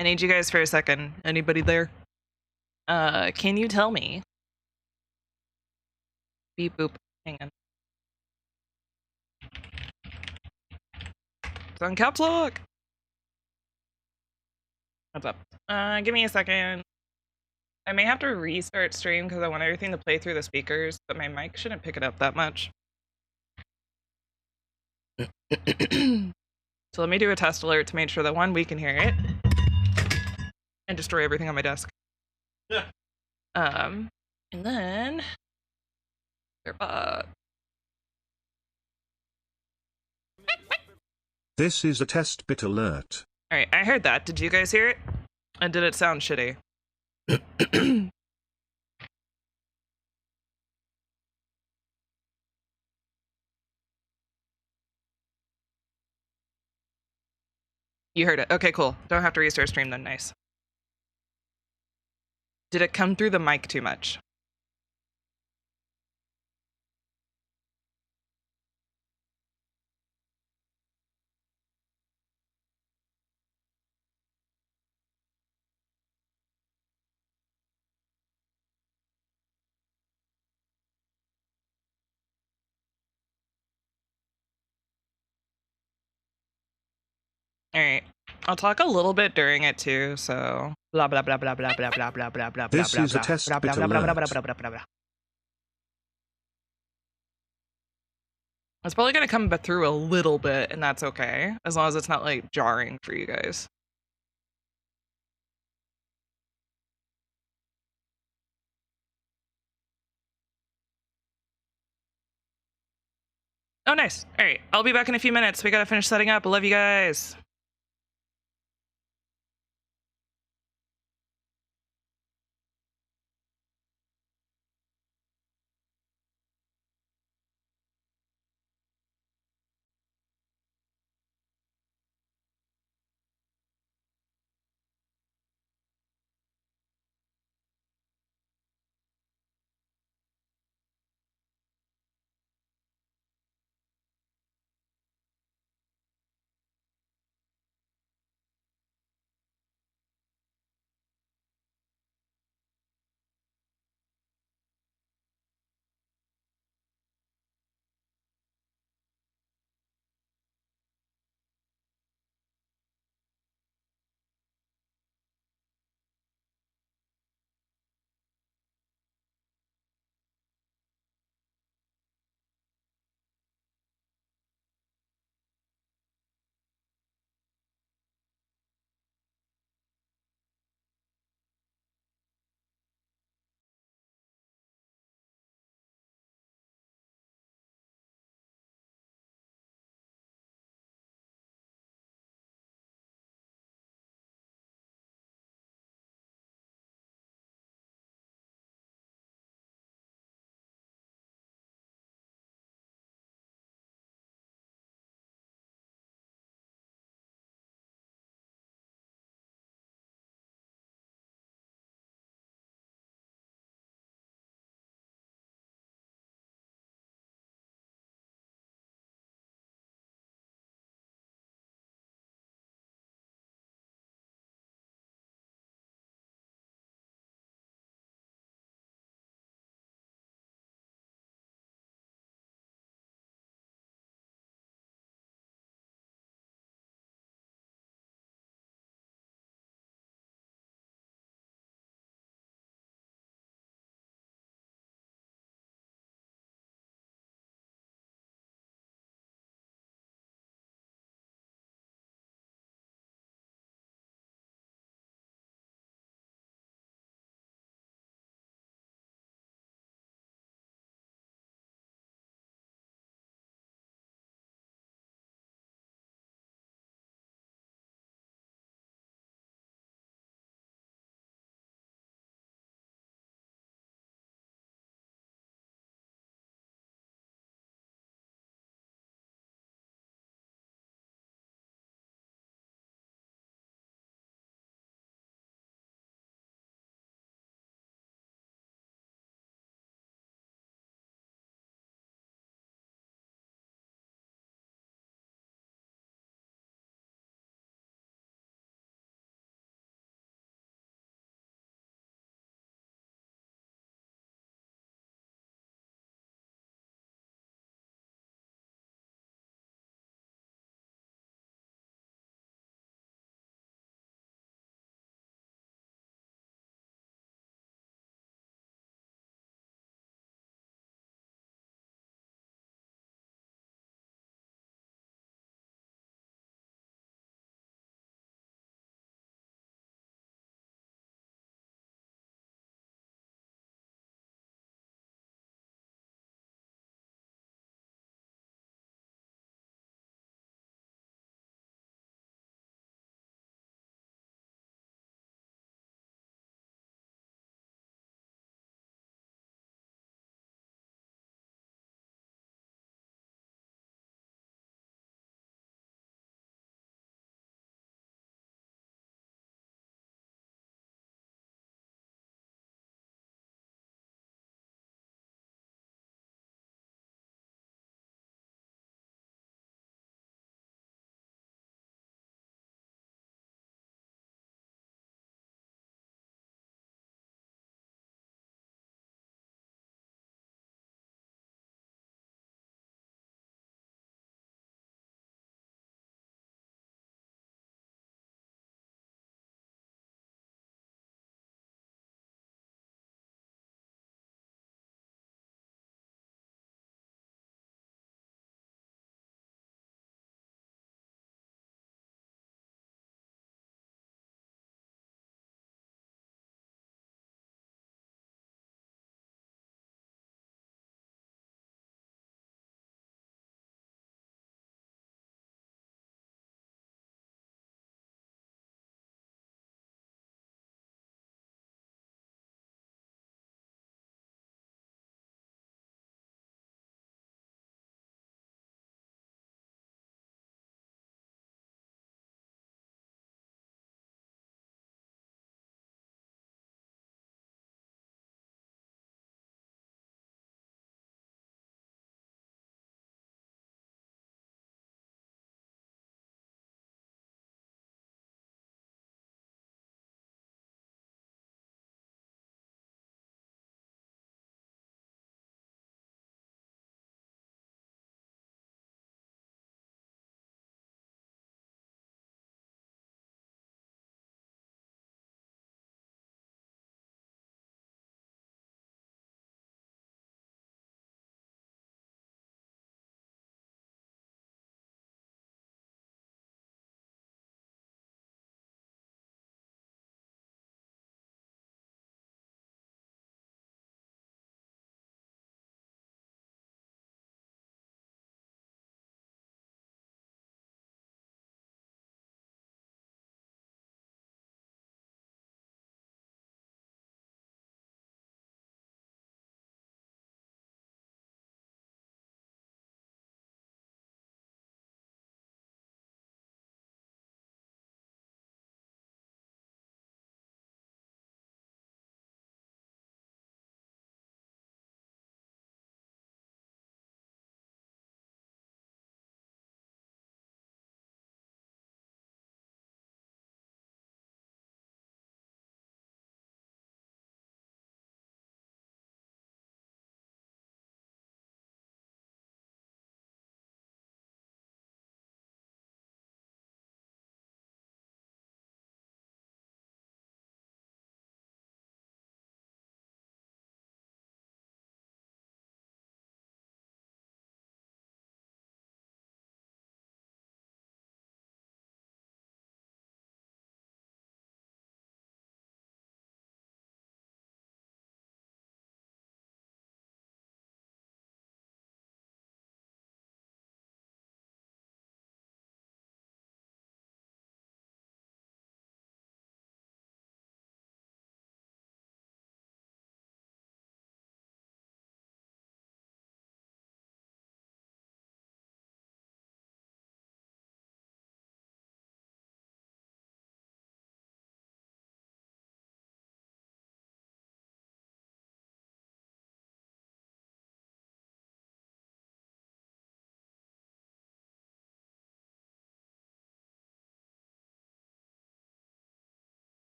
I need you guys for a second. Anybody there? Can you tell me? Beep boop. Hang on. It's on caps lock. What's up? Give me a second. I may have to restart stream because I want everything to play through the speakers, but my mic shouldn't pick it up that much. So let me do a test alert to make sure that one, we can hear it and destroy everything on my desk. Yeah. And then This is a test bit alert. all right, I heard that. Did you guys hear it? And did it sound shitty? You heard it. Okay, cool. Don't have to restart stream then. Nice. Did it come through the mic too much? All right. I'll talk a little bit during it too, so blah blah blah blah blah blah blah blah blah blah. This is a test bit alert. It's probably gonna come through a little bit, and that's okay, as long as it's not like jarring for you guys. Oh, nice. All right, I'll be back in a few minutes. We gotta finish setting up. I love you guys.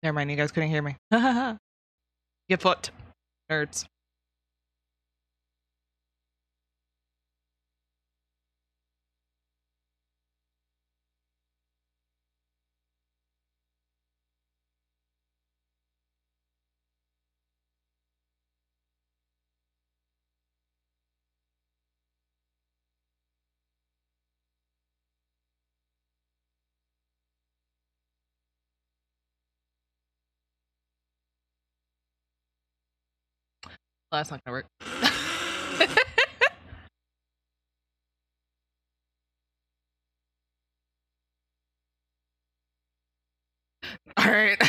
Never mind, you guys couldn't hear me. Get fucked, nerds. Well, that's not gonna work. All right.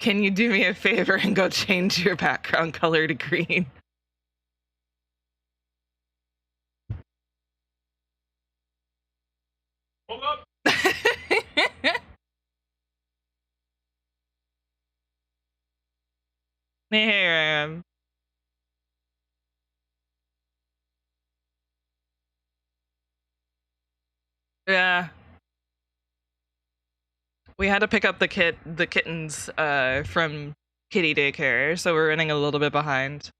Can you do me a favor and go change your background color to green? Hold up. Here I am. Yeah. We had to pick up the kittens from kitty daycare, so we're running a little bit behind.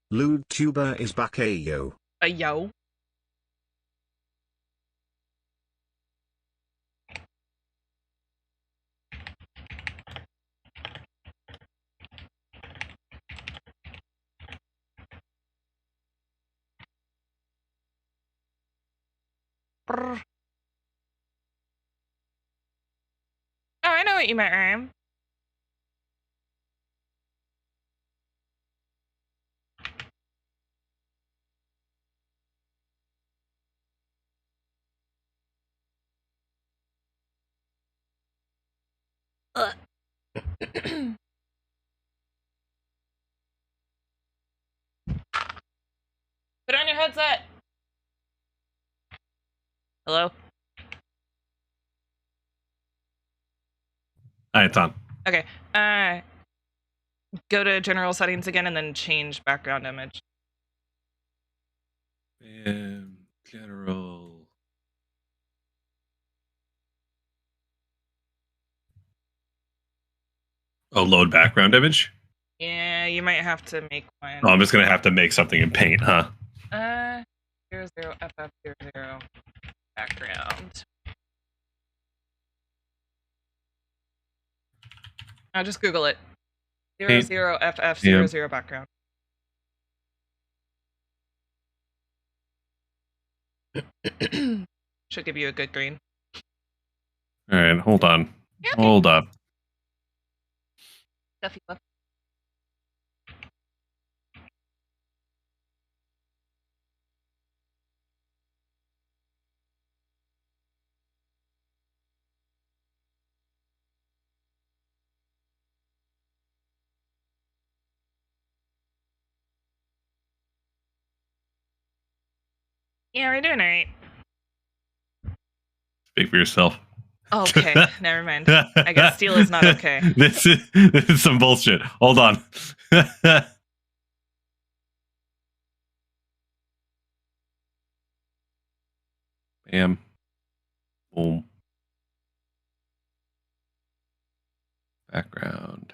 Lewd tuber is back, ayo. Yo. Brr. Oh, I know what you meant, Ryan. Put on your headset. Hello? Hi, it's on. Okay. Go to general settings again and then change background image. General. Oh, load background image? Yeah, you might have to make one. Oh, I'm just going to have to make something in Paint, huh? 00FF00 background. I'll just Google it. 00FF00 background. Should give you a good green. All right, hold on. Yeah, okay. Hold up. Stuffy left. Yeah, we're doing alright. Speak for yourself. Okay, never mind. I guess steel is not okay. This is some bullshit. Hold on. Bam. Boom. Background.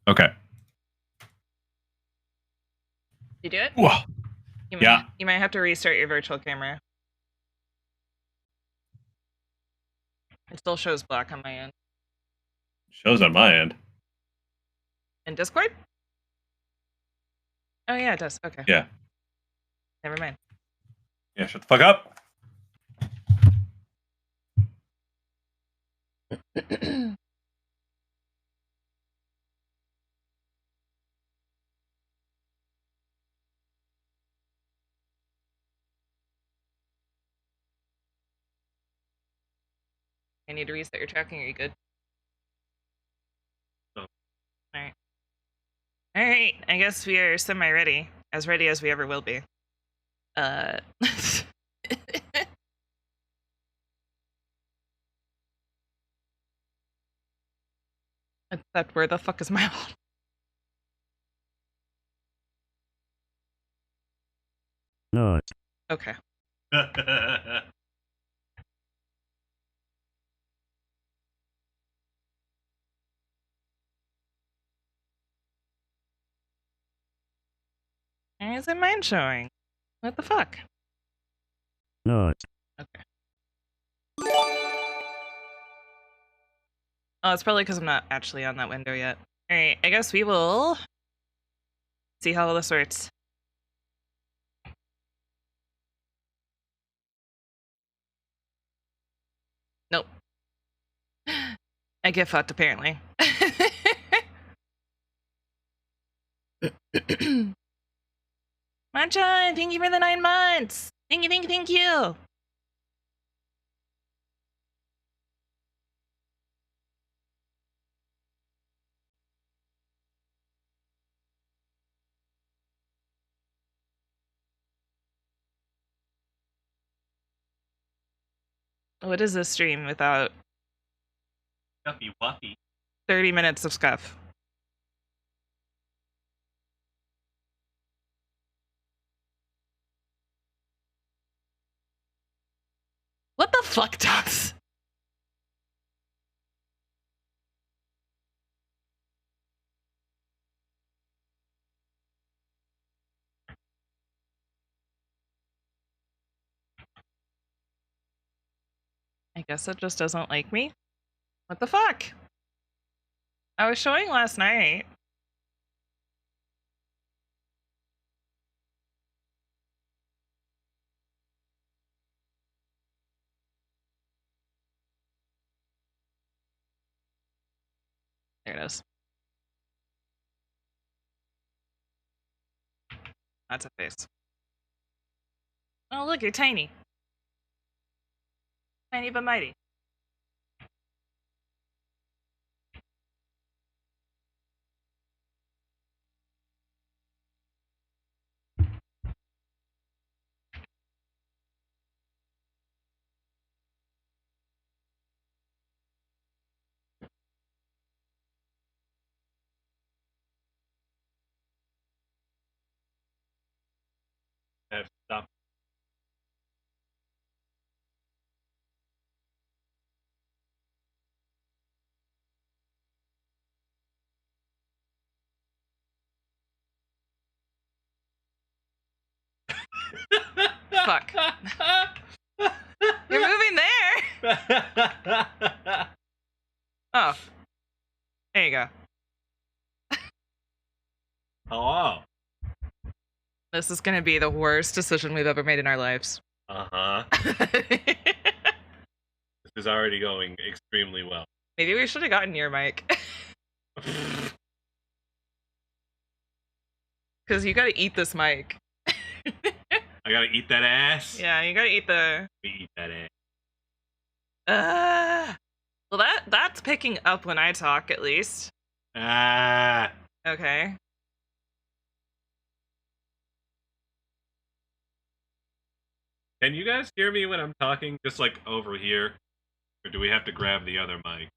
Okay. You do it? Whoa. You might have to restart your virtual camera. It still shows black on my end. Shows on my end. In Discord? Oh yeah, it does. Okay. Yeah. Never mind. Yeah, shut the fuck up. need to reset your tracking. Are you good? Oh. Alright. Alright, I guess we are semi-ready. As ready as we ever will be. Except where the fuck is my VOD? No. Okay. Why isn't mine showing? What the fuck? No. Okay. Oh, it's probably because I'm not actually on that window yet. Alright, I guess we will see how this works. Nope. I get fucked, apparently. Manchan, thank you for the 9 months! Thank you, thank you, thank you! What is this stream without Guppy Wuppy. 30 minutes of scuff? What the fuck, Docs? I guess it just doesn't like me? What the fuck? I was showing last night. There it is. That's a face. Oh, look, you're tiny. Tiny but mighty. Stop. Fuck. You're moving there! Oh. There you go. Hello. This is gonna be the worst decision we've ever made in our lives. Uh-huh. This is already going extremely well. Maybe we should have gotten your mic. Because you gotta eat this mic. I gotta eat that ass? Yeah, you gotta eat the... Eat that ass. Well, that's picking up when I talk, at least. Ah. Okay. Can you guys hear me when I'm talking, just like over here? Or do we have to grab the other mic?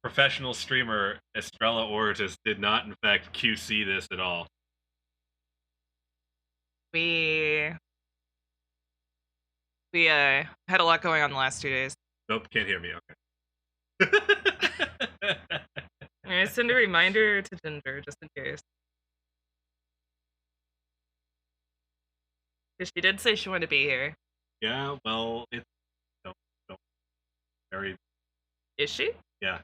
Professional streamer Estrella Ortiz did not, in fact, QC this at all. We had a lot going on the last 2 days. Nope, can't hear me. Okay. I send a reminder to Ginger, just in case. Because she did say she wanted to be here. Yeah, well, it's very... Is she? Yeah.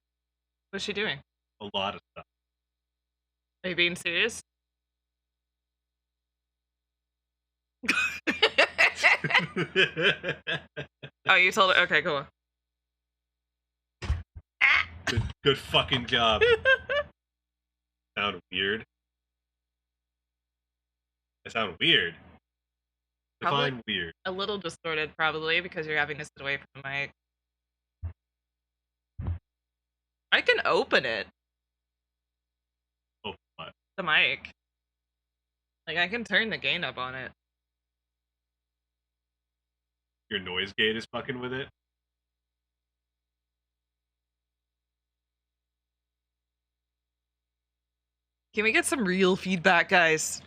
What's she doing? A lot of stuff. Are you being serious? Oh, you told her? Okay, cool. Good fucking job. Sound weird? I sound weird. Probably Define weird. a little distorted, probably, because you're having to sit away from the mic. I can open it. Oh, what? The mic. Like, I can turn the gain up on it. Your noise gate is fucking with it? Can we get some real feedback, guys?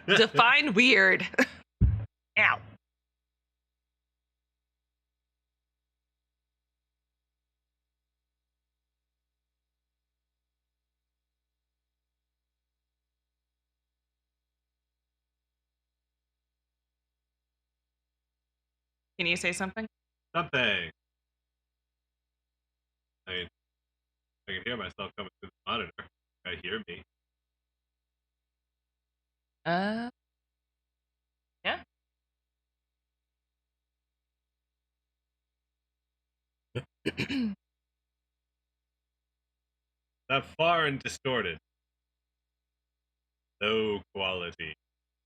Define weird. Ow. Can you say something? Something. I can hear myself coming through the monitor. I hear me. Yeah. Not far and distorted. Low quality.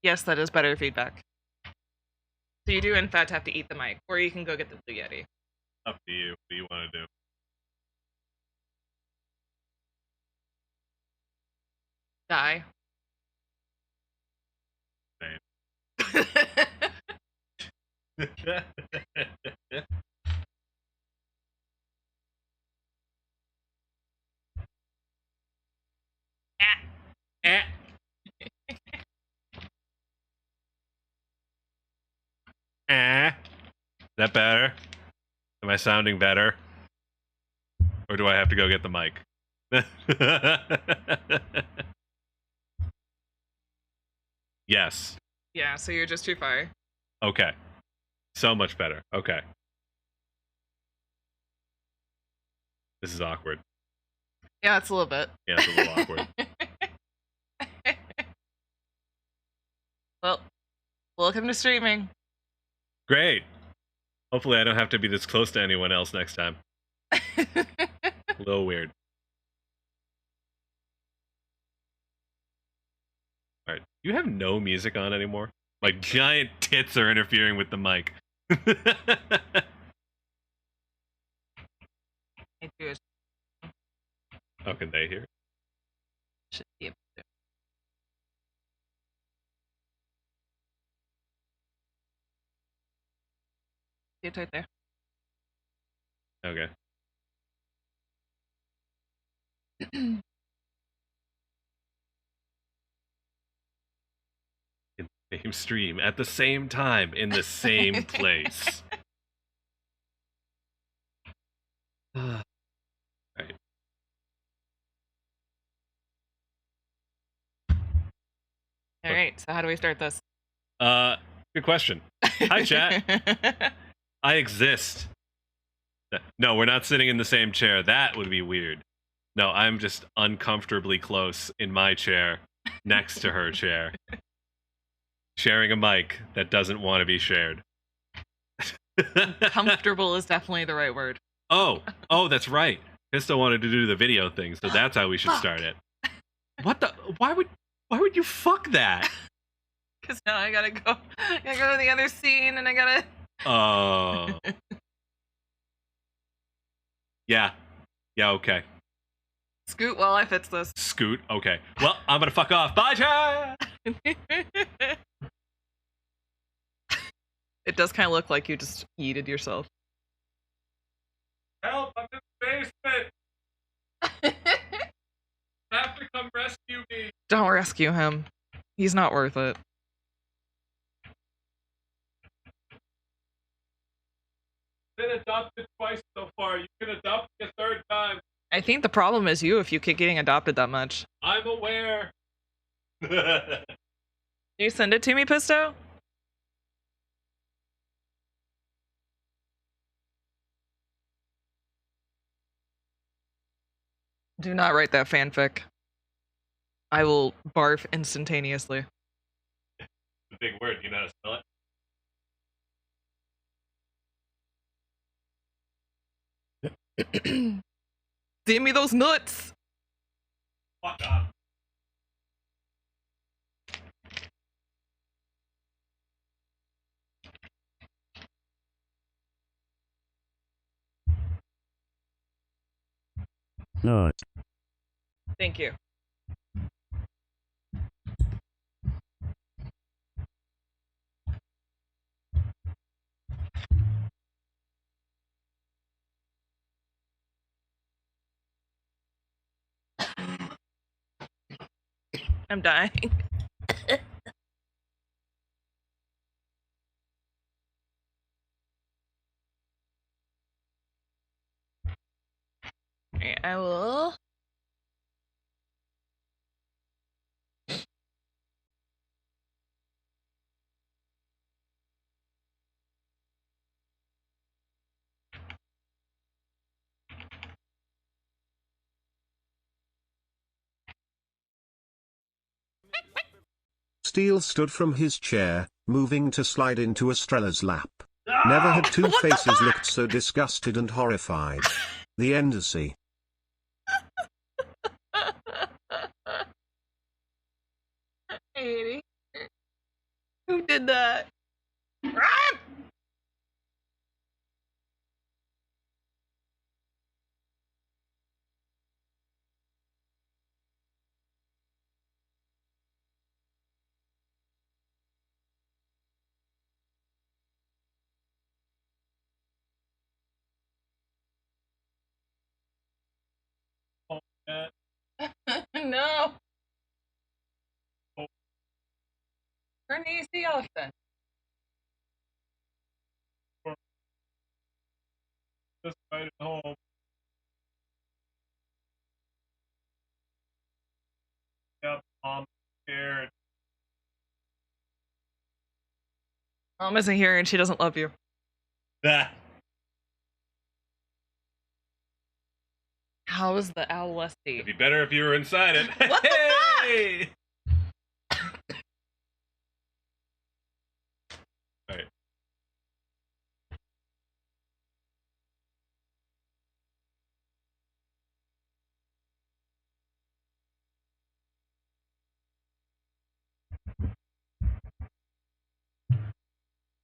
Yes, that is better feedback. So you do, in fact, have to eat the mic, or you can go get the Blue Yeti. Up to you. What do you want to do? Die. Same. Eh. Is that better? Am I sounding better? Or do I have to go get the mic? Yes. Yeah, so you're just too far. Okay. So much better. Okay. This is awkward. Yeah, it's a little bit. Yeah, it's a little awkward. Well, welcome to streaming. Great. Hopefully I don't have to be this close to anyone else next time. A little weird. Alright. You have no music on anymore? Like giant tits are interfering with the mic. How can they hear? Should be able to. It's right there. Okay. In the same stream at the same time in the same place. Right. All right, so how do we start this? Good question. Hi, chat. I exist. No, we're not sitting in the same chair. That would be weird. No, I'm just uncomfortably close in my chair next to her chair. Sharing a mic that doesn't want to be shared. Comfortable is definitely the right word. Oh, that's right. Pisto wanted to do the video thing, so that's how we should start it. What the? Why would you fuck that? Because now I gotta go to the other scene, and I gotta. Oh. Yeah. Yeah. Okay. Scoot while I fix this. Scoot. Okay. Well, I'm gonna fuck off. Bye, chat. It does kind of look like you just yeeted yourself. Help! I'm in the basement. Have to come rescue me. Don't rescue him. He's not worth it. Been adopted twice so far. You can adopt me a third time. I think the problem is you if you keep getting adopted that much. I'm aware. Do you send it to me, Pisto? Do not write that fanfic. I will barf instantaneously. It's a big word. You know how to spell it? Give me those nuts. Fuck off. No. Thank you. I'm dying. Okay, I will. Steele stood from his chair, moving to slide into Estrella's lap. Never had two What the faces fuck? looked so disgusted and horrified. The Endacy. Katie. Who did that? Run! No. Turn the AC off then. Just right at home. Yep, Mom scared. Mom isn't here and she doesn't love you. That. How is the owl lusty? It'd be better if you were inside it. What the fuck? Hey! Alright.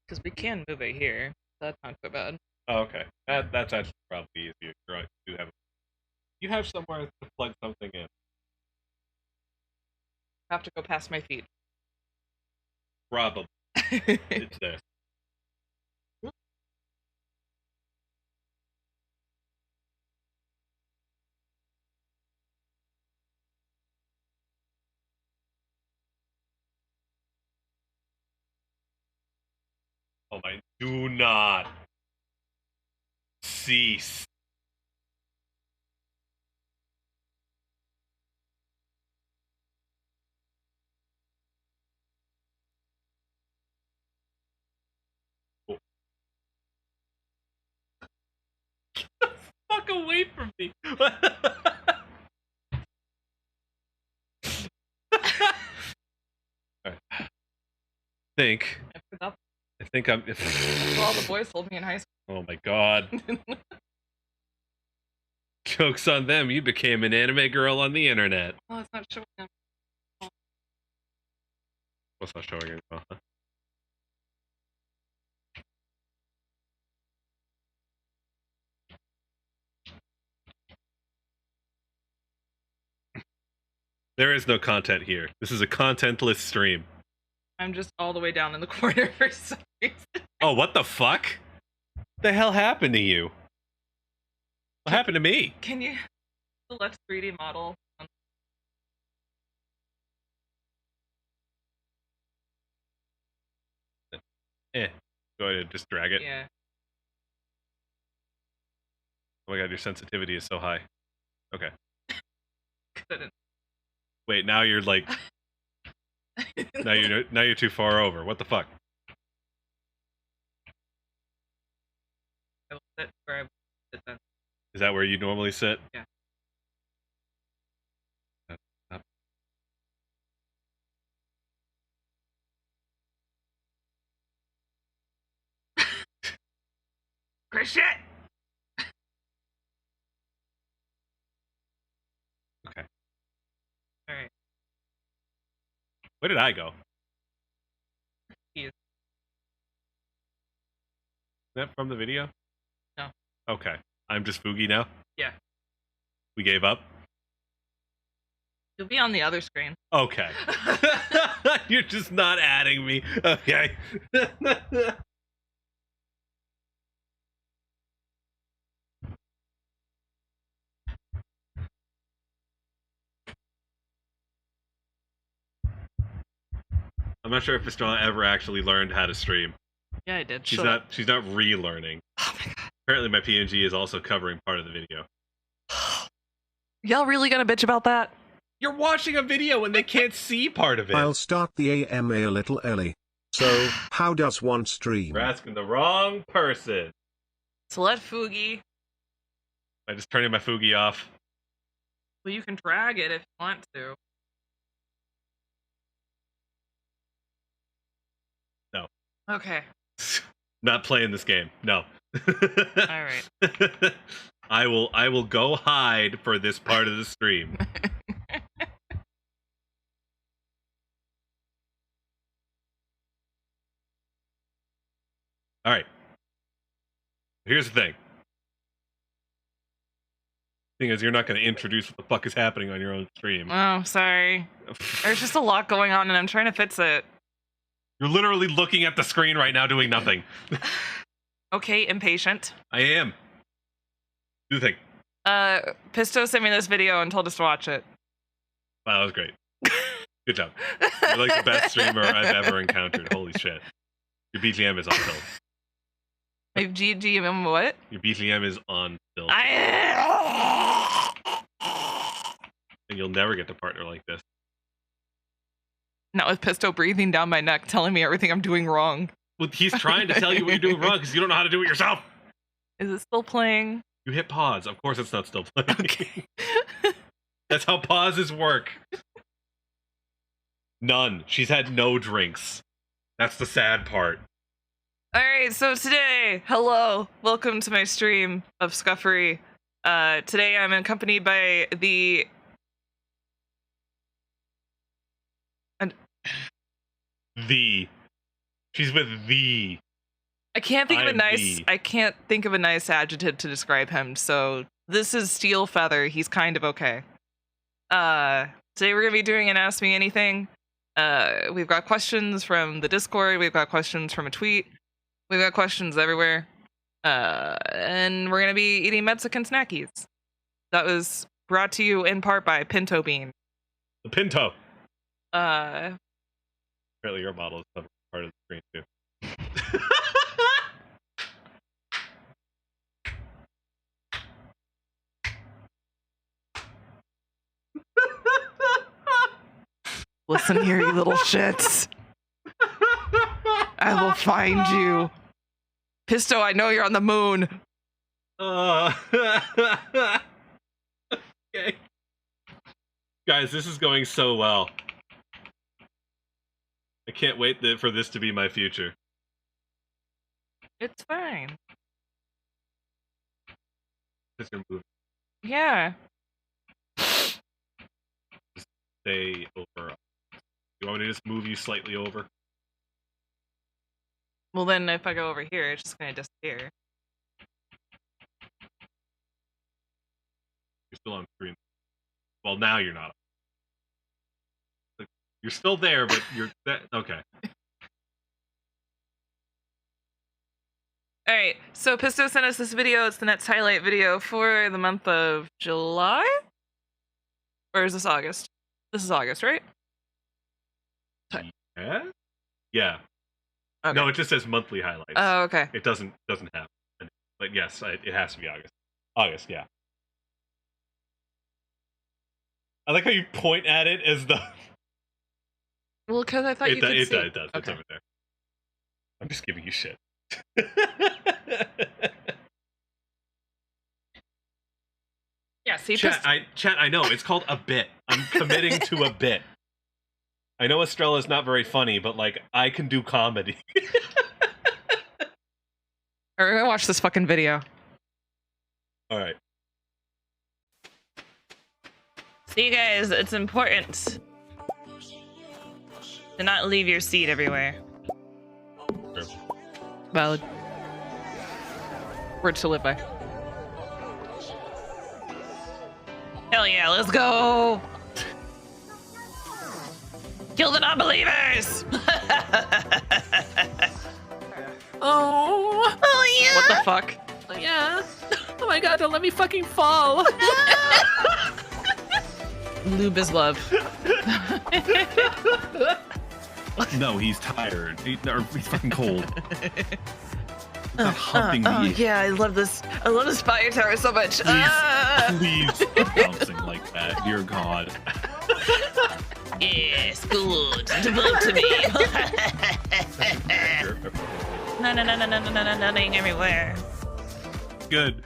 Because we can move it here. That's not so bad. Oh, okay. That's actually probably easier. You have somewhere to plug something in. Have to go past my feet. Probably. It's there. Oh my, do not cease. Oh. Fuck away from me. I think I'm. All the boys told me in high school. Oh my god. Joke's on them. You became an anime girl on the internet. Oh, it's not showing them. What's not showing it? Huh? There is no content here. This is a contentless stream. I'm just all the way down in the corner for some reason. Oh, what the fuck? The hell happened to you? What happened to me? Can you select 3D model? Go ahead and just drag it. Yeah. Oh my god, your sensitivity is so high. Okay. Couldn't. Wait, now you're like now you're too far over. What the fuck? I will sit where I sit then. Is that where you normally sit? Yeah. Chris shit! Okay. Alright. Where did I go? Keys. Is that from the video? No. Okay. I'm just Foogie now? Yeah. We gave up? You'll be on the other screen. Okay. You're just not adding me. Okay. I'm not sure if Estrella ever actually learned how to stream. Yeah, I did. She's not relearning. Oh my god. Apparently my PNG is also covering part of the video. Y'all really gonna bitch about that? You're watching a video and they can't see part of it. I'll start the AMA a little early. So, how does one stream? You're asking the wrong person. So let Fugi. By just turning my Fugi off. Well, you can drag it if you want to. No. Okay. Not playing this game. No. All right. I will go hide for this part of the stream. All right. Here's the thing. Thing is, you're not going to introduce what the fuck is happening on your own stream. Oh, sorry. There's just a lot going on, and I'm trying to fix it. You're literally looking at the screen right now doing nothing. Okay, impatient. I am. Do the thing. Pisto sent me this video and told us to watch it. Wow, that was great. Good job. You're like the best streamer I've ever encountered. Holy shit. Your BGM is on tilt. My GGM what? Your BGM is on tilt. And you'll never get to partner like this. Not with Pisto breathing down my neck, telling me everything I'm doing wrong. Well, he's trying to tell you what you're doing wrong because you don't know how to do it yourself. Is it still playing? You hit pause. Of course it's not still playing. Okay. That's how pauses work. None. She's had no drinks. That's the sad part. Alright, so today, hello, welcome to my stream of Scuffery. Today I'm accompanied by the... She's with the... I can't think of a I'm nice... the. I can't think of a nice adjective to describe him, so this is Steel Feather, he's kind of okay. Today we're gonna be doing an Ask Me Anything. We've got questions from the Discord, we've got questions from a tweet, we've got questions everywhere. And we're gonna be eating Mexican snackies. That was brought to you in part by Pinto Bean. The Pinto. Uh, Apparently your model is covering part of the screen too. Listen here, you little shits. I will find you. Pisto, I know you're on the moon. Okay. Guys, this is going so well. I can't wait for this to be my future. It's fine. Just gonna move. Yeah. Stay over. You want me to just move you slightly over? Well, then if I go over here, it's just gonna disappear. You're still on screen. Well, now you're not. You're still there, but you're okay. All right. So Pisto sent us this video. It's the Nets highlight video for the month of July, or is this August? This is August, right? Yeah. Yeah. Okay. No, it just says monthly highlights. Oh, okay. It doesn't have. But yes, it has to be August. August, yeah. I like how you point at it as the. Well, because I thought you could see. It does. Okay. It's over there. I'm just giving you shit. Yeah, see, Chat, I know. It's called a bit. I'm committing to a bit. I know Estrella's not very funny, but, like, I can do comedy. All right, we're gonna watch this fucking video. All right. See, you guys, it's important to not leave your seat everywhere. Sure. Valid. Words to live by. Hell yeah, let's go. Kill the non-believers. Oh yeah. What the fuck? Yeah. Oh my god, don't let me fucking fall. Lube is love. No, he's tired. Or he's fucking cold. He's not humping me. Yeah, I love this fire tower so much. Please stop bouncing like that. Dear God. Yes, good. Devote to me. No, nothing everywhere. Good.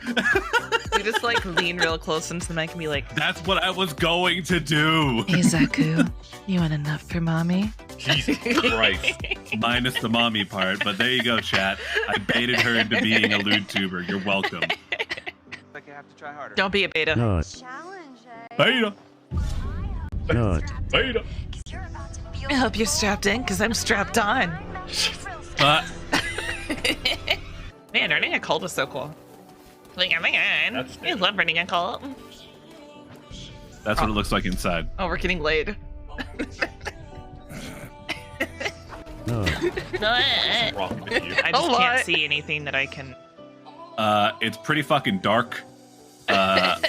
You just like lean real close into the mic and be like, That's what I was going to do. "Hey Zaku, you want enough for mommy?" Jesus Christ. Minus the mommy part, but there you go, chat. I baited her into being a lewd tuber. You're welcome. Like you have to try harder. Don't be a beta. Not. Challenge, eh? Beta. Not. Beta. I hope you're strapped in, because I'm strapped on. Man, running a cult is so cool. Like, oh my god. That's I love running a cult. That's what it looks like inside. Oh, we're getting laid. Not. What's wrong with you? I just Oh, can't what? see anything that I can. It's pretty fucking dark. Not.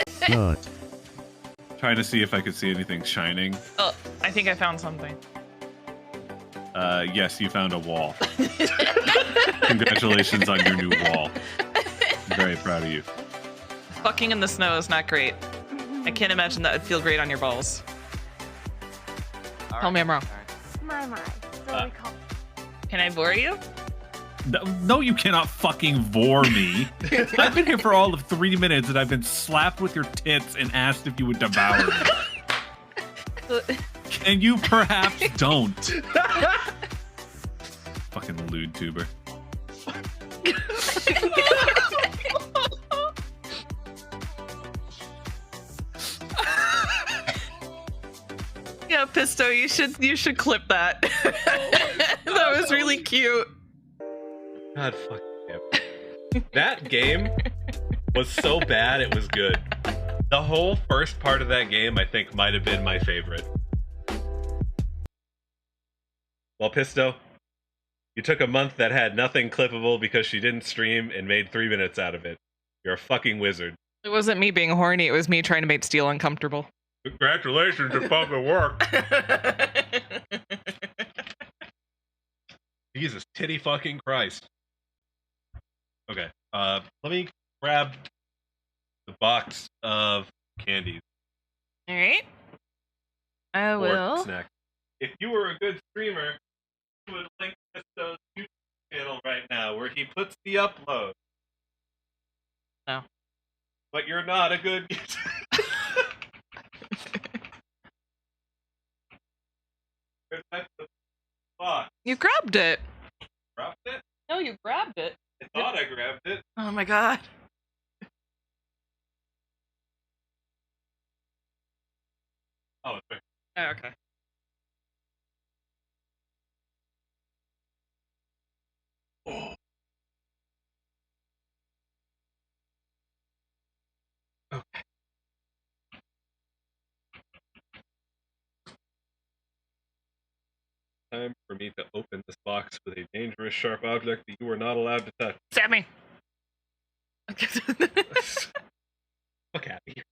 Trying to see if I could see anything shining. Oh, I think I found something. Yes, you found a wall. Congratulations on your new wall. I'm very proud of you. Fucking in the snow is not great. I can't imagine that would feel great on your balls. All Tell me I'm wrong. all My, right. my. Still Uh, recall. Can I bore you? No, you cannot fucking vore me. I've been here for all of 3 minutes and I've been slapped with your tits and asked if you would devour me. And you perhaps don't. Fucking lewd tuber. Yeah, Pisto, you should clip that. That was really cute. God fucking damn. That game was so bad it was good. The whole first part of that game I think might have been my favorite. Well, Pisto, you took a month that had nothing clippable because she didn't stream and made 3 minutes out of it. You're a fucking wizard. It wasn't me being horny, it was me trying to make Steel uncomfortable. Congratulations, it fucking worked. Jesus, titty fucking Christ. Okay, let me grab the box of candies. Alright. I or will. Snack. If you were a good streamer, you would link Pisto's YouTube channel right now where he puts the upload. No. But you're not a good Where's my box? You grabbed it. Dropped it? No, you grabbed it. I thought I grabbed it. Oh my god. Oh, it's right. Oh, okay. Oh. Okay. Time for me to open this box with a dangerous sharp object that you are not allowed to touch. Stab me. Fuck out of here.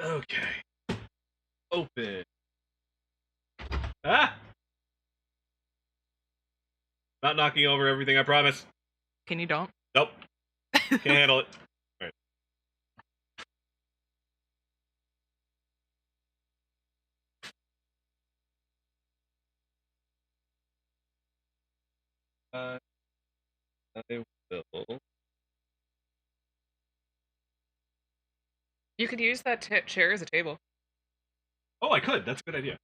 Okay. Open. Ah! Not knocking over everything, I promise. Can you don't? Nope. Can't handle it. Alright. I will. You could use that chair as a table. Oh, I could. That's a good idea.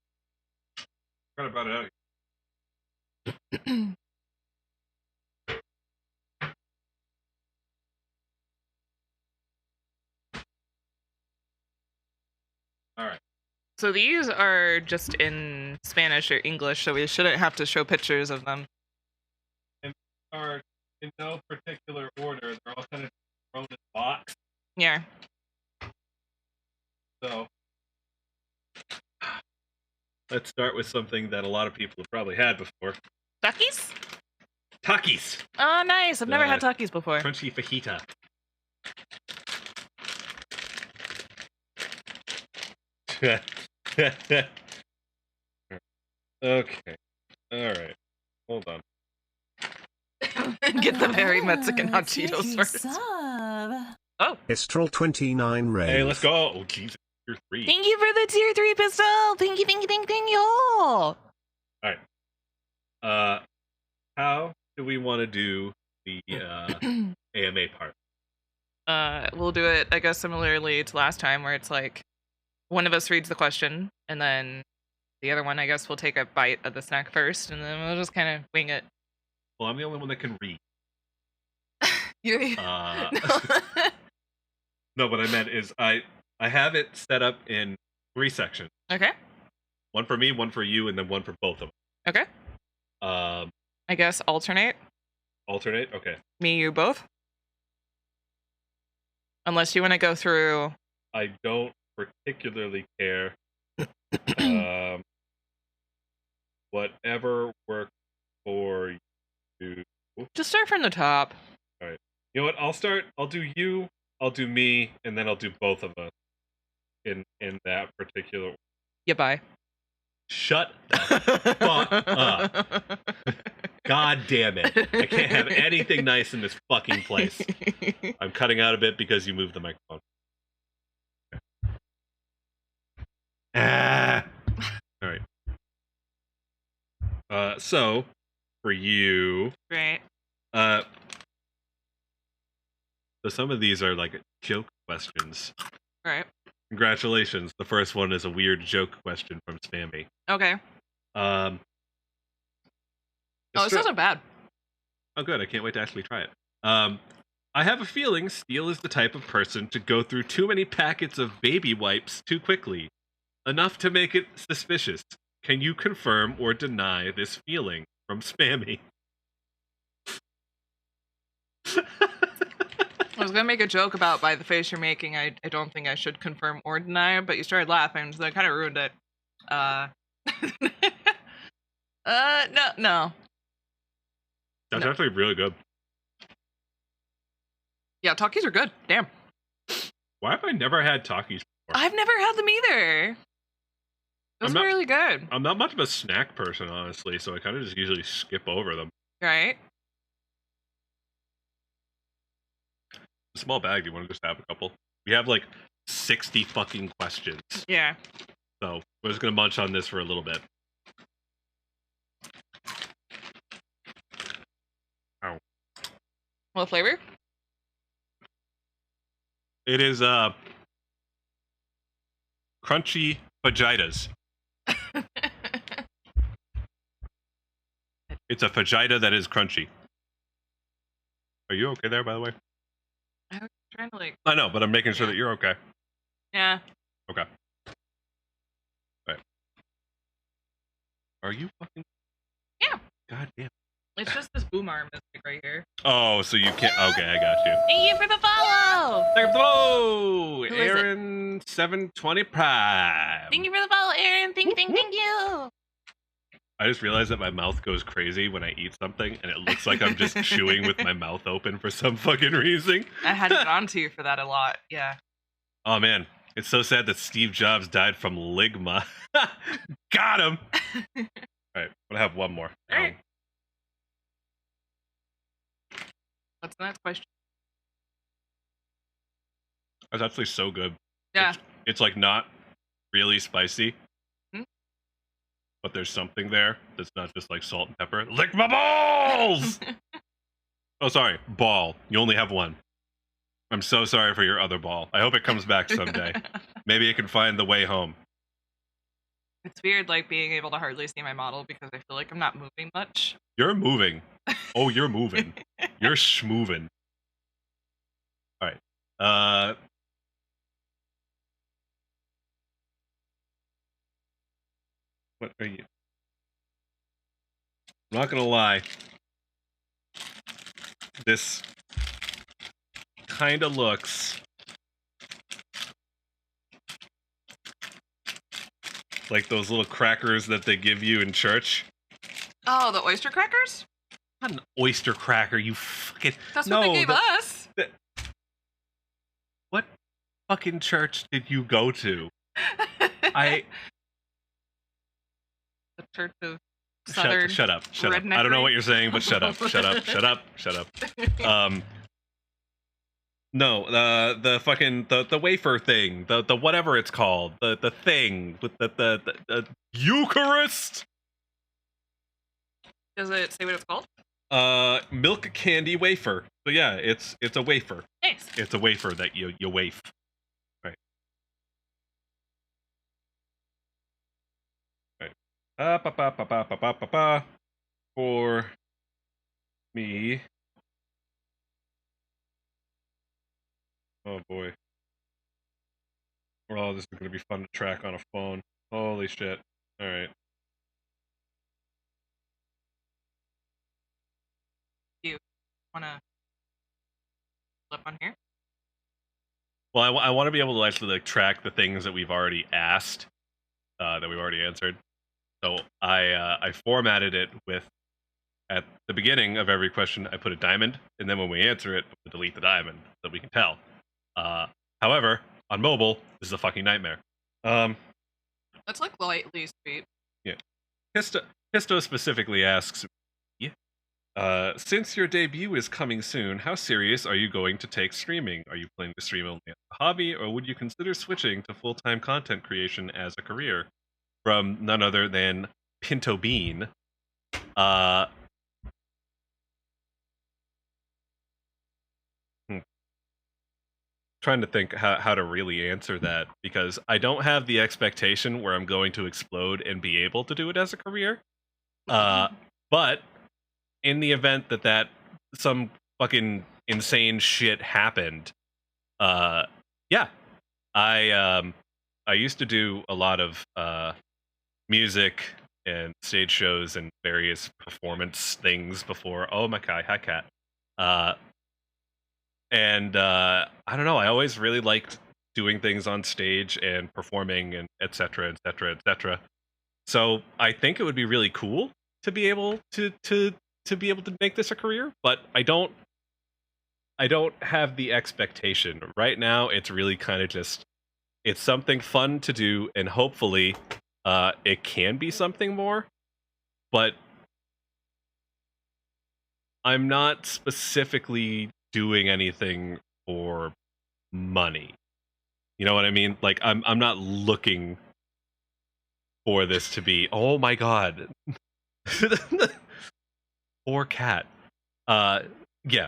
Forgot about it out. All right. So these are just in Spanish or English, so we shouldn't have to show pictures of them. Are in no particular order. They're all kind of thrown in a box. Yeah. So let's start with something that a lot of people have probably had before. Takis? Takis! Oh, nice. I've never had Uh, Takis before. Crunchy fajita. Okay. Alright. Hold on. Get the very Mexican hot Cheetos first. Oh. Estrella 29 Ray. Hey, let's go. Oh, Jesus. Tier 3. Thank you for the tier 3 pistol. Thank you, thank you, thank you, thank you. Alright. How do we want to do the AMA part? We'll do it, I guess, similarly to last time, where it's like one of us reads the question, and then the other one, I guess, will take a bite of the snack first, and then we'll just kind of wing it. Well, I'm the only one that can read. No. No, what I meant is I have it set up in 3 sections. Okay. One for me, one for you, and then one for both of them. Okay. I guess alternate. Alternate? Okay. Me, you, both. Unless you want to go through. I don't particularly care. Whatever works for you. Just start from the top. All right. You know what? I'll do you, I'll do me, and then I'll do both of us in that particular. Yeah, bye. Shut the fuck up. God damn it. I can't have anything nice in this fucking place. I'm cutting out a bit because you moved the microphone. Ah. All right. So for you, Right. so some of these are like joke questions. Right. Congratulations. The first one is a weird joke question from Spammy. Okay. Oh, this isn't bad. Oh, good. I can't wait to actually try it. I have a feeling Steele is the type of person to go through too many packets of baby wipes too quickly. Enough to make it suspicious. Can you confirm or deny this feeling? From Spammy. I was gonna make a joke about by the face you're making. I don't think I should confirm or deny, but you started laughing, so that kind of ruined it. No. That's No. actually really good. Yeah, Takis are good. Damn. Why have I never had Takis before? I've never had them either. Those I'm are not- really good. I'm not much of a snack person, honestly, so I kind of just usually skip over them. Right? A small bag, do you want to just have a couple? We have like 60 fucking questions, Yeah. so we're just gonna munch on this for a little bit. Ow. What flavor? It is crunchy fajitas. It's a fajita that is crunchy. Are you okay there, by the way? I was trying to I know, but I'm making sure that you're okay. Yeah. Okay. Right. Are you fucking? Yeah. God damn. It's just this boom arm that's like right here. Oh, so you can't. Okay, I got you. Thank you for the follow. Hello, Who is it? Aaron 720 Prime. Thank you for the follow, Aaron. Thank you. I just realized that my mouth goes crazy when I eat something, and it looks like I'm just chewing with my mouth open for some fucking reason. I had it on to you for that a lot. Yeah. Oh man, it's so sad that Steve Jobs died from ligma. Got him. All right, I'm gonna have one more. All right. What's the next question? That's actually so good. Yeah. It's like not really spicy, Hmm? but there's something there that's not just like salt and pepper. Lick my balls! Oh, sorry, ball. You only have one. I'm so sorry for your other ball. I hope it comes back someday. Maybe it can find the way home. It's weird, like being able to hardly see my model because I feel like I'm not moving much. You're moving. Oh, you're moving. You're schmoving. All right. What are you? I'm not gonna lie. this kind of looks like those little crackers that they give you in church. Oh, the oyster crackers? Not an oyster cracker, you fucking... That's what they gave us. What fucking church did you go to? The Church of Southern shut up. I don't know what you're saying, but shut up. Shut up. No, the fucking the wafer thing, the whatever it's called, the thing with the Eucharist. Does it say what it's called? Milk candy wafer. So yeah, it's a wafer. Nice. It's a wafer that you wafe. Right. For me. Oh boy. Oh, this is gonna be fun to track on a phone. Holy shit. Alright. You wanna flip on here? Well, I want to be able to actually like track the things that we've already asked, that we've already answered. So I formatted it with, at the beginning of every question, I put a diamond, and then when we answer it, we delete the diamond so we can tell. However, on mobile, this is a fucking nightmare. That's like lightly sweet. Yeah. Histo specifically asks, since your debut is coming soon, how serious are you going to take streaming? Are you planning to stream only as a hobby, or would you consider switching to full-time content creation as a career? From none other than Pinto Bean. Trying to think how to really answer that, because I don't have the expectation where I'm going to explode and be able to do it as a career. But in the event that some fucking insane shit happened, yeah, I used to do a lot of music and stage shows and various performance things before. Oh my god, hi cat. And I don't know, I always really liked doing things on stage and performing and etc. So I think it would be really cool to be able to be able to make this a career, but I don't have the expectation. Right now it's really kind of just, it's something fun to do, and hopefully it can be something more, but I'm not specifically doing anything for money. You know what I mean? Like I'm not looking for this to be, oh my god. Poor cat. Yeah,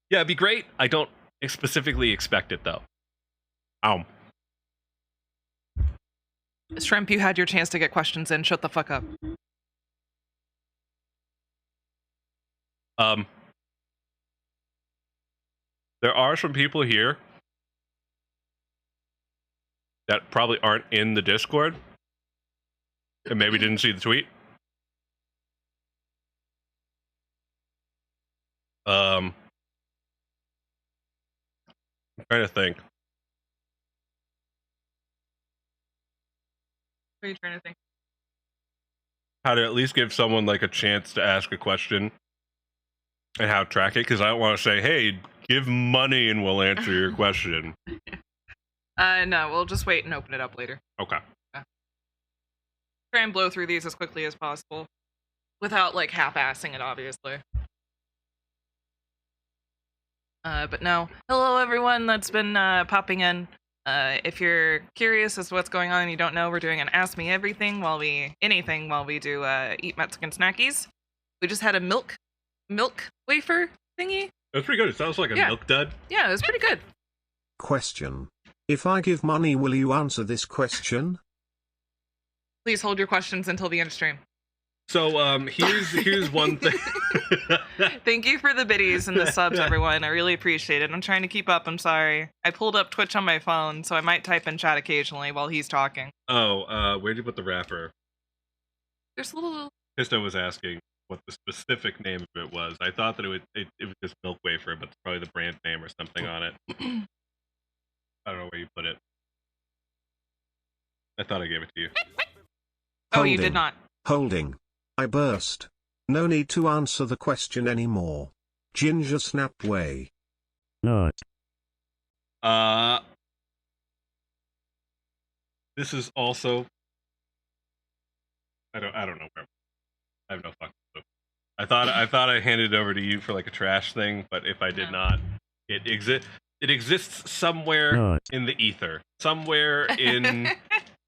it'd be great. I don't specifically expect it though. Shrimp, you had your chance to get questions in. Shut the fuck up. There are some people here that probably aren't in the Discord and maybe didn't see the tweet. I'm trying to think. What are you trying to think? How to at least give someone like a chance to ask a question and how to track it, because I don't want to say, hey, give money and we'll answer your question. No, we'll just wait and open it up later. Okay. Try and blow through these as quickly as possible without like half-assing it, obviously. But no. Hello, everyone that's been popping in. If you're curious as to what's going on and you don't know, we're doing an Ask Me Everything while we do Eat Mexican Snackies. We just had a milk wafer thingy. That's pretty good. It sounds like a milk dud. Yeah, it was pretty good. Question. If I give money, will you answer this question? Please hold your questions until the end of stream. So here's one thing. Thank you for the biddies and the subs, everyone. I really appreciate it. I'm trying to keep up. I'm sorry. I pulled up Twitch on my phone, so I might type in chat occasionally while he's talking. Oh, where'd you put the wrapper? There's a little... Pisto was asking. what the specific name of it was. I thought that it was just milk wafer, but it's probably the brand name or something on it. I don't know where you put it. I thought I gave it to you. Oh, you did not. Holding. I burst. No need to answer the question anymore. Ginger snap way. Not. This is also. I don't know where. I have no fucking clue. I thought I handed it over to you for like a trash thing, but if I did not, it exists somewhere Not. in the ether, somewhere in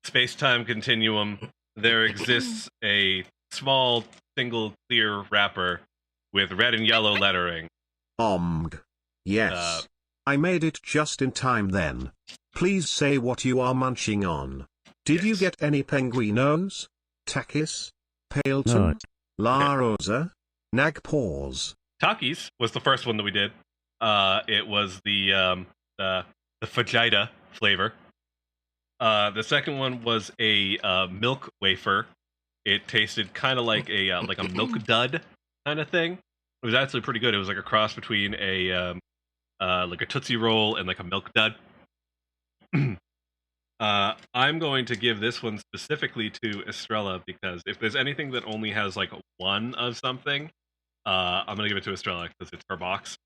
space-time continuum. There exists a small single clear wrapper with red and yellow lettering. Yes. I made it just in time then. Please say what you are munching on. Did you get any penguinos? Takis? Paleton? Not. La Rosa? Nagpaws? Takis was the first one that we did. It was the fajita flavor. The second one was a milk wafer. It tasted kind of like a milk dud kind of thing. It was actually pretty good. It was like a cross between a like a Tootsie Roll and like a milk dud. I'm going to give this one specifically to Estrella because if there's anything that only has like one of something, I'm gonna give it to Estrella because it's her box.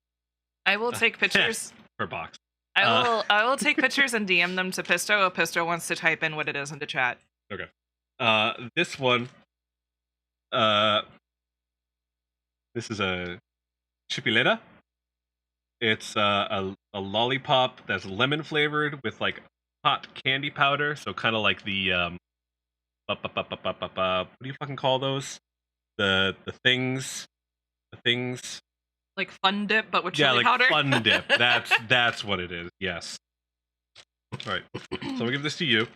I will take pictures. Her box. I will take pictures and DM them to Pisto if Pisto wants to type in what it is into chat. Okay. This one. This is a chipileta. It's a lollipop that's lemon flavored with like hot candy powder, so kind of like the what do you fucking call those? The things. Like Fun Dip, but with Yeah, chili like powder. Fun Dip. That's what it is. Yes. All right. So I'll give this to you.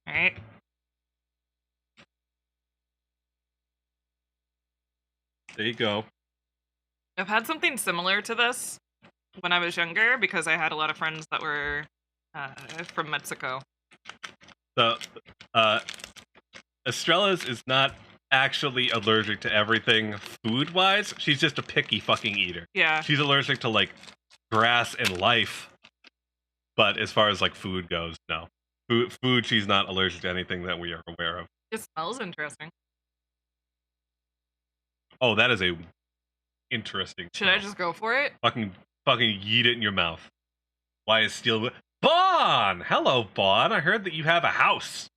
All right. There you go. I've had something similar to this when I was younger because I had a lot of friends that were from Mexico. So, Estrella's is not actually allergic to everything food-wise. She's just a picky fucking eater. Yeah. She's allergic to, like, grass and life. But as far as, like, food goes, no. Food, she's not allergic to anything that we are aware of. It smells interesting. Oh, that is a interesting Should I smell. just go for it? Fucking yeet it in your mouth. Why is steel... Bon! Hello, Bon. I heard that you have a house.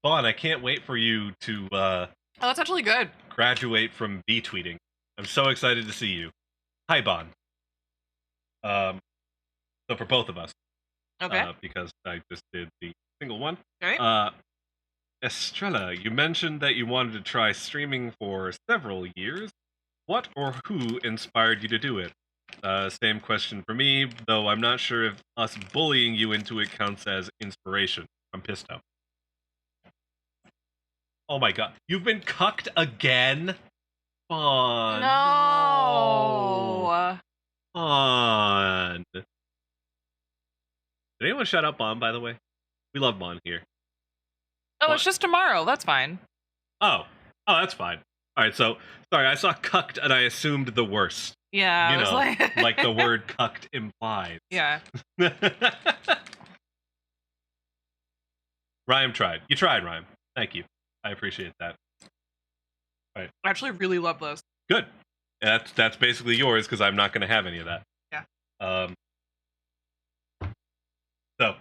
Bon, I can't wait for you to Oh, that's actually good. graduate from B-tweeting. I'm so excited to see you. Hi, Bon. So for both of us. Okay. Because I just did the single one. Okay. Estrella, you mentioned that you wanted to try streaming for several years. What or who inspired you to do it? Same question for me, though I'm not sure if us bullying you into it counts as inspiration. I'm pissed off. Oh my god. You've been cucked again? Fun. No. Fun. Did anyone shut up Bon, by the way? We love Bon here. Oh, it's just tomorrow. That's fine. Oh, that's fine. All right, so sorry, I saw cucked and I assumed the worst. Yeah, You I was know, like, like the word cucked implies. Yeah. Rhyme tried. You tried, Rhyme. Thank you. I appreciate that. I actually really love those. Good. That's basically yours because I'm not going to have any of that. Yeah. So,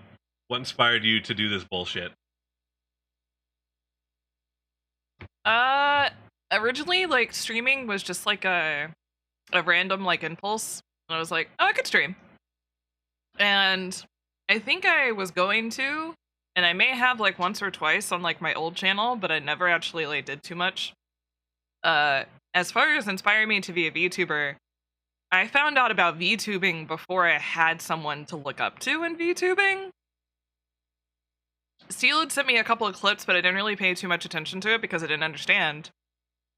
what inspired you to do this bullshit? Originally, like, streaming was just like a random, like, impulse. And I was like, oh, I could stream. And I think I was going to, and I may have, like, once or twice on, like, my old channel, but I never actually, like, did too much. As far as inspiring me to be a VTuber, I found out about VTubing before I had someone to look up to in VTubing. Steel had sent me a couple of clips, but I didn't really pay too much attention to it because I didn't understand.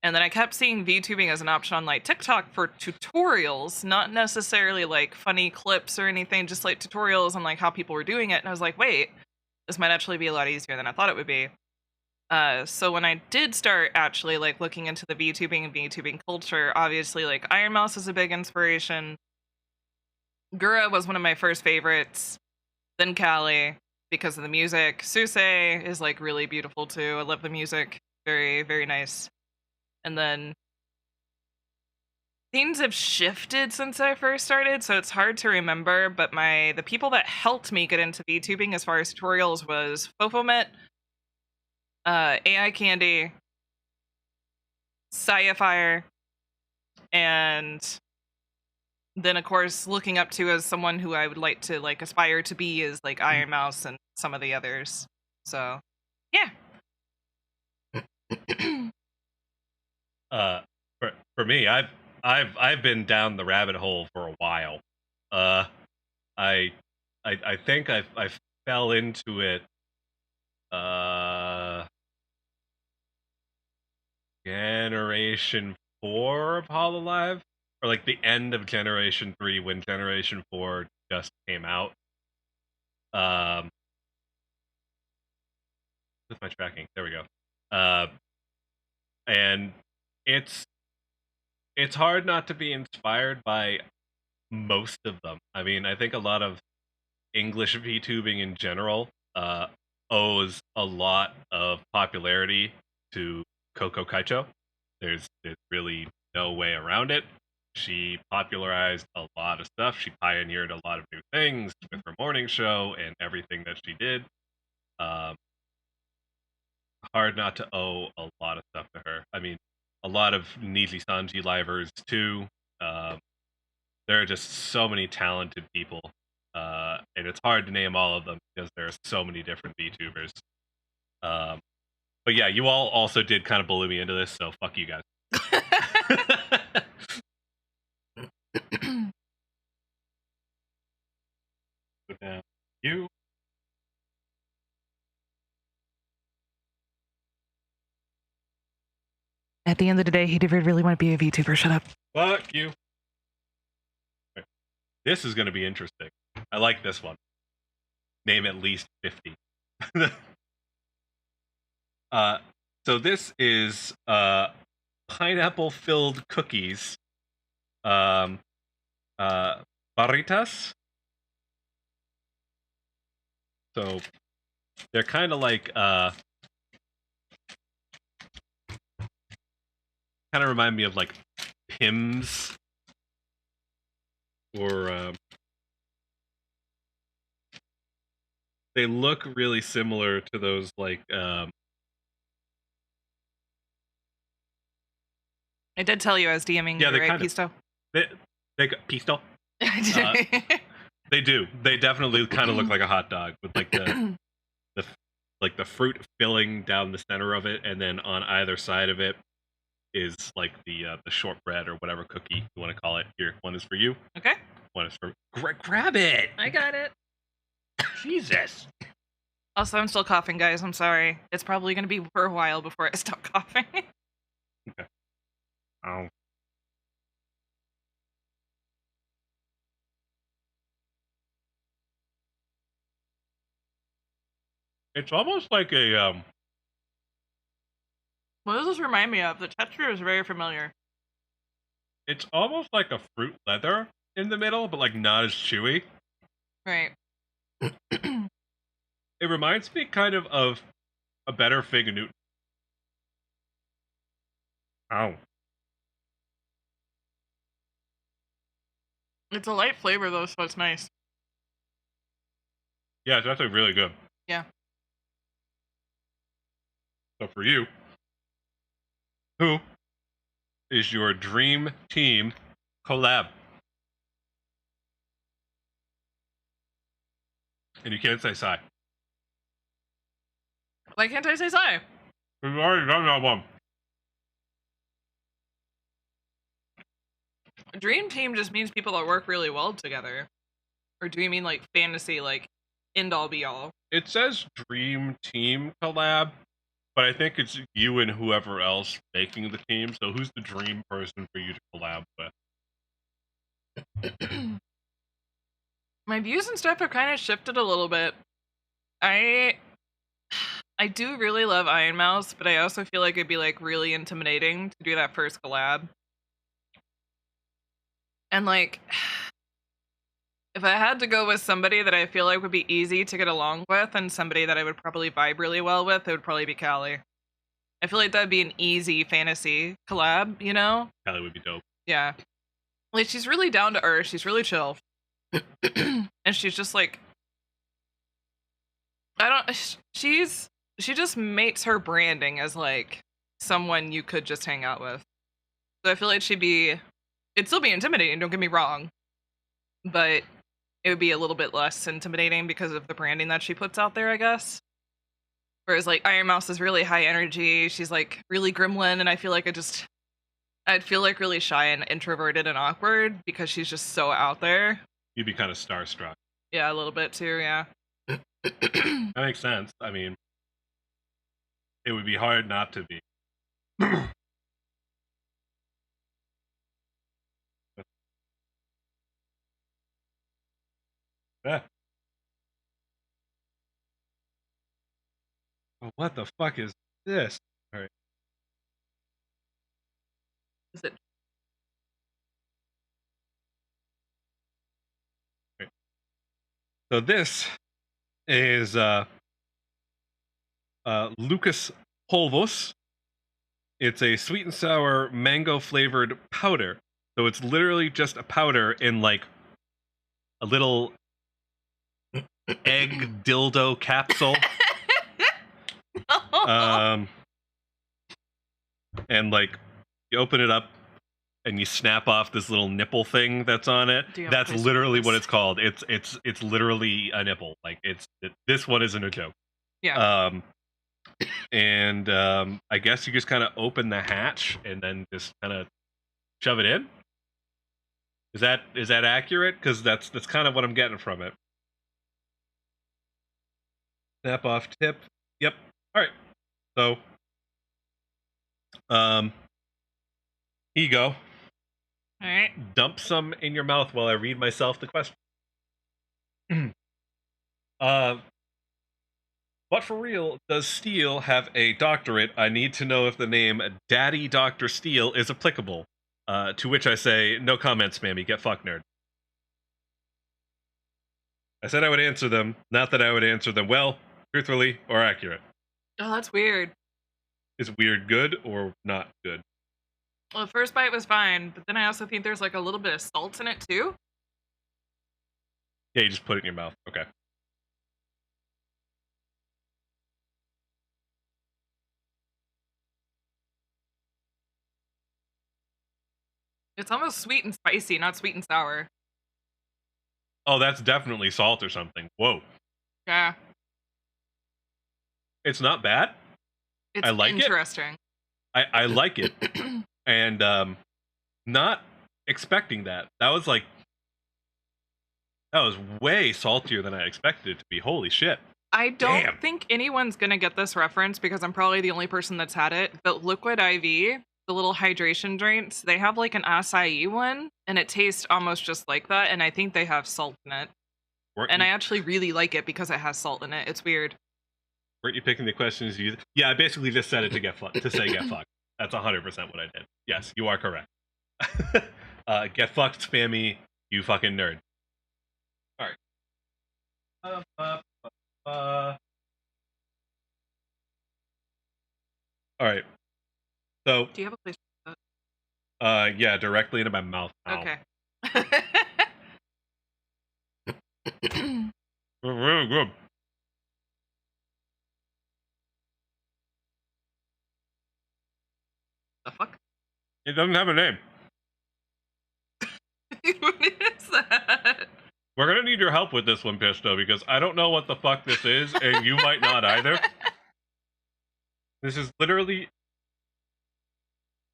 And then I kept seeing VTubing as an option on, like, TikTok for tutorials, not necessarily, like, funny clips or anything, just, like, tutorials on, like, how people were doing it. And I was like, wait, this might actually be a lot easier than I thought it would be. So when I did start actually like looking into the VTubing and VTubing culture, obviously like Iron Mouse is a big inspiration. Gura was one of my first favorites. Then Callie because of the music. Suse is like really beautiful too. I love the music. Very, very nice. And then things have shifted since I first started, so it's hard to remember, but the people that helped me get into VTubing as far as tutorials was Fofomet, AI Candy, Sciafire, and then of course looking up to as someone who I would like to like aspire to be is like Iron Mouse and some of the others. So yeah. For me, I've been down the rabbit hole for a while. I think I fell into it Generation 4 of Hololive, or like the end of Generation 3 when Generation 4 just came out. With my tracking, there we go. And it's hard not to be inspired by most of them. I mean, I think a lot of English VTubing in general owes a lot of popularity to Coco Kaicho. There's really no way around it. She popularized a lot of stuff. She pioneered a lot of new things with her morning show and everything that she did. Hard not to owe a lot of stuff to her. I mean, a lot of Niji Sanji livers too. There are just so many talented people, and it's hard to name all of them because there are so many different VTubers. But yeah, you all also did kind of bully me into this, so fuck you guys. Put down you. At the end of the day, he did really want to be a VTuber. Shut up. Fuck you. Okay. This is going to be interesting. I like this one. Name at least 50. So this is pineapple-filled cookies. Barritas. So they're kind of like kind of remind me of like Pims or they look really similar to those like I did tell you I was DMing you, right, Pisto? They got Pisto. They do. They definitely kind of look like a hot dog with like the the fruit filling down the center of it, and then on either side of it is like the shortbread or whatever cookie you want to call it. Here, one is for you. Okay. One is for grab it. I got it. Jesus. Also, I'm still coughing, guys. I'm sorry. It's probably going to be for a while before I stop coughing. Okay. Oh. It's almost like a What does this remind me of? The texture is very familiar. It's almost like a fruit leather in the middle, but like not as chewy. Right. It reminds me kind of a better Fig Newton. Ow. It's a light flavor though, so it's nice. Yeah, it's actually really good. Yeah. So for you, who is your dream team collab? And you can't say Psy. Why can't I say Psy? We've already done that one. Dream team just means people that work really well together. Or do you mean like fantasy, like end all be all? It says dream team collab, but I think it's you and whoever else making the team. So who's the dream person for you to collab with? My views and stuff have kind of shifted a little bit. I I do really love Iron Mouse, but I also feel like it'd be like really intimidating to do that first collab. And like, if I had to go with somebody that I feel like would be easy to get along with and somebody that I would probably vibe really well with, it would probably be Callie. I feel like that'd be an easy fantasy collab, you know? Callie would be dope. Yeah. Like, she's really down to earth. She's really chill. And she's just like, she just mates her branding as like someone you could just hang out with. So I feel like it'd still be intimidating, don't get me wrong. But it would be a little bit less intimidating because of the branding that she puts out there, I guess. Whereas like Iron Mouse is really high energy. She's like really gremlin, and I feel like I'd feel like really shy and introverted and awkward because she's just so out there. You'd be kind of starstruck. Yeah, a little bit too, yeah. That makes sense. I mean, it would be hard not to be. Yeah. Oh, what the fuck is this? All right. Is it So this is Lucas Polvos. It's a sweet and sour mango flavored powder. So it's literally just a powder in like a little egg dildo capsule. And like you open it up and you snap off this little nipple thing that's on it. That's literally what it's called. It's literally a nipple. Like this one isn't a joke. Yeah. And I guess you just kind of open the hatch and then just kind of shove it in. Is that accurate? Because that's kind of what I'm getting from it. Snap off tip. Yep. All right. So, here you go. All right. Dump some in your mouth while I read myself the question. But for real, does Steele have a doctorate? I need to know if the name Daddy Dr. Steele is applicable. To which I say, no comment, Spammy. Get fucked, nerd. I said I would answer them, not that I would answer them well, truthfully, or accurate. Oh, that's weird. Is weird good or not good? Well, the first bite was fine, but then I also think there's like a little bit of salt in it too. Yeah, you just put it in your mouth. Okay. It's almost sweet and spicy, not sweet and sour. Oh, that's definitely salt or something. Whoa. Yeah. It's not bad. It's I like interesting. I like it. And not expecting that. That was way saltier than I expected it to be. Holy shit. I don't Damn. think anyone's gonna get this reference because I'm probably the only person that's had it. But Liquid IV, the little hydration drinks, they have like an acai one, and it tastes almost just like that. And I think they have salt in it. And I actually really like it because it has salt in it. It's weird. Weren't you picking the questions you? Yeah, I basically just said it to get fucked. To say get fucked. That's 100% what I did. Yes, you are correct. Get fucked, Spammy. You fucking nerd. All right. All right. So. Do you have a place for that? Yeah, directly into my mouth. Ow. Okay. Really good. The fuck? It doesn't have a name. What is that? We're gonna need your help with this one, Pisto, because I don't know what the fuck this is, and you might not either. This is literally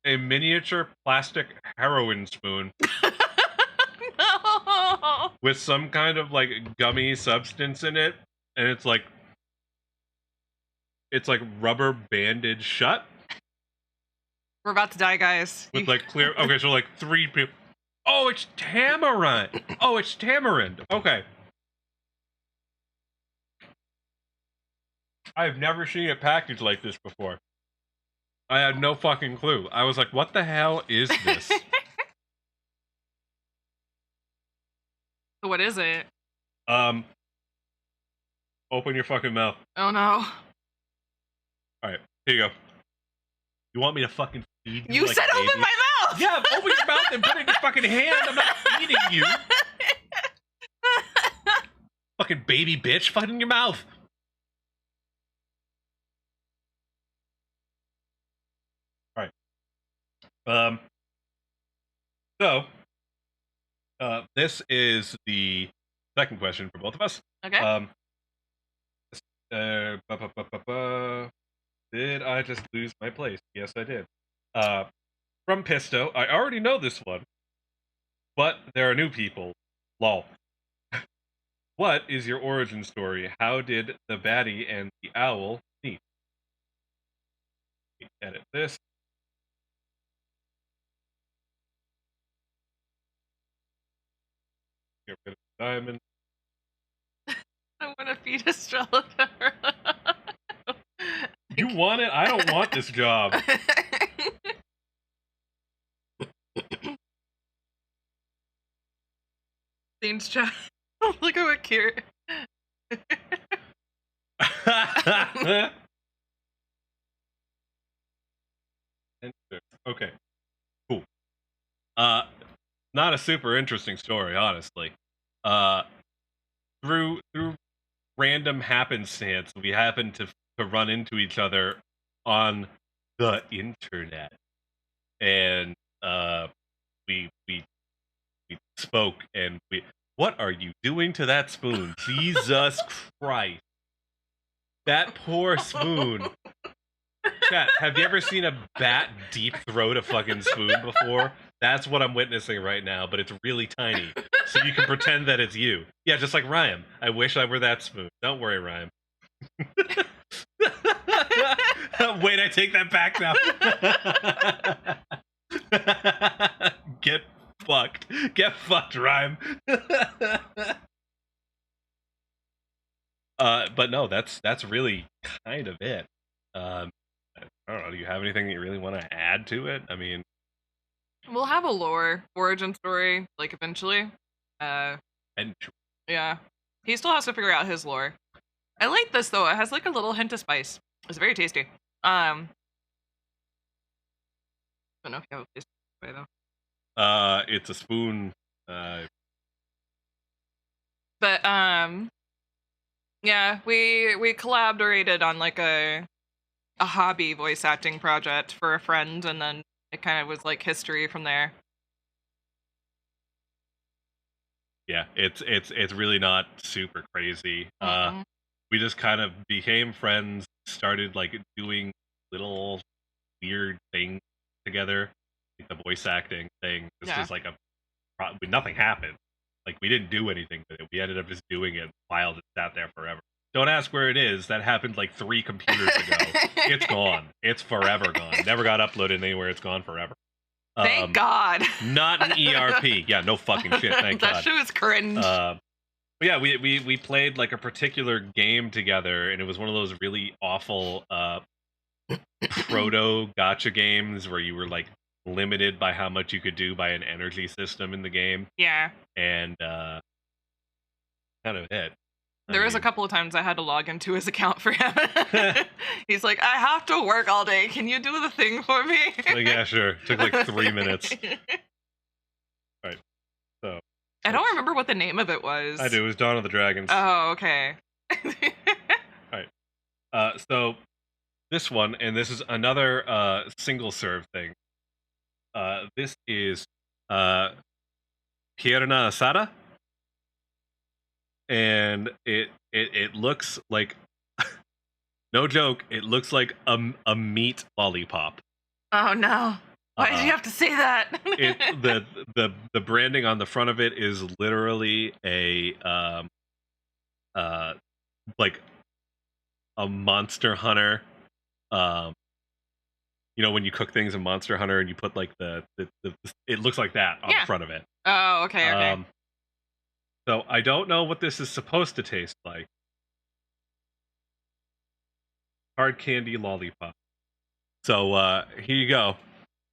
a miniature plastic heroin spoon No. with some kind of like gummy substance in it, and it's like rubber banded shut. We're about to die, guys. With like clear. Okay, so like 3 people. Oh, it's tamarind. Oh, it's tamarind. Okay. I've never seen it packaged like this before. I had no fucking clue. I was like, what the hell is this? What is it? Open your fucking mouth. Oh no. Alright, here you go. You want me to fucking feed you? You like said a baby? open my mouth! Yeah, open your mouth and put it in your fucking hand. I'm not feeding you. Fucking baby bitch, fucking in your mouth. Alright. So, this is the second question for both of us. Okay. Did I just lose my place? Yes, I did. From Pisto, I already know this one, but there are new people. Lol. What is your origin story? How did the baddie and the owl meet? Edit this. Get rid of the diamond. I want to feed Estrella to her. You want it? I don't want this job. Scenes chat. Look at what cute. Okay. Cool. Not a super interesting story, honestly. Through random happenstance, we happened to run into each other on the internet, and we spoke, and we. What are you doing to that spoon? Jesus Christ! That poor spoon. Chat, have you ever seen a bat deep throat a fucking spoon before? That's what I'm witnessing right now, but it's really tiny. So you can pretend that it's you. Yeah, just like Ryan. I wish I were that spoon. Don't worry, Ryan. Wait, I take that back now. Get fucked. Get fucked, Ryan. But no, that's really kind of it. I don't know. Do you have anything that you really want to add to it? I mean, We'll have a lore origin story, like eventually. and Yeah. He still has to figure out his lore. I like this though. It has like a little hint of spice. It's very tasty. I don't know if you have a place to way though. it's a spoon. But yeah, we collaborated on like a hobby voice acting project for a friend, and then it kind of was like history from there. Yeah, it's really not super crazy. Mhm. We just kind of became friends, started like doing little weird things together, like the voice acting thing. This Yeah. was like nothing happened. Like we didn't do anything with it. We ended up just doing it. Filed it sat there forever. Don't ask where it is. That happened like 3 computers ago. It's gone. It's forever gone. Never got uploaded anywhere. It's gone forever. Thank God. Not an ERP. Yeah, no fucking shit. Thank that God. shit was cringe. But yeah, we played like a particular game together, and it was one of those really awful proto gotcha games where you were like limited by how much you could do by an energy system in the game, Yeah. and kind of it. There was a couple of times I had to log into his account for him. He's like, I have to work all day. Can you do the thing for me? Like, yeah, sure. Took like 3 minutes. Right. So I don't remember what the name of it was. I do. It was Dawn of the Dragons. Oh, okay. So this one, and this is another single serve thing. This is Pierna Asada, and it looks like no joke. It looks like a meat lollipop. Oh no! Why did you have to say that? The branding on the front of it is literally a like a Monster Hunter. You know when you cook things in Monster Hunter and you put like the it looks like that on the front of it. Oh, okay. So I don't know what this is supposed to taste like. hard candy lollipop. So here you go.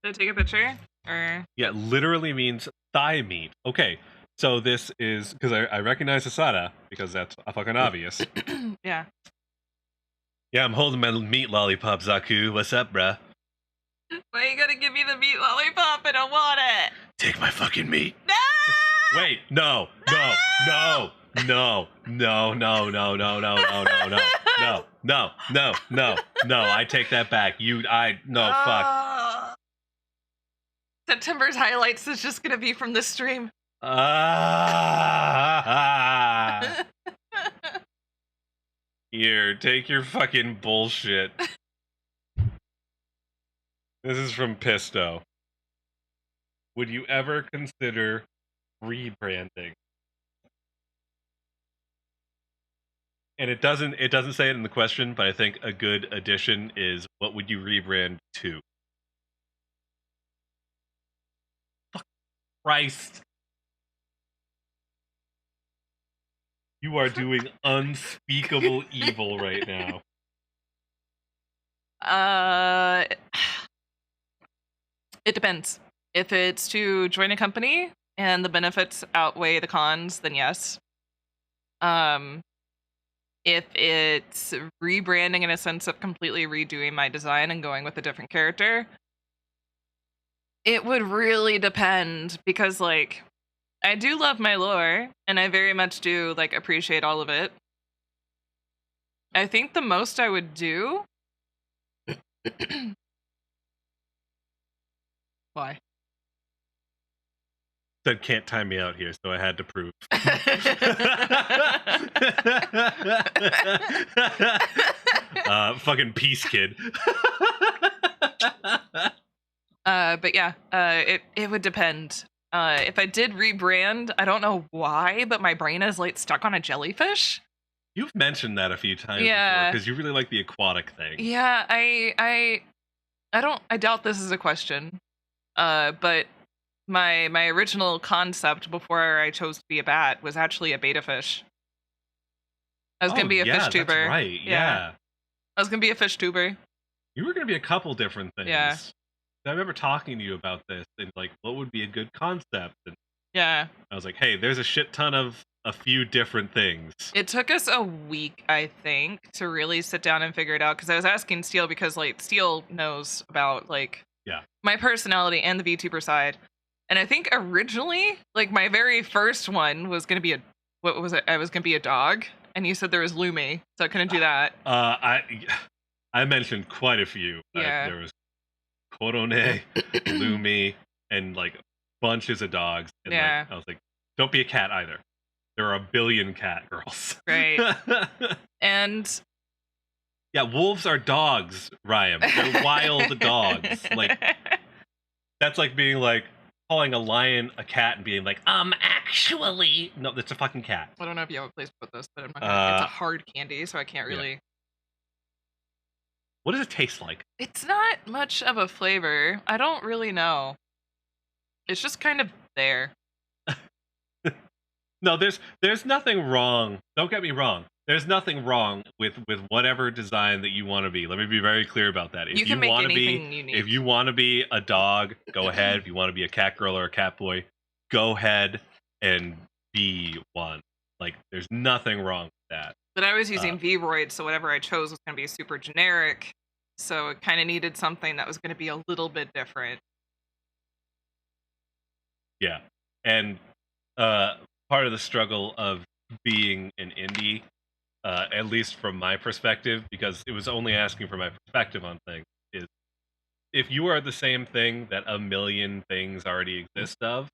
Did I take a picture? Or Yeah, literally means thigh meat. Okay, so this is because I recognize Asada because that's fucking obvious. yeah. Yeah, I'm holding my meat lollipop, Zaku. What's up, bruh? Why you gotta give me the meat lollipop? I don't want it. Take my fucking meat. No! Wait, no, no, no, no, no, no, no, no, no, no, no, no, no, no, no, no. I take that back. Fuck. September's highlights is just gonna be from this stream. Here, take your fucking bullshit. This is from Pisto. Would you ever consider rebranding? And it doesn't say it in the question, but I think a good addition is what would you rebrand to? Fuck Christ. You are doing unspeakable evil right now. It depends. If it's to join a company and the benefits outweigh the cons, then yes. If it's rebranding in a sense of completely redoing my design and going with a different character, it would really depend because, like, I do love my lore and I very much do, like, appreciate all of it. I think the most I would do. Why? Said can't time me out here, so I had to prove. Fucking peace kid. But yeah, it would depend. If I did rebrand, I don't know why, but my brain is like stuck on a jellyfish. You've mentioned that a few times Yeah. before, because you really like the aquatic thing. Yeah, I doubt this is a question. But my original concept before I chose to be a bat was actually a beta fish. I was gonna be a fish tuber. That's right. Yeah. I was gonna be a fish tuber. You were gonna be a couple different things. Yeah. I remember talking to you about this and like what would be a good concept, and Yeah. I was like, hey, there's a shit ton of a few different things. It took us a week, I think, to really sit down and figure it out. Because I was asking Steel because, like, Steel knows about, like, my personality and the VTuber side. And I think originally, like, my very first one was going to be a, what was it? I was going to be a dog. And you said there was Lumi, so I couldn't do that. I mentioned quite a few. Yeah. There was Korone, Lumi, and, like, bunches of dogs. And, Yeah. like, I was like, don't be a cat either. There are a billion cat girls. Right. And yeah, wolves are dogs, Ryan. They're wild dogs. Like, that's like being like calling a lion a cat and being like, actually, no, that's a fucking cat. I don't know if you have a place to put this, but I'm not gonna, it's a hard candy, so I can't really. Yeah. What does it taste like? It's not much of a flavor. I don't really know. It's just kind of there. No, there's nothing wrong. Don't get me wrong. There's nothing wrong with whatever design that you want to be. Let me be very clear about that. If You can make want to anything be, you need. if you want to be a dog, go ahead. If you want to be a cat girl or a cat boy, go ahead and be one. Like, there's nothing wrong with that. But I was using V-Roid, so whatever I chose was going to be super generic. So it kind of needed something that was going to be a little bit different. Yeah, and part of the struggle of being an indie, at least from my perspective, because it was only asking for my perspective on things, is if you are the same thing that a million things already exist of,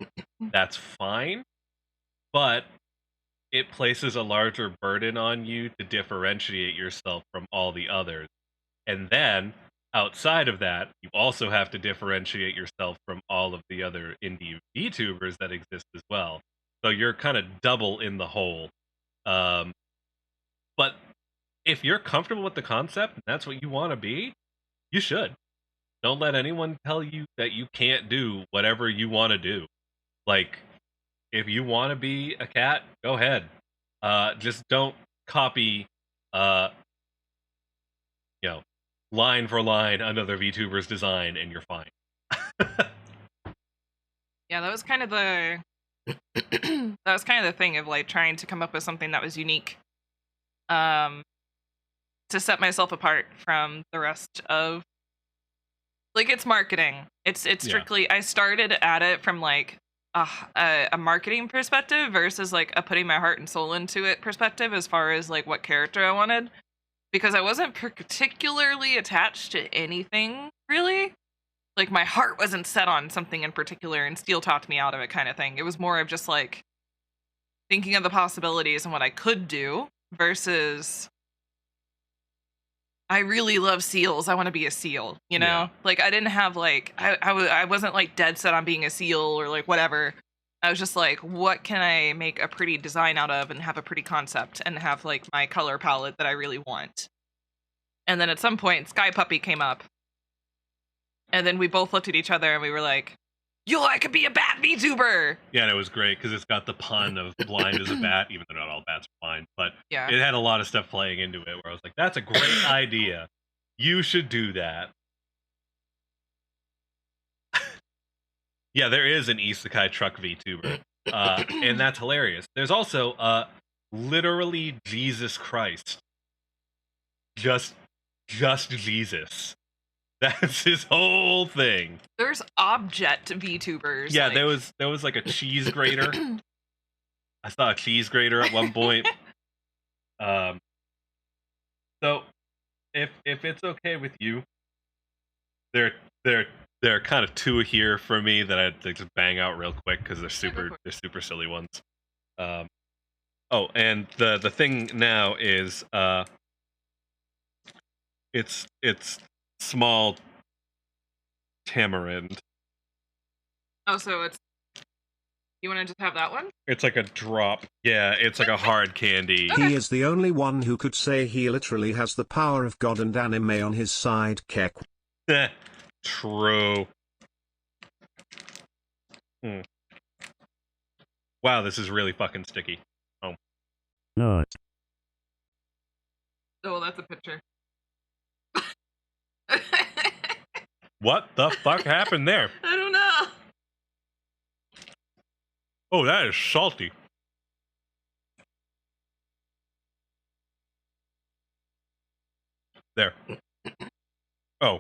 that's fine, but it places a larger burden on you to differentiate yourself from all the others. And then, outside of that, you also have to differentiate yourself from all of the other indie VTubers that exist as well. So you're kind of double in the hole. But if you're comfortable with the concept and that's what you want to be, you should. Don't let anyone tell you that you can't do whatever you want to do. Like, if you want to be a cat, go ahead. Just don't copy, line for line another VTuber's design, and you're fine. Yeah, that was kind of the that was kind of the thing of like trying to come up with something that was unique, to set myself apart from the rest of like it's marketing. It's strictly I started at it from like a marketing perspective versus like a putting my heart and soul into it perspective as far as like what character I wanted, because I wasn't particularly attached to anything really. Like my heart wasn't set on something in particular, and Steel talked me out of it kind of thing. It was more of just like thinking of the possibilities and what I could do versus I really love seals. I want to be a seal, you know? Yeah. Like I didn't have like I wasn't like dead set on being a seal or like whatever. I was just like, what can I make a pretty design out of and have a pretty concept and have like my color palette that I really want. And then at some point Sky Puppy came up. And then we both looked at each other and we were like, yo, I could be a bat VTuber! Yeah, and it was great because it's got the pun of blind as a bat, even though not all bats are blind. But Yeah. it had a lot of stuff playing into it where I was like, that's a great idea. You should do that. Yeah, there is an isekai truck VTuber. And that's hilarious. There's also literally Jesus Christ. Just Jesus. That's his whole thing. There's object VTubers. Yeah, like... there was like a cheese grater. I saw a cheese grater at one point. So if it's okay with you, there are kind of two here for me that I'd like to bang out real quick because they're super silly ones. Oh, and the thing now is it's small tamarind. Oh, so it's... You want to just have that one? It's like a drop. Yeah, it's like a hard candy. He is the only one who could say he literally has the power of God and anime on his side, Kek. True. Wow, this is really fucking sticky. Oh. Not. Oh, that's a picture. What the fuck happened there? I don't know. Oh, that is salty. There. Oh.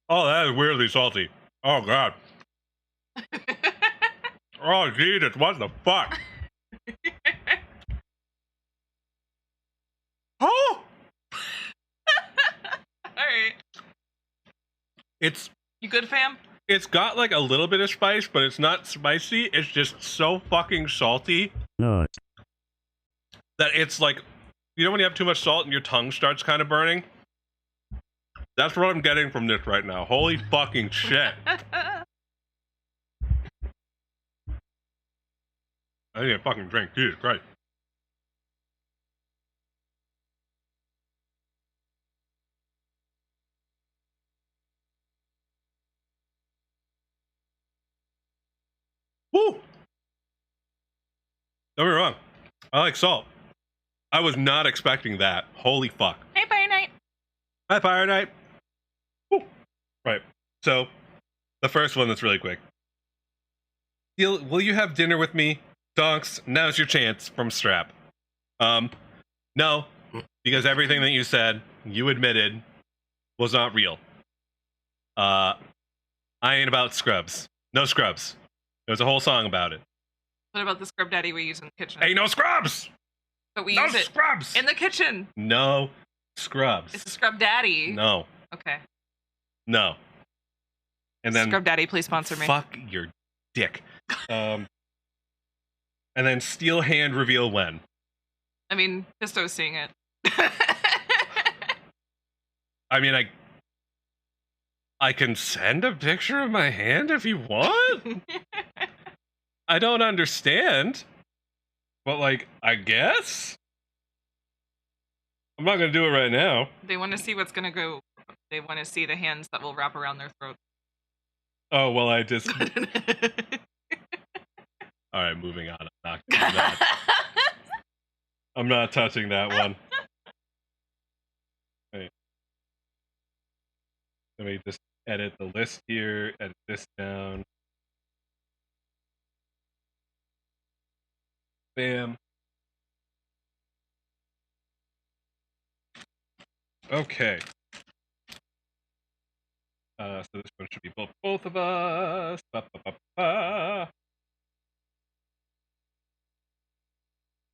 Oh, that is weirdly salty. Oh, God. Oh, Jesus, what the fuck? Oh! Alright. You good, fam? It's got like a little bit of spice, but it's not spicy. It's just so fucking salty Not. that it's like, you know when you have too much salt and your tongue starts kind of burning? That's what I'm getting from this right now. Holy fucking shit. I need a fucking drink. Jesus Christ. Woo! Don't get me wrong. I like salt. I was not expecting that. Holy fuck. Hey, Fire Knight. Hi, Fire Knight. Woo. Right. So, the first one that's really quick. Will you have dinner with me? Donks, now's your chance from Strap. No, because everything that you said, you admitted, was not real. I ain't about scrubs. No scrubs. There's a whole song about it. What about the scrub daddy we use in the kitchen? Ain't no scrubs! But we No use it scrubs! in the kitchen. No scrubs. It's a scrub daddy. No. Okay. No. And then Scrub daddy, please sponsor me. fuck your dick. And then steel hand reveal when. I mean, Pisto's seeing it. I mean, I can send a picture of my hand if you want. I don't understand. But, like, I guess? I'm not going to do it right now. They want to see what's going to go. They want to see the hands that will wrap around their throat. Oh, well, I just... Alright, moving on. I'm not touching that one. Let me just edit the list here, edit this down. Bam. Okay. So this one should be both of us. Ba, ba, ba, ba.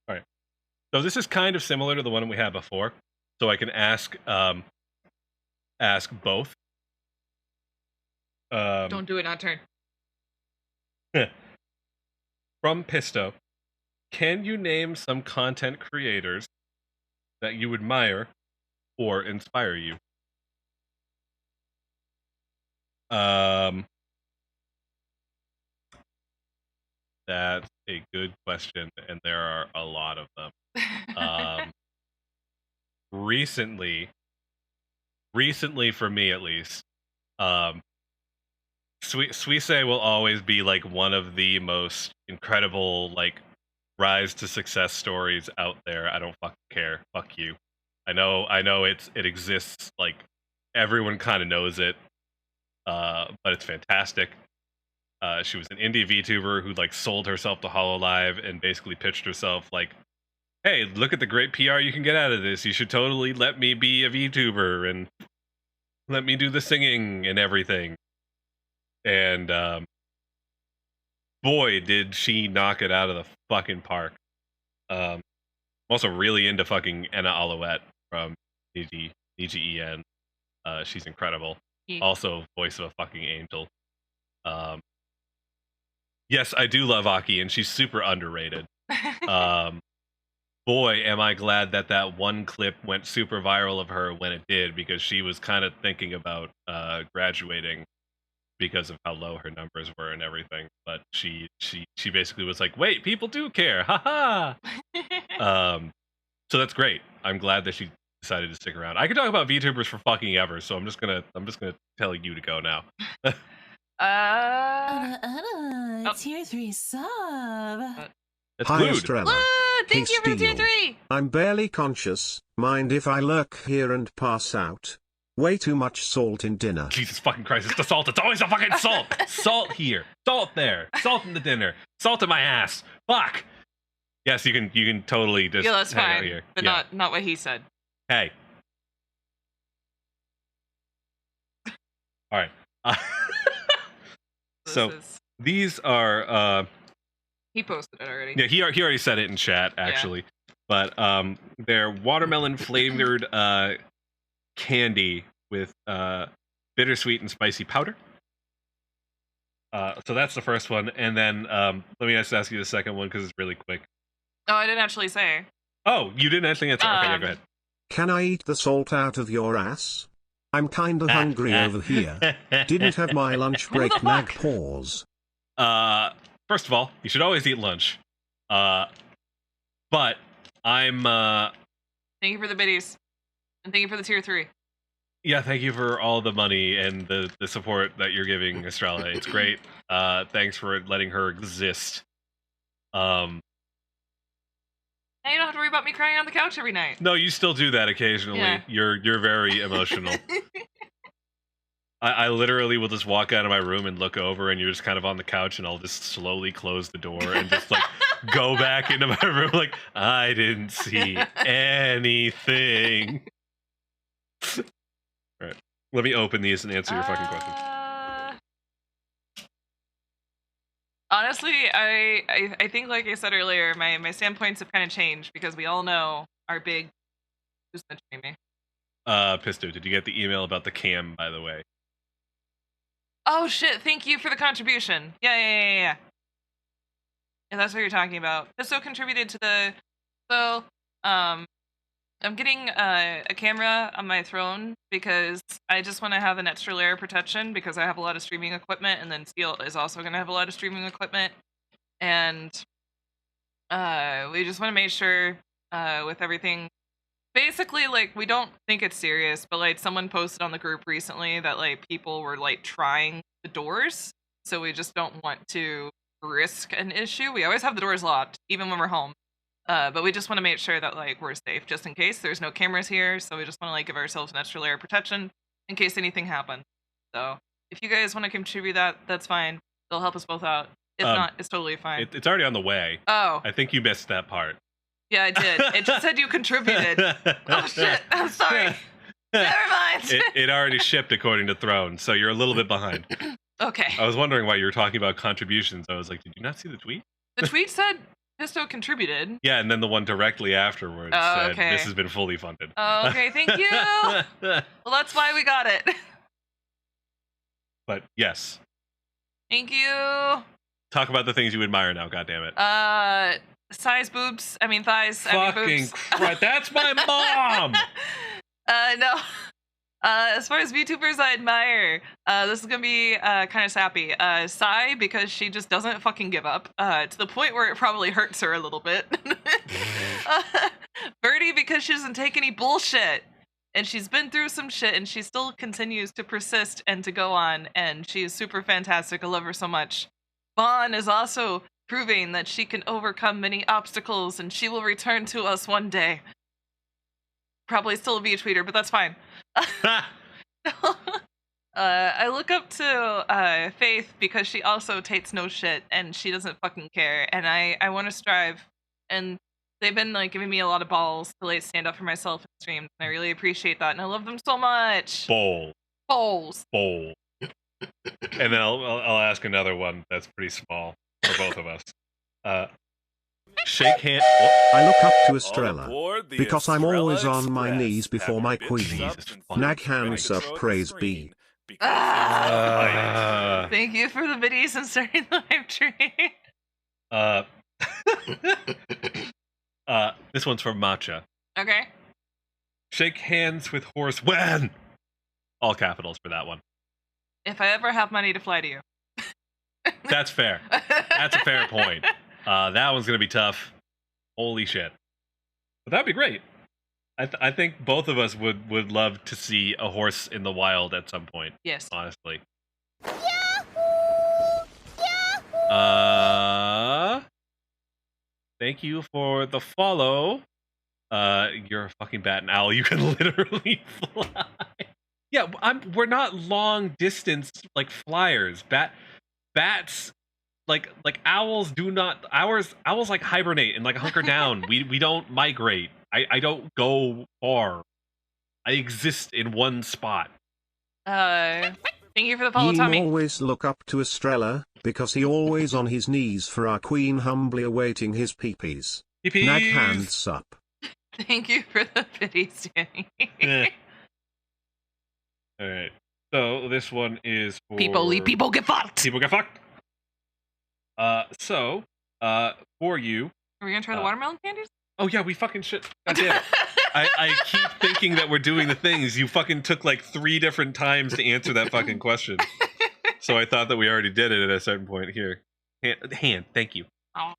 All right. So this is kind of similar to the one we had before. So I can ask both. Don't do it, not turn. From Pisto, can you name some content creators that you admire or inspire you? That's a good question, and there are a lot of them. Recently for me at least, Suisse will always be like one of the most incredible like rise to success stories out there. I don't fucking care. Fuck you. I know it exists, like everyone kind of knows it. But it's fantastic. She was an indie VTuber who like sold herself to HoloLive and basically pitched herself like, hey, look at the great PR you can get out of this. You should totally let me be a VTuber and let me do the singing and everything. And boy, did she knock it out of the fucking park. I'm also really into fucking Enna Alouette from DGEN. She's incredible. Also, voice of a fucking angel. Yes, I do love Aki, and she's super underrated. Boy, am I glad that one clip went super viral of her when it did, because she was kind of thinking about graduating because of how low her numbers were and everything. But she basically was like, wait, people do care, haha. So that's great. I'm glad that she decided to stick around. I could talk about VTubers for fucking ever, so I'm just gonna tell you to go now. Tier 3 sub. That's Hi, glued. Estrella. Thank Hey, you for the tier Steel. 3. I'm barely conscious. Mind if I lurk here and pass out? Way too much salt in dinner. Jesus fucking Christ, it's the salt. It's always the fucking salt. Salt here. Salt there. Salt in the dinner. Salt in my ass. Fuck. Yes, you can totally just Yeah, that's hang out fine. here. But Yeah. not what he said. Hey. All right. So these are He posted it already. yeah, he already said it in chat actually. But they're watermelon flavored candy with bittersweet and spicy powder. So that's the first one, and then let me just ask you the second one because it's really quick. Oh, I didn't actually say. Oh, you didn't actually answer. Okay, yeah, go ahead. Can I eat the salt out of your ass? I'm kinda hungry over here. Didn't have my lunch break, nag pause. First of all, you should always eat lunch. But I'm Thank you for the biddies. And thank you for the tier 3. yeah, thank you for all the money and the support that you're giving Estrella. It's great. Thanks for letting her exist. Now you don't have to worry about me crying on the couch every night. No, you still do that occasionally. Yeah. You're very emotional. I literally will just walk out of my room and look over, and you're just kind of on the couch, and I'll just slowly close the door and just like go back into my room like I didn't see anything. All right, let me open these and answer your fucking questions. Honestly, I think, like I said earlier, my standpoints have kind of changed because we all know our big. Who's mentioning me? Pisto, did you get the email about the cam, by the way? Oh shit! Thank you for the contribution. Yeah. Yeah, that's what you're talking about. Pisto contributed to the. So, I'm getting a camera on my throne because I just want to have an extra layer of protection because I have a lot of streaming equipment, and then Steel is also going to have a lot of streaming equipment, and we just want to make sure with everything. Basically, like, we don't think it's serious, but like someone posted on the group recently that like people were like trying the doors, so we just don't want to risk an issue. We always have the doors locked, even when we're home. But we just want to make sure that like we're safe just in case. There's no cameras here, so we just want to like give ourselves an extra layer of protection in case anything happens. So if you guys want to contribute that, that's fine. They'll help us both out. If not, it's totally fine. It's already on the way. Oh. I think you missed that part. Yeah, I did. It just said you contributed. Oh shit! I'm sorry. Never mind. It already shipped according to Throne, so you're a little bit behind. Okay. I was wondering why you were talking about contributions. I was like, did you not see the tweet? The tweet said Pisto contributed. Yeah, and then the one directly afterwards said, this has been fully funded. Oh, okay, thank you. Well, that's why we got it. But yes. Thank you. Talk about the things you admire now, goddammit. Thighs, boobs. I mean thighs. Fucking Christ, that's my mom! No. As far as VTubers I admire, this is gonna be kind of sappy. Sai, because she just doesn't fucking give up, to the point where it probably hurts her a little bit. Birdie, because she doesn't take any bullshit. And she's been through some shit, and she still continues to persist and to go on, and she is super fantastic. I love her so much. Vaughn is also proving that she can overcome many obstacles, and she will return to us one day. Probably still a V-tweeter, but that's fine. I look up to Faith because she also takes no shit, and she doesn't fucking care, and I want to strive, and they've been like giving me a lot of balls to like stand up for myself in streams, and I really appreciate that, and I love them so much. Balls. And then I'll ask another one that's pretty small for both of us. Shake hand. Oh. I look up to Estrella because I'm always on my knees before my queen. Nag hands up, praise be. Thank you for the biddies and starting the live stream. This one's from Matcha. Okay. Shake hands with horse when. All capitals for that one. If I ever have money to fly to you. That's fair. That's a fair point. That one's gonna be tough. Holy shit. But that'd be great. I think both of us would love to see a horse in the wild at some point. Yes. Honestly. Thank you for the follow. You're a fucking bat and owl. You can literally fly. Yeah, we're not long distance like flyers. Bats like owls do not. Owls like hibernate and like hunker down. We don't migrate. I don't go far. I exist in one spot. Thank you for the follow, Ye Tommy. always look up to Estrella, because he always on his knees for our queen, humbly awaiting his peepees. Peepees. Nag hands up. Thank you for the biddies, Danny. All right. So this one is for People get fucked. People get fucked. So for you. Are we gonna try the watermelon candies? Oh yeah, we fucking should. God damn it. I keep thinking that we're doing the things. You fucking took like 3 different times to answer that fucking question. So I thought that we already did it at a certain point here. Hand, thank you. Oh.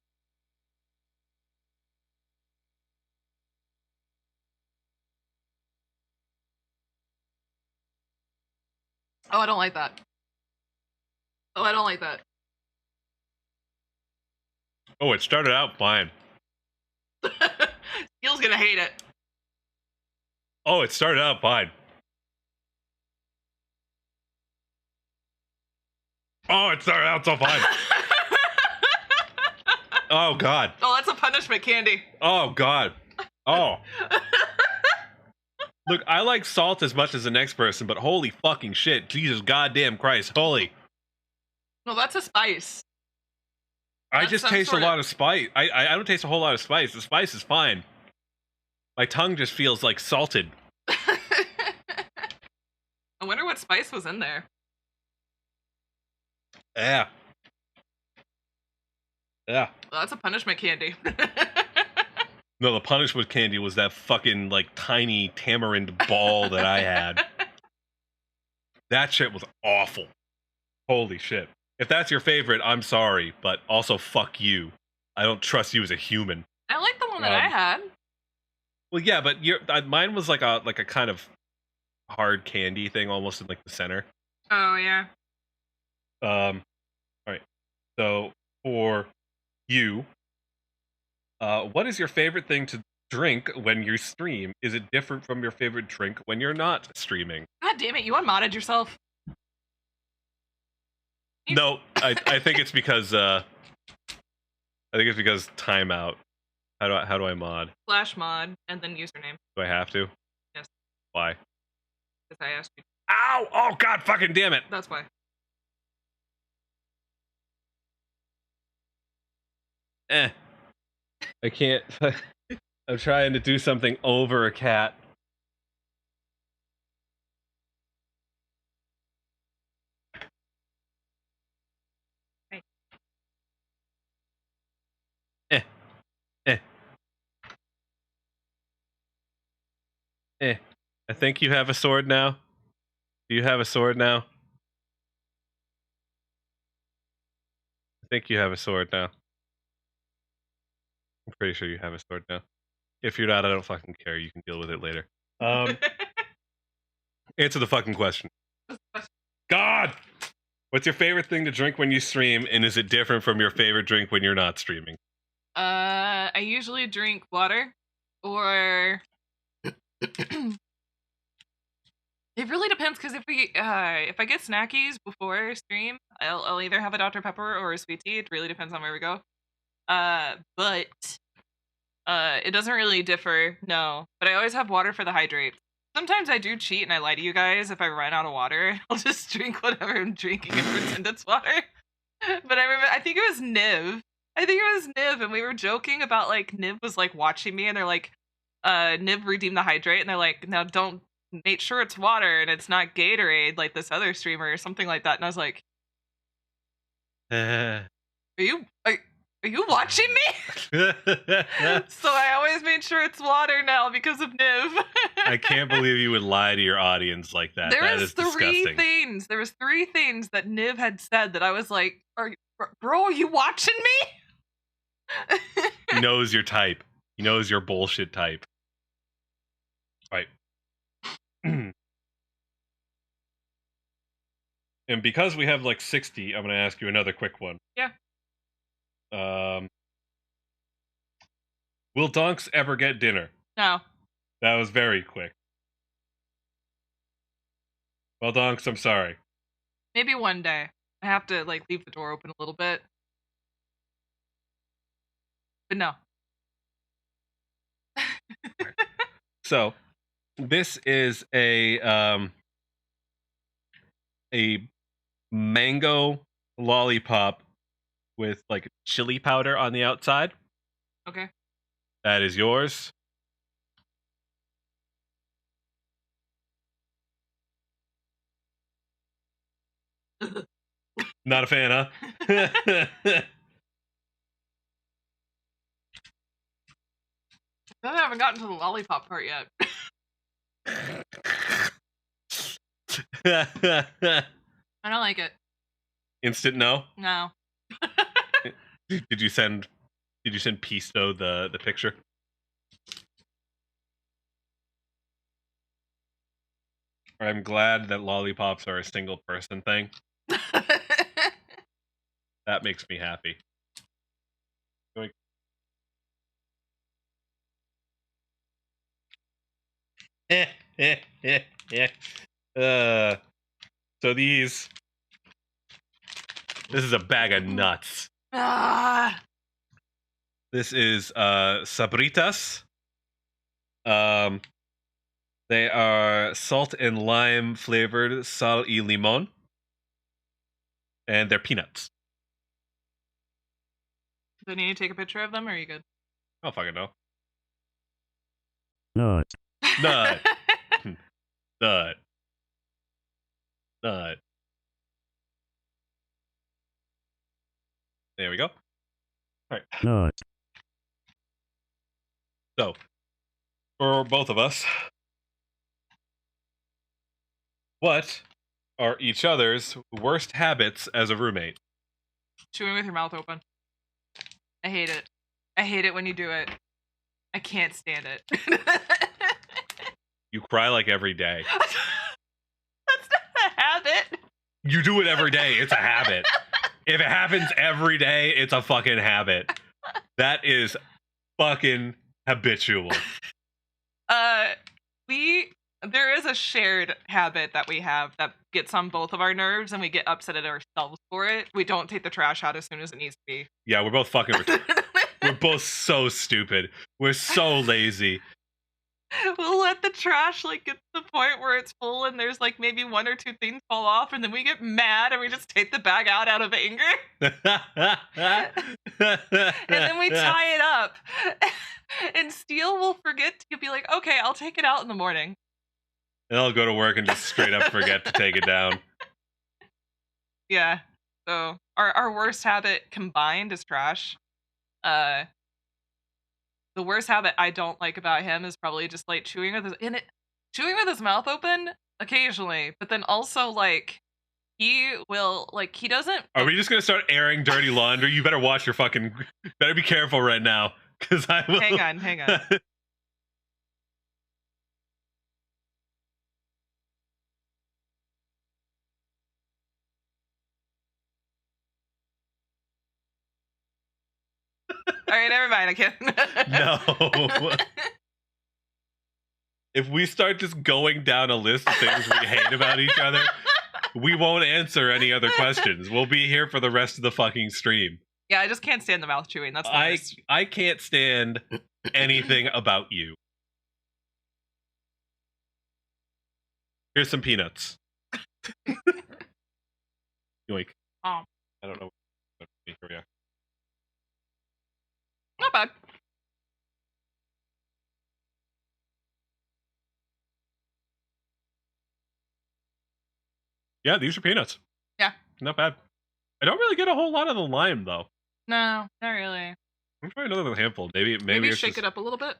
Oh, I don't like that. Oh, I don't like that. Oh, it started out fine. Steel's gonna hate it. Oh, it started out fine. Oh, it started out so fine. Oh, God. Oh, that's a punishment candy. Oh, God. Oh. Look, I like salt as much as the next person, but holy fucking shit. Jesus goddamn Christ. Holy. No, that's a spice. I just taste a lot of spice. I don't taste a whole lot of spice. The spice is fine. My tongue just feels like salted. I wonder what spice was in there. Yeah. Yeah. Well, that's a punishment candy. No, the punishment candy was that fucking, like, tiny tamarind ball that I had. That shit was awful. Holy shit. If that's your favorite, I'm sorry, but also fuck you. I don't trust you as a human. I like the one that I had. Well, yeah, but mine was like a kind of hard candy thing, almost in like the center. Oh yeah. All right. So for you, what is your favorite thing to drink when you stream? Is it different from your favorite drink when you're not streaming? God damn it! You unmodded yourself. No, I think it's because timeout. How do I mod? Slash mod and then username. Do I have to? Yes. Why? Because I asked you. Ow! Oh god fucking damn it! That's why. I can't. I'm trying to do something over a cat. Hey. I think you have a sword now. Do you have a sword now? I think you have a sword now. I'm pretty sure you have a sword now. If you're not, I don't fucking care. You can deal with it later. Answer the fucking question. God! What's your favorite thing to drink when you stream, and is it different from your favorite drink when you're not streaming? I usually drink water, or it really depends. Because if I get snackies before stream, I'll either have a Dr. Pepper or a sweet tea. It really depends on where we go. But it doesn't really differ. No, but I always have water for the hydrate. Sometimes I do cheat and I lie to you guys. If I run out of water, I'll just drink whatever I'm drinking and pretend it's water. But I remember, I think it was Niv. And we were joking about like Niv was like watching me, and they're like, Niv redeemed the hydrate, and they're like, now don't make sure it's water and it's not Gatorade like this other streamer or something like that. And I was like, are you watching me? So I always made sure it's water now because of Niv. I can't believe you would lie to your audience like that. That is disgusting. There was three things that Niv had said that I was like, bro, are you watching me? He knows your type. He knows your bullshit type. Right. And because we have like 60, I'm going to ask you another quick one. Yeah. Will Donks ever get dinner? No. That was very quick. Well, Donks, I'm sorry. Maybe one day. I have to like leave the door open a little bit. But no. So, this is a mango lollipop with like chili powder on the outside. Okay. That is yours. Not a fan, huh? I haven't gotten to the lollipop part yet. I don't like it. Instant no? No. Did you send Pisto the picture? I'm glad that lollipops are a single person thing. That makes me happy. So this is a bag of nuts. This is Sabritas. They are salt and lime flavored sal y limon. And they're peanuts. Do I need to take a picture of them, or are you good? I don't fucking know. Nut. Nut. Nut. Nut. There we go. All right. Nut. So, for both of us, what are each other's worst habits as a roommate? Chewing with your mouth open. I hate it. I hate it when you do it. I can't stand it. You cry like every day. That's not a habit. You do it every day. It's a habit. If it happens every day, it's a fucking habit. That is fucking habitual. there is a shared habit that we have that gets on both of our nerves, and we get upset at ourselves for it. We don't take the trash out as soon as it needs to be. Yeah, we're both fucking we're both so stupid. We're so lazy. We'll let the trash like get to the point where it's full and there's like maybe one or two things fall off, and then we get mad and we just take the bag out of anger. And then we tie it up. And Steel will forget to be like, okay, I'll take it out in the morning. And I'll go to work and just straight up forget to take it down. Yeah. So our worst habit combined is trash. The worst habit I don't like about him is probably just like chewing with his mouth open occasionally, but then also like he doesn't. Are we just gonna start airing dirty laundry? You better watch your fucking. Better be careful right now, because I will. Hang on. All right, never mind. I can't. No. If we start just going down a list of things we hate about each other, we won't answer any other questions. We'll be here for the rest of the fucking stream. Yeah, I just can't stand the mouth chewing. That's the worst. I can't stand anything about you. Here's some peanuts. Yoink. Oh. I don't know. Here we are. Not bad. Yeah, these are peanuts. Yeah. Not bad. I don't really get a whole lot of the lime, though. No, not really. I'm trying another handful. Maybe it's shake just... it up a little bit.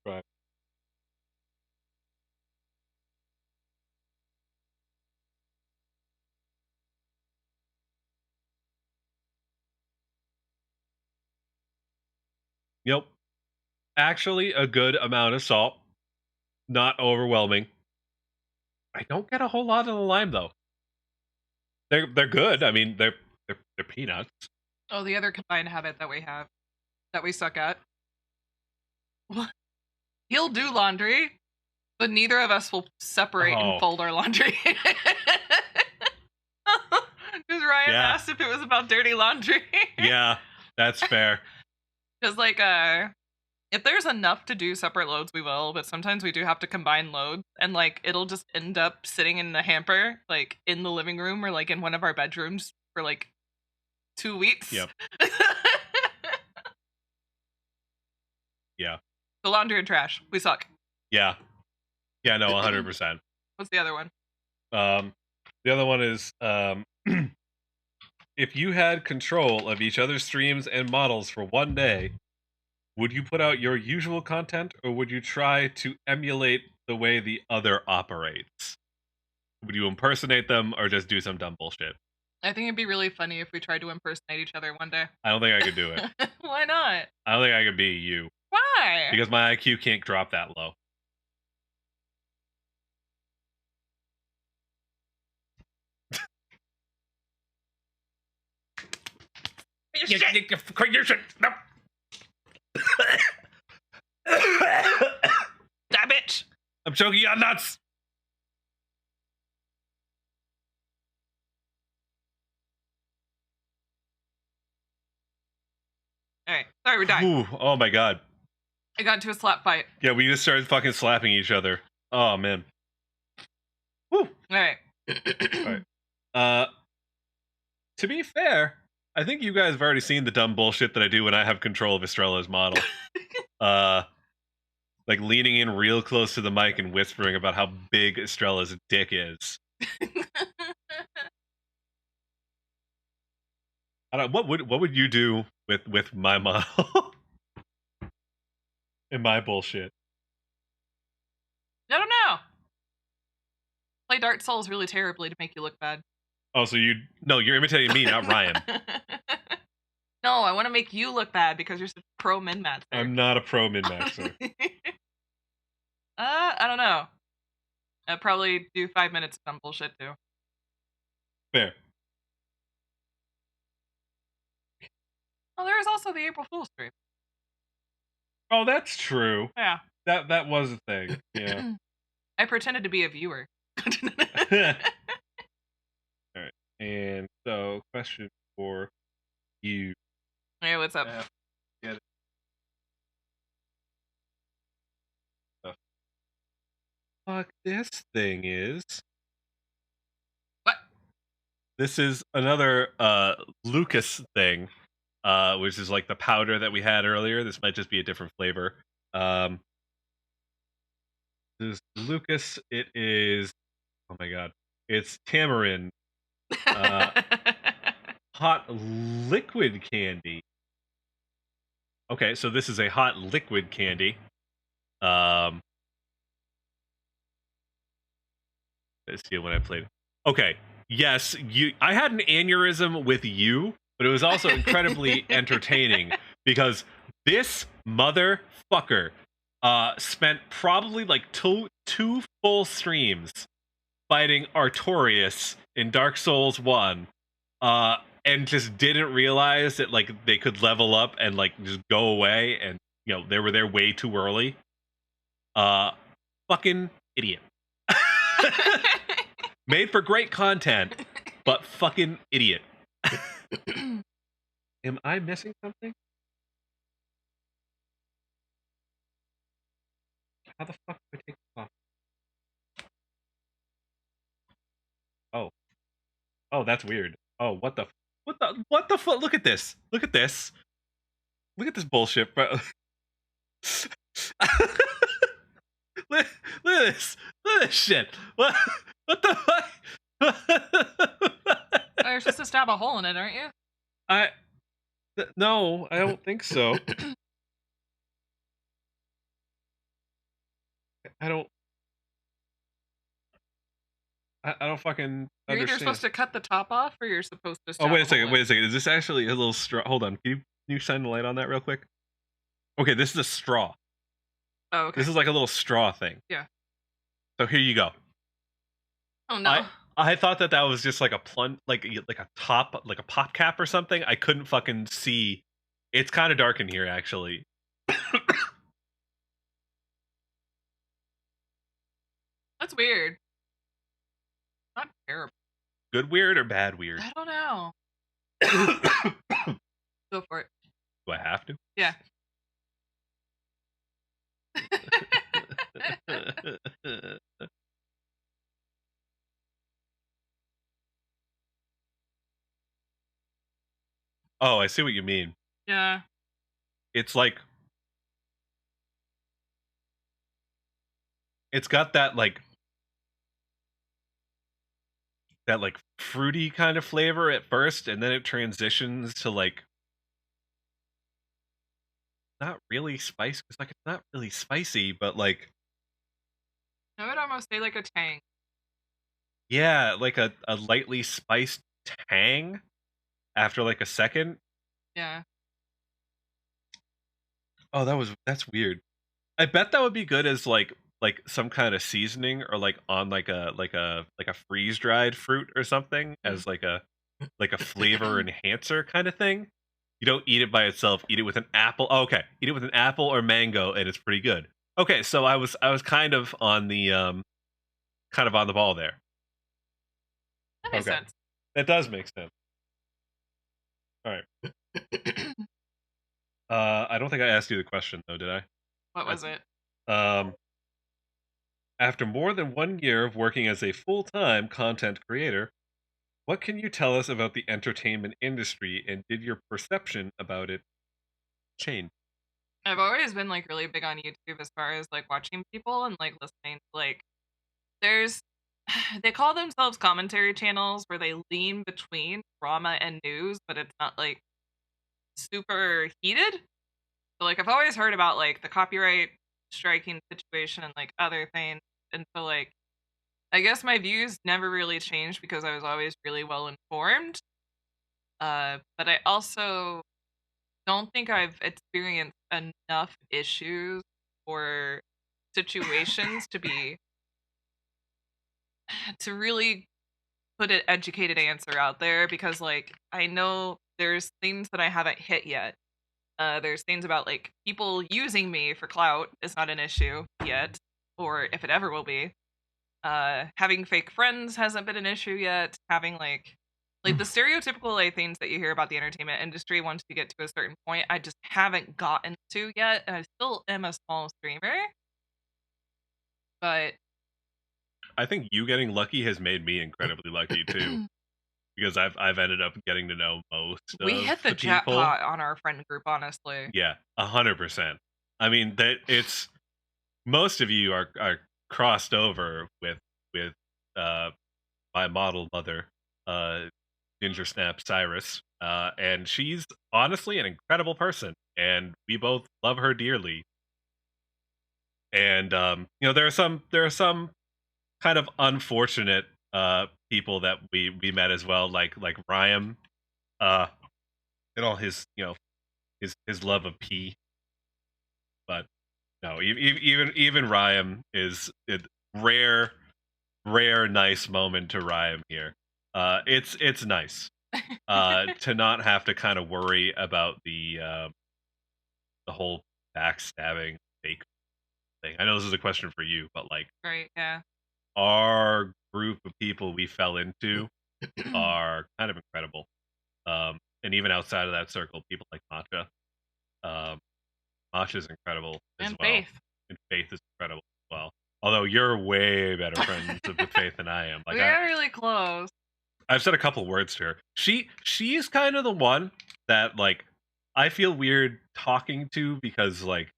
Right. Yep. Actually, a good amount of salt. Not overwhelming. I don't get a whole lot of the lime, though. They're good. I mean, they're peanuts. Oh, the other combined habit that we have, that we suck at. He'll do laundry, but neither of us will separate and fold our laundry. Because Ryan asked if it was about dirty laundry. Yeah, that's fair. Because, like, if there's enough to do separate loads, we will, but sometimes we do have to combine loads, and, like, it'll just end up sitting in the hamper, like, in the living room or, like, in one of our bedrooms for, like, 2 weeks. Yep. Yeah. The laundry and trash. We suck. Yeah. Yeah, no, 100%. What's the other one? The other one is, if you had control of each other's streams and models for one day, would you put out your usual content, or would you try to emulate the way the other operates? Would you impersonate them, or just do some dumb bullshit? I think it'd be really funny if we tried to impersonate each other one day. I don't think I could do it. Why not? I don't think I could be you. Why? Because my IQ can't drop that low. You should. No. Damn it! I'm choking on nuts. Alright, sorry, we're dying. Ooh, oh my god. I got into a slap fight. Yeah, we just started fucking slapping each other. Oh man. Woo. Alright. Alright. To be fair, I think you guys have already seen the dumb bullshit that I do when I have control of Estrella's model. Like leaning in real close to the mic and whispering about how big Estrella's dick is. I don't, what would you do with my model? And my bullshit. I don't know. Play Dark Souls really terribly to make you look bad. Oh, so you're imitating me, not Ryan. No, I want to make you look bad because you're such a pro min-maxer. I'm not a pro min-maxer. I don't know. I'd probably do 5 minutes of dumb bullshit too. Fair. Well, there was also the April Fool's stream. Oh, that's true. Yeah. That was a thing. Yeah. I pretended to be a viewer. All right. And so, question for you. Hey, what's up? Get it. The fuck this thing is. What? This is another Lucas thing, which is like the powder that we had earlier. This might just be a different flavor. This is Lucas. It is, oh my god, it's tamarind hot liquid candy. Okay, so this is a hot liquid candy. Let's see when I played. Okay, yes, I had an aneurysm with you, but it was also incredibly entertaining because this motherfucker spent probably like two full streams fighting Artorias in Dark Souls 1, and just didn't realize that like they could level up and like just go away, and you know they were there way too early. Fucking idiot. Made for great content, but fucking idiot. Am I missing something? How the fuck do I take this off? Oh, that's weird. Oh, what the fuck? Look at this. Look at this. Look at this bullshit, bro. look at this. Look at this shit. What the fuck? Oh, you're supposed to stab a hole in it, aren't you? No, I don't think so. I don't fucking You're either understand. supposed to cut the top off, or you're supposed to. Oh, wait a second. Is this actually a little straw? Hold on. Can you shine the light on that real quick? Okay, this is a straw. Oh, okay. This is like a little straw thing. Yeah. So here you go. Oh no. I thought that was just like a plunge, like a top, like a pop cap or something. I couldn't fucking see. It's kind of dark in here, actually. That's weird. Not terrible. Good weird or bad weird? I don't know. Go for it. Do I have to? Yeah. Oh, I see what you mean. Yeah. It's like it's got that like fruity kind of flavor at first, and then it transitions to like not really spice, because like it's not really spicy, but like I would almost say like a tang. yeah, like a lightly spiced tang after like a second. Yeah. Oh, that's weird. I bet that would be good as like some kind of seasoning, or like on like a freeze dried fruit or something, as like a flavor enhancer kind of thing. You don't eat it by itself. Eat it with an apple. Oh, okay, eat it with an apple or mango, and it's pretty good. Okay, so I was kind of on the ball there. That makes sense. That does make sense. All right. I don't think I asked you the question though, did I? What was it? After more than 1 year of working as a full-time content creator, what can you tell us about the entertainment industry, and did your perception about it change? I've always been like really big on YouTube as far as like watching people and like listening to like they call themselves commentary channels where they lean between drama and news, but it's not like super heated. So like I've always heard about like the copyright striking situation and like other things, and so like I guess my views never really changed because I was always really well informed. But I also don't think I've experienced enough issues or situations to really put an educated answer out there because, like, I know there's things that I haven't hit yet. There's things about, like, people using me for clout is not an issue yet, or if it ever will be. Having fake friends hasn't been an issue yet. Having, like the stereotypical, like, things that you hear about the entertainment industry once you get to a certain point, I just haven't gotten to yet, and I still am a small streamer. But I think you getting lucky has made me incredibly lucky too, because I've ended up getting to know most. We of hit the people. jackpot on our friend group, honestly. Yeah, 100%. I mean that it's most of you are crossed over with my model mother, Ginger Snap Cyrus, and she's honestly an incredible person, and we both love her dearly. And you know, there are some kind of unfortunate people that we met as well, like Ryan, and all his, you know, his love of pee. But no, even Ryan is a rare nice moment to Ryan here. It's nice to not have to kind of worry about the whole backstabbing fake thing. I know this is a question for you, but like, Right, yeah. our group of people we fell into are kind of incredible. And even outside of that circle, people like Matcha. Matcha's incredible as And well. Faith. And Faith is incredible as well. Although you're way better friends with Faith than I am. Like, We are really close. I've said a couple words to her. She's kind of the one that, like, I feel weird talking to because, like,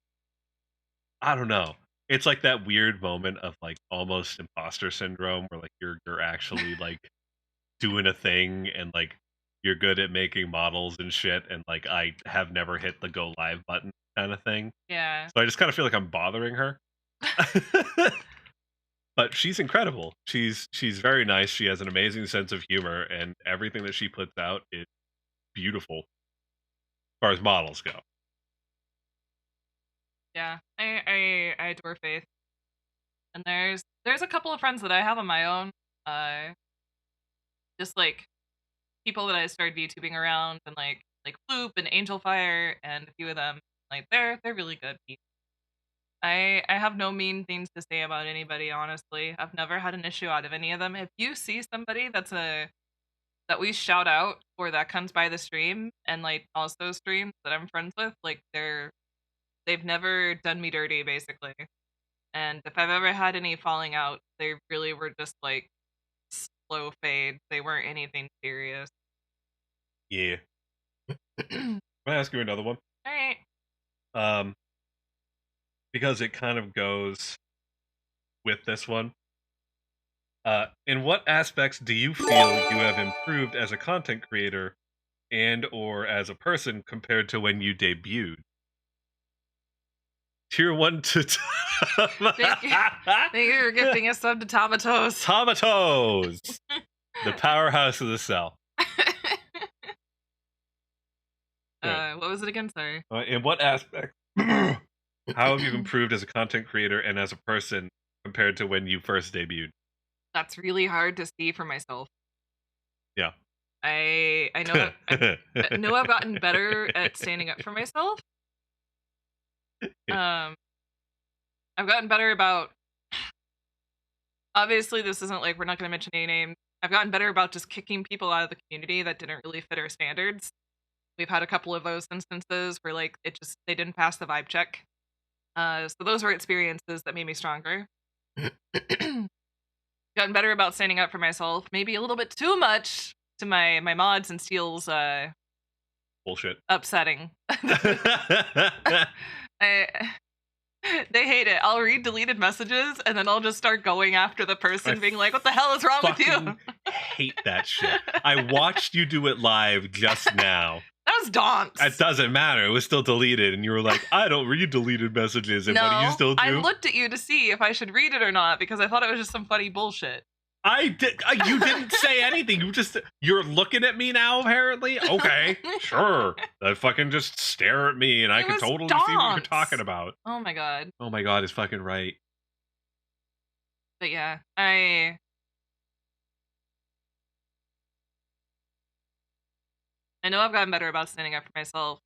I don't know. It's like that weird moment of, like, almost imposter syndrome where, like, you're actually like doing a thing and, like, you're good at making models and shit, and, like, I have never hit the go live button kind of thing. Yeah. So I just kind of feel like I'm bothering her. But she's incredible. She's very nice. She has an amazing sense of humor, and everything that she puts out is beautiful as far as models go. Yeah. I adore Faith. And there's a couple of friends that I have on my own. Just like people that I started VTubing around, and like Floop and Angel Fire and a few of them. Like they're really good people. I have no mean things to say about anybody, honestly. I've never had an issue out of any of them. If you see somebody that we shout out or that comes by the stream and like also streams that I'm friends with, like they've never done me dirty, basically. And if I've ever had any falling out, they really were just like slow fades. They weren't anything serious. Yeah. Can I ask you another one? All right. Because it kind of goes with this one. In what aspects do you feel you have improved as a content creator and or as a person compared to when you debuted? Tier 1 to Thank you for gifting a sub to Tomatos. Tomatos! The powerhouse of the cell. What was it again? Sorry. In what aspect? How have you improved as a content creator and as a person compared to when you first debuted? That's really hard to see for myself. Yeah. I know I know I've gotten better at standing up for myself. I've gotten better about, obviously this isn't like, we're not going to mention any names. I've gotten better about just kicking people out of the community that didn't really fit our standards. We've had a couple of those instances where like they didn't pass the vibe check. So those were experiences that made me stronger. Gotten better about standing up for myself, maybe a little bit too much to my mods and Steel's bullshit. Upsetting. They hate it. I'll read deleted messages and then I'll just start going after the person, being like, what the hell is wrong with you? Hate that shit. I watched you do it live just now. That was Donks. It doesn't matter. It was still deleted, and you were like, I don't read deleted messages, and what do you still do? I looked at you to see if I should read it or not, because I thought it was just some funny bullshit. I did. You didn't say anything. You're looking at me now, apparently? Okay, sure. Fucking just stare at me, and I can totally see what you're talking about. Oh my god. Oh my god, it's fucking right. But yeah, I I know I've gotten better about standing up for myself.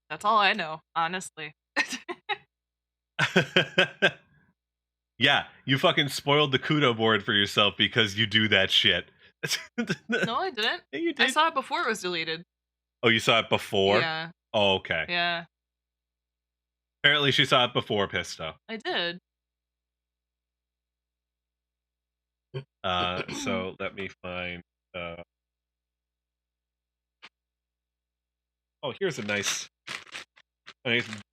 That's all I know, honestly. Yeah, you fucking spoiled the Kudo board for yourself because you do that shit. No, I didn't. Yeah, you I did. saw it before it was deleted. Oh, you saw it before? Yeah. Oh, okay. Yeah, Apparently she saw it before Pisto. I did. So let me find oh, here's a nice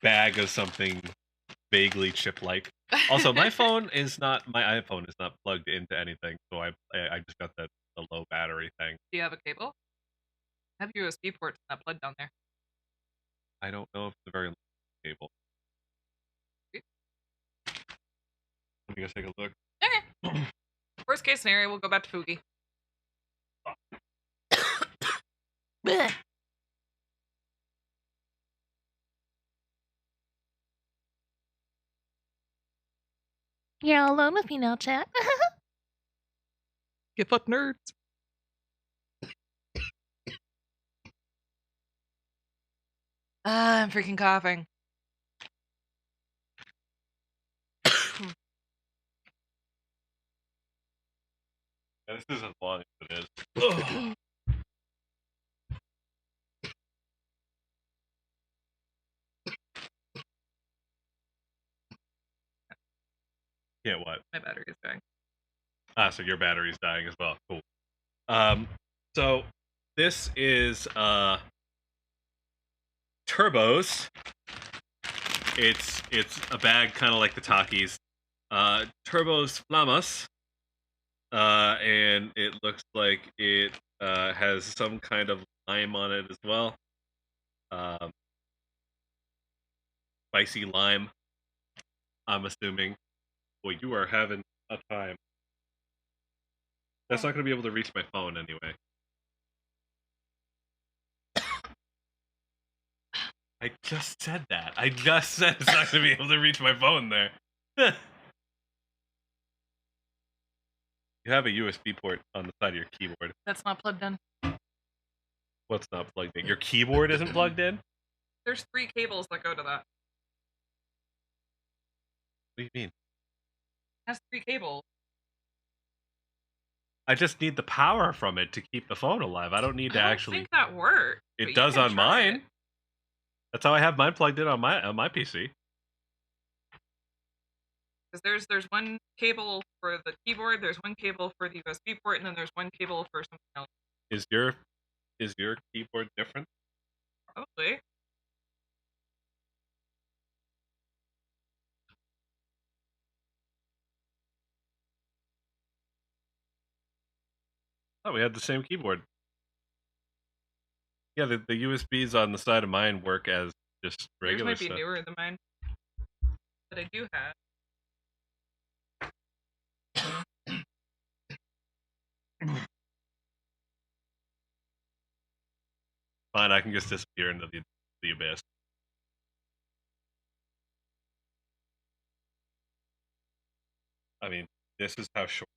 bag of something vaguely chip-like. Also, my iPhone is not plugged into anything, so I just got the low battery thing. Do you have a cable? I have USB ports not plugged down there. I don't know if it's a very long cable. Let me go take a look. Okay. Worst case scenario, we'll go back to Fugi. Blech. You're all alone with me now, chat. Get fucked, nerds. I'm freaking coughing. Yeah, this isn't long as it is. Yeah, what? My battery is dying. Ah, so your battery's dying as well. Cool. So this is Turbos. It's a bag kind of like the Takis. Turbos Flamas. And it looks like it has some kind of lime on it as well. Spicy lime, I'm assuming. Boy, you are having a time. That's not going to be able to reach my phone anyway. I just said that. I just said it's not going to be able to reach my phone there. You have a USB port on the side of your keyboard. That's not plugged in. What's not plugged in? Your keyboard isn't plugged in? There's 3 cables that go to that. What do you mean? It has 3 cables. I just need the power from it to keep the phone alive. I don't need to I don't actually. think that works. It does on mine. That's how I have mine plugged in on my PC. Because there's one cable for the keyboard, there's one cable for the USB port, and then there's one cable for something else. Is your keyboard different? Probably. Oh, we had the same keyboard. Yeah, the USBs on the side of mine work as just regular Yours might be stuff. newer than mine. But I do have. Fine, I can just disappear into the abyss. I mean, this is how short.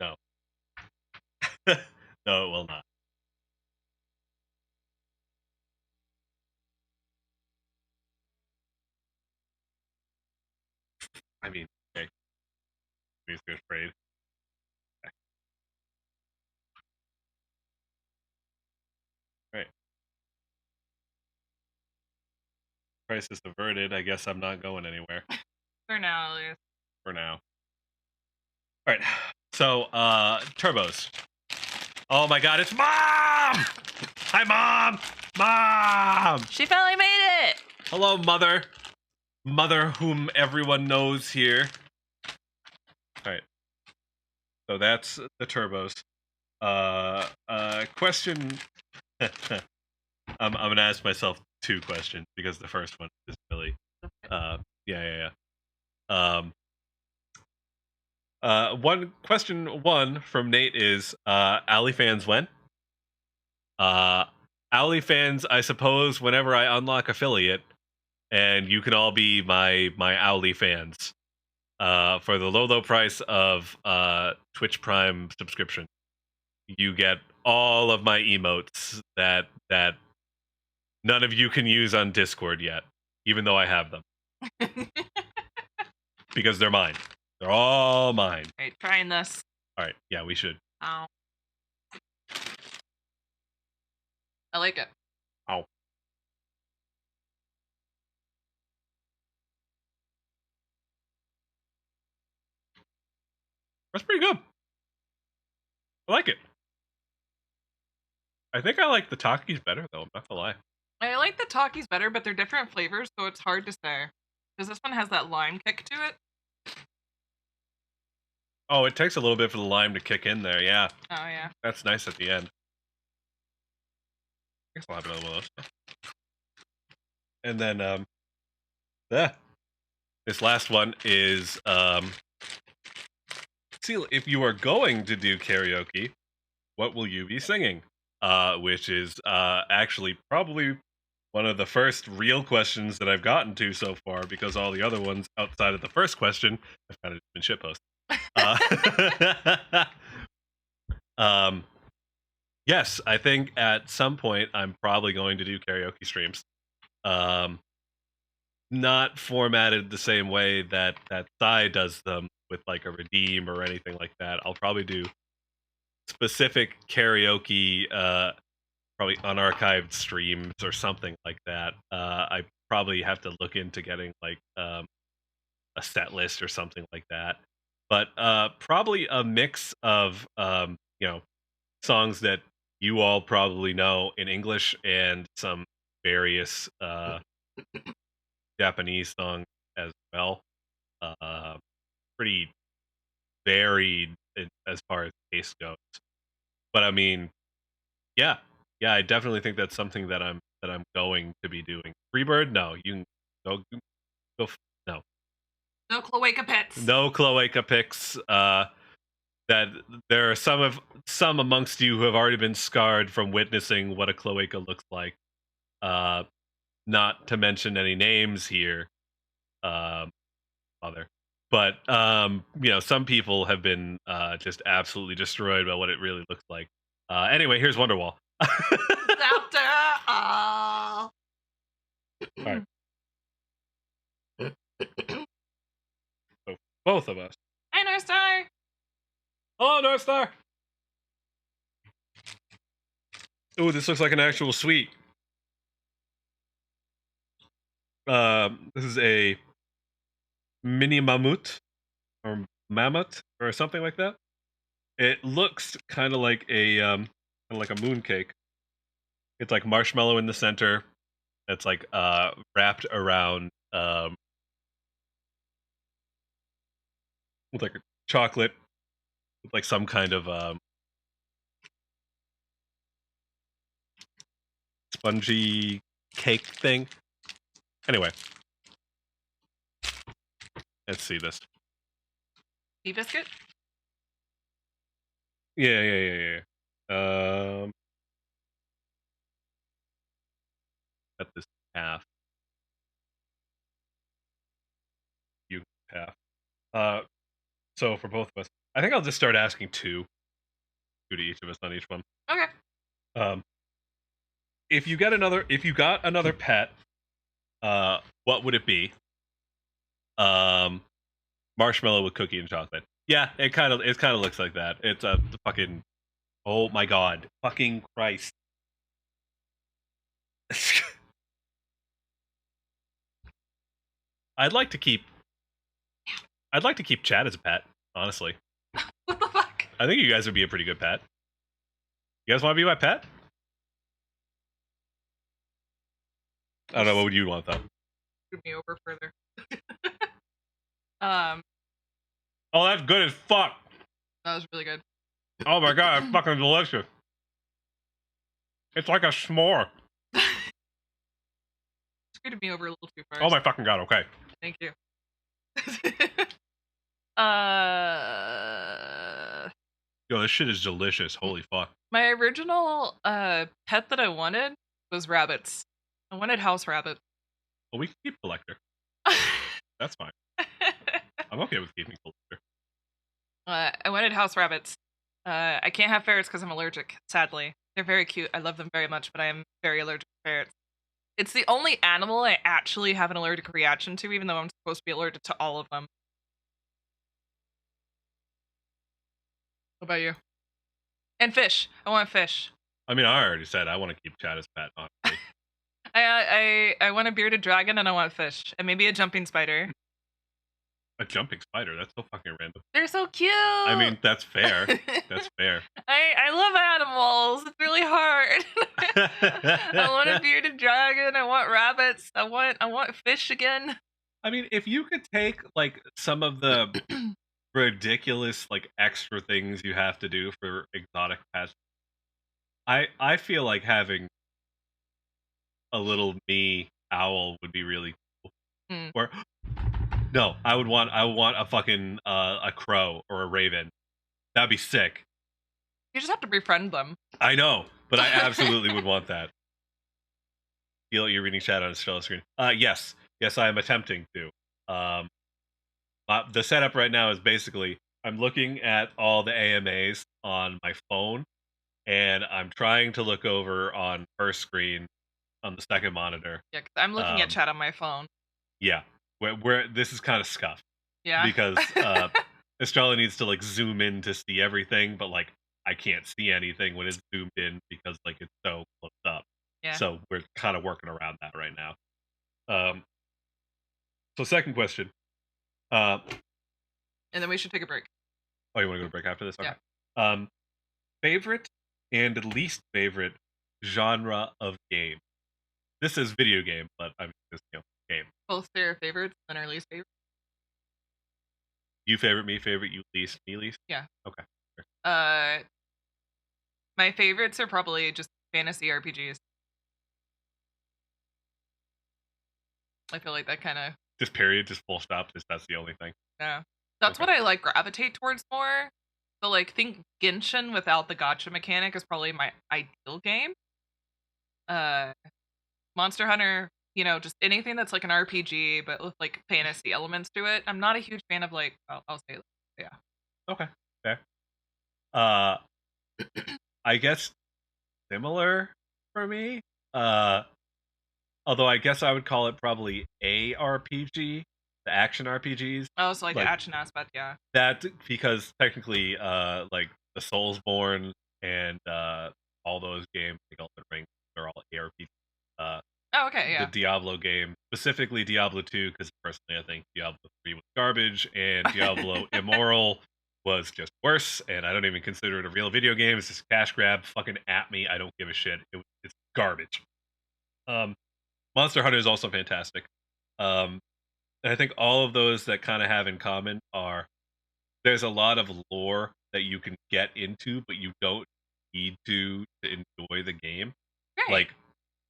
No. No, it will not. I mean, okay. He's afraid. Okay. Right. Crisis averted. I guess I'm not going anywhere. For now, at least. For now. All right. So, Turbos. Oh my god, it's Mom! Hi, Mom! Mom! She finally made it! Hello, Mother. Mother whom everyone knows here. All right. So that's the Turbos. Question. I'm gonna ask myself 2 questions because the first one is really, yeah. Question one from Nate is, Owly fans when? Owly fans, I suppose, whenever I unlock affiliate, and you can all be my Owly fans. for the low price of Twitch Prime subscription, you get all of my emotes that none of you can use on Discord yet, even though I have them. Because they're mine. They're all mine. Alright, trying this. Alright, yeah, we should. Ow. I like it. Ow. That's pretty good. I like it. I think I like the Takis better, though. I'm not gonna lie. I like the Takis better, but they're different flavors, so it's hard to say. Because this one has that lime kick to it. Oh, it takes a little bit for the lime to kick in there, yeah. Oh, yeah. That's nice at the end. I guess I'll have another one of those. And then, this last one is, see, if you are going to do karaoke, what will you be singing? Which is, actually probably one of the first real questions that I've gotten to so far, because all the other ones outside of the first question have kind of been shitposted. Yes, I think at some point I'm probably going to do karaoke streams. Not formatted the same way that Sai does them with like a redeem or anything like that. I'll probably do specific karaoke, probably unarchived streams or something like that. I probably have to look into getting like a set list or something like that. But probably a mix of songs that you all probably know in English and some various Japanese songs as well. Pretty varied as far as taste goes. But I mean, yeah, I definitely think that's something that I'm going to be doing. Freebird, no, you can go no. No cloaca pits. No cloaca picks. That there are some amongst you who have already been scarred from witnessing what a cloaca looks like. Not to mention any names here, other. But some people have been just absolutely destroyed by what it really looks like. Anyway, here's Wonderwall. After all. All right. So, both of us. Hi, North Star. Hello, North Star. Ooh, this looks like an actual suite. This is a mini mammoth or mammoth or something like that. It looks kind of like a mooncake. It's like marshmallow in the center. It's like wrapped around with like a chocolate with like some kind of spongy cake thing. Anyway, let's see this. Tea biscuit? Yeah. Cut this half. You half. So for both of us, I think I'll just start asking two to each of us on each one. Okay. If you got another pet, what would it be? Marshmallow with cookie and chocolate. Yeah, it kind of looks like that. It's a fucking, oh my god, fucking Christ. I'd like to keep Chad as a pet, honestly. What the fuck? I think you guys would be a pretty good pet. You guys want to be my pet? I don't know, what would you want though? Screw me over further. Oh, that's good as fuck. That was really good. Oh my god, it's fucking delicious. It's like a s'more. Screwed me over a little too far. Oh my fucking god, okay. Thank you. Yo, this shit is delicious. Holy fuck. My original pet that I wanted was rabbits. I wanted house rabbits. Well, we can keep collector. That's fine. I'm okay with keeping Collector. I wanted house rabbits. I can't have ferrets because I'm allergic, sadly. They're very cute. I love them very much, but I am very allergic to ferrets. It's the only animal I actually have an allergic reaction to, even though I'm supposed to be allergic to all of them. What about you? And fish. I want fish. I mean, I already said I want to keep Chad as pet, honestly. I want a bearded dragon and I want fish. And maybe a jumping spider. A jumping spider? That's so fucking random. They're so cute. I mean, that's fair. That's fair. I love animals. It's really hard. I want a bearded dragon. I want rabbits. I want fish again. I mean, if you could take like some of the ridiculous like extra things you have to do for exotic pets, I feel like having a little me owl would be really cool. Or no, I would want a fucking a crow or a raven. That'd be sick. You just have to befriend them. I know, but I absolutely would want that. Feel like you're reading chat on Estrella's screen. Yes, I am attempting to. The setup right now is basically I'm looking at all the AMAs on my phone, and I'm trying to look over on her screen on the second monitor. Yeah, 'cause I'm looking at chat on my phone. Yeah, where this is kind of scuffed. Yeah. Because Estrella needs to like zoom in to see everything, but like I can't see anything when it's zoomed in because like it's so close up. Yeah. So we're kind of working around that right now. So second question. And then we should take a break. Oh, you want to go to break after this? Okay. Yeah. Favorite and least favorite genre of game. This is video game, but I'm just game. Both their favorites and our least favorite. You favorite, me favorite, you least, me least? Yeah. Okay. My favorites are probably just fantasy RPGs. I feel like that kind of... Just period, just full stop, that's the only thing. Yeah. That's what I like gravitate towards more. So like think Genshin without the gacha mechanic is probably my ideal game. Monster Hunter, just anything that's like an RPG but with like fantasy elements to it. I'm not a huge fan of like I'll say yeah. Okay. Fair. I guess similar for me. Although I guess I would call it probably a RPG, the action RPGs. Oh, so like the action aspect, yeah. That because technically, like the Soulsborne and all those games, like Elden Ring, they're all ARPGs. Oh, okay, yeah. The Diablo game, specifically Diablo 2, because personally I think Diablo 3 was garbage, and Diablo Immortal was just worse, and I don't even consider it a real video game. It's just a cash grab. Fucking at me. I don't give a shit. It's garbage. Monster Hunter is also fantastic. And I think all of those that kind of have in common are there's a lot of lore that you can get into, but you don't need to enjoy the game. Right. Like,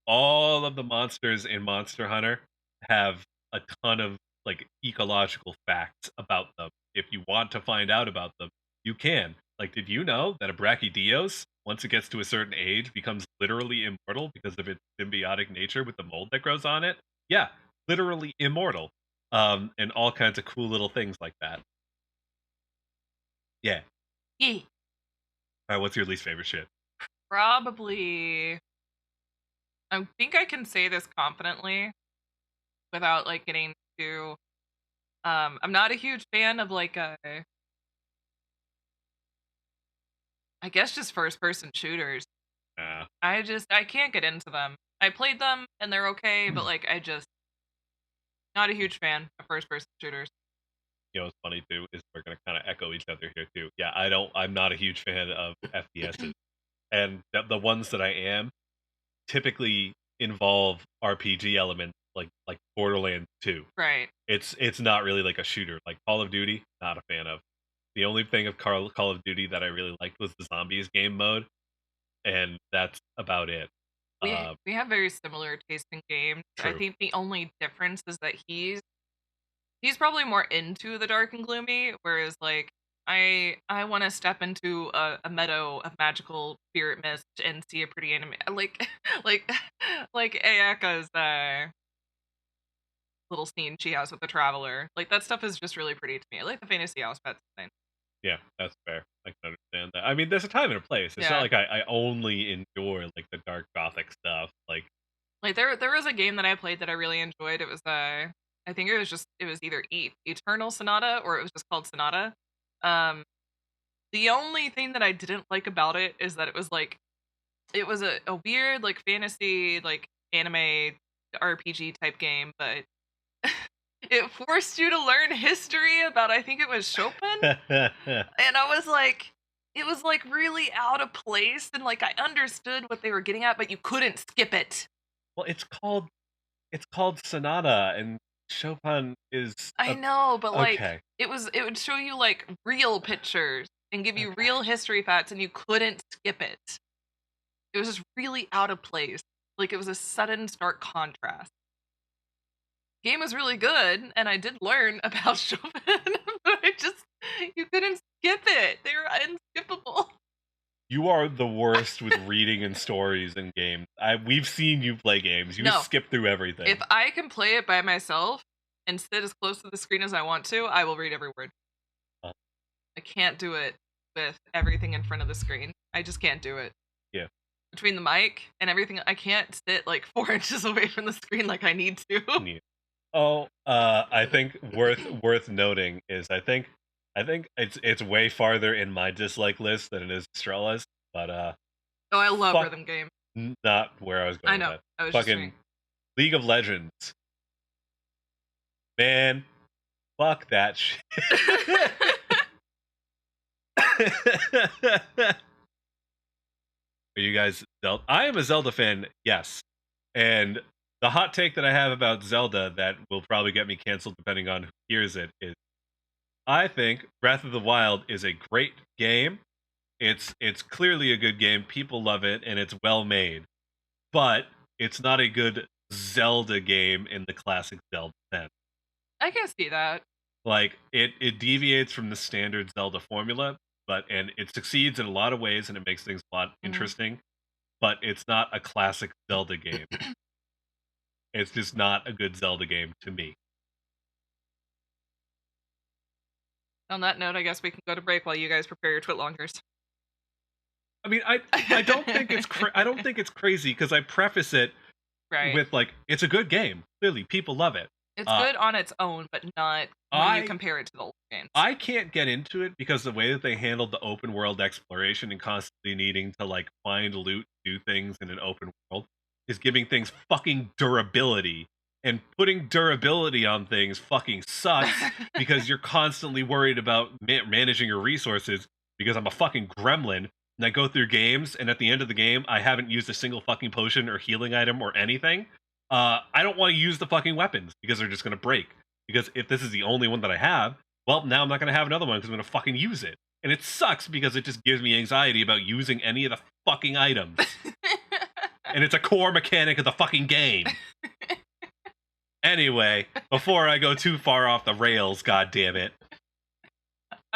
all of the monsters in Monster Hunter have a ton of like ecological facts about them. If you want to find out about them, you can. Like, did you know that a Brachydios, once it gets to a certain age, becomes literally immortal because of its symbiotic nature with the mold that grows on it? Yeah, literally immortal. And all kinds of cool little things like that. Yeah. Yeah. All right, what's your least favorite shit? Probably... I think I can say this confidently without like getting too... I'm not a huge fan of like I guess just first-person shooters. I can't get into them. I played them and they're okay, but like not a huge fan of first-person shooters. What's funny too is we're gonna kind of echo each other here too. Yeah, I'm not a huge fan of FPSs, and the ones that I am typically involve RPG elements like Borderlands 2. Right. It's not really like a shooter. Like Call of Duty, not a fan of. The only thing of Call of Duty that I really liked was the zombies game mode, and that's about it. We have very similar taste in games. True. I think the only difference is that he's probably more into the dark and gloomy, whereas like I want to step into a meadow of magical spirit mist and see a pretty anime like Ayaka's little scene she has with the traveler. Like that stuff is just really pretty to me. I like the fantasy house pets thing. Yeah, that's fair. I can understand that. I mean, there's a time and a place. It's Yeah. not like I only enjoy like the dark gothic stuff. Like there was a game that I played that I really enjoyed. It was I think it was either Eternal Sonata or it was just called Sonata. The only thing that I didn't like about it is that it was a weird like fantasy like anime RPG type game, but it forced you to learn history about I think it was Chopin. And I was like, it was like really out of place, and like I understood what they were getting at, but you couldn't skip it. well, it's called Sonata, and Chopin is. I know, but like Okay. it would show you like real pictures and give you real history facts, and you couldn't skip it. It was just really out of place. Like it was a sudden stark contrast. Game was really good, and I did learn about Chopin, but you couldn't skip it. They were unskippable. You are the worst with reading and stories in games. We've seen you play games. You No. skip through everything. If I can play it by myself and sit as close to the screen as I want to, I will read every word. I can't do it with everything in front of the screen. I just can't do it. Yeah. Between the mic and everything, I can't sit like 4 inches away from the screen like I need to. Neat. Oh, I think worth noting is I think it's way farther in my dislike list than it is Estrella's, but Oh, I love fuck- rhythm game. not where I was going. I know. With I was that. just Fucking saying. League of Legends, man. Fuck that shit. Are you guys Zelda? I am a Zelda fan, yes. And the hot take that I have about Zelda that will probably get me canceled depending on who hears it is I think Breath of the Wild is a great game. It's clearly a good game. People love it and it's well made. But it's not a good Zelda game in the classic Zelda sense. I can see that. Like it deviates from the standard Zelda formula, and it succeeds in a lot of ways and it makes things a lot interesting, but it's not a classic Zelda game. It's just not a good Zelda game to me. On that note, I guess we can go to break while you guys prepare your twitlongers. I mean, I don't think it's I don't think it's crazy because I preface it Right. with like it's a good game. Clearly, people love it. It's good on its own, but not when you compare it to the old games. I can't get into it because the way that they handled the open world exploration and constantly needing to like find loot, do things in an open world is giving things fucking durability. And putting durability on things fucking sucks because you're constantly worried about managing your resources because I'm a fucking gremlin and I go through games and at the end of the game I haven't used a single fucking potion or healing item or anything. I don't want to use the fucking weapons because they're just going to break. Because if this is the only one that I have, well, now I'm not going to have another one because I'm going to fucking use it. And it sucks because it just gives me anxiety about using any of the fucking items. And it's a core mechanic of the fucking game. Anyway, before I go too far off the rails, goddammit.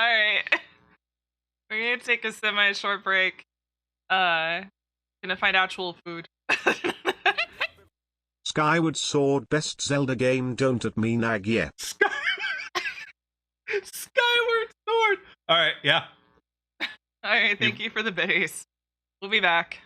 Alright. We're gonna take a semi-short break. Gonna find actual food. Skyward Sword best Zelda game, don't at me nag yet. Skyward Sword! Alright, yeah. Alright, thank you for the base. We'll be back.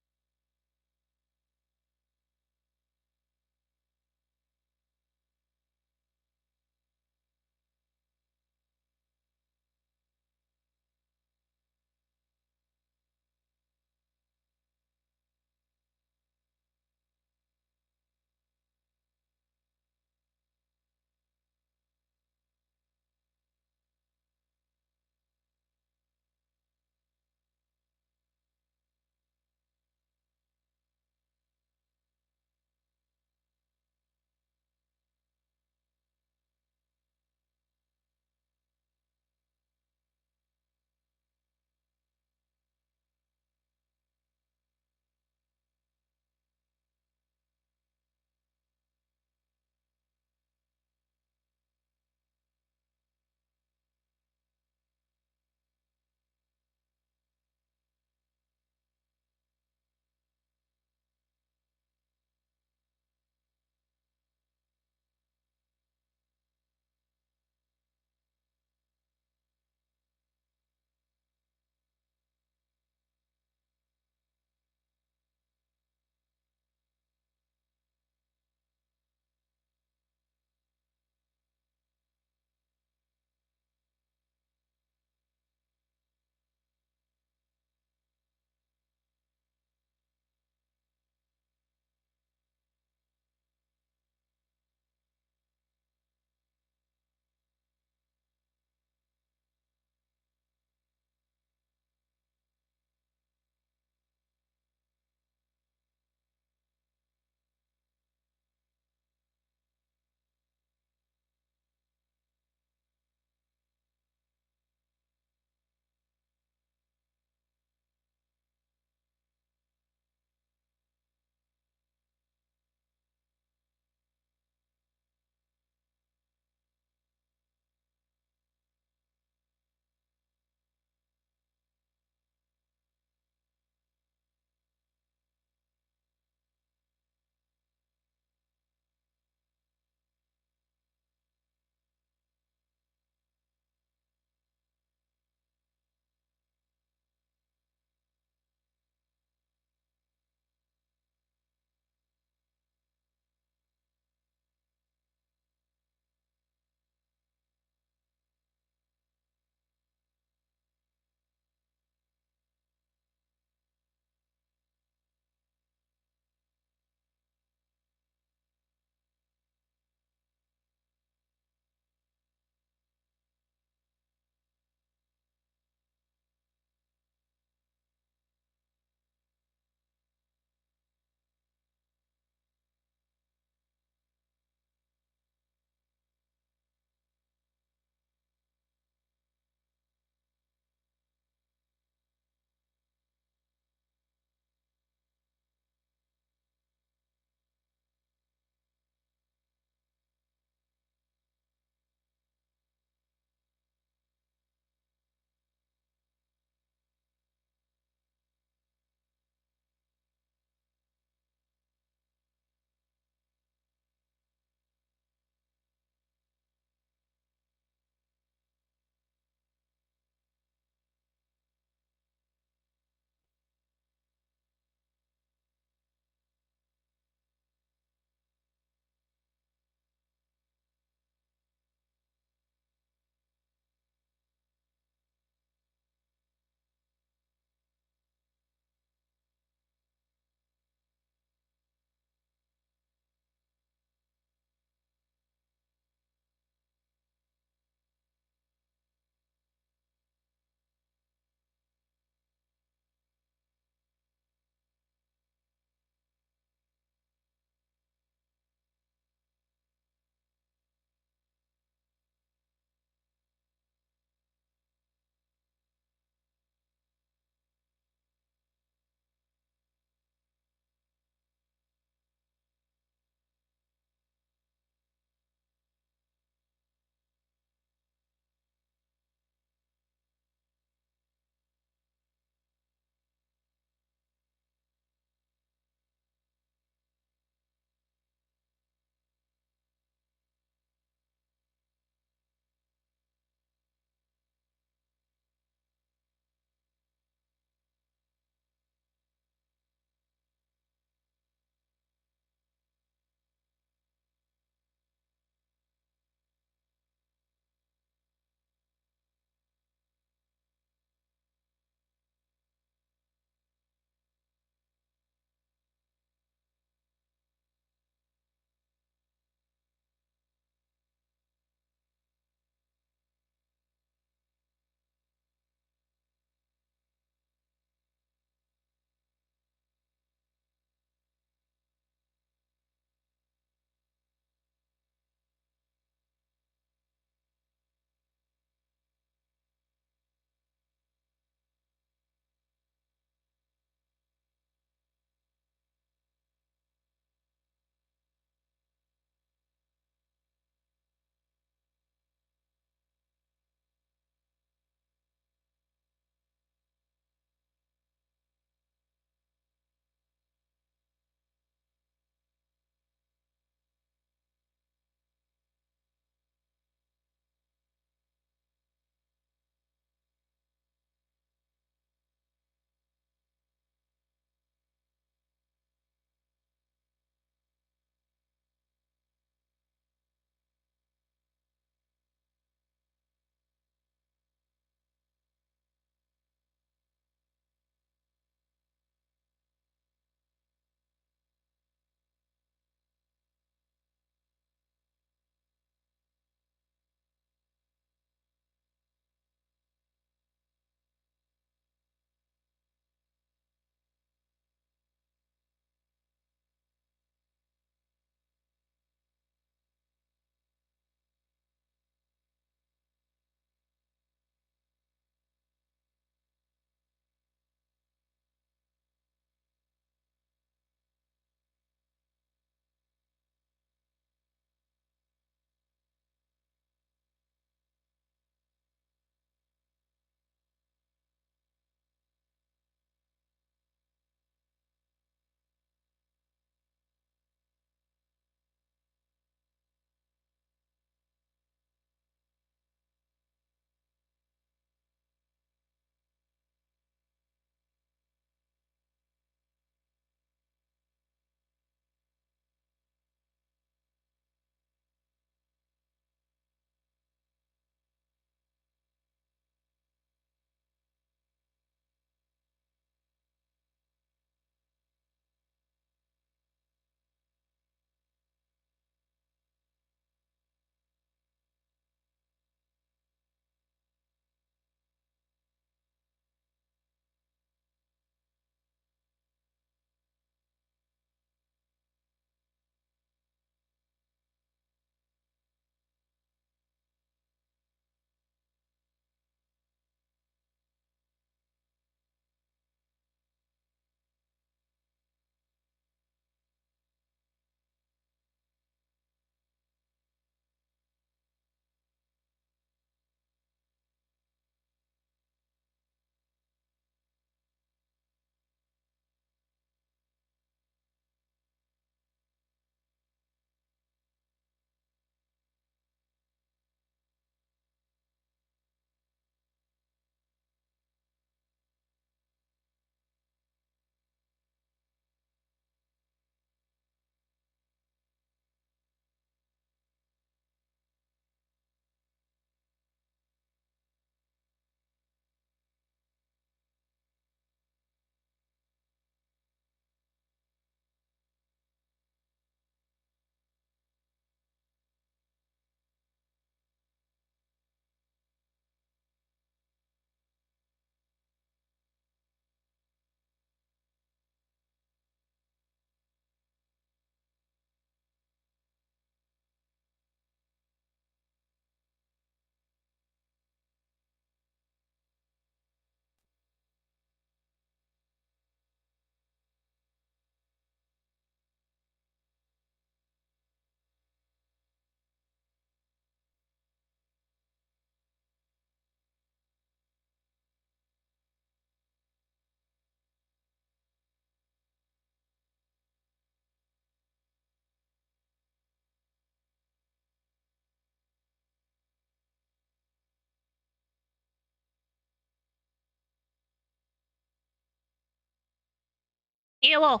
Ew.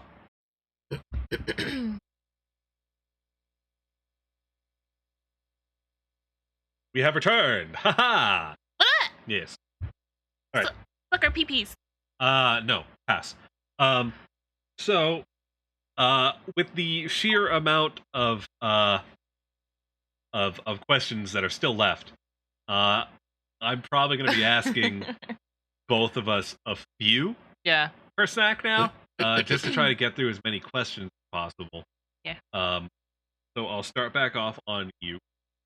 We have returned. Haha. Yes. All right. Fuck our peepees. No, pass. So, with the sheer amount of questions that are still left, I'm probably going to be asking both of us a few Yeah. per snack now, just to try to get through as many questions as possible. Yeah. So I'll start back off on you.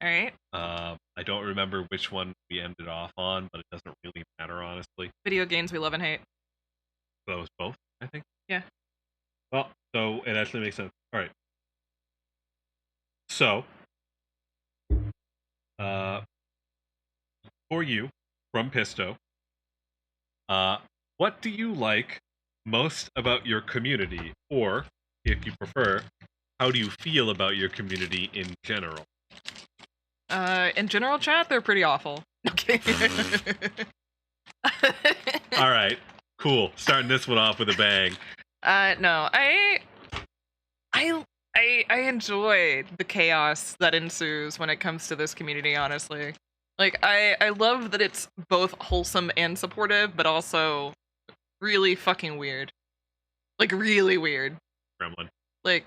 All right. I don't remember which one we ended off on, but it doesn't really matter, honestly. Video games we love and hate. So that was both, I think. Yeah. Well, so it actually makes sense. All right. So, for you, from Pisto, what do you like most about your community? Or, if you prefer, how do you feel about your community in general? In general chat, they're pretty awful. Okay. All right. Cool. Starting this one off with a bang. No, I enjoy the chaos that ensues when it comes to this community, honestly. Like, I love that it's both wholesome and supportive, but also really fucking weird. Like, really weird. Gremlin. Like,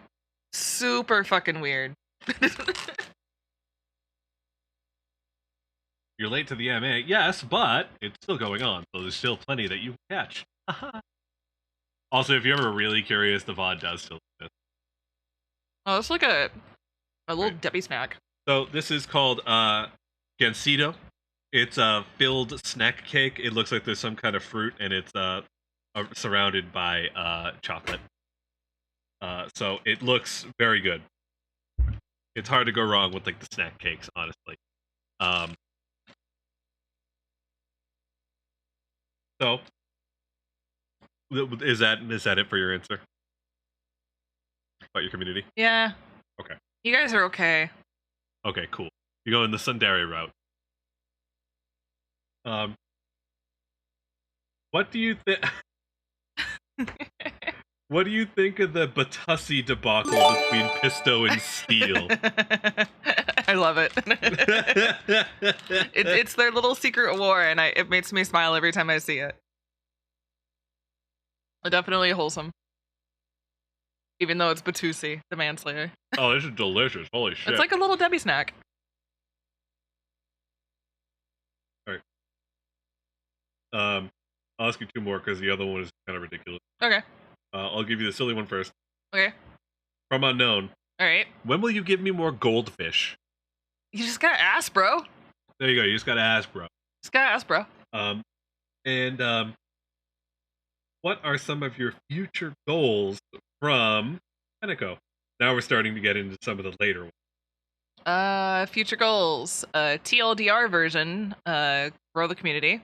super fucking weird. You're late to the MA, yes, but it's still going on, so there's still plenty that you can catch. Also, if you're ever really curious, the VOD does still exist. Oh, it's like a little Right. Debbie snack. So this is called Gansito. It's a filled snack cake. It looks like there's some kind of fruit, and it's surrounded by chocolate. So it looks very good. It's hard to go wrong with like the snack cakes, honestly. So is that it for your answer about your community? Yeah. Okay. You guys are okay. Okay, cool. You're going the Sundari route. What do you think? What do you think of the Batussi debacle between Pisto and Steel? I love it. It's their little secret war, and it makes me smile every time I see it. Definitely wholesome. Even though it's Batussi, the manslayer. Oh, this is delicious. Holy shit. It's like a little Debbie snack. I'll ask you two more because the other one is kind of ridiculous. Okay. I'll give you the silly one first. Okay. From Unknown. All right. When will you give me more goldfish? You just gotta ask, bro. There you go. You just gotta ask, bro. Just gotta ask, bro. What are some of your future goals from Eneco? Now we're starting to get into some of the later ones. Future goals. TLDR version. Grow the community.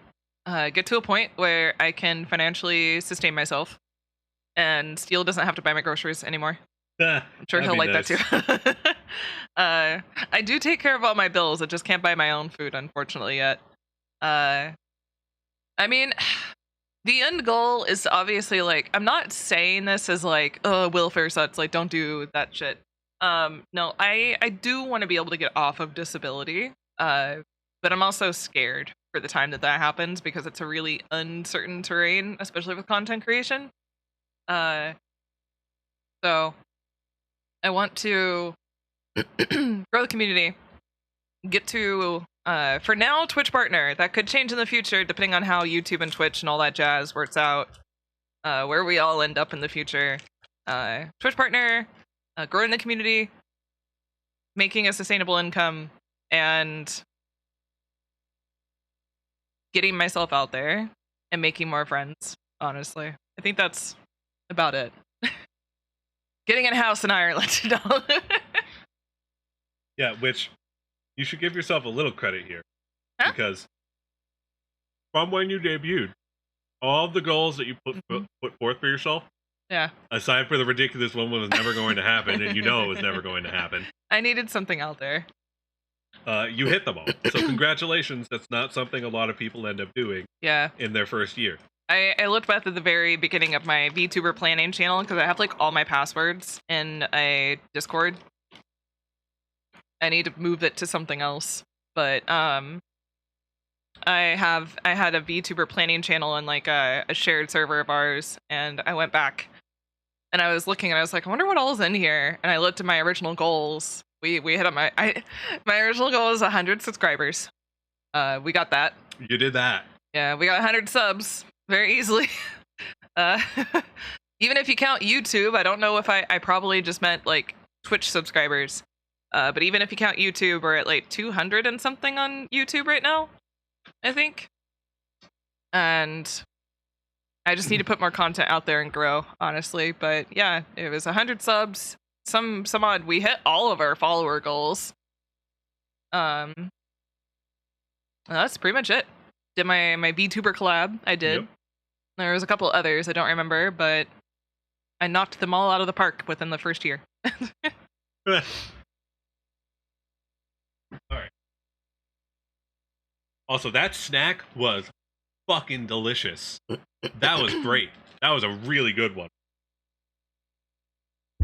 Get to a point where I can financially sustain myself, and Steel doesn't have to buy my groceries anymore. I'm sure he'll like that too. I do take care of all my bills. I just can't buy my own food, unfortunately, yet. I mean, the end goal is obviously like, I'm not saying this as like, oh, welfare sucks, like, don't do that shit. No, I do want to be able to get off of disability, but I'm also scared for the time that happens because it's a really uncertain terrain, especially with content creation. So I want to grow the community, get to, for now, Twitch partner. That could change in the future depending on how YouTube and Twitch and all that jazz works out, where we all end up in the future. Twitch partner, growing the community, making a sustainable income, and getting myself out there and making more friends, honestly. I think that's about it. Getting a house in Ireland. No. Yeah, which you should give yourself a little credit here. Huh? Because from when you debuted, all the goals that you put forth for yourself, Yeah. aside for the ridiculous one was never going to happen, and you know it was never going to happen, I needed something out there. you hit them all. So congratulations. That's not something a lot of people end up doing Yeah. in their first year. I looked back at the very beginning of my VTuber planning channel because I have like all my passwords in a Discord. I need to move it to something else, but I had a VTuber planning channel in like a shared server of ours, and I went back and I was looking and I was like, I wonder what all is in here. And I looked at my original goals. We hit up my original goal is 100 subscribers. We got that. You did that. Yeah, we got 100 subs very easily. Uh, even if you count YouTube, I don't know if I probably just meant like Twitch subscribers. But even if you count YouTube, we're at like 200 and something on YouTube right now, I think. And I just need to put more content out there and grow, honestly. But yeah, it was 100 subs. Some odd. We hit all of our follower goals. That's pretty much it. Did my VTuber collab. I did. Yep. There was a couple others I don't remember, but I knocked them all out of the park within the first year. All right. Also, that snack was fucking delicious. That was great. That was a really good one.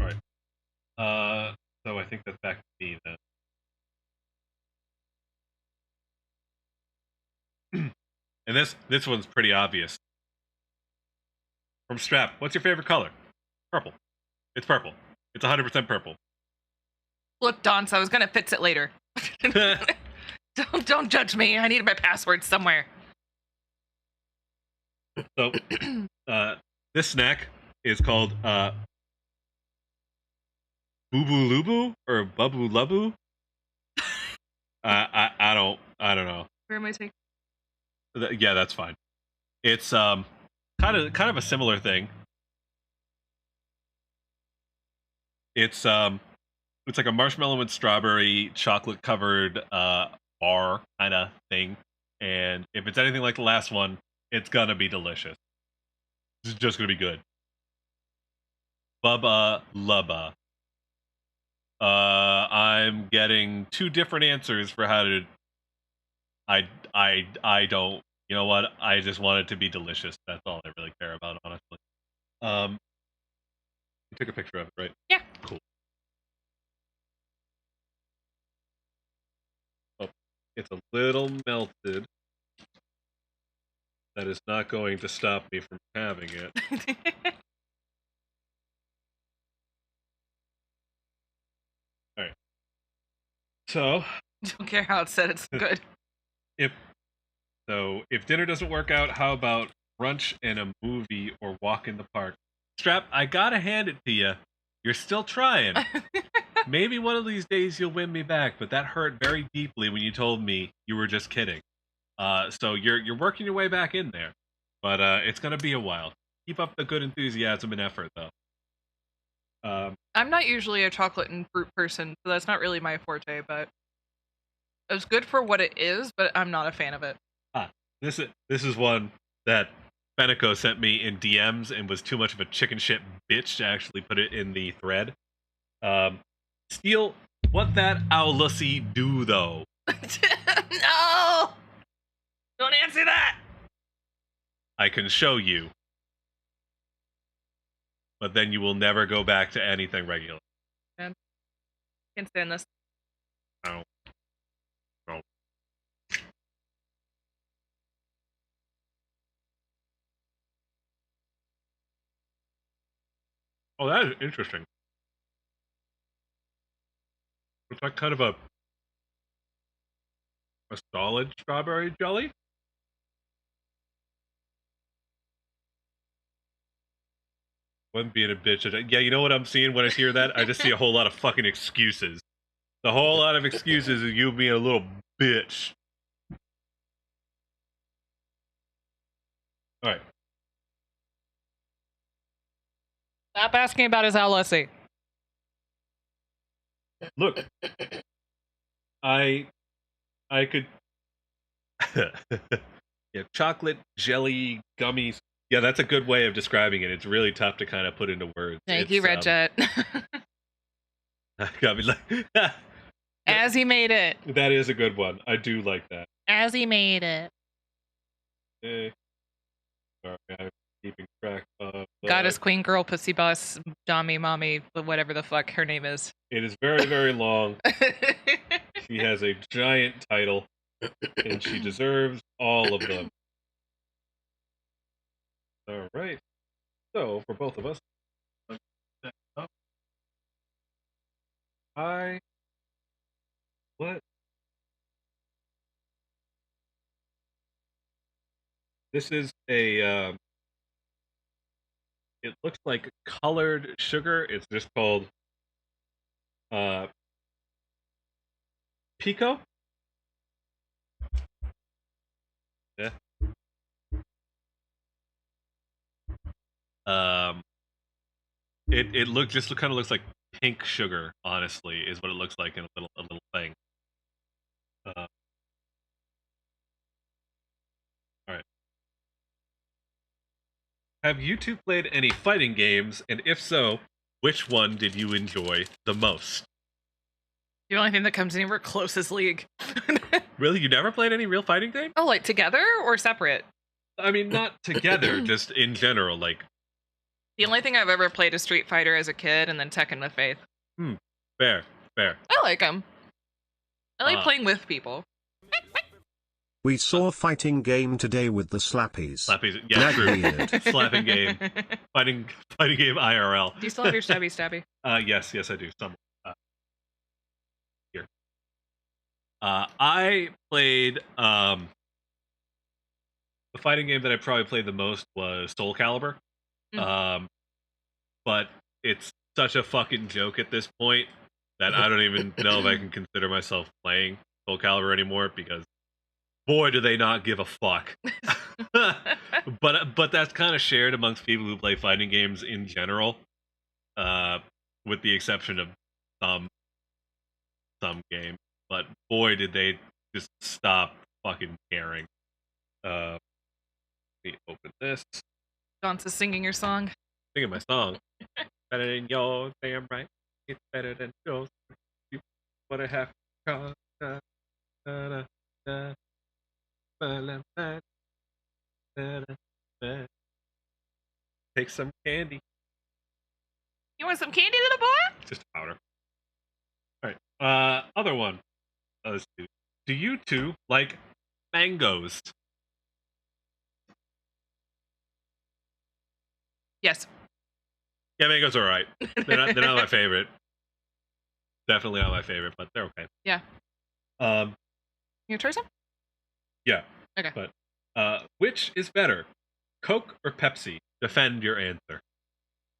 All right. So I think that's back to me then. And this one's pretty obvious. From Strap, what's your favorite color? Purple. It's purple. It's 100% purple. Look, Donce, I was gonna fix it later. Don't judge me. I need my password somewhere. So, this snack is called Boo Boo Lubu or Bubbu Lubu. I don't know. Where am I taking? Yeah, that's fine. It's kind of a similar thing. It's like a marshmallow and strawberry chocolate covered bar kind of thing, and if it's anything like the last one, it's gonna be delicious. It's just gonna be good. Bubba Lubba. I'm getting two different answers for how to. I don't. You know what? I just want it to be delicious. That's all I really care about, honestly. You took a picture of it, right? Yeah. Cool. Oh, it's a little melted. That is not going to stop me from having it. All right. So. Don't care how it's said. It's good. If dinner doesn't work out, how about brunch and a movie or walk in the park? Strap, I gotta hand it to you. You're still trying. Maybe one of these days you'll win me back, but that hurt very deeply when you told me you were just kidding. So you're working your way back in there, but it's gonna be a while. Keep up the good enthusiasm and effort, though. I'm not usually a chocolate and fruit person, so that's not really my forte. But it's good for what it is, but I'm not a fan of it. This is one that Beneco sent me in DMs and was too much of a chicken shit bitch to actually put it in the thread. Steel, what that owlussy do though? No! Don't answer that! I can show you. But then you will never go back to anything regular. I can't stand this. No. No. Oh, that is interesting. It's like kind of a solid strawberry jelly. Wasn't being a bitch. Yeah, you know what I'm seeing when I hear that? I just see a whole lot of fucking excuses. The whole lot of excuses of you being a little bitch. All right. Stop asking about his LSE. Look, I could. Yeah, chocolate jelly gummies. Yeah, that's a good way of describing it. It's really tough to kind of put into words. Thank you, Red Jet. Got me like. As he made it. That is a good one. I do like that. As he made it. Sorry, I'm keeping track of. Goddess, queen, girl, pussy boss, dommy, mommy, whatever the fuck her name is. It is very, very long. She has a giant title, and she deserves all of them. All right. So for both of us, what? This is a. It looks like colored sugar. It's just called Pico. Yeah. It kind of looks like pink sugar. Honestly, is what it looks like in a little thing. All right. Have you two played any fighting games, and if so, which one did you enjoy the most? The only thing that comes anywhere close is League. Really, you never played any real fighting game? Oh, like together or separate? I mean, not together, just in general. Like the only thing I've ever played is Street Fighter as a kid, and then Tekken with Faith. Fair. I like them. I like playing with people. We saw a fighting game today with the Slappies. Slappies, yeah, true. Weird. Slapping game, fighting game IRL. Do you still have your stabby? Yes, I do. Some here. I played the fighting game that I probably played the most was Soul Calibur. But it's such a fucking joke at this point that I don't even know if I can consider myself playing Soul Calibur anymore, because boy, do they not give a fuck. But that's kind of shared amongst people who play fighting games in general, with the exception of some games. But boy, did they just stop fucking caring. Let me open this. John's is singing your song. Singing my song. Better than yours, damn right. It's better than yours. You what I have to take some candy. You want some candy, little boy? Just powder. Alright. Other one. Let's do. Do you two like mangoes? Yes. Yeah, mangoes are alright. They're not my favorite. Definitely not my favorite, but they're okay. Yeah. You try some? Yeah. Okay. But which is better, Coke or Pepsi? Defend your answer.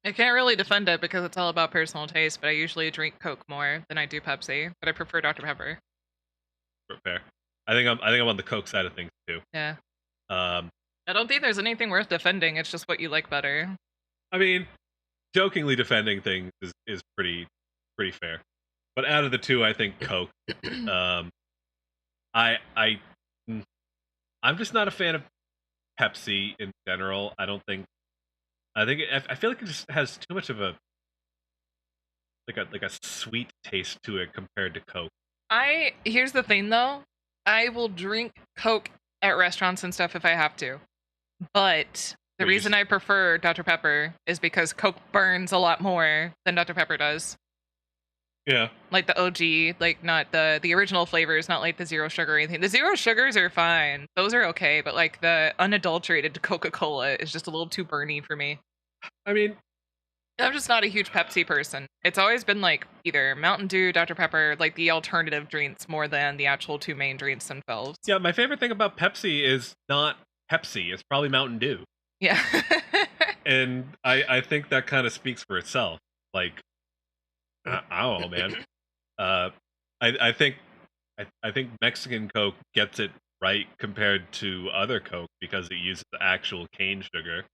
I can't really defend it because it's all about personal taste, but I usually drink Coke more than I do Pepsi, but I prefer Dr. Pepper. Fair. I think I'm on the Coke side of things too. Yeah. I don't think there's anything worth defending. It's just what you like better. I mean, jokingly defending things is pretty fair. But out of the two, I think Coke. I'm just not a fan of Pepsi in general. I feel like it just has too much of a sweet taste to it compared to Coke. Here's the thing though. I will drink Coke at restaurants and stuff if I have to. But the reason I prefer Dr. Pepper is because Coke burns a lot more than Dr. Pepper does. Yeah. Like the OG, like not the original flavors, not like the zero sugar or anything. The zero sugars are fine. Those are okay, but like the unadulterated Coca-Cola is just a little too burny for me. I mean, I'm just not a huge Pepsi person. It's always been like either Mountain Dew, Dr. Pepper, like the alternative drinks more than the actual two main drinks themselves. Yeah, my favorite thing about Pepsi is not Pepsi. It's probably Mountain Dew. Yeah. And I think that kind of speaks for itself. Like, I don't know, man. I think Mexican Coke gets it right compared to other Coke because it uses actual cane sugar.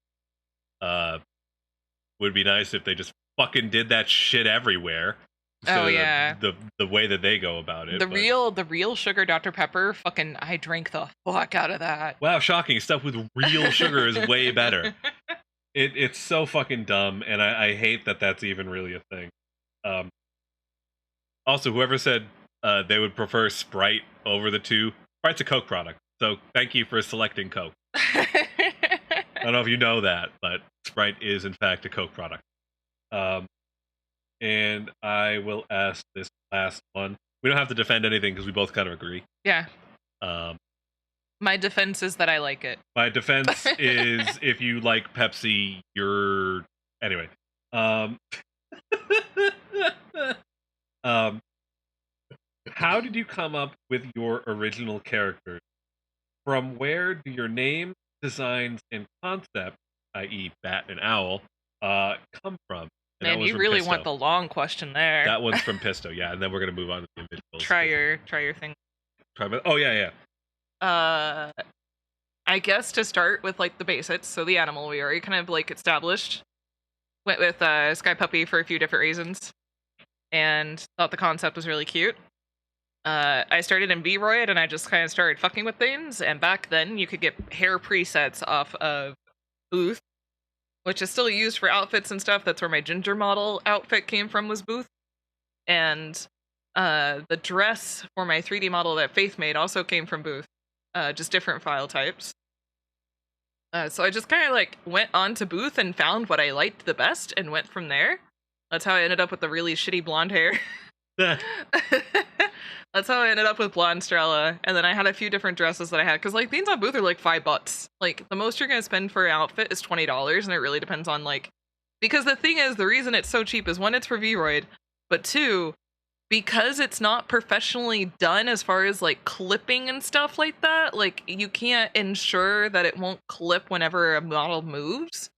Would be nice if they just fucking did that shit everywhere. Oh yeah. The way that they go about it. The real sugar Dr. Pepper, fucking I drank the fuck out of that. Wow, shocking. Stuff with real sugar is way better. It's so fucking dumb, and I hate that that's even really a thing. Also, whoever said they would prefer Sprite over the two, Sprite's a Coke product, so thank you for selecting Coke. don't know if you know that, but Sprite is in fact a Coke product. And I will ask this last one. We don't have to defend anything because we both kind of agree. Yeah. Um, My defense is that I like it. my defense is if you like Pepsi, you're anyway. How did you come up with your original characters? From where do your name, designs, and concept, i.e., bat and owl, come from? And that Man, was you from really Pisto. want the long question there. That one's from Pisto, yeah, and then we're gonna move on to the individuals. Try your thing. Oh yeah. I guess to start with like the basics, so the animal we already kind of like established. Went with Sky Puppy for a few different reasons, and thought the concept was really cute. I started in VRoid and I just kind of started fucking with things, and back then you could get hair presets off of Booth, which is still used for outfits and stuff. That's where my ginger model outfit came from, was Booth. And the dress for my 3D model that Faith made also came from Booth, just different file types. So I just kind of like went on to Booth and found what I liked the best and went from there. That's how I ended up with the really shitty blonde hair. That's how I ended up with blonde Estrella. And then I had a few different dresses that I had, because like things on Booth are like $5. Like the most you're gonna spend for an outfit is $20, and it really depends on like, because the thing is, the reason it's so cheap is one, it's for VRoid, but two, because it's not professionally done as far as like clipping and stuff like that, like you can't ensure that it won't clip whenever a model moves.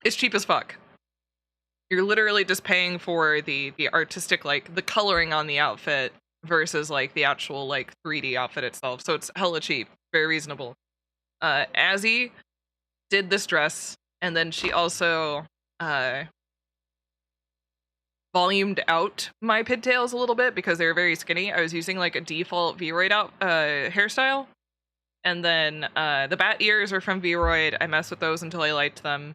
It's cheap as fuck. You're literally just paying for the artistic, like the coloring on the outfit versus like the actual like 3D outfit itself. So it's hella cheap, very reasonable. Azzy did this dress, and then she also volumed out my pigtails a little bit because they were very skinny. I was using like a default VRoid out hairstyle, and then the bat ears are from VRoid. I messed with those until I liked them.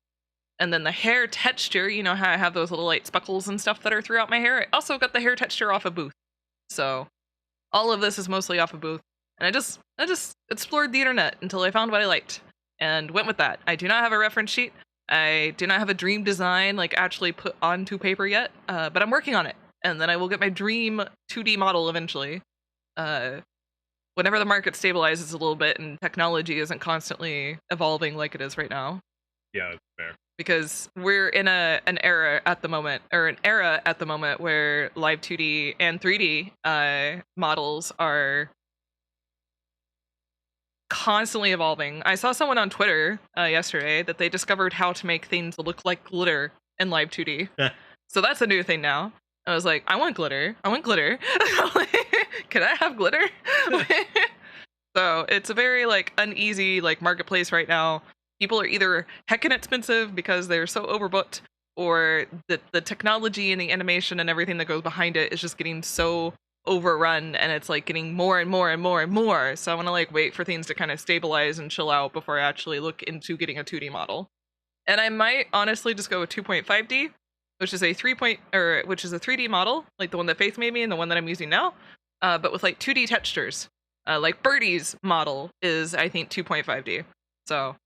And then the hair texture, you know how I have those little like speckles and stuff that are throughout my hair? I also got the hair texture off of Booth. So all of this is mostly off of Booth. And I just explored the internet until I found what I liked and went with that. I do not have a reference sheet. I do not have a dream design like actually put onto paper yet, but I'm working on it. And then I will get my dream 2D model eventually. Whenever the market stabilizes a little bit and technology isn't constantly evolving like it is right now. Yeah, that's fair. Because we're in an era at the moment where live 2D and 3D models are constantly evolving. I saw someone on Twitter yesterday that they discovered how to make things look like glitter in live 2D. So that's a new thing now. I was like, I want glitter. Can I have glitter? So it's a very like uneasy like marketplace right now. People are either heckin' expensive because they're so overbooked, or the technology and the animation and everything that goes behind it is just getting so overrun, and it's like getting more and more and more and more. So I want to like wait for things to kind of stabilize and chill out before I actually look into getting a 2D model. And I might honestly just go with 2.5D, which is a 3D model, like the one that Faith made me and the one that I'm using now, but with like 2D textures. Like Birdie's model is, I think, 2.5D. So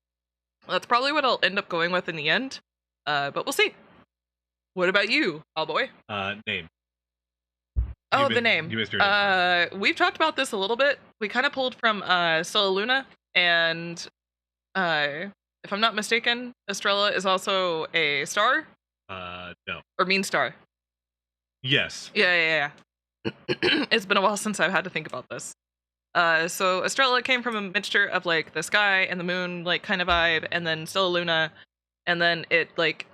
that's probably what I'll end up going with in the end, but we'll see. What about you, Owlboy? Name. Oh, the name. You missed your name. We've talked about this a little bit. We kind of pulled from Stella Luna, and if I'm not mistaken, Estrella is also a star? No. Or mean star? Yes. Yeah. It's been a while since I've had to think about this. So Estrella came from a mixture of like the sky and the moon like kind of vibe, and then Stella Luna, and then it like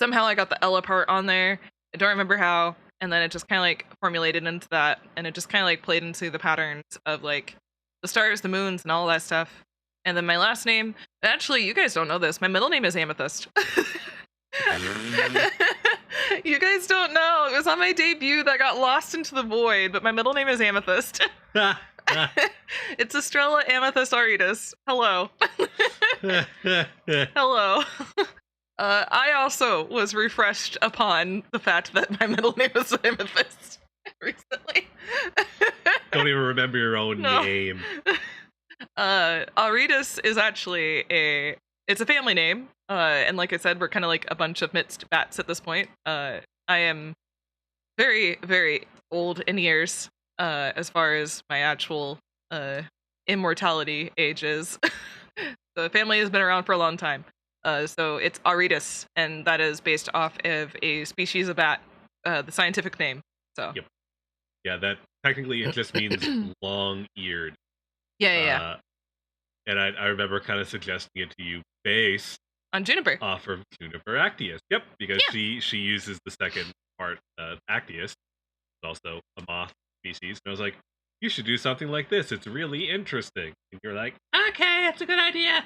somehow I got the Ella part on there. I don't remember how, and then it just kind of like formulated into that, and it just kind of like played into the patterns of like the stars, the moons, and all that stuff. And then my last name, actually, you guys don't know this. My middle name is Amethyst. You guys don't know. It was on my debut that got lost into the void, but my middle name is Amethyst. It's Estrella Amethyst Auritus. Hello. Hello. I also was refreshed upon the fact that my middle name is Amethyst recently. Don't even remember your own name. Auritas is actually it's a family name. And like I said, we're kind of like a bunch of mixed bats at this point. I am very, very old in years, as far as my actual immortality age is. The family has been around for a long time. So it's Auritas, and that is based off of a species of bat, the scientific name. So Yep. Yeah, that technically it just means long-eared. yeah. And I remember kind of suggesting it to you based On Juniper. off of Juniper actius. Yep, because Yeah. she uses the second part, actius, also a moth species. And I was like, you should do something like this. It's really interesting. And you're like, okay, that's a good idea.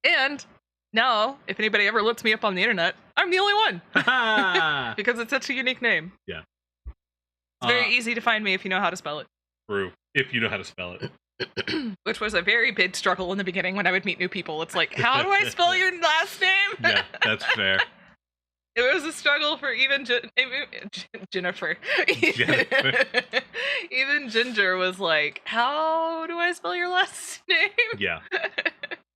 And now, if anybody ever looks me up on the internet, I'm the only one. Ha Because it's such a unique name. Yeah. It's very easy to find me if you know how to spell it. True. If you know how to spell it. Which was a very big struggle in the beginning when I would meet new people. It's like, how do I spell your last name? Yeah, that's fair. It was a struggle for even Jennifer. Jennifer. Even Ginger was like, how do I spell your last name? Yeah,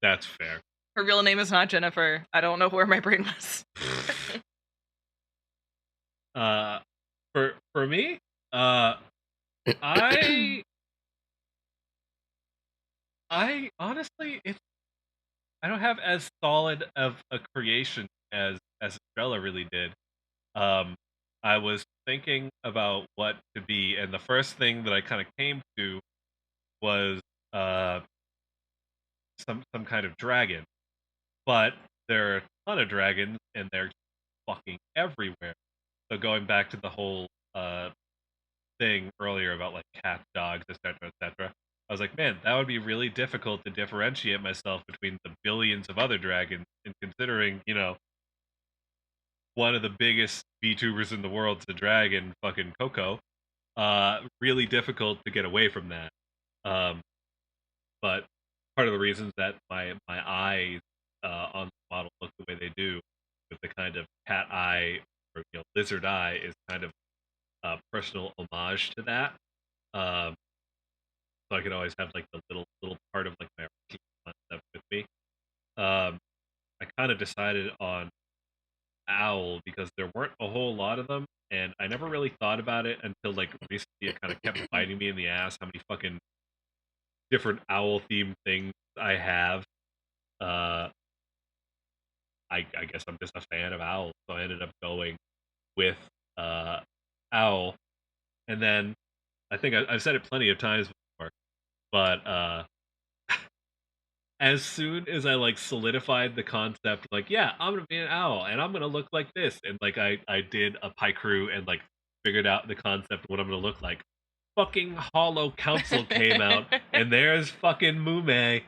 that's fair. Her real name is not Jennifer. I don't know where my brain was. For me, I honestly, I don't have as solid of a creation as Estrella really did. I was thinking about what to be, and the first thing that I kind of came to was some kind of dragon. But there are a ton of dragons, and they're fucking everywhere. So going back to the whole thing earlier about like cats, dogs, etc., etc., I was like, man, that would be really difficult to differentiate myself between the billions of other dragons. And considering, one of the biggest VTubers in the world's a dragon, fucking Coco, really difficult to get away from that. But part of the reasons that my eyes on the model look the way they do, with the kind of cat eye or lizard eye, is kind of a personal homage to that. So I could always have like the little part of like my concept with me. I kind of decided on owl because there weren't a whole lot of them, and I never really thought about it until like recently. It kind of kept biting me in the ass how many fucking different owl themed things I have. I guess I'm just a fan of owls, so I ended up going with owl. And then I think I've said it plenty of times before, but as soon as I like solidified the concept, like, yeah, I'm gonna be an owl and I'm gonna look like this, and like I did a pie crew and like figured out the concept of what I'm gonna look like. Fucking Hollow Council came out, and there's fucking Mume,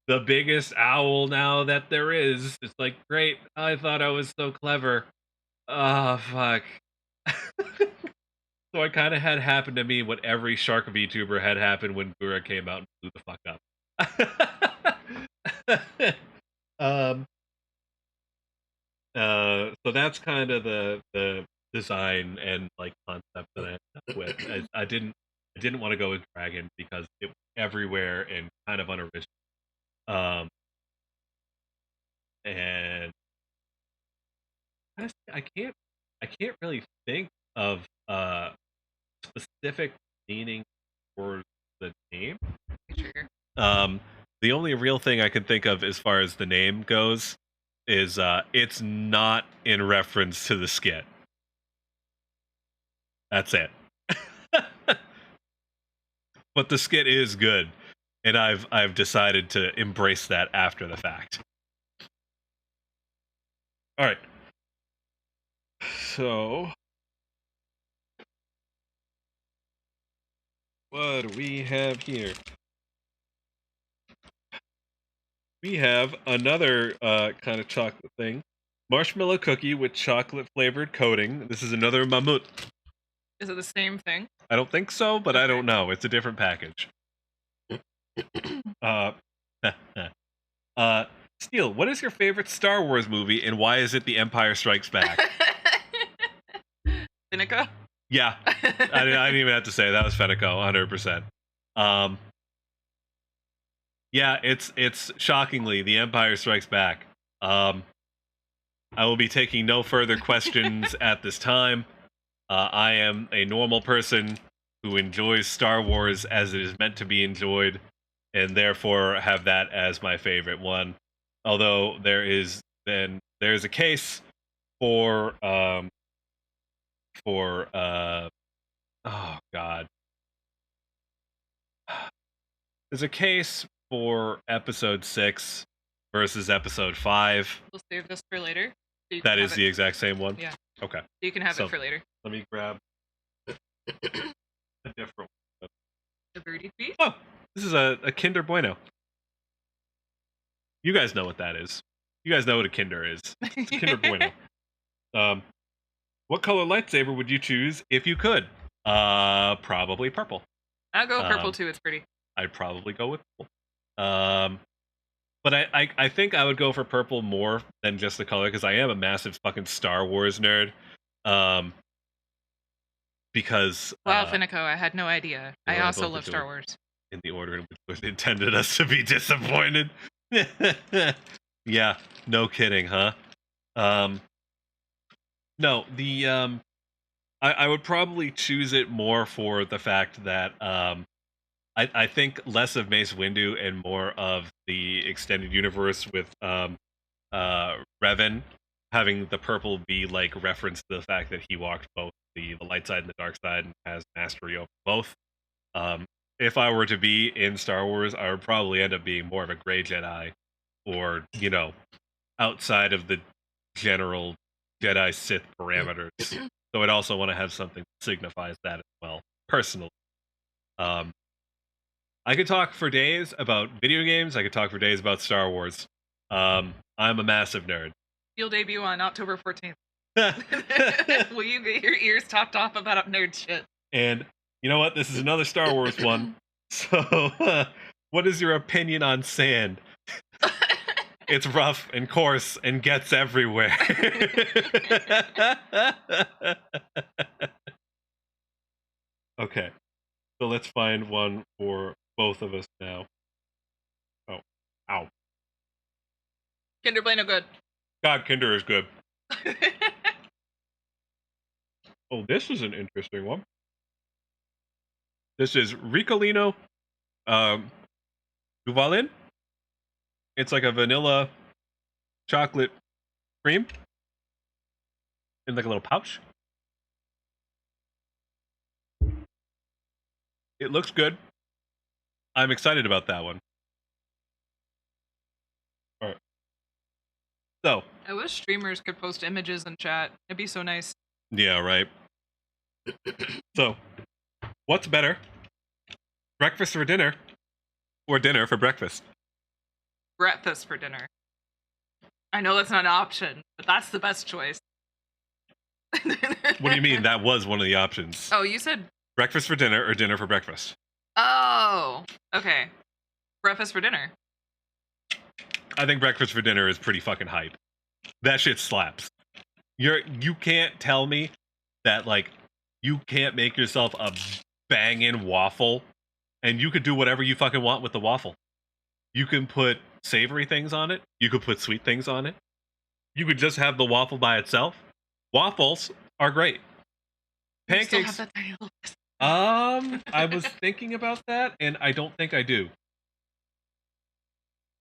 the biggest owl now that there is. It's like, great, I thought I was so clever. Oh, fuck. So I kind of had happen to me what every shark VTuber had happened when Gura came out and blew the fuck up. So that's kind of the design and like concept that I ended up with. I didn't want to go with dragon because it was everywhere and kind of unoriginal. And honestly, I can't really think of specific meaning for the name. The only real thing I can think of as far as the name goes is it's not in reference to the skit. That's it. But the skit is good, and I've decided to embrace that after the fact. All right. So what do we have here? We have another kind of chocolate thing. Marshmallow cookie with chocolate flavored coating. This is another mamut. Is it the same thing? I don't think so, but I don't know. It's a different package. Steel, what is your favorite Star Wars movie, and why is it The Empire Strikes Back? Seneca? Yeah. I didn't even have to say that was Fenico, 100%. Yeah, it's shockingly The Empire Strikes Back. I will be taking no further questions at this time. I am a normal person who enjoys Star Wars as it is meant to be enjoyed, and therefore have that as my favorite one. Although there's a case for oh god, there's a case for episode 6 versus episode 5. We'll save this for later. So That is the exact same one? Yeah. Okay. You can have So- it for later. Let me grab a different one. The birdie feet. Oh, this is a Kinder Bueno. You guys know what that is. You guys know what a Kinder is. It's a Kinder Bueno. What color lightsaber would you choose if you could? Probably purple. I'll go purple Um, too. It's pretty. I'd probably go with purple. But I think I would go for purple more than just the color because I am a massive fucking Star Wars nerd. Because Wow, Finico, I had no idea. I we're also both love into Star it. Wars. in the order in which it intended us to be disappointed. Yeah, no kidding, huh? No, I would probably choose it more for the fact that I think less of Mace Windu and more of the extended universe with Revan having the purple be like reference to the fact that he walked both the light side and the dark side and has mastery over both. If I were to be in Star Wars, I would probably end up being more of a gray Jedi, or outside of the general Jedi Sith parameters. So I'd also want to have something that signifies that as well, personally. I could talk for days about video games. I could talk for days about Star Wars. I'm a massive nerd. You'll debut on October 14th. Will you get your ears topped off about nerd shit? And you know what? This is another Star Wars one. So, what is your opinion on sand? It's rough and coarse and gets everywhere. Okay, so let's find one for both of us now. Oh, ow. Kinder Bueno good. God, Kinder is good. Oh, this is an interesting one. This is Ricolino Duvalin. It's like a vanilla chocolate cream in like a little pouch. It looks good. I'm excited about that one. All right. So, I wish streamers could post images in chat. It'd be so nice. yeah, right. So, what's better? Breakfast for dinner or dinner for breakfast? Breakfast for dinner. I know that's not an option, but that's the best choice. What do you mean? That was one of the options. Oh, you said. Breakfast for dinner or dinner for breakfast? Oh, okay. Breakfast for dinner. I think breakfast for dinner is pretty fucking hype. That shit slaps. You can't tell me that like you can't make yourself a banging waffle and you could do whatever you fucking want with the waffle. You can put savory things on it. You could put sweet things on it. You could just have the waffle by itself. Waffles are great. You still Pancakes. have that tiny little piece. I was thinking about that, and I don't think I do.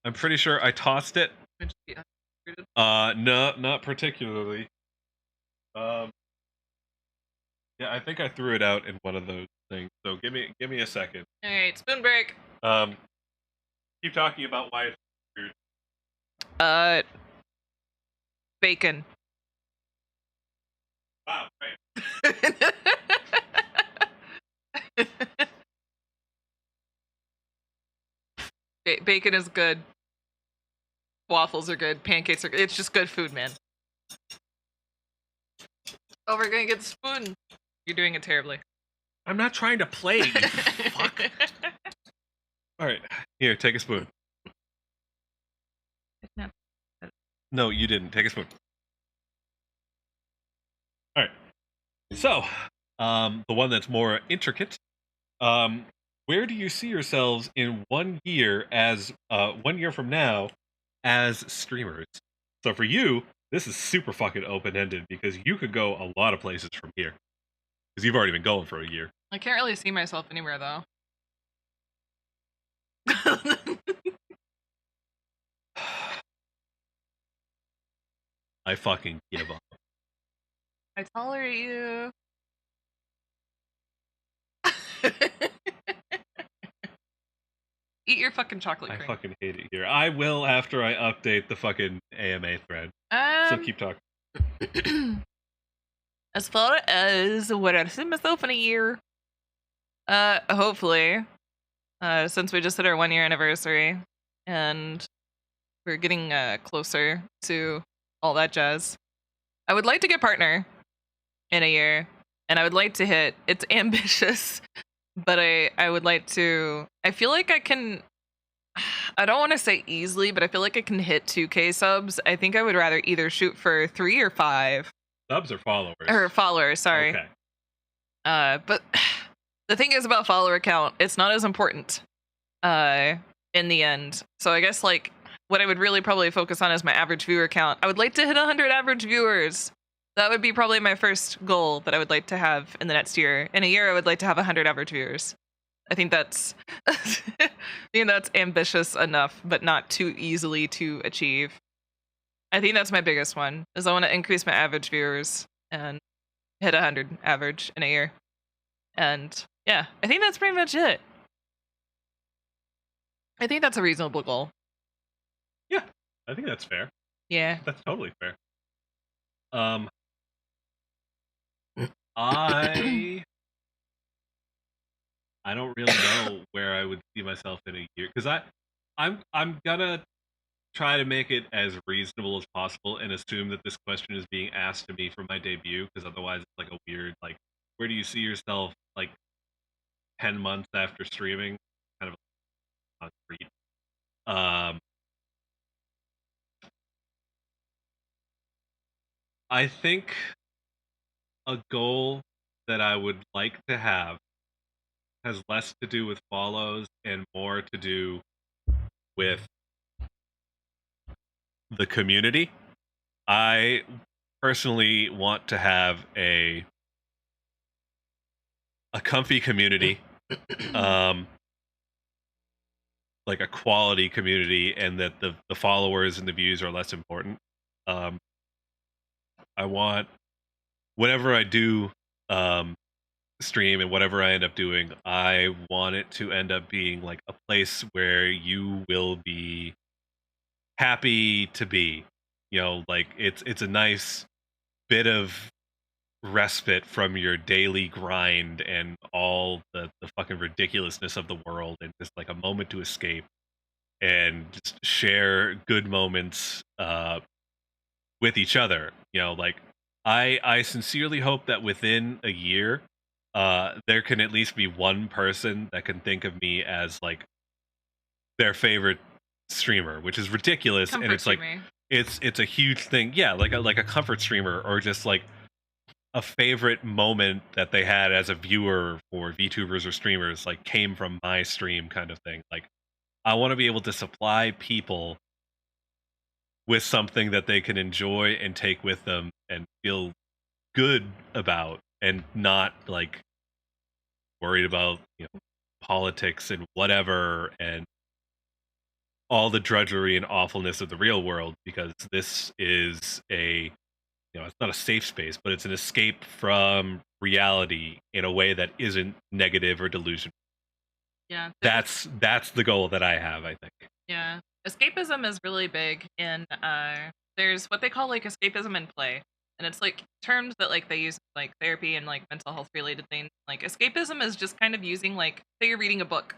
I'm pretty sure I tossed it. No, not particularly. Yeah, I think I threw it out in one of those things. So give me a second. All right, spoon break. Keep talking about why it's weird. Bacon. Wow, right. Bacon is good. Waffles are good. Pancakes are good. It's just good food, man. Oh, we're gonna get the spoon. You're doing it terribly. I'm not trying to play, you fuck. All right, here, take a spoon. No, you didn't. Take a spoon. All right. So, the one that's more intricate. where do you see yourselves in 1 year as 1 year from now as streamers? So for you, this is super fucking open ended because you could go a lot of places from here because you've already been going for a year. I can't really see myself anywhere though. I fucking give up. I tolerate you. Eat your fucking chocolate I cream. fucking hate it here. I will after I update the fucking AMA thread. So keep talking. As far as what I see myself in a year, hopefully, since we just hit our 1 year anniversary and we're getting closer to all that jazz, I would like to get partner in a year, and I would like to hit. It's ambitious, but I would like to. I feel like I can. I don't want to say easily, but I feel like I can hit 2K subs. I think I would rather either shoot for 3 or 5. Subs or followers? Or followers, sorry. Okay. But the thing is about follower count, it's not as important in the end. So I guess like what I would really probably focus on is my average viewer count. I would like to hit 100 average viewers. That would be probably my first goal that I would like to have in the next year. In a year, I would like to have 100 average viewers. I think that's that's ambitious enough, but not too easily to achieve. I think that's my biggest one, is I want to increase my average viewers and hit 100 average in a year. And yeah, I think that's pretty much it. I think that's a reasonable goal. Yeah, I think that's fair. Yeah. That's totally fair. I don't really know where I would see myself in a year because I'm gonna try to make it as reasonable as possible and assume that this question is being asked to me for my debut because otherwise it's like a weird like where do you see yourself like 10 months after streaming, kind of concrete. I think a goal that I would like to have has less to do with follows and more to do with the community. I personally want to have a comfy community, like a quality community, and that the followers and the views are less important. I want whatever I do stream and whatever I end up doing, I want it to end up being like a place where you will be happy to be. You know, like it's a nice bit of respite from your daily grind and all the fucking ridiculousness of the world, and just like a moment to escape and just share good moments with each other. You know, like I sincerely hope that within a year there can at least be one person that can think of me as like their favorite streamer, which is ridiculous. Comfort and it's streamer. like it's a huge thing. Yeah, like a comfort streamer, or just like a favorite moment that they had as a viewer for VTubers or streamers, like came from my stream, kind of thing. Like I want to be able to supply people with something that they can enjoy and take with them and feel good about, and not like worried about, you know, politics and whatever and all the drudgery and awfulness of the real world, because this is a, you know, it's not a safe space, but it's an escape from reality in a way that isn't negative or delusional. Yeah. That's the goal that I have, I think. Yeah. Escapism is really big in there's what they call like escapism in play. And it's like terms that like they use like therapy and like mental health related things. Like escapism is just kind of using like, say you're reading a book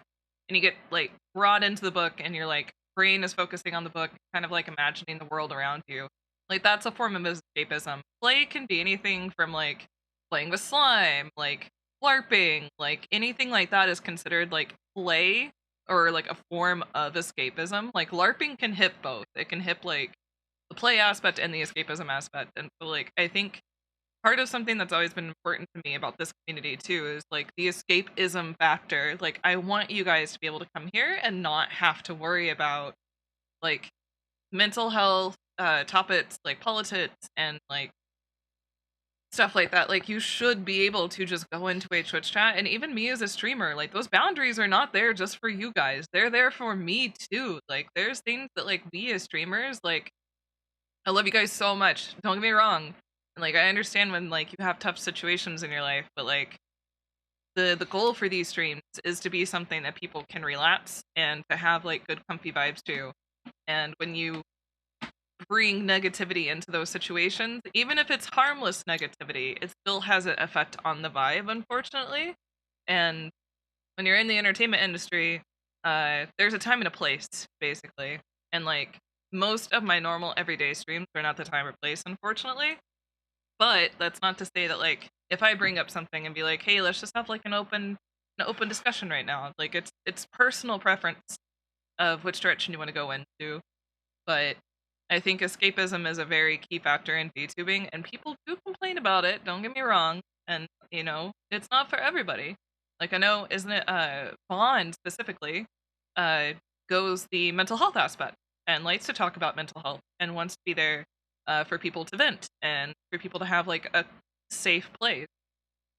and you get like brought into the book and your like brain is focusing on the book, kind of like imagining the world around you. Like that's a form of escapism. Play can be anything from like playing with slime, like LARPing, like anything like that is considered like play or like a form of escapism. Like LARPing can hit both. It can hit like the play aspect and the escapism aspect. And so like I think part of something that's always been important to me about this community too is like the escapism factor. Like I want you guys to be able to come here and not have to worry about like mental health topics, like politics and like stuff like that. Like you should be able to just go into a Twitch chat, and even me as a streamer, like those boundaries are not there just for you guys, they're there for me too. Like there's things that like we as streamers, like I love you guys so much, don't get me wrong, and like I understand when like you have tough situations in your life, but like the goal for these streams is to be something that people can relapse and to have like good comfy vibes too. And when you bring negativity into those situations, even if it's harmless negativity, it still has an effect on the vibe, unfortunately. And when you're in the entertainment industry, there's a time and a place, basically. And like most of my normal everyday streams are not the time or place, unfortunately. But that's not to say that like if I bring up something and be like, hey, let's just have like an open discussion right now. Like it's personal preference of which direction you want to go into. But I think escapism is a very key factor in VTubing, and people do complain about it, don't get me wrong, and, you know, it's not for everybody. Like, I know, isn't it, Bond, specifically, goes the mental health aspect, and likes to talk about mental health, and wants to be there, for people to vent, and for people to have, like, a safe place.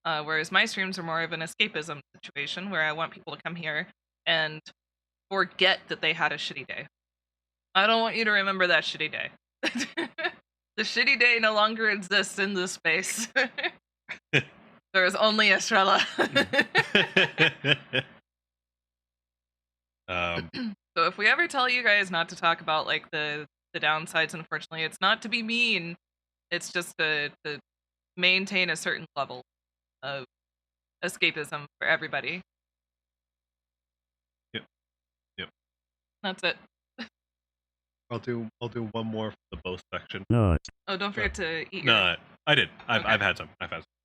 Whereas my streams are more of an escapism situation, where I want people to come here and forget that they had a shitty day. I don't want you to remember that shitty day. The shitty day no longer exists in this space. There is only Estrella. So if we ever tell you guys not to talk about like the downsides, unfortunately, it's not to be mean. It's just to maintain a certain level of escapism for everybody. Yep. That's it. I'll do one more for the both section. Nut. Oh, don't forget to eat your... No, I did. I've Okay. had some.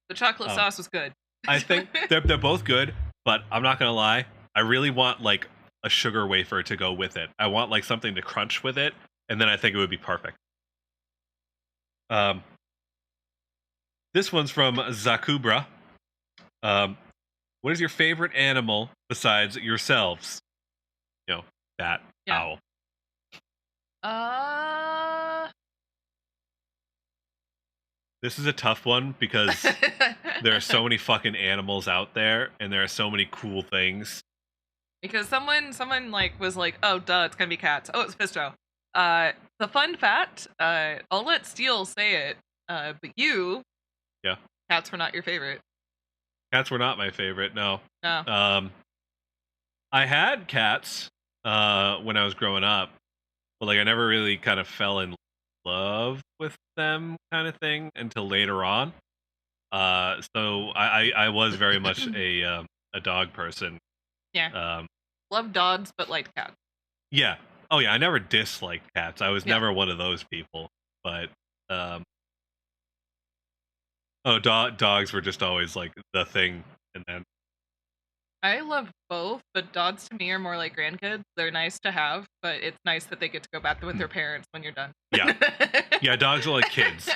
The chocolate sauce was good. I think they're both good, but I'm not gonna lie. I really want like a sugar wafer to go with it. I want like something to crunch with it, and then I think it would be perfect. This one's from Zakubra. What is your favorite animal besides yourselves? You know, bat, Yeah. owl. This is a tough one because there are so many fucking animals out there, and there are so many cool things. Because someone like was like, oh duh, it's gonna be cats. Oh, it's Pisto. The fun fact, I'll let Steele say it, but you, Yeah. cats were not your favorite. Cats were not my favorite, no. No. I had cats when I was growing up, but like I never really kind of fell in love with them kind of thing until later on. So I was very much a dog person. Yeah. Love dogs, but liked cats. Yeah. Oh yeah, I never disliked cats. I was Yeah. never one of those people. But dogs were just always like the thing. And then I love both, but dogs to me are more like grandkids. They're nice to have, but it's nice that they get to go back with their parents when you're done. Yeah. Yeah, dogs are like kids.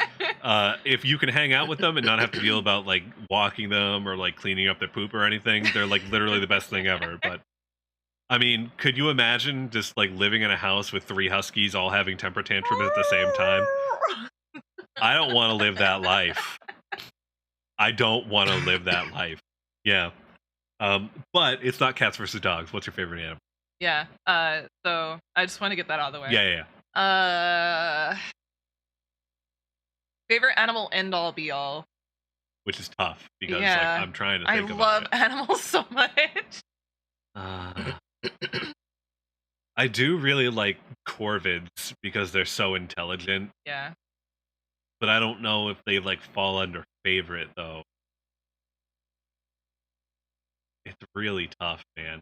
If you can hang out with them and not have to deal about like walking them or like cleaning up their poop or anything, they're like literally the best thing ever. But I mean, could you imagine just like living in a house with 3 huskies all having temper tantrums at the same time? I don't want to live that life. I don't want to live that life. Yeah. But it's not cats versus dogs. What's your favorite animal? Yeah. So I just want to get that out of the way. Yeah. Favorite animal end all be all. Which is tough because Yeah. like I'm trying to think I about love it. animals so much. I do really like corvids because they're so intelligent, Yeah. but I don't know if they like fall under favorite though. It's really tough, man.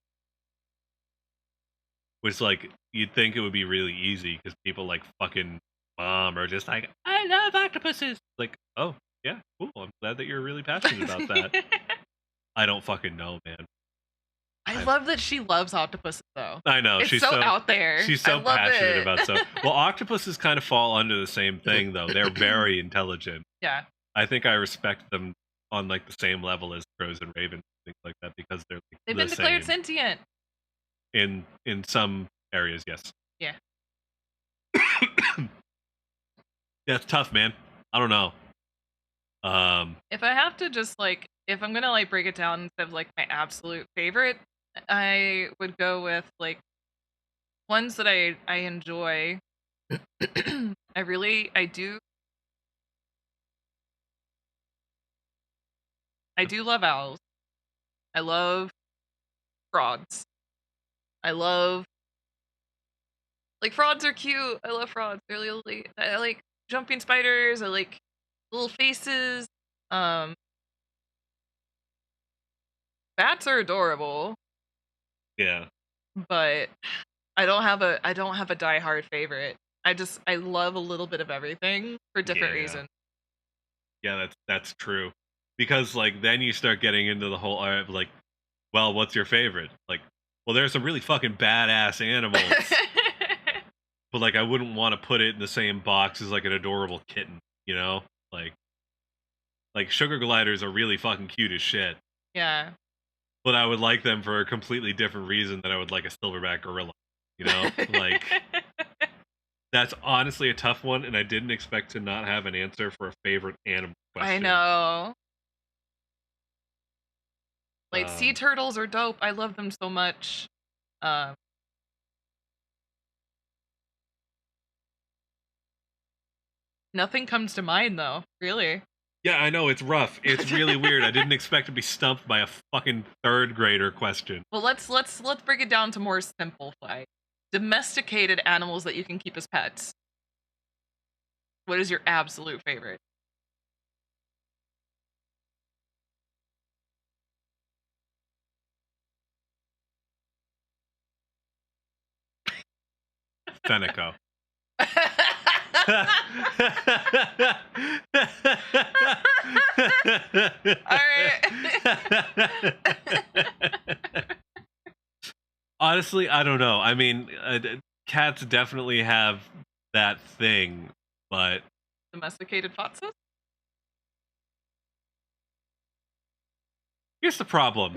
Which like you'd think it would be really easy because people like fucking mom are just like, I love octopuses. Like, oh yeah, cool. I'm glad that you're really passionate about that. I don't fucking know, man. I love that she loves octopuses though. I know It's she's so out there. She's I so love passionate it. about stuff. Well, octopuses kind of fall under the same thing though. They're very intelligent. Yeah. I think I respect them on like the same level as crows and ravens, things like that, because they're like, They've the been declared same. sentient. In some areas, yes. Yeah. Yeah, it's tough, man. I don't know. If I have to just like, if I'm gonna like break it down instead of like my absolute favorite, I would go with like ones that I enjoy. I do love owls. I love frogs. I love, like, frogs are cute. I love frogs. They're really, I like jumping spiders. I like little faces. Bats are adorable, yeah. but I don't have a diehard favorite. I love a little bit of everything for different Yeah. reasons. Yeah, that's true. Because like then you start getting into the whole like, well, what's your favorite? Like, well, there's some really fucking badass animals, but like I wouldn't want to put it in the same box as like an adorable kitten, you know? Like sugar gliders are really fucking cute as shit. Yeah. But I would like them for a completely different reason than I would like a silverback gorilla. You know? Like that's honestly a tough one, and I didn't expect to not have an answer for a favorite animal question. I know. Like sea turtles are dope. I love them so much. Nothing comes to mind though, really. Yeah, I know, it's rough. It's really weird. I didn't expect to be stumped by a fucking third grader question. Well, let's break it down to more simplified. Domesticated animals that you can keep as pets. What is your absolute favorite? Fenico. Honestly, I don't know. I mean, cats definitely have that thing, but Domesticated foxes? here's the problem.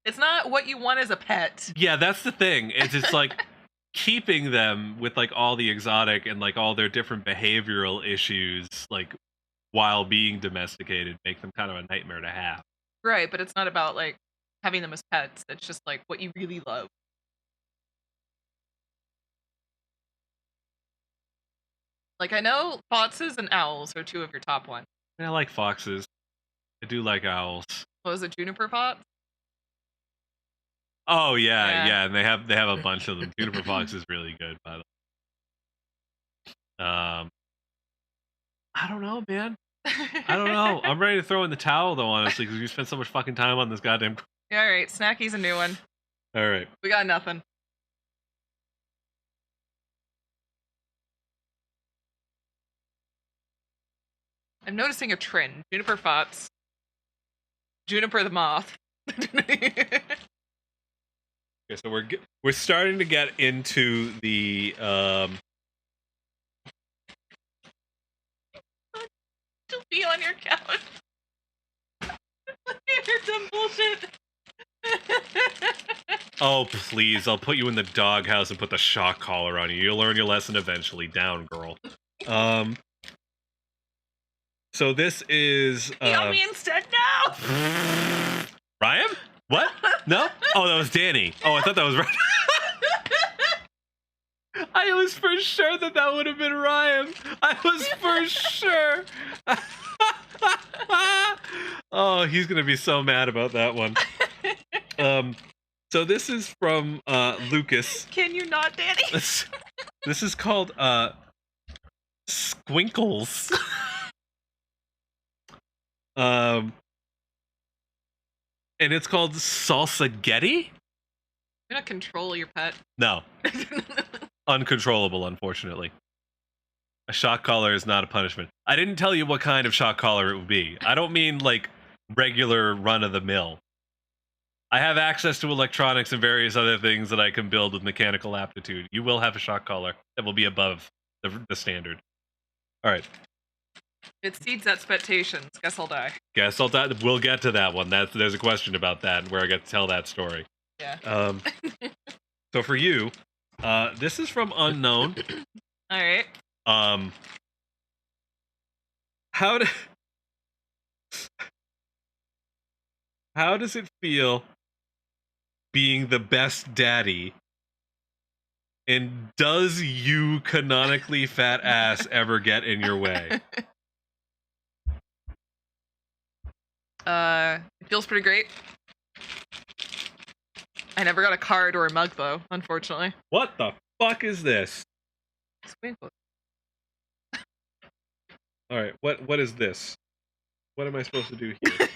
It's not what you want as a pet. Yeah, that's the thing. It's like keeping them with like all the exotic and like all their different behavioral issues, like while being domesticated, make them kind of a nightmare to have. Right, but it's not about like having them as pets. It's just like what you really love. Like I know foxes and owls are two of your top ones. I like foxes. I do like owls. What was it, juniper fox? Oh yeah, and they have a bunch of them. Juniper fox is really good, by the way. I don't know, man. I don't know. I'm ready to throw in the towel though, honestly, because we spent so much fucking time on this goddamn. Yeah, all right, Snacky's a new one. All right. We got nothing. I'm noticing a trend. Juniper fox. Juniper the moth. Okay, so we're starting to get into the Just be on your couch. You're dumb bullshit. Oh please, I'll put you in the doghouse and put the shock collar on you. You'll learn your lesson eventually. Down, girl. So this is Be me instead now. Ryan? What? No? Oh, that was Danny. Oh, I thought that was Ryan. I was for sure that would have been Ryan. I was for sure. Oh, he's gonna be so mad about that one. So this is from Lucas. Can you not, Danny? This is called Squinkles. And it's called Salsagetti? You're not control your pet. No. Uncontrollable, unfortunately. A shock collar is not a punishment. I didn't tell you what kind of shock collar it would be. I don't mean like regular run-of-the-mill. I have access to electronics and various other things that I can build with mechanical aptitude. You will have a shock collar that will be above the standard. All right. It exceeds expectations. Guess I'll die. Guess I'll die. We'll get to that one. There's a question about that where I get to tell that story. Yeah. So for you, this is from Unknown. All right. How does it feel being the best daddy? And does you canonically fat ass ever get in your way? It feels pretty great. I never got a card or a mug though, unfortunately. What the fuck is this? All right, what is this? What am I supposed to do here?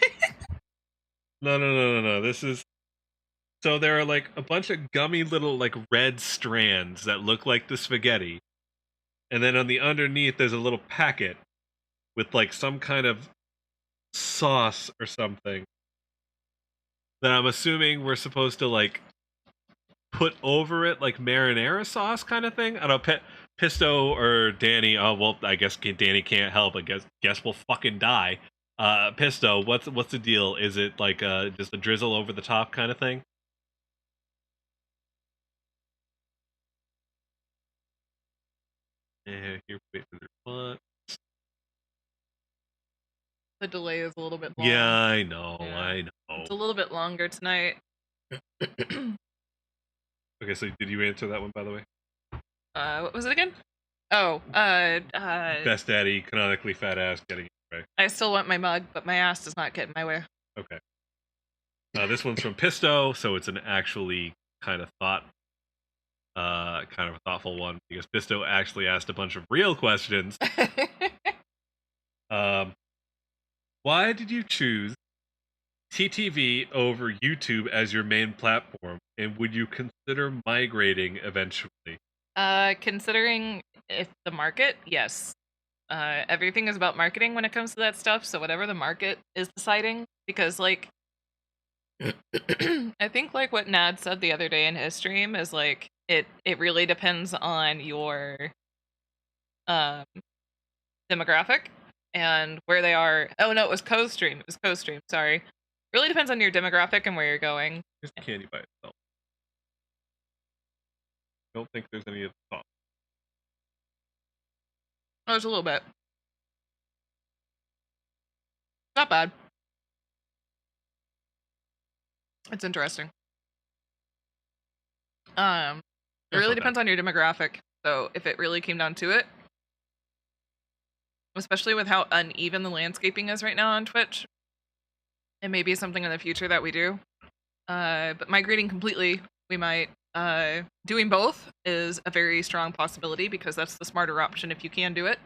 No. This is so there are like a bunch of gummy little like red strands that look like the spaghetti. And then on the underneath there's a little packet with like some kind of sauce or something that I'm assuming we're supposed to like put over it like marinara sauce kind of thing. I don't know, Pisto or Danny. Oh well, I guess Danny can't help. I guess we'll fucking die. Pisto, what's the deal? Is it like just a drizzle over the top kind of thing? Yeah, here, wait for the response. The delay is a little bit long. Yeah, I know. It's a little bit longer tonight. Okay, so did you answer that one, by the way? What was it again? Oh, Best daddy, canonically fat ass, getting it right. I still want my mug, but my ass does not get in my way. Okay. This one's from Pisto, so it's an actually kind of a thoughtful one because Pisto actually asked a bunch of real questions. Why did you choose TTV over YouTube as your main platform, and would you consider migrating eventually? Considering if the market, yes. Everything is about marketing when it comes to that stuff, so whatever the market is deciding, because like I think like what Nad said the other day in his stream is like it really depends on your demographic and where they are. Oh no, it was co-stream. Sorry. Really depends on your demographic and where you're going. Here's candy by itself. I don't think there's any of the top. Oh, there's a little bit. Not bad. It's interesting. It really depends on your demographic. So if it really came down to it, especially with how uneven the landscaping is right now on Twitch, it may be something in the future that we do. But migrating completely, we might. Doing both is a very strong possibility because that's the smarter option if you can do it.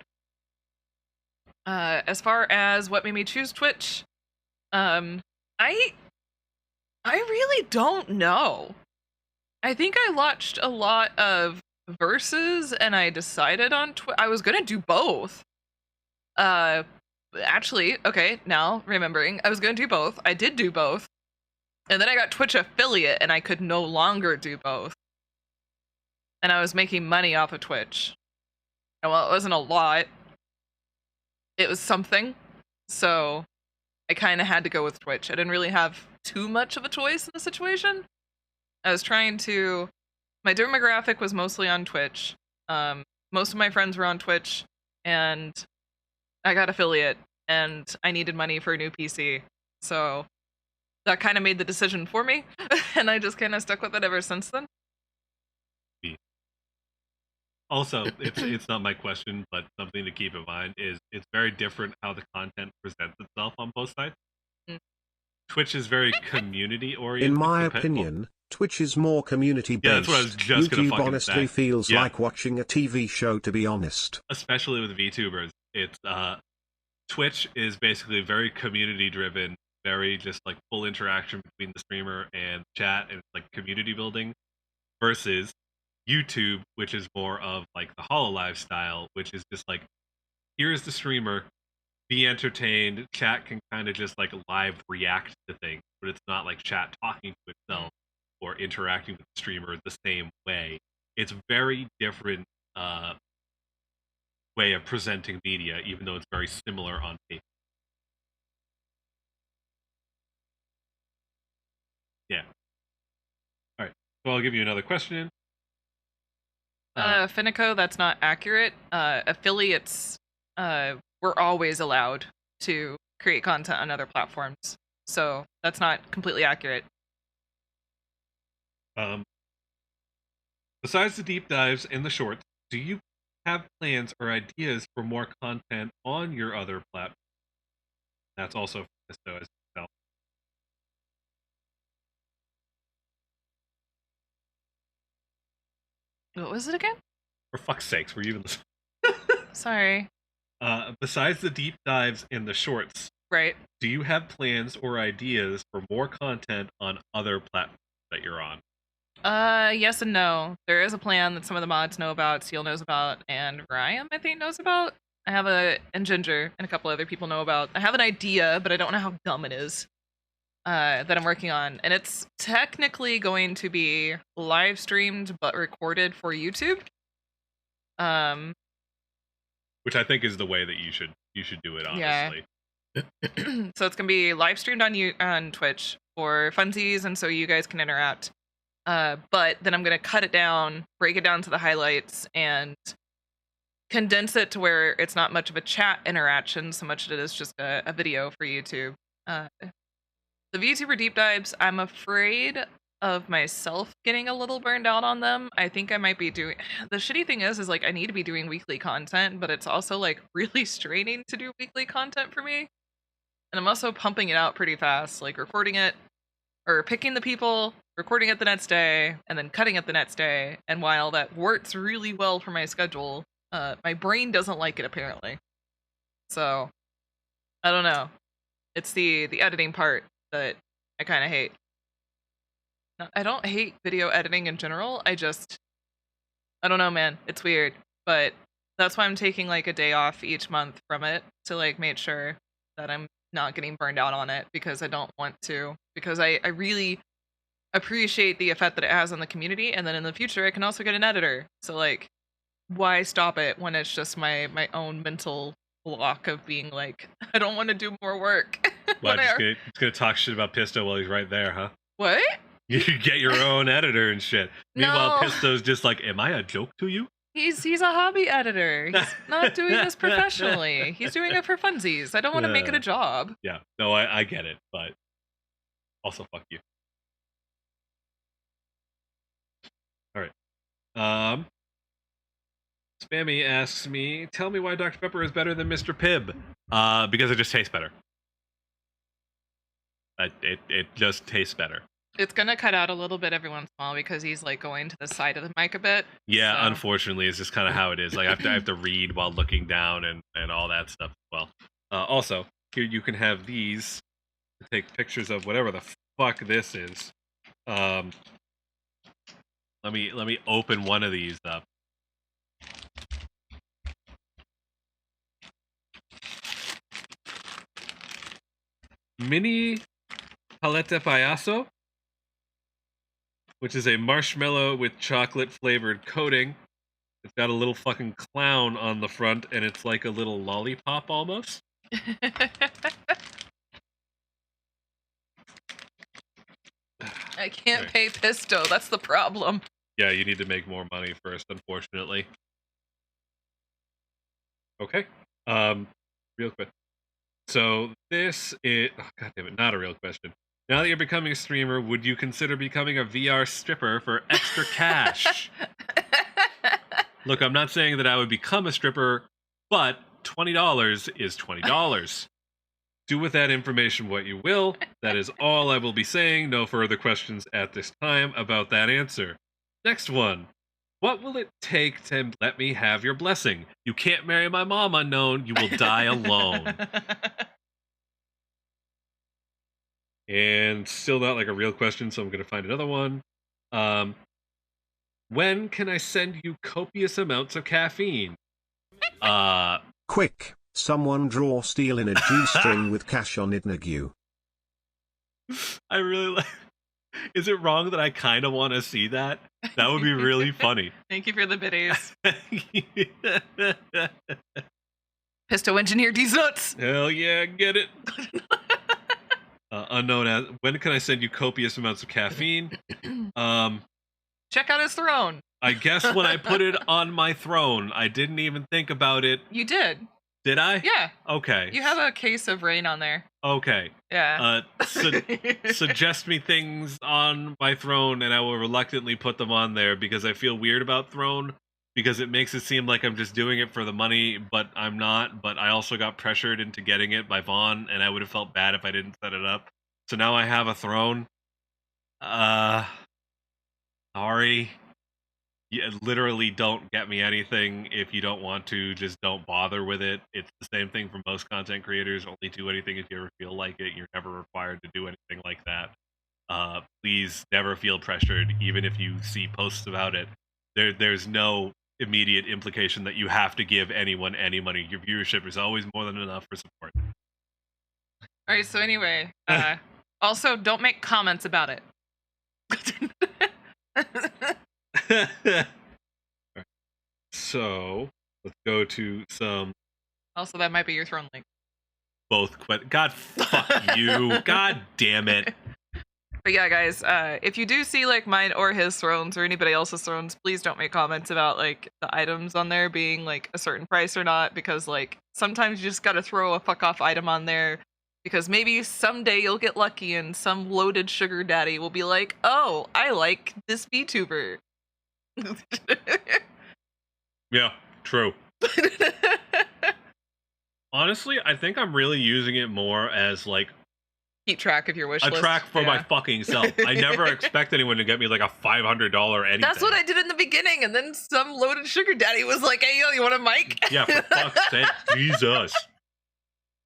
As far as what made me choose Twitch, I really don't know. I think I watched a lot of verses and I decided on I was gonna do both. Actually, okay, now remembering, I was gonna do both. I did do both. And then I got Twitch affiliate and I could no longer do both. And I was making money off of Twitch. And while it wasn't a lot, it was something. So I kind of had to go with Twitch. I didn't really have too much of a choice in the situation. I was trying to... My demographic was mostly on Twitch. Most of my friends were on Twitch. And I got affiliate. And I needed money for a new PC. So that kind of made the decision for me. And I just kind of stuck with it ever since then. Also, it's not my question, but something to keep in mind is it's very different how the content presents itself on both sides. Twitch is very community oriented. In my opinion, Twitch is more community based. Yeah, that's what I was just gonna YouTube fucking honestly say. feels like watching a TV show, to be honest. Especially with VTubers, it's Twitch is basically very community driven, very just like full interaction between the streamer and chat, and like community building, versus YouTube, which is more of like the HoloLive style, which is just like, here's the streamer, be entertained. Chat can kind of just like live react to things, but it's not like chat talking to itself or interacting with the streamer the same way. It's very different way of presenting media, even though it's very similar on paper. Yeah. All right. So I'll give you another question. Finico, that's not accurate. Affiliates, we're always allowed to create content on other platforms. So that's not completely accurate. Besides the deep dives and the shorts, do you have plans or ideas for more content on your other platforms? That's also so as well. What was it again? For fuck's sakes, were you even listening? Sorry. Besides the deep dives and the shorts, Right. do you have plans or ideas for more content on other platforms that you're on? Yes and no. There is a plan that some of the mods know about, Seal knows about, and Ryan, I think, knows about. And Ginger and a couple other people know about. I have an idea, but I don't know how dumb it is. That I'm working on, and it's technically going to be live streamed but recorded for YouTube. Which I think is the way that you should do it, honestly. Yeah. So it's gonna be live streamed on Twitch for funsies, and so you guys can interact. But then I'm gonna cut it down, break it down to the highlights, and condense it to where it's not much of a chat interaction so much as it is just a video for YouTube. The VTuber deep dives, I'm afraid of myself getting a little burned out on them. I think I might be doing... The shitty thing is like I need to be doing weekly content, but it's also like really straining to do weekly content for me. And I'm also pumping it out pretty fast, like recording it, or picking the people, recording it the next day, and then cutting it the next day. And while that works really well for my schedule, my brain doesn't like it apparently. So, I don't know. It's the editing part that I kind of hate. I don't hate video editing in general. I don't know, man. It's weird. But that's why I'm taking like a day off each month from it to like make sure that I'm not getting burned out on it, because I don't want to. Because I really appreciate the effect that it has on the community, and then in the future I can also get an editor. So like, why stop it when it's just my own mental block of being like, I don't want to do more work. Well, just gonna talk shit about Pisto while he's right there, huh? What? You get your own editor and shit. Meanwhile, No. Pisto's just like, am I a joke to you? He's a hobby editor. He's not doing this professionally. He's doing it for funsies. I don't want to make it a job. Yeah, no, I get it, but also fuck you. All right. Spammy asks me, tell me why Dr. Pepper is better than Mr. Pibb. Because it just tastes better. It just tastes better. It's gonna cut out a little bit every once in a while because he's like going to the side of the mic a bit. Yeah, so. Unfortunately, it's just kind of how it is. Like I have to read while looking down and all that stuff as well. Also, here you can have these to take pictures of whatever the fuck this is. Let me open one of these up. Mini Palette Payaso, which is a marshmallow with chocolate flavored coating. It's got a little fucking clown on the front, and it's like a little lollipop almost. I can't pay Pisto. That's the problem. Yeah, you need to make more money first, unfortunately. Okay. Real quick. So this is... Oh, God damn it, not a real question. Now that you're becoming a streamer, would you consider becoming a VR stripper for extra cash? Look, I'm not saying that I would become a stripper, but $20 is $20. Do with that information what you will. That is all I will be saying. No further questions at this time about that answer. Next one. What will it take to let me have your blessing? You can't marry my mom, unknown. You will die alone. And still not like a real question, so I'm going to find another one. When can I send you copious amounts of caffeine? Quick, someone draw steel in a G-string with cash on it, Nagu. I really like... Is it wrong that I kind of want to see that? That would be really funny. Thank you for the biddies. Pisto engineered these nuts. Hell yeah, get it. Unknown as, when can I send you copious amounts of caffeine? Check out his throne. I guess when I put it on my throne, I didn't even think about it. You did. Did I? Yeah. Okay. You have a case of rain on there. Okay. Yeah. Suggest me things on my throne, and I will reluctantly put them on there because I feel weird about throne, because it makes it seem like I'm just doing it for the money, but I'm not. But I also got pressured into getting it by Vaughn, and I would have felt bad if I didn't set it up. So now I have a throne. Sorry. You literally don't get me anything. If you don't want to, just don't bother with it. It's the same thing for most content creators. Only do anything if you ever feel like it. You're never required to do anything like that. Please never feel pressured, even if you see posts about it. There's no immediate implication that you have to give anyone any money. Your viewership is always more than enough for support. All right, so anyway, also don't make comments about it. So let's go to some. Also, that might be your throne link. Both God fuck you. God damn it. But yeah, guys, if you do see like mine or his thrones or anybody else's thrones, please don't make comments about like the items on there being like a certain price or not, because like sometimes you just gotta throw a fuck off item on there, because maybe someday you'll get lucky and some loaded sugar daddy will be like, oh, I like this VTuber. Yeah, true. Honestly, I think I'm really using it more as like keep track of your wish a list. track for my fucking self. I never expect anyone to get me like a $500 anything. That's what I did in the beginning, and then some loaded sugar daddy was like, hey, yo, you want a mic? Yeah, for fuck's sake. Jesus.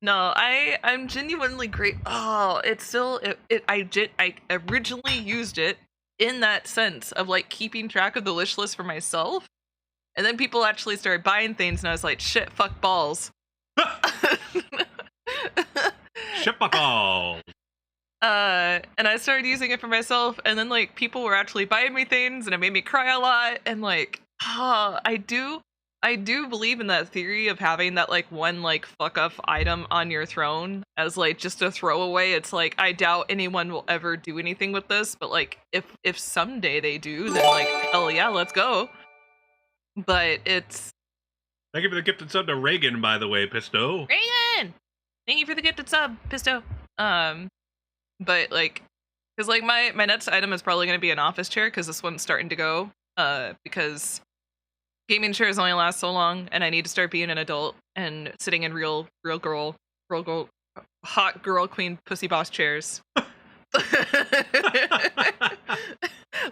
No, I'm genuinely great. Oh, it's still I originally used it in that sense of like keeping track of the wish list for myself, and then people actually started buying things, and I was like, shit, fuck balls. Shit, fuck balls. And I started using it for myself, and then like people were actually buying me things, and it made me cry a lot. And like, I do believe in that theory of having that like one like fuck up item on your throne as like just a throwaway. It's like, I doubt anyone will ever do anything with this, but like if someday they do, then like hell yeah, let's go. But it's Thank you for the gifted sub to Reagan, by the way, Pisto. Reagan! Thank you for the gifted sub, Pisto. But like, because like my next item is probably going to be an office chair, because this one's starting to go. Because gaming chairs only last so long, and I need to start being an adult and sitting in real girl, hot girl queen pussy boss chairs.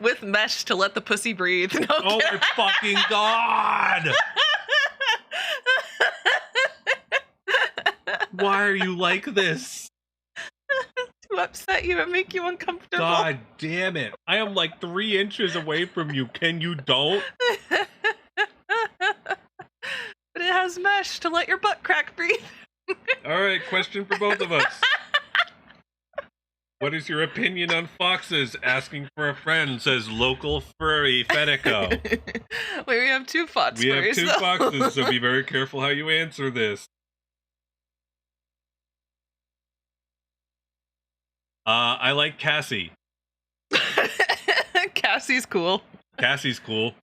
With mesh to let the pussy breathe. No, oh my fucking god! Why are you like this? To upset you and make you uncomfortable. God damn it. I am like 3 inches away from you. Can you don't? But it has mesh to let your butt crack breathe. Alright, question for both of us. What is your opinion on foxes? Asking for a friend, says local furry Fenico. Wait, we have 2 fox We have furries, 2 though. foxes, so be very careful how you answer this. I like Cassie. Cassie's cool. Cassie's cool.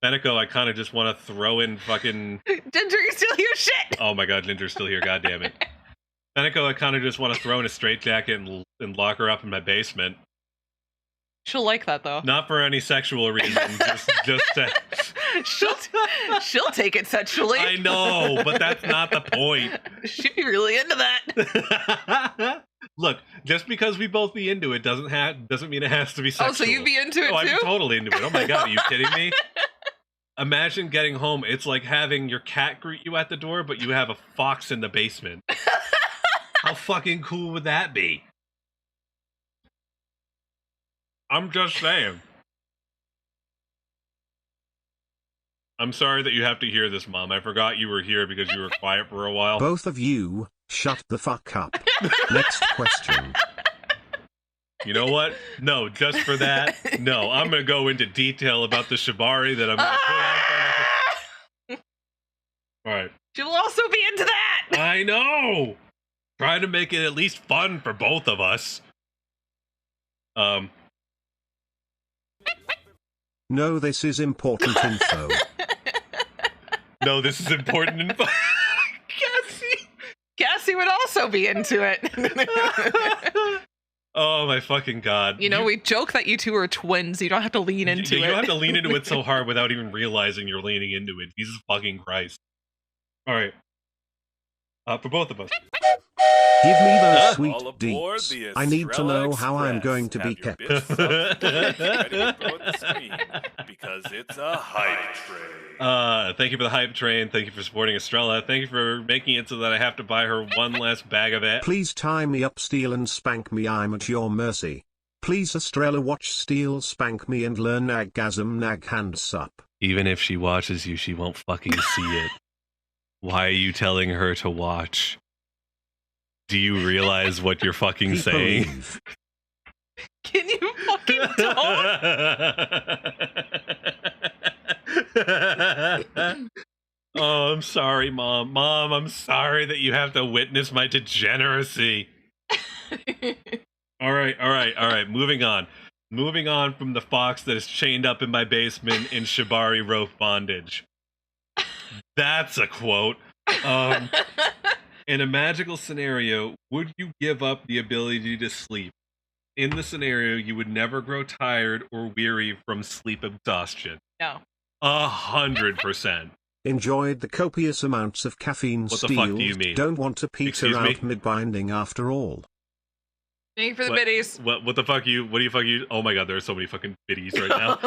Fenico, I kind of just want to throw in fucking... Ginger, you steal your shit! Oh my god, Ginger's still here, god damn it. Fenico, I kind of just want to throw in a straitjacket and lock her up in my basement. She'll like that, though. Not for any sexual reason, just to... She'll take it sexually. I know, but that's not the point. She'd be really into that. Look, just because we both be into it doesn't mean it has to be sexual. Oh, so you'd be into it, oh, too? I'm totally into it. Oh my god, are you kidding me? Imagine getting home. It's like having your cat greet you at the door, but you have a fox in the basement. How fucking cool would that be? I'm just saying. I'm sorry that you have to hear this, Mom. I forgot you were here because you were quiet for a while. Both of you, shut the fuck up. Next question. You know what? No, just for that. No, I'm gonna go into detail about the shibari that I'm gonna put on. All right. She'll also be into that. I know. Trying to make it at least fun for both of us. No, this is important info. No, this is important info. Cassie would also be into it. Oh my fucking god. You know, we joke that you two are twins. You don't have to lean into it. You don't have to lean into it so hard without even realizing you're leaning into it. Jesus fucking Christ. All right. For both of us. Give me those sweet All aboard deets. the I need to Estrella know how I'm Express. going to be Have your kept. bits thumbs ready to blow at the screen, because it's a hype train. Thank you for the hype train. Thank you for supporting Estrella. Thank you for making it so that I have to buy her one less bag of it. Please tie me up, Steel, and spank me. I'm at your mercy. Please, Estrella, watch Steel spank me and learn nagasm nag hands up. Even if she watches you, she won't fucking see it. Why are you telling her to watch? Do you realize what you're fucking People saying? leave. Can you fucking don't? Oh, I'm sorry, Mom. Mom, I'm sorry that you have to witness my degeneracy. All right. Moving on. Moving on from the fox that is chained up in my basement in shibari rope bondage. That's a quote. In a magical scenario, would you give up the ability to sleep? In the scenario, you would never grow tired or weary from sleep exhaustion. No. 100%. Enjoyed the copious amounts of caffeine. What the Steel. fuck do you mean? Don't want to peter Excuse me? out mid-binding after all. Thank you for the What- biddies. What the fuck you? What do you fuck you? Oh my god, there are so many fucking biddies right now.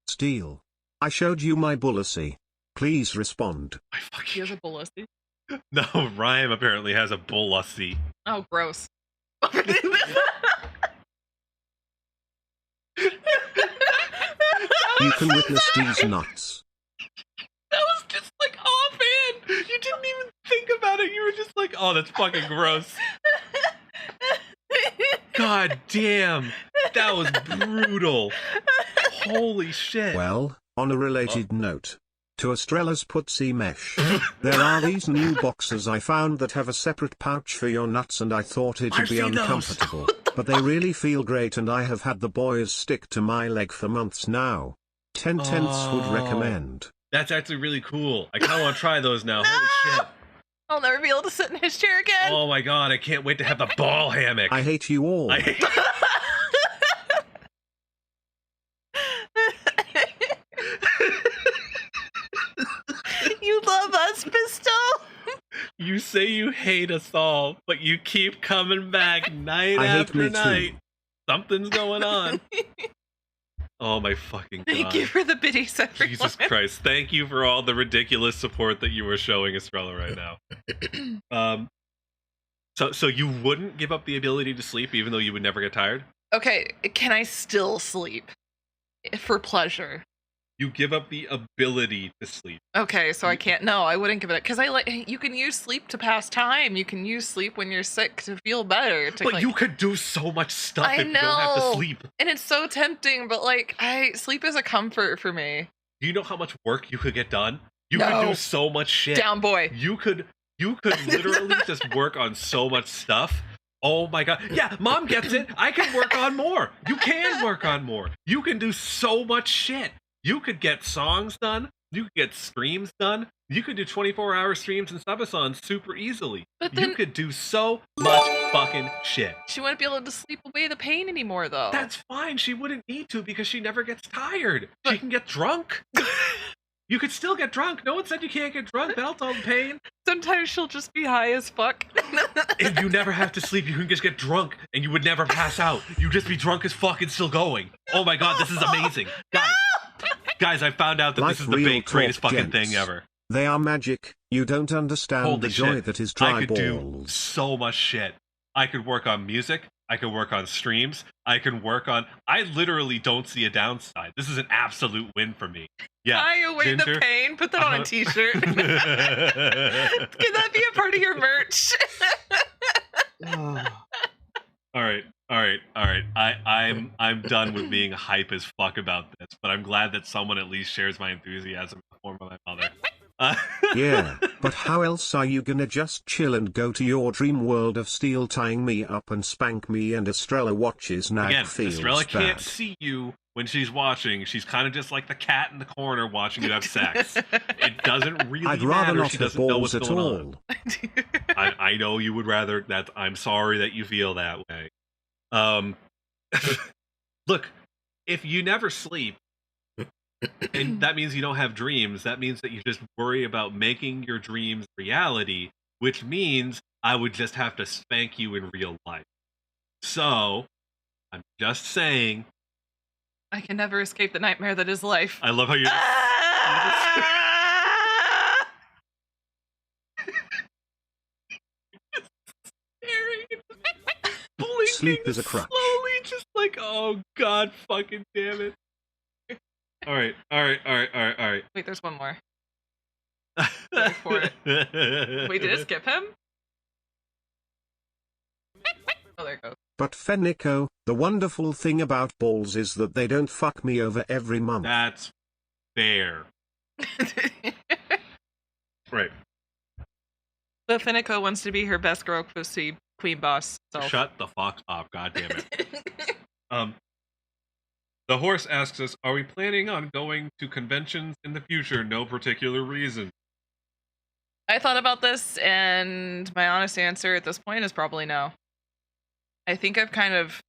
Steel. I showed you my bullicy. Please respond. I He fucking has a bullisy. no. Rhyme apparently has a bullusy. Oh, gross. You can witness these nuts. That was just like offhand. You didn't even think about it. You were just like, oh, that's fucking gross. God damn, that was brutal. Holy shit. Well, on a related note, to Estrella's putsy mesh, there are these new boxes I found that have a separate pouch for your nuts, and I thought it'd I've be seen those. uncomfortable. But they really feel great, and I have had the boys stick to my leg for months now. 10 tenths would Oh. recommend. That's actually really cool. I kind of want to try those now. Holy shit. I'll never be able to sit in his chair again. Oh my god, I can't wait to have the ball hammock. I hate you all. I hate- You love us, Pistol? You say you hate us all, but you keep coming back night I hate after me too. night. Something's going on. Oh my fucking god. Thank you for the biddies, everyone. Jesus Christ. Thank you for all the ridiculous support that you were showing Estrella right now. So you wouldn't give up the ability to sleep even though you would never get tired? Okay, can I still sleep? For pleasure. You give up the ability to sleep. Okay, so I can't. No, I wouldn't give it. Because I like. You can use sleep to pass time. You can use sleep when you're sick to feel better. To, But like, you could do so much stuff I if you don't have to know. sleep. and it's so tempting. But like, sleep is a comfort for me. Do you know how much work you could get done? You could No. do so much shit. Down boy. You could literally just work on so much stuff. Oh my god. Yeah, mom gets it. I can work on more. You can work on more. You can do so much shit. You could get songs done. You could get streams done. You could do 24-hour streams and subathons super easily. But You then could do so much fucking shit. she wouldn't be able to sleep away the pain anymore, though. That's fine. She wouldn't need to because she never gets tired. She But- can get drunk. You could still get drunk. No one said you can't get drunk. That'll dull the pain. Sometimes she'll just be high as fuck. If you never have to sleep, you can just get drunk and you would never pass out. You'd just be drunk as fuck and still going. Oh my god, this is amazing. Guys, I found out that Like this is the real greatest talk, fucking gents. thing ever. They are magic. You don't understand Holy the joy shit. that is I dry could do balls. so much shit. I could work on music. I can work on streams. I literally don't see a downside. This is an absolute win for me. Yeah. I await the Ginger, pain. Put that on a t-shirt. Can that be a part of your merch? All right. I'm done with being hype as fuck about this, but I'm glad that someone at least shares my enthusiasm in the form of my mother. Yeah, but how else are you gonna just chill and go to your dream world of steel tying me up and spank me and Estrella watches nag Again, feels Estrella can't bad? see you when she's watching. She's kind of just like the cat in the corner watching you have sex. It doesn't really I'd rather matter. not She have doesn't know balls what's at going all. on. I know you would rather that. I'm sorry that you feel that way. Look, if you never sleep, and that means you don't have dreams, that means that you just worry about making your dreams reality, which means I would just have to spank you in real life. So, I'm just saying. I can never escape the nightmare that is life. I love how you're. Sleep is a crutch. Slowly, just like, oh god, fucking damn it. All right. Wait, there's one more. Go for it. Wait, did it skip him? Oh, there it goes. But Fenico, the wonderful thing about balls is that they don't fuck me over every month. That's fair. Right. But Finico wants to be her best girl pussy queen boss self. Shut the fuck up, god damn it. The horse asks us, are we planning on going to conventions in the future? No particular reason. I thought about this, and my honest answer at this point is probably no. I think I've kind of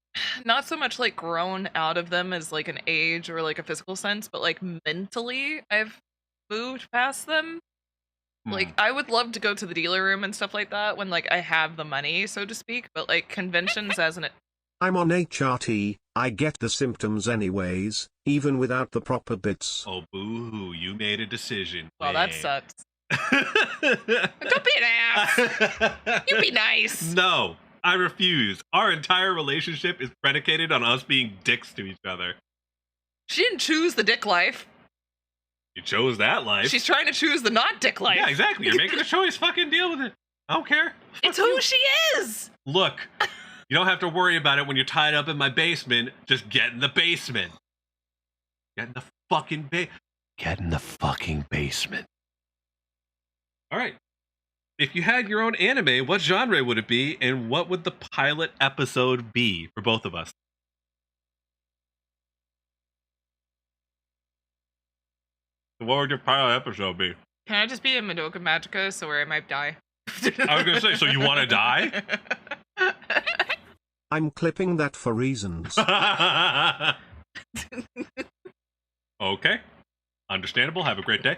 not so much like grown out of them as like an age or like a physical sense, but like mentally I've moved past them. Like, I would love to go to the dealer room and stuff like that when, like, I have the money, so to speak, but, like, conventions as an... I'm on HRT, I get the symptoms anyways, even without the proper bits. Oh, boo-hoo, you made a decision. Well, that sucks. Don't be an ass! You be nice! No, I refuse. Our entire relationship is predicated on us being dicks to each other. She didn't choose the dick life. You chose that life. She's trying to choose the not dick life. Yeah, exactly. You're making a choice. Fucking deal with it. I don't care. It's who she is. Look, you don't have to worry about it when you're tied up in my basement. Just get in the basement. Get in the fucking Get in the fucking basement. All right. If you had your own anime, what genre would it be, and what would the pilot episode be for both of us? What would your pilot episode be? Can I just be a Madoka Magica so where I might die? I was gonna say, so you want to die? I'm clipping that for reasons. Okay. Understandable. Have a great day.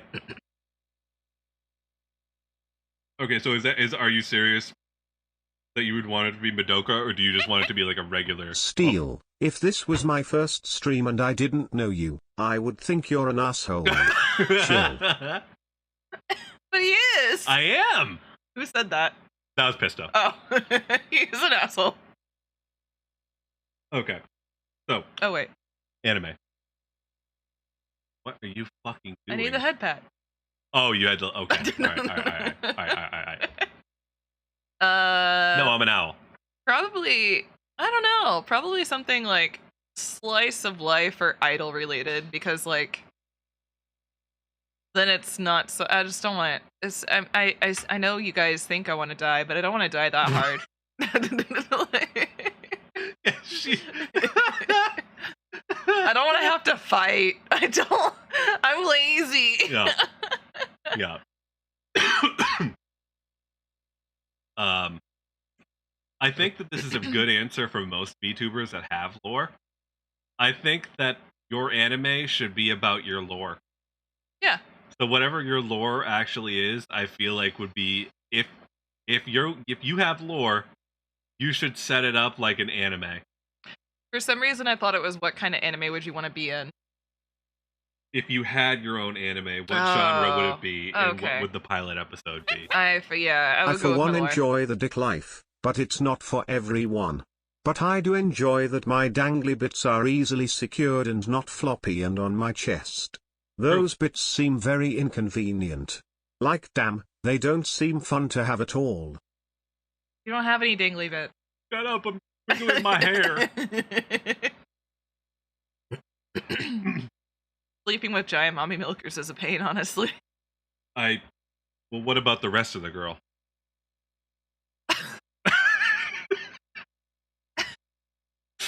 Okay, so are you serious that you would want it to be Madoka, or do you just want it to be like a regular... Steel, if this was my first stream and I didn't know you, I would think you're an asshole. Chill. But he is! I am! Who said that? That was Pisto. Oh, he's an asshole. Okay. So. Oh, wait. Anime. What are you fucking doing? I need the head pat. Oh, you had to... Okay. Alright. No, I'm an owl. Probably... I don't know. Probably something like slice of life or idol related, because, like... Then it's not so... I just don't want... I know you guys think I want to die, but I don't want to die that hard. I don't want to have to fight. I'm lazy. Yeah. I think that this is a good answer for most VTubers that have lore. I think that your anime should be about your lore. Yeah. So whatever your lore actually is, I feel like would be if you have lore, you should set it up like an anime. For some reason, I thought it was what kind of anime would you want to be in? If you had your own anime, what genre would it be, and what would the pilot episode be? I would I go for with one my lore. enjoy the dick life, but it's not for everyone. but I do enjoy that my dangly bits are easily secured and not floppy and on my chest. Those bits seem very inconvenient. Like damn, they don't seem fun to have at all. You don't have any dangly bit. Shut up, I'm wiggling my hair. Sleeping with giant mommy milkers is a pain, honestly. Well, what about the rest of the girl?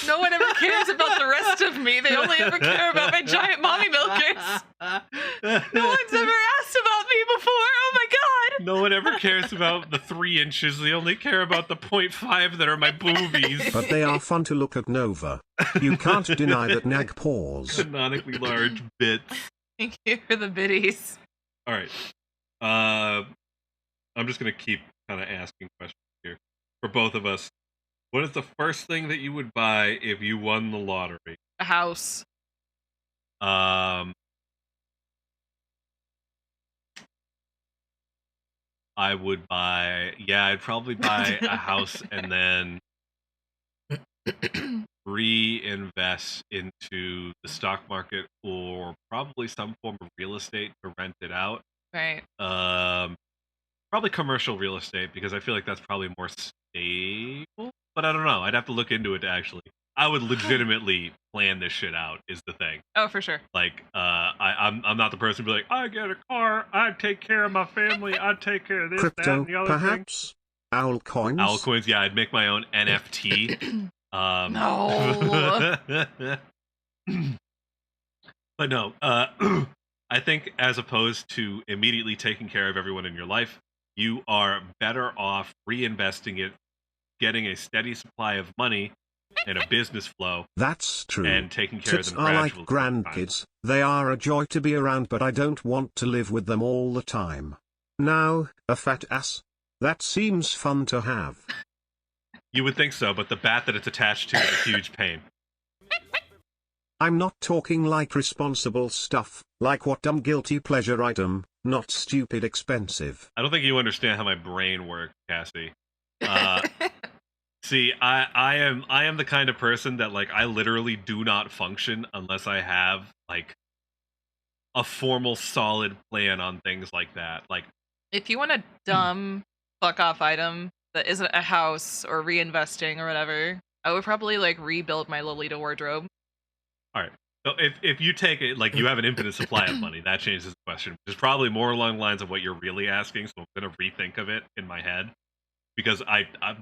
No one ever cares about the rest of me. They only ever care about my giant mommy milkers. No one's ever asked about me before. Oh my god. No one ever cares about the 3 inches. They only care about the 0.5 that are my boobies. But they are fun to look at, Nova. You can't deny that nag paws. Canonically large bits. Thank you for the biddies. All right. I'm just gonna keep kind of asking questions here for both of us. What is the first thing that you would buy if you won the lottery? A house. I would buy. Yeah, I'd probably buy a house and then reinvest into the stock market or probably some form of real estate to rent it out. Right. Probably commercial real estate because I feel like that's probably more stable. But I don't know. I'd have to look into it to actually. I would legitimately plan this shit out. Is the thing. Oh, for sure. Like, I'm not the person to be like, I get a car, I take care of my family, I take care of this, that, Crypto, and the other perhaps? Owl coins? Owl coins, yeah, I'd make my own NFT. No. But no, I think as opposed to immediately taking care of everyone in your life, you are better off reinvesting it, getting a steady supply of money and a business flow. That's true. And taking care Tits of them are like gradually. grandkids. They are a joy to be around, but I don't want to live with them all the time. Now, a fat ass. That seems fun to have. You would think so, but the bat that it's attached to is a huge pain. I'm not talking like responsible stuff, like what dumb guilty pleasure item, not stupid expensive. I don't think you understand how my brain works, Cassie. See, I am the kind of person that like I literally do not function unless I have like a formal solid plan on things like that. Like If you want a dumb fuck off item that isn't a house or reinvesting or whatever, I would probably like rebuild my Lolita wardrobe. all right. So if you take it like you have an infinite supply of money, that changes the question. Which is probably more along the lines of what you're really asking, so I'm gonna rethink of it in my head. Because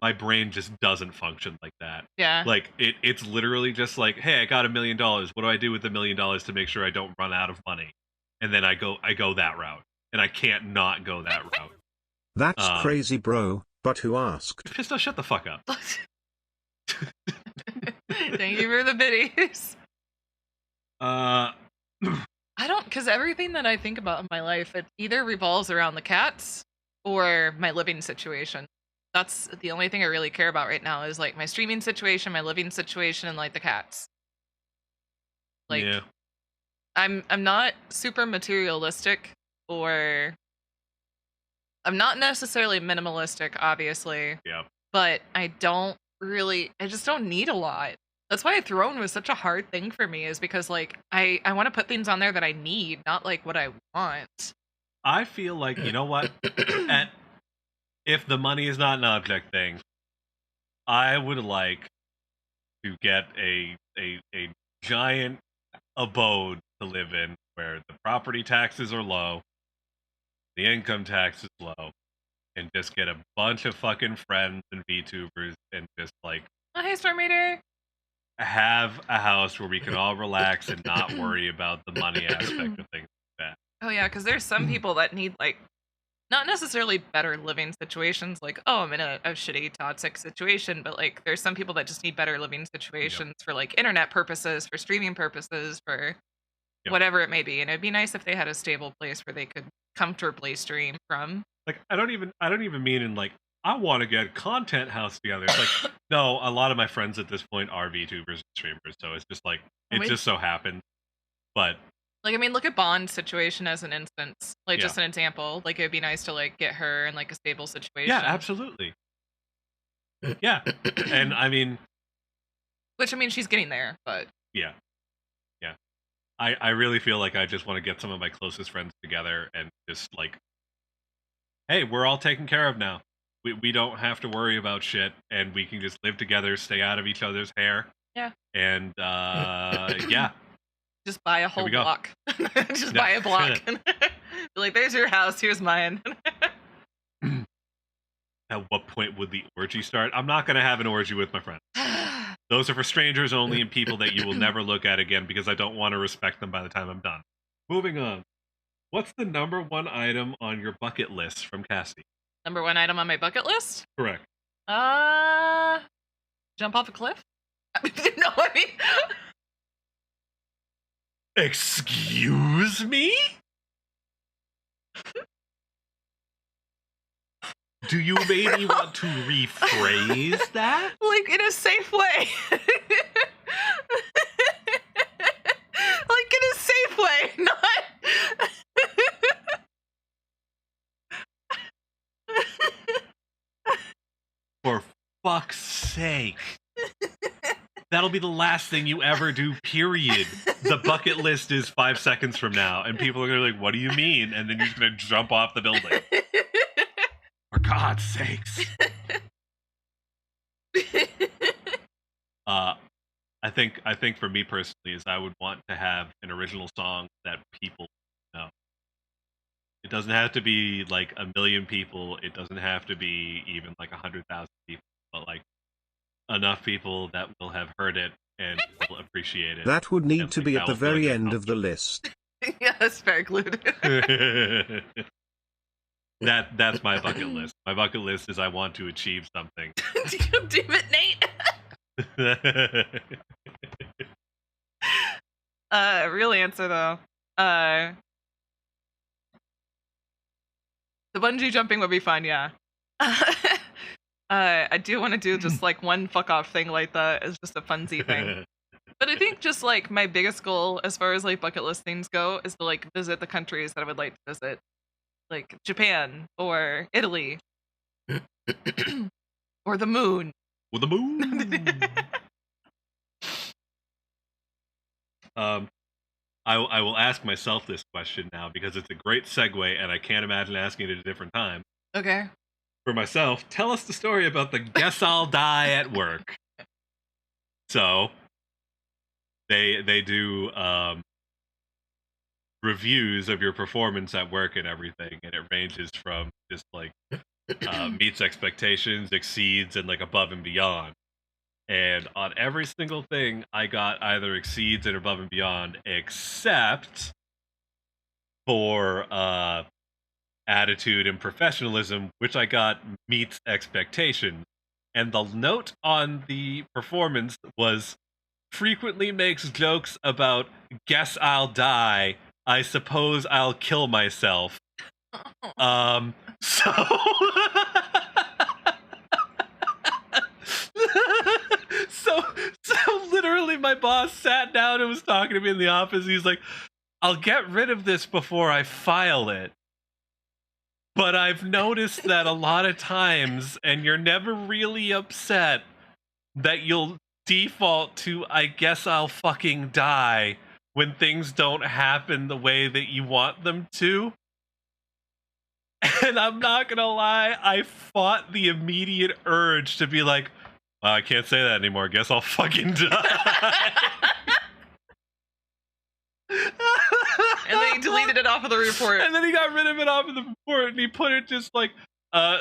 my brain just doesn't function like that. Yeah. Like it's literally just like, hey, I got $1 million. What do I do with the $1 million to make sure I don't run out of money? And then I go that route, and I can't not go that route. That's crazy, bro. But who asked? Pisto, shut the fuck up. Thank you for the biddies. I don't, because everything that I think about in my life, it either revolves around the cats or my living situation. That's the only thing I really care about right now is like my streaming situation, my living situation, and like the cats. Like, yeah. I'm not super materialistic, or I'm not necessarily minimalistic, obviously. Yeah. But I just don't need a lot. That's why a throne was such a hard thing for me, is because like I want to put things on there that I need, not like what I want. I feel like, you know what? If the money is not an object thing, I would like to get a giant abode to live in where the property taxes are low, the income tax is low, and just get a bunch of fucking friends and VTubers and just like Oh, hey, Storm Raider. have a house where we can all relax and not worry about the money aspect of things like that. Oh yeah, because there's some people that need like not necessarily better living situations, like, oh, I'm in a shitty toxic situation, but like there's some people that just need better living situations for like internet purposes, for streaming purposes, for whatever it may be. And it'd be nice if they had a stable place where they could comfortably stream from. Like I don't even mean in like I want to get content house together. It's like no, a lot of my friends at this point are VTubers and streamers, so it's just like it just so happened. But like, I mean, look at Bond's situation as an instance, like just an example. Like, it'd be nice to like get her in like a stable situation. Yeah, absolutely. Yeah, and I mean, Which, I mean, she's getting there, but... Yeah. I really feel like I just want to get some of my closest friends together and just like, hey, we're all taken care of now. We don't have to worry about shit, and we can just live together, stay out of each other's hair. Yeah. And, yeah. Just buy a whole we go. block. Just buy a block. Be like, there's your house, here's mine. At what point would the orgy start? I'm not going to have an orgy with my friends. Those are for strangers only and people that you will never look at again because I don't want to respect them by the time I'm done. Moving on. What's the number one item on your bucket list from Cassie? Number one item on my bucket list? Correct. Jump off a cliff? No, I mean... Excuse me? Do you maybe want to rephrase that? Like, in a safe way. Like, in a safe way, not... For fuck's sake. That'll be the last thing you ever do, period. The bucket list is 5 seconds from now, and people are going to be like, what do you mean? And then you're just going to jump off the building. For God's sakes. I think for me personally is I would want to have an original song that people know. It doesn't have to be like 1 million people. It doesn't have to be even like 100,000 people, but like enough people that will have heard it and will appreciate it. That would need And, to like, be that at the will feel very like end of the list. Yeah, that's fair, Glued. That's my bucket list. My bucket list is I want to achieve something. Damn it, Nate. Real answer though. The bungee jumping would be fun, yeah. I do want to do just like one fuck off thing like that as just a funsy thing. But I think just like my biggest goal as far as like bucket list things go is to like visit the countries that I would like to visit. Like Japan or Italy. Or the moon. With the moon. I will ask myself this question now because it's a great segue and I can't imagine asking it at a different time. Okay. For myself, tell us the story about the guess I'll die at work. So they do reviews of your performance at work and everything, and it ranges from just like meets expectations, exceeds, and like above and beyond. And on every single thing, I got either exceeds and above and beyond, except for attitude and professionalism, which I got meets expectations. And the note on the performance was frequently makes jokes about guess I'll die, I suppose I'll kill myself. So so literally my boss sat down and was talking to me in the office. He's like, I'll get rid of this before I file it. But I've noticed that a lot of times, and you're never really upset, that you'll default to, I guess I'll fucking die when things don't happen the way that you want them to. And I'm not gonna lie, I fought the immediate urge to be like, well, I can't say that anymore. Guess I'll fucking die. And then he deleted it off of the report. And then he got rid of it off of the report, and he put it just like,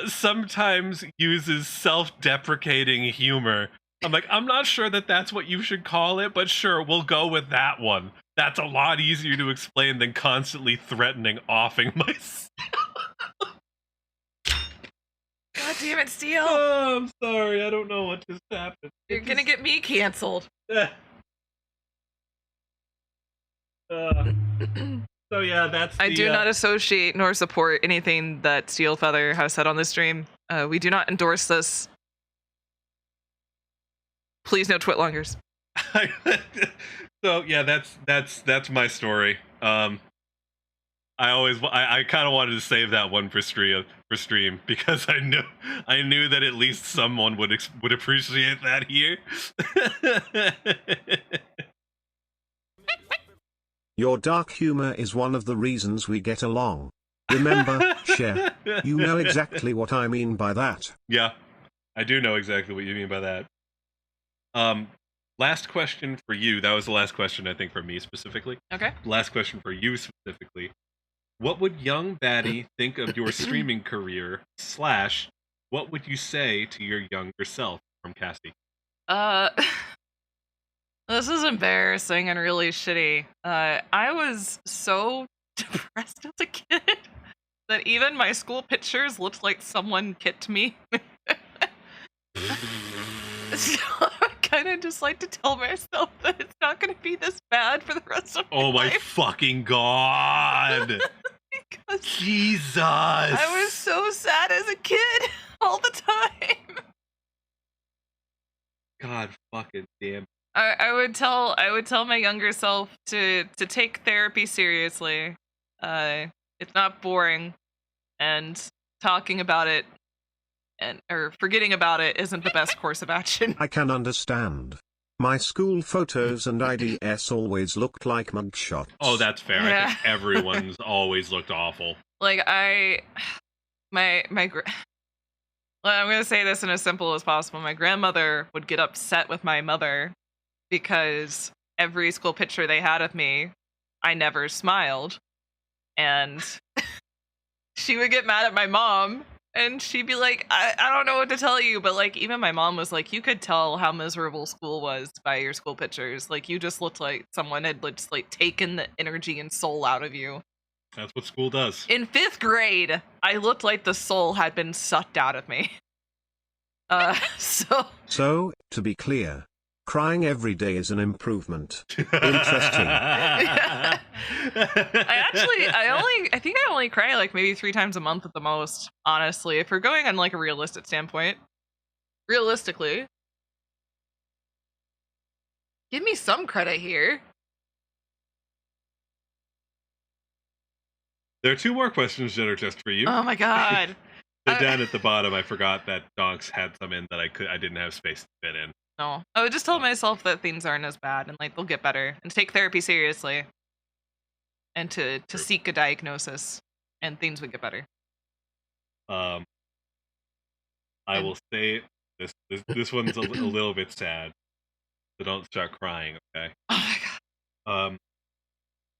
sometimes uses self-deprecating humor. I'm like, I'm not sure that that's what you should call it, but sure, we'll go with that one. That's a lot easier to explain than constantly threatening offing myself. God damn it, Steel. Oh, I'm sorry. I don't know what just happened. You're gonna get me canceled. So yeah, that's I do not associate nor support anything that Steel Feather has said on this stream. We do not endorse this. Please no twitlongers. So yeah, that's my story. I kind of wanted to save that one for stream because I knew that at least someone would appreciate that here. Your dark humor is one of the reasons we get along. Remember, Chef, you know exactly what I mean by that. Yeah, I do know exactly what you mean by that. Last question for you. That was the last question, I think, for me specifically. Okay. Last question for you specifically. What would young Batty think of your streaming career? / what would you say to your younger self? From Cassie. This is embarrassing and really shitty. I was so depressed as a kid that even my school pictures looked like someone kicked me. So I kind of just like to tell myself that it's not going to be this bad for the rest of my life. Oh my fucking god! Jesus! I was so sad as a kid all the time. God fucking damn. I would tell my younger self to take therapy seriously. It's not boring, and talking about it or forgetting about it isn't the best course of action. I can understand. My school photos and IDs always looked like mugshots. Oh, that's fair. Yeah. I think everyone's always looked awful. Like well, I'm gonna say this in as simple as possible. My grandmother would get upset with my mother because every school picture they had of me, I never smiled. And she would get mad at my mom, and she'd be like, I don't know what to tell you, but like even my mom was like, you could tell how miserable school was by your school pictures. Like you just looked like someone had just like taken the energy and soul out of you. That's what school does. In 5th grade, I looked like the soul had been sucked out of me. So, to be clear, crying every day is an improvement. Interesting. I think I only cry like maybe 3 times a month at the most, honestly, if we're going on like a realistic standpoint. Realistically. Give me some credit here. There are 2 more questions that are just for you. Oh my god. They're down at the bottom. I forgot that Donks had some in that I didn't have space to fit in. No. I would just tell myself that things aren't as bad and like they'll get better, and to take therapy seriously. And to seek a diagnosis, and things would get better. I will say this one's a little bit sad, so don't start crying, okay? Oh my god.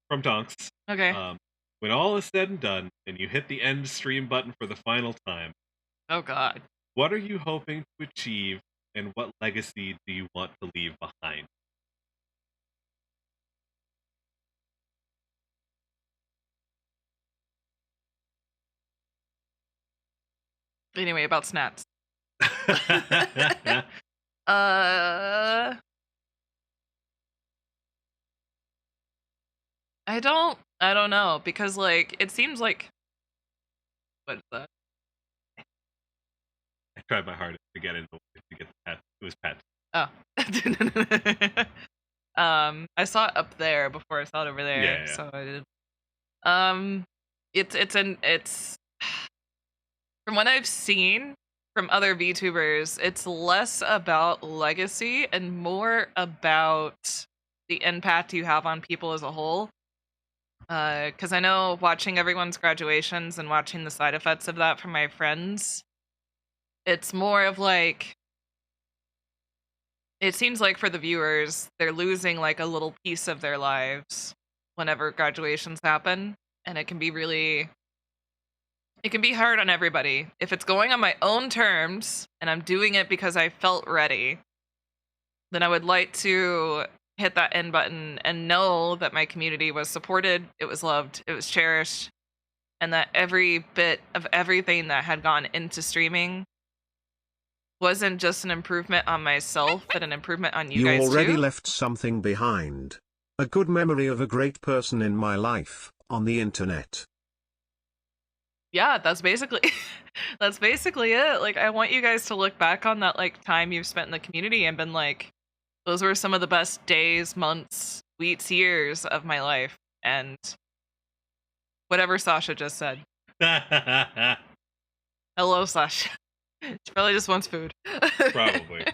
From Donks. Okay. When all is said and done, and you hit the end stream button for the final time, Oh god. what are you hoping to achieve, and what legacy do you want to leave behind? Anyway, about snats. I don't know, because like it seems like what is that? I tried my hardest to get into it, to get the pet. It was pets. Oh. I saw it up there before I saw it over there. Yeah. So I did. It's from what I've seen from other VTubers, it's less about legacy and more about the impact you have on people as a whole. Because I know watching everyone's graduations and watching the side effects of that from my friends, it's more of like, it seems like for the viewers, they're losing like a little piece of their lives whenever graduations happen. And it can be hard on everybody. If it's going on my own terms and I'm doing it because I felt ready, then I would like to hit that end button and know that my community was supported, it was loved, it was cherished, and that every bit of everything that had gone into streaming wasn't just an improvement on myself, but an improvement on you guys You already too. left something behind. A good memory of a great person in my life, on the internet. Yeah, that's basically it. Like, I want you guys to look back on that like time you've spent in the community and been like, those were some of the best days, months, weeks, years of my life. And Whatever Sasha just said. Hello, Sasha. She probably just wants food. Probably.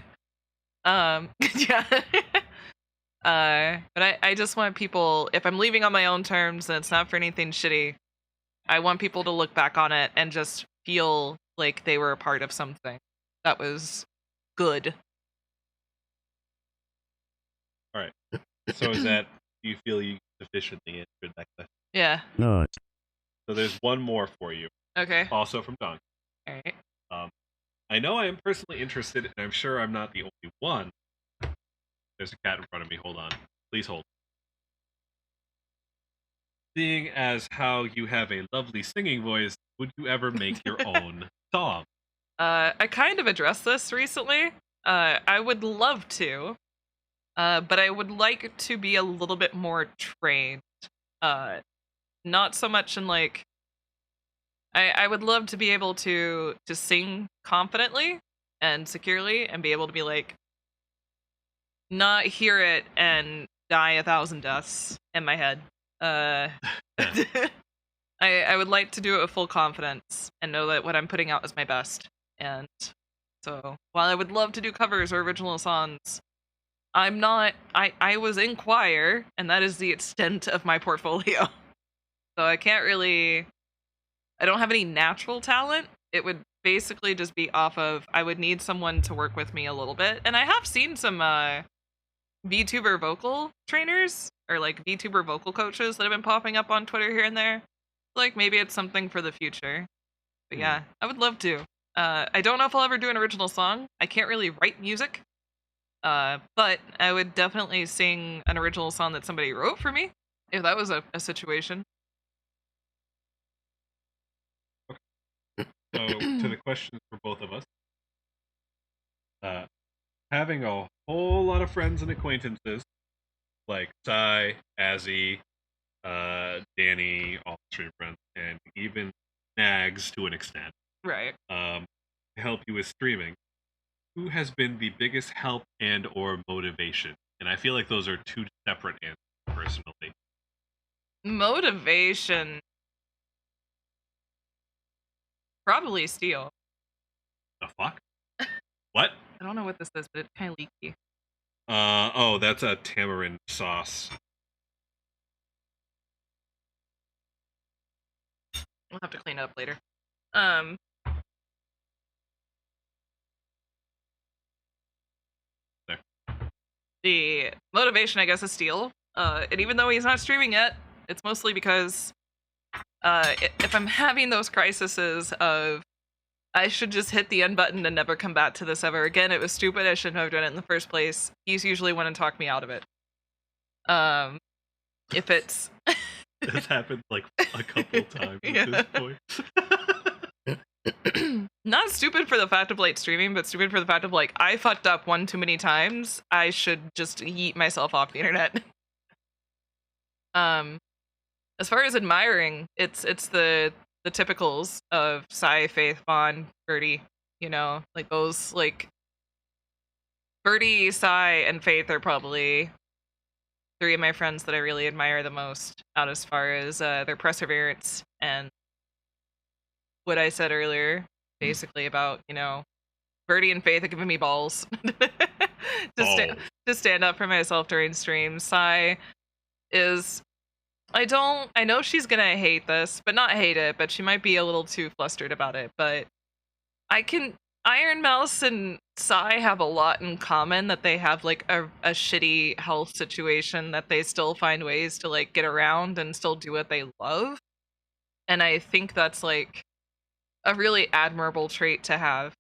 Yeah. But I just want people, if I'm leaving on my own terms and it's not for anything shitty, I want people to look back on it and just feel like they were a part of something that was good. All right. So is that, do you feel you sufficiently answered that question? Yeah. Not. So there's one more for you, Okay. also from Don. All right. I know I am personally interested, and I'm sure I'm not the only one. There's a cat in front of me. Hold on. Please hold. Seeing as how you have a lovely singing voice, would you ever make your own song? I kind of addressed this recently. I would love to, but I would like to be a little bit more trained. Not so much in like. I would love to be able to sing confidently and securely and be able to be like, not hear it and die 1,000 deaths in my head. I would like to do it with full confidence and know that what I'm putting out is my best. And so while I would love to do covers or original songs, I'm not. I was in choir, and that is the extent of my portfolio. So I can't really. I don't have any natural talent. It would basically just be off of. I would need someone to work with me a little bit, and I have seen some VTuber vocal trainers or like VTuber vocal coaches that have been popping up on Twitter here and there. Like maybe it's something for the future. But yeah, I would love to. I don't know if I'll ever do an original song. I can't really write music. But I would definitely sing an original song that somebody wrote for me if that was a situation. So, to the questions for both of us. Having a whole lot of friends and acquaintances, like Sai, Azzy, Danny, all stream friends, and even Nags to an extent, Right. to help you with streaming. Who has been the biggest help and or motivation? And I feel like those are two separate answers, personally. Motivation. Probably Steel. The fuck? What? I don't know what this is, but it's kind of leaky. Oh, that's a tamarind sauce. We'll have to clean it up later. There. The motivation, I guess, is Steel. And even though he's not streaming yet, it's mostly because if I'm having those crises of I should just hit the end button and never come back to this ever again, it was stupid, I shouldn't have done it in the first place, he's usually one to talk me out of it. If it's This happened like a couple times at this point. Not stupid for the fact of like streaming, but stupid for the fact of like I fucked up one too many times. I should just yeet myself off the internet. As far as admiring, it's the typicals of Sai, Faith, Vaughn, Birdie. You know, like those like Birdie, Sai, and Faith are probably three of my friends that I really admire the most out as far as their perseverance and what I said earlier, basically about, you know, Birdie and Faith have given me balls to stand up for myself during streams. Sai is, I know she's gonna hate this, but not hate it, but she might be a little too flustered about it, but Iron Mouse and Sai have a lot in common, that they have like a shitty health situation that they still find ways to like get around and still do what they love. And I think that's like a really admirable trait to have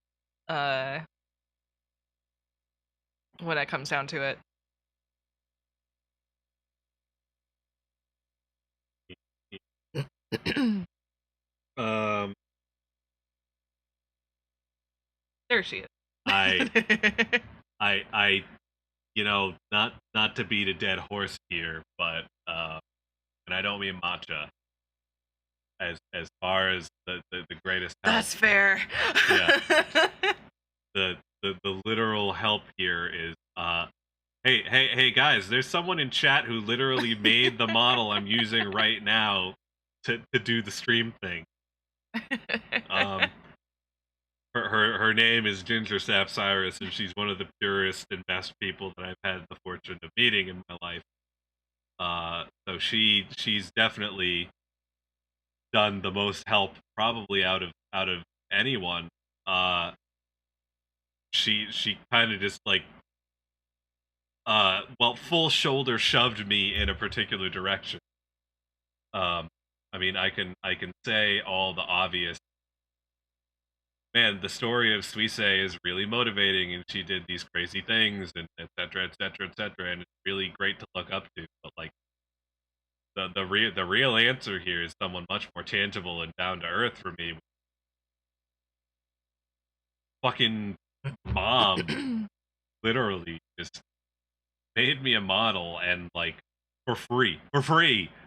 when it comes down to it. There she is. I, you know, not to beat a dead horse here, but and I don't mean matcha. As far as the greatest help, That's fair. Yeah. the literal help here is hey guys, there's someone in chat who literally made the model I'm using right now to do the stream thing. Her name is Ginger Sapcyrus, and she's one of the purest and best people that I've had the fortune of meeting in my life. So she's definitely done the most help probably out of anyone. She kind of just like full shoulder shoved me in a particular direction. I mean, I can say all the obvious. Man, the story of Suisse is really motivating, and she did these crazy things, and et cetera, and it's really great to look up to. But like, the real answer here is someone much more tangible and down to earth for me. Fucking mom, literally just made me a model, and like for free.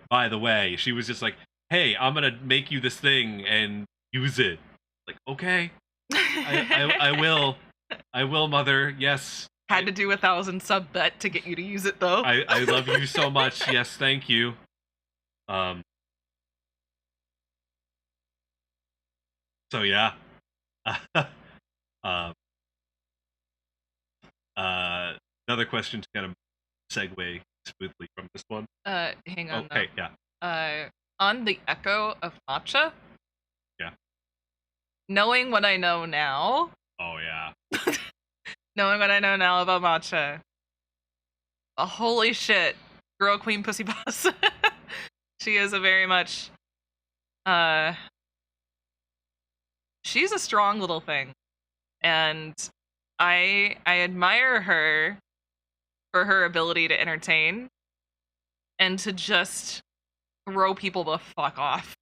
By the way, she was just like, "Hey, I'm gonna make you this thing and use it." Like, okay, I will, mother. Yes. Had to do 1,000 sub bet to get you to use it, though. I love you so much. Yes, thank you. So yeah. Another question to kind of segue smoothly from this one. Hang on. Okay, yeah. On the echo of matcha. Yeah. Knowing what I know now. Oh yeah. Knowing what I know now about matcha. Holy shit, girl queen pussy boss. She is a very much. She's a strong little thing, and I admire her for her ability to entertain and to just throw people the fuck off.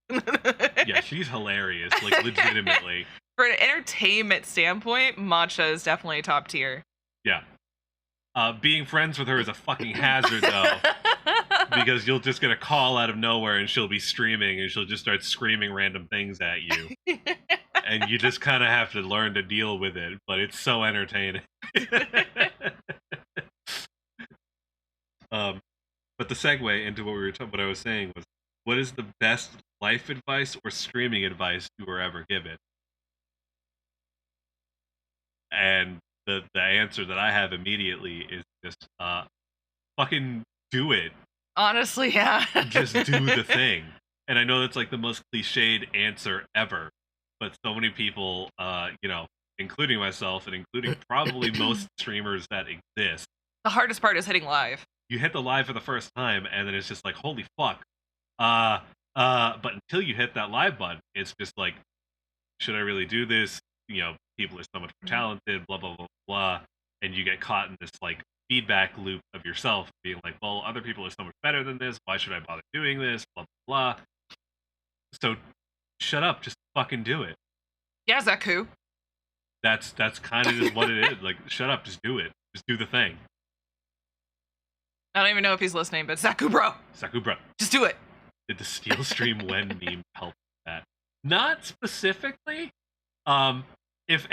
Yeah, she's hilarious, like legitimately. For an entertainment standpoint, matcha is definitely top tier. Yeah. Being friends with her is a fucking hazard, though. Because you'll just get a call out of nowhere and she'll be streaming and she'll just start screaming random things at you. And you just kind of have to learn to deal with it, but it's so entertaining. But the segue into what I was saying was, what is the best life advice or streaming advice you were ever given? And the answer that I have immediately is just fucking do it. Honestly, yeah. Just do the thing. And I know that's like the most cliched answer ever, but so many people, including myself and including probably most streamers that exist. The hardest part is hitting live. You hit the live for the first time, and then it's just like, holy fuck. But until you hit that live button, it's just like, should I really do this? People are so much more talented, blah, blah, blah, blah. And you get caught in this like feedback loop of yourself being like, well, other people are so much better than this. Why should I bother doing this? Blah, blah, blah. So shut up. Just fucking do it. Yeah, Zaku. That's kind of just what it is. Like, shut up. Just do it. Just do the thing. I don't even know if he's listening, but Zaku bro. Zaku bro. Just do it. Did the Steel Stream when meme help with that? Not specifically. If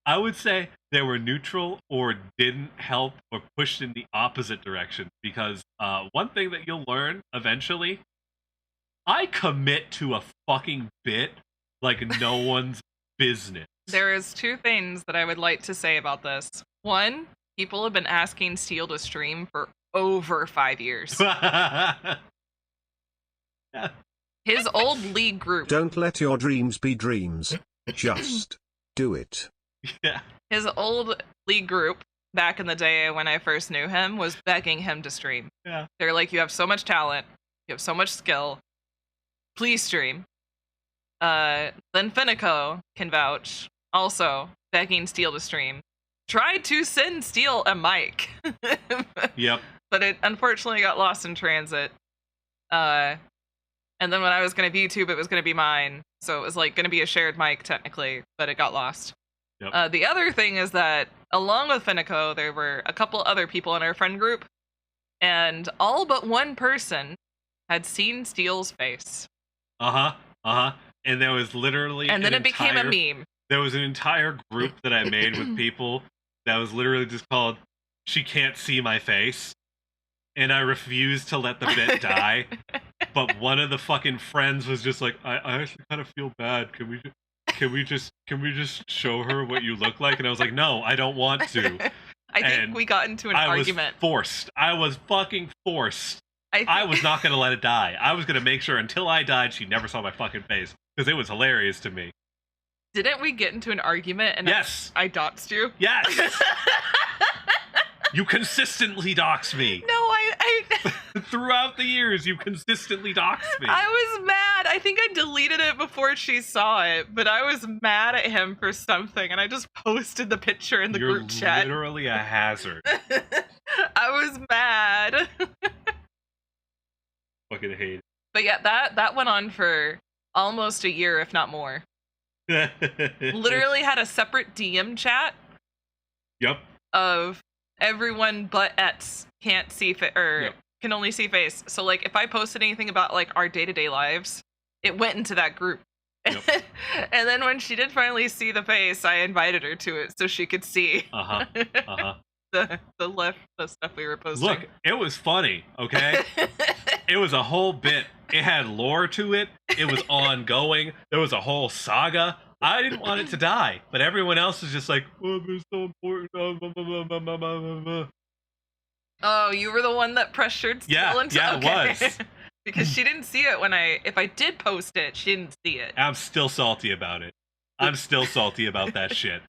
I would say they were neutral or didn't help or pushed in the opposite direction, because one thing that you'll learn eventually, I commit to a fucking bit like no one's business. There is two things that I would like to say about this. One, people have been asking Steel to stream for over 5 years. His old league group. Don't let your dreams be dreams. Just do it. Yeah. His old league group back in the day when I first knew him was begging him to stream. Yeah. They're like, you have so much talent, you have so much skill, please stream. Then Finico can vouch, also begging Steel to stream. Tried to send Steel a mic. Yep. But it unfortunately got lost in transit. And then when I was going to YouTube, it was going to be mine. So it was like going to be a shared mic technically, but it got lost. Yep. The other thing is that along with Finico, there were a couple other people in our friend group, and all but one person had seen Steel's face. And there was literally and then it became a meme. There was an entire group that I made with people that was literally just called "She Can't See My Face," and I refused to let the bit die. but one of the fucking friends was just like, I actually kind of feel bad. Can we just show her what you look like? And I was like, no, I don't want to. I think we got into an argument. I was fucking forced. I was not going to let it die. I was going to make sure until I died, she never saw my fucking face. Because it was hilarious to me. Didn't we get into an argument and yes. I doxed you? Yes! You consistently dox me. No, I Throughout the years, you consistently dox me. I was mad. I think I deleted it before she saw it, but I was mad at him for something, and I just posted the picture in the group chat. You're literally a hazard. I was mad. Fucking hate it. But yeah, that went on for almost a year, if not more. Literally had a separate DM chat. Yep. Of everyone but Ets can't see can only see face. So like if I posted anything about like our day-to-day lives, it went into that group. Yep. And then when she did finally see the face, I invited her to it so she could see the stuff we were posting. Look, it was funny, okay? It was a whole bit. It had lore to it. It was ongoing. There was a whole saga. I didn't want it to die, but everyone else is just like, oh, it's so important. Oh, you were the one that pressured Steel into it was. Because she didn't see it if I did post it, she didn't see it. I'm still salty about it. I'm still salty about that shit.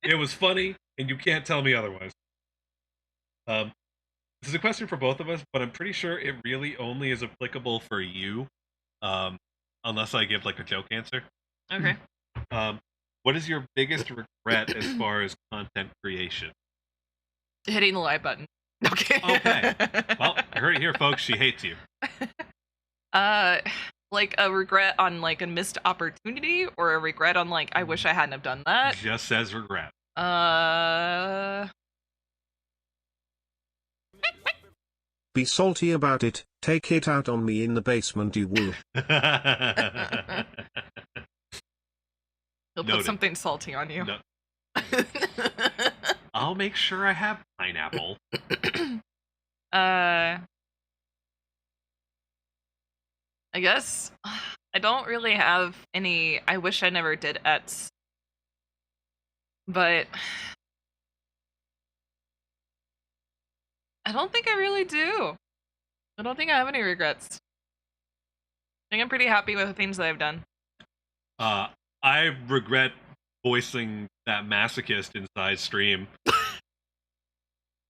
It was funny, and you can't tell me otherwise. This is a question for both of us, but I'm pretty sure it really only is applicable for you, unless I give like a joke answer. Okay. What is your biggest regret as far as content creation? Hitting the like button. Okay. Okay. Well, I heard it here, folks. She hates you. Like a regret on like a missed opportunity, or a regret on like I wish I hadn't have done that. Just says regret. Be salty about it. Take it out on me in the basement, you will. He'll put something salty on you. No. I'll make sure I have pineapple. I guess I don't really have any. I wish I never did Ets, but I don't think I really do. I don't think I have any regrets. I think I'm pretty happy with the things that I've done. I regret voicing that masochist inside stream.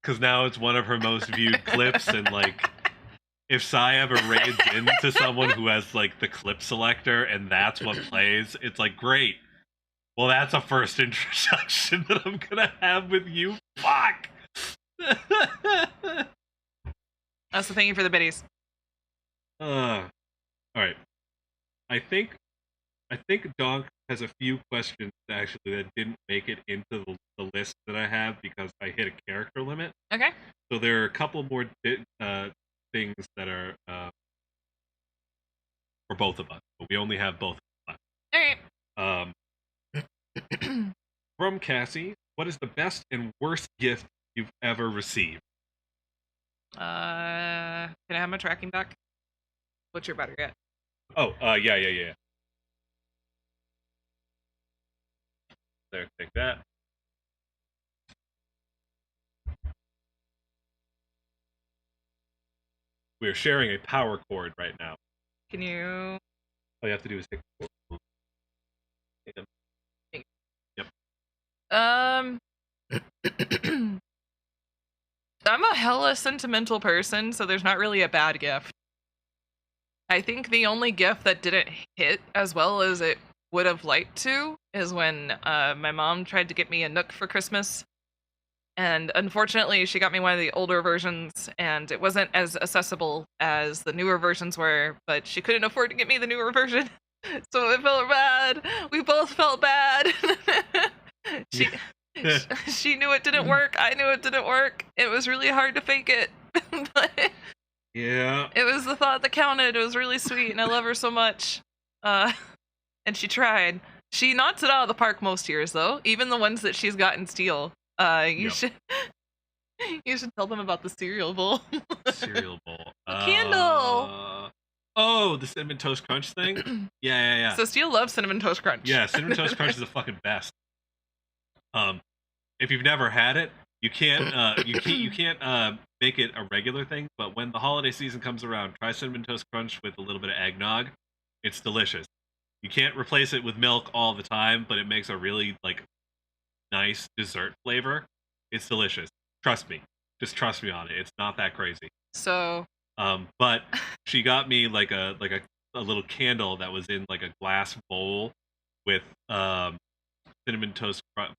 Because now it's one of her most viewed clips, and like, if Sai ever raids into someone who has like the clip selector and that's what plays, it's like, great. Well, that's a first introduction that I'm gonna have with you. Fuck! Also, thank you for the biddies. Alright. I think Donk has a few questions actually that didn't make it into the list that I have because I hit a character limit. Okay. So there are a couple more things that are for both of us, but we only have both left. Alright. From Cassie, what is the best and worst gift you've ever received? Can I have my tracking back? What's your battery at? Oh, yeah. There, take that. We're sharing a power cord right now. Can you? All you have to do is take the cord. Yep. I'm a hella sentimental person, so there's not really a bad gift. I think the only gift that didn't hit as well as it would have liked to is when my mom tried to get me a Nook for Christmas. And unfortunately, she got me one of the older versions, and it wasn't as accessible as the newer versions were, but she couldn't afford to get me the newer version. So it felt bad. We both felt bad. She knew it didn't work. I knew it didn't work. It was really hard to fake it. But yeah. It was the thought that counted. It was really sweet, and I love her so much. And she tried. She knocks it out of the park most years, though. Even the ones that she's got in steel. You should tell them about the cereal bowl. Cereal bowl. A candle. Oh, the Cinnamon Toast Crunch thing? Yeah. So Steel loves Cinnamon Toast Crunch. Yeah, Cinnamon Toast Crunch is the fucking best. If you've never had it, you can't make it a regular thing, but when the holiday season comes around, try Cinnamon Toast Crunch with a little bit of eggnog. It's delicious. You can't replace it with milk all the time, but it makes a really nice dessert flavor. It's delicious. Trust me. Just trust me on it. It's not that crazy. So but she got me like a little candle that was in like a glass bowl with cinnamon toast crunch,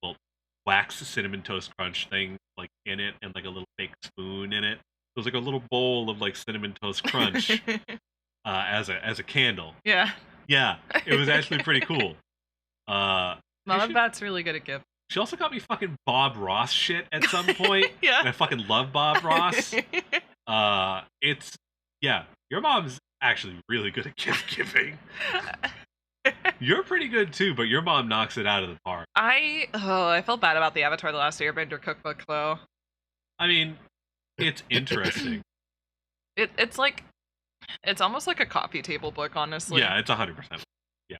wax cinnamon toast crunch thing like in it, and like a little fake spoon in it. It was like a little bowl of like cinnamon toast crunch as a candle. Yeah. Yeah, it was actually pretty cool. Mom and Bat's really good at gifts. She also got me fucking Bob Ross shit at some point. Yeah. And I fucking love Bob Ross. Your mom's actually really good at gift giving. You're pretty good too, but your mom knocks it out of the park. I felt bad about the Avatar: The Last Airbender cookbook though. I mean, it's interesting. It's almost like a coffee table book, honestly. Yeah, it's 100%. Yeah.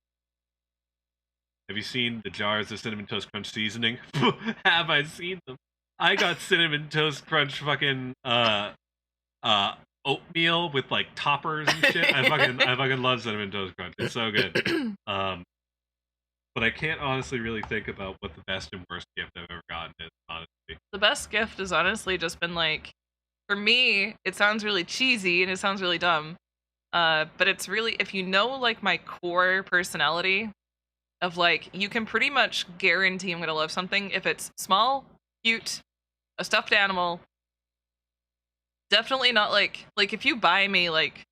Have you seen the jars of Cinnamon Toast Crunch seasoning? Have I seen them? I got Cinnamon Toast Crunch fucking oatmeal with like toppers and shit. I fucking love Cinnamon Toast Crunch. It's so good. But I can't honestly really think about what the best and worst gift I've ever gotten is, honestly. The best gift has honestly just been like, for me, it sounds really cheesy and it sounds really dumb. But it's really, if you know like my core personality of like, you can pretty much guarantee I'm gonna love something if it's small, cute, a stuffed animal. Definitely not like if you buy me like,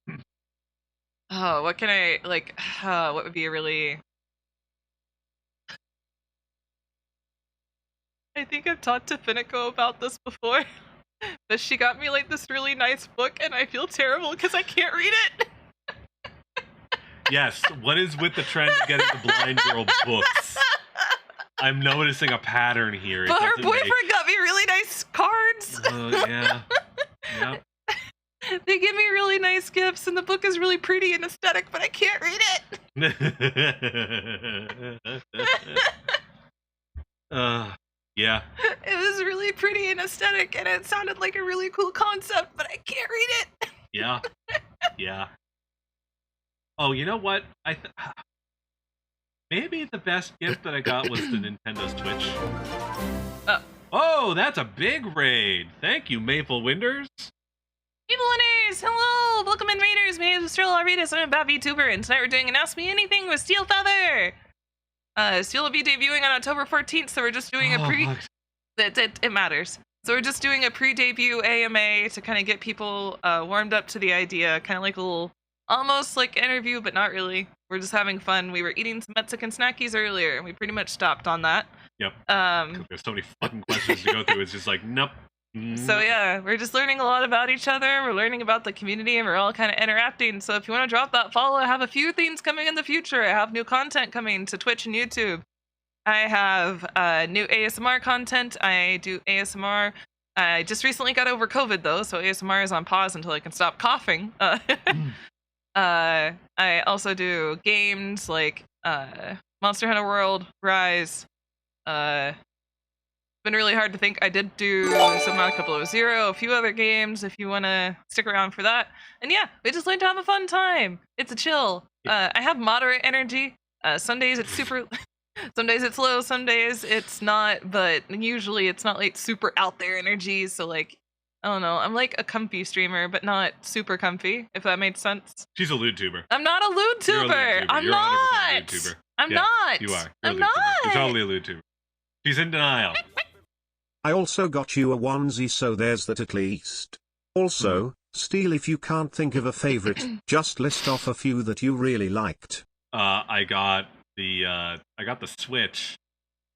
what can I like? What would be a really? I think I've talked to Finico about this before, but she got me like this really nice book, and I feel terrible because I can't read it. Yes, what is with the trend of getting the blind girl books? I'm noticing a pattern here. But her boyfriend got me really nice cards. Yeah. Yep. They give me really nice gifts, and the book is really pretty and aesthetic, but I can't read it. Yeah. It was really pretty and aesthetic, and it sounded like a really cool concept, but I can't read it. Yeah. Yeah. Oh, you know what? Maybe the best gift that I got was the Nintendo Switch. Oh, that's a big raid. Thank you, Maple Winders. People Winners, hello! Welcome in, Raiders. My name is Estrella. I'm a bad VTuber, and tonight we're doing an Ask Me Anything with Steel Feather. Steel will be debuting on October 14th, so we're just doing it matters. So we're just doing a pre-debut AMA to kind of get people warmed up to the idea, kind of like a little, almost like interview, but not really. We're just having fun. We were eating some Mexican snackies earlier, and we pretty much stopped on that. Yep. There's so many fucking questions to go through. It's just like, nope. So yeah, we're just learning a lot about each other. We're learning about the community, and we're all kind of interacting. So if you want to drop that follow, I have a few things coming in the future. I have new content coming to Twitch and YouTube. I have new ASMR content. I do ASMR. I just recently got over COVID though, so ASMR is on pause until I can stop coughing. I also do games like Monster Hunter World, Rise. Been really hard to think. I did do some Mod Couple 0, a few other games if you want to stick around for that. And yeah, we just like to have a fun time. It's a chill. I have moderate energy. Some days it's super, some days it's low, some days it's not, but usually it's not like super out there energy. So like, I don't know. I'm like a comfy streamer, but not super comfy, if that made sense. She's a lewd tuber. I'm not a lewd tuber. I'm You're 100% a lewd not. tuber. I'm Yeah, not. You are. I'm not. You're totally a lewd tuber. She's in denial. I also got you a onesie, so there's that at least. Also, Steel, if you can't think of a favorite, just list off a few that you really liked. I got the Switch,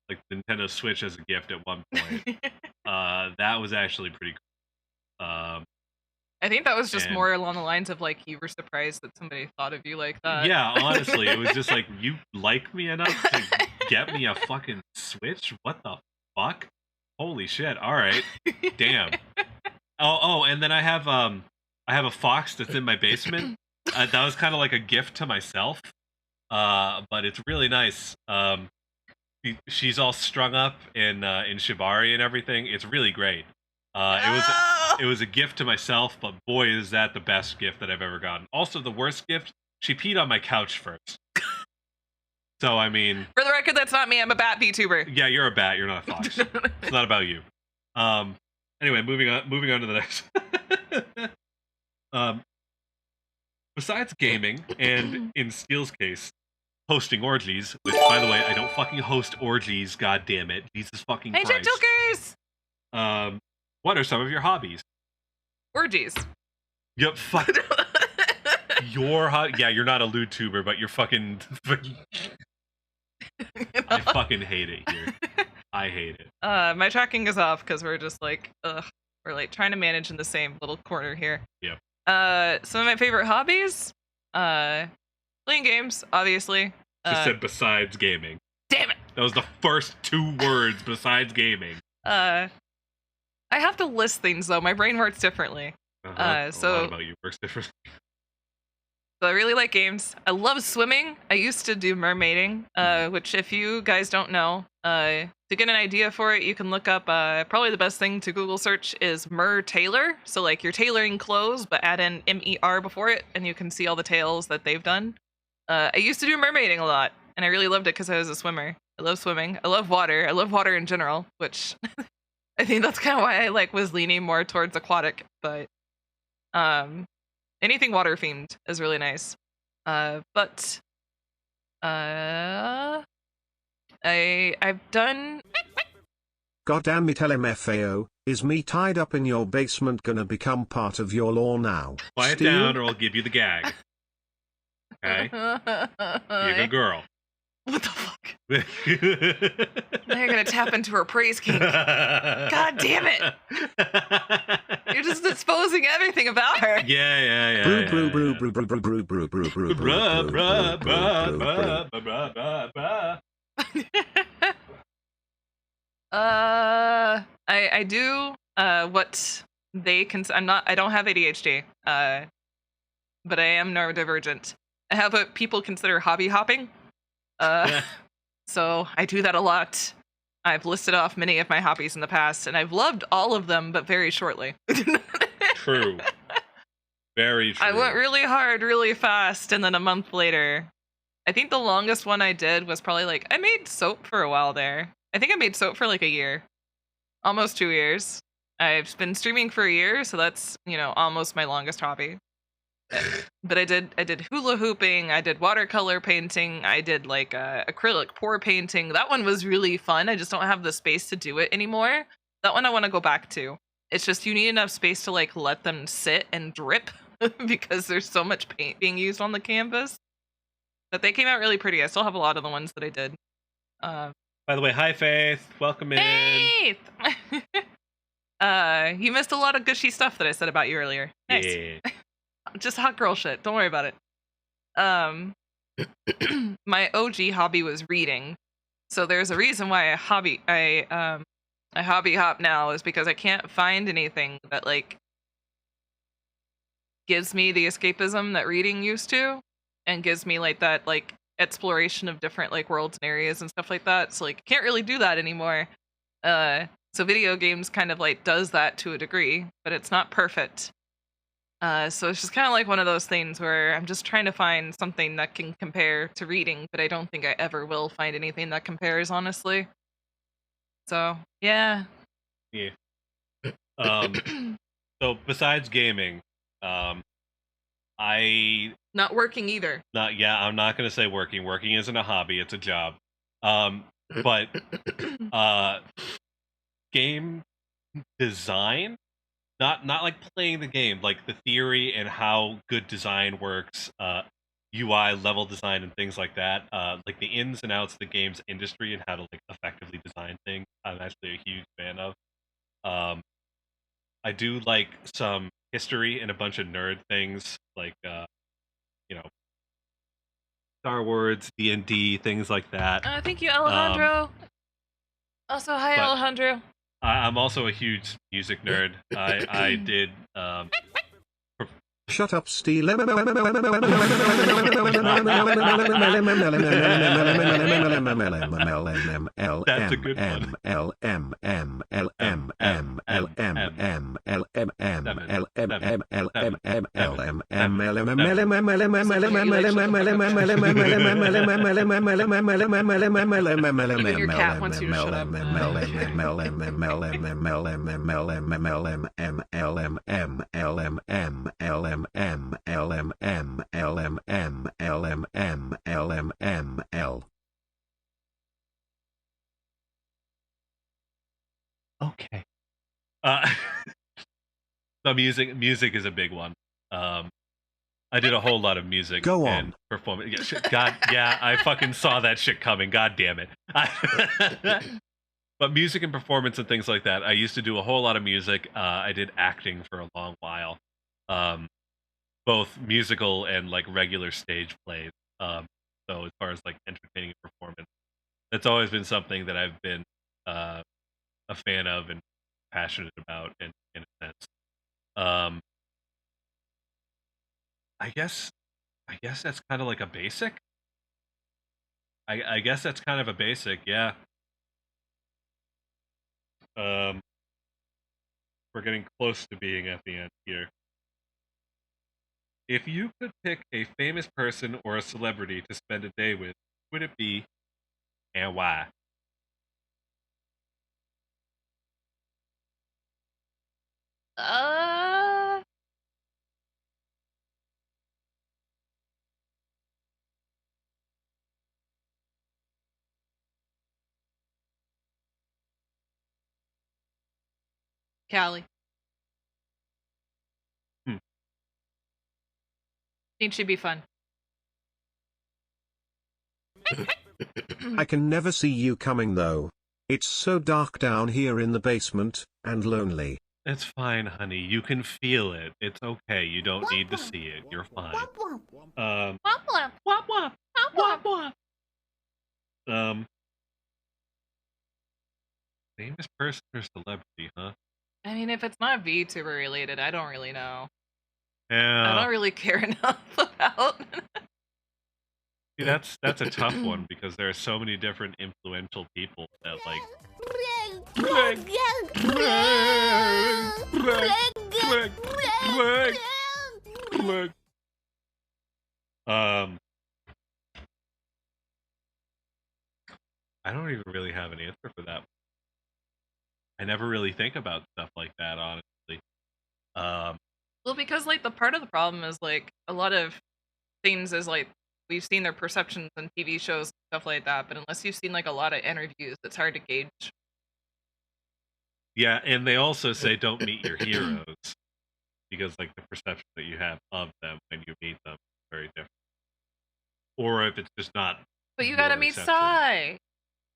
like the Nintendo Switch as a gift at one point. That was actually pretty cool. I think that was just more along the lines of like you were surprised that somebody thought of you like that. Yeah, honestly, it was just like, you like me enough to get me a fucking Switch? What the fuck? Holy shit! All right, damn. Oh, and then I have a fox that's in my basement That was kind of like a gift to myself. But it's really nice. She's all strung up in shibari and everything. It's really great. It was a gift to myself, but boy, is that the best gift that I've ever gotten. Also, the worst gift, she peed on my couch first. So, I mean... For the record, that's not me. I'm a bat VTuber. Yeah, you're a bat. You're not a fox. It's not about you. Anyway, moving on to the next. Besides gaming, and in Steel's case, hosting orgies, which, by the way, I don't fucking host orgies, god damn it. Jesus fucking Hey, Christ. TikTokers! What are some of your hobbies? Orgies. Yep, fuck. Yeah, you're not a lewd tuber, but you're fucking... I fucking hate it here. I hate it. My tracking is off because we're just like, we're like trying to manage in the same little corner here. Yep. Some of my favorite hobbies, playing games, obviously. Just said besides gaming. Damn it! That was the first 2 words, besides gaming. I have to list things though. My brain works differently. A so lot about you works differently. So I really like games. I love swimming. I used to do mermaiding, which if you guys don't know, to get an idea for it, you can look up, probably the best thing to Google search is mer tailor. So like you're tailoring clothes, but add in MER before it, and you can see all the tails that they've done. I used to do mermaiding a lot, and I really loved it because I was a swimmer. I love swimming. I love water. I love water in general, which I think that's kind of why I was leaning more towards aquatic, but anything water themed is really nice. But I've done. Goddamn it, LMFAO, is me tied up in your basement gonna become part of your lore now? Quiet Steel? down or I'll give you the gag. Okay? You're a good girl. What the fuck? Now you're gonna tap into her praise king. God damn it! You're just exposing everything about her. Yeah. Brew, brew, brew, brew, brew, brew, brew, brew, brew, brew, brew, brew, brew, brew. I do what they can. I don't have ADHD. But I am neurodivergent. I have what people consider hobby hopping. So I do that a lot. I've listed off many of my hobbies in the past, and I've loved all of them, but very shortly. True. Very true. I went really hard, really fast, and then a month later, I think the longest one I did was probably like, I made soap for a while there. I think I made soap for like a year. Almost 2 years. I've been streaming for a year, so that's, almost my longest hobby. But I did hula hooping, I did watercolor painting, I did like acrylic pour painting. That one was really fun. I just don't have the space to do it anymore. That one I want to go back to. It's just you need enough space to like let them sit and drip because there's so much paint being used on the canvas. But they came out really pretty. I still have a lot of the ones that I did. By the way, hi Faith, welcome in. Faith! You missed a lot of gushy stuff that I said about you earlier. Nice. Yeah. Just hot girl shit. Don't worry about it. My OG hobby was reading. So there's a reason why I hobby hop now is because I can't find anything that like gives me the escapism that reading used to and gives me like that like exploration of different like worlds and areas and stuff like that. So like can't really do that anymore. So video games kind of like does that to a degree, but it's not perfect. So it's just kind of like one of those things where I'm just trying to find something that can compare to reading, but I don't think I ever will find anything that compares, honestly. So, yeah. Yeah. So besides gaming, Not working either. I'm not gonna say working. Working isn't a hobby, it's a job. But game design, not like playing the game, like the theory and how good design works, UI level design and things like that, like the ins and outs of the games industry and how to like effectively design things. I'm actually a huge fan of. I do like some history and a bunch of nerd things like Star Wars, D&D, things like that. Thank you, Alejandro. Also, hi, Alejandro. I'm also a huge music nerd. I did Shut up, Steel. That's a good one. Even your cat wants you to shut up. Okay. So music is a big one. I did a whole lot of music Go and on. performance. Yeah, God, yeah, I fucking saw that shit coming. God damn it. But music and performance and things like that. I used to do a whole lot of music. I did acting for a long while, both musical and like regular stage plays. So as far as like entertaining performance, that's always been something that I've been a fan of and passionate about in a sense. I guess that's kind of like a basic. I guess that's kind of a basic, yeah. We're getting close to being at the end here. If you could pick a famous person or a celebrity to spend a day with, who would it be and why? Callie. Hmm. Think she'd be fun. I can never see you coming though. It's so dark down here in the basement, and lonely. It's fine, honey. You can feel it. It's okay. You don't need to see it. You're fine. Womp womp. Wop wop. Wop wop. Famous person or celebrity, huh? I mean, if it's not VTuber related, I don't really know. I Yeah. don't really care enough about. See, that's a tough one because there are so many different influential people that like. I don't even really have an answer for that. I never really think about stuff like that, honestly. Well, because like the part of the problem is like a lot of things is like we've seen their perceptions in TV shows and stuff like that, but unless you've seen like a lot of interviews, it's hard to gauge. Yeah, and they also say don't meet your heroes because like the perception that you have of them when you meet them is very different. Or if it's just not. But you gotta your meet reception. Sai.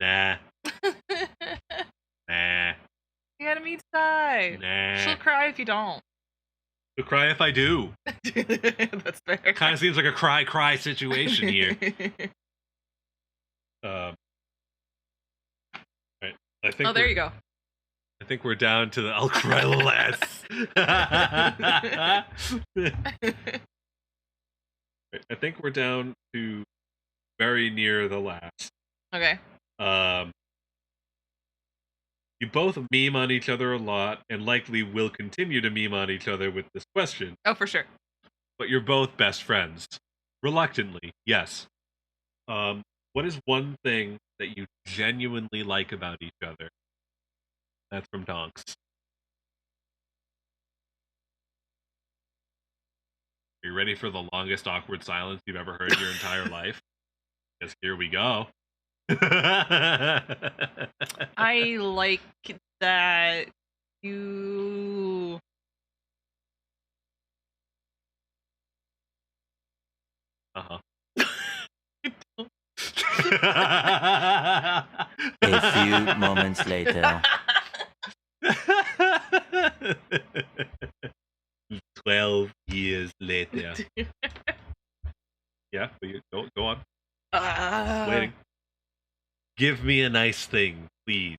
Nah, nah, You gotta meet Sai. nah. She'll cry if you don't. You'll cry if I do. That's fair. Kind of seems like a cry situation here. Right. I think. Oh, there you go. I think we're down to the I'll cry less. I think we're down to very near the last. Okay. You both meme on each other a lot and likely will continue to meme on each other with this question, Oh, for sure. but you're both best friends. Reluctantly, yes. What is one thing that you genuinely like about each other? That's from Donks. Are you ready for the longest awkward silence you've ever heard your entire life? Because here we go. I like that you. Uh-huh. A few moments later. 12 years later. Yeah, but you go on. Waiting. Give me a nice thing, please.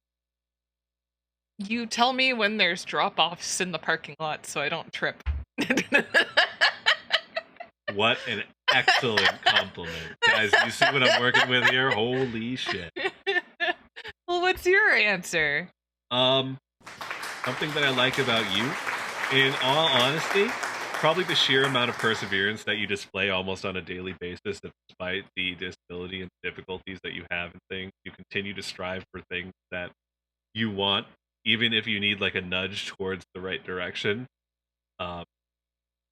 You tell me when there's drop-offs in the parking lot so I don't trip. What an excellent compliment. Guys, you see what I'm working with here? Holy shit. Well, what's your answer? Something that I like about you, in all honesty, probably the sheer amount of perseverance that you display almost on a daily basis, that despite the disability and difficulties that you have in things, you continue to strive for things that you want, even if you need like a nudge towards the right direction. I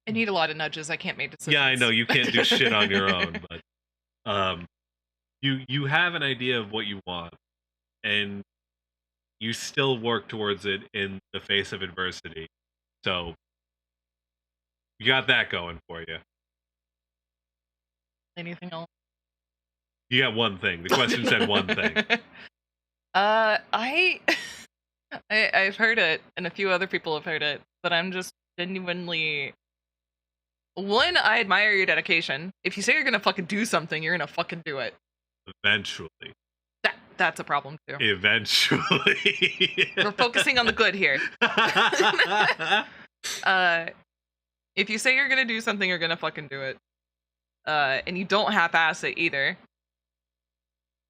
need a lot of nudges. I can't make decisions. Yeah, I know you can't do shit on your own, but you have an idea of what you want, and you still work towards it in the face of adversity. So you got that going for you. Anything else? You got one thing. The question said one thing. I've heard it, and a few other people have heard it, but I'm just genuinely. One, I admire your dedication. If you say you're gonna fucking do something, you're gonna fucking do it. Eventually. That's a problem too. Eventually. We're focusing on the good here. If you say you're gonna do something, you're gonna fucking do it. And you don't half-ass it either.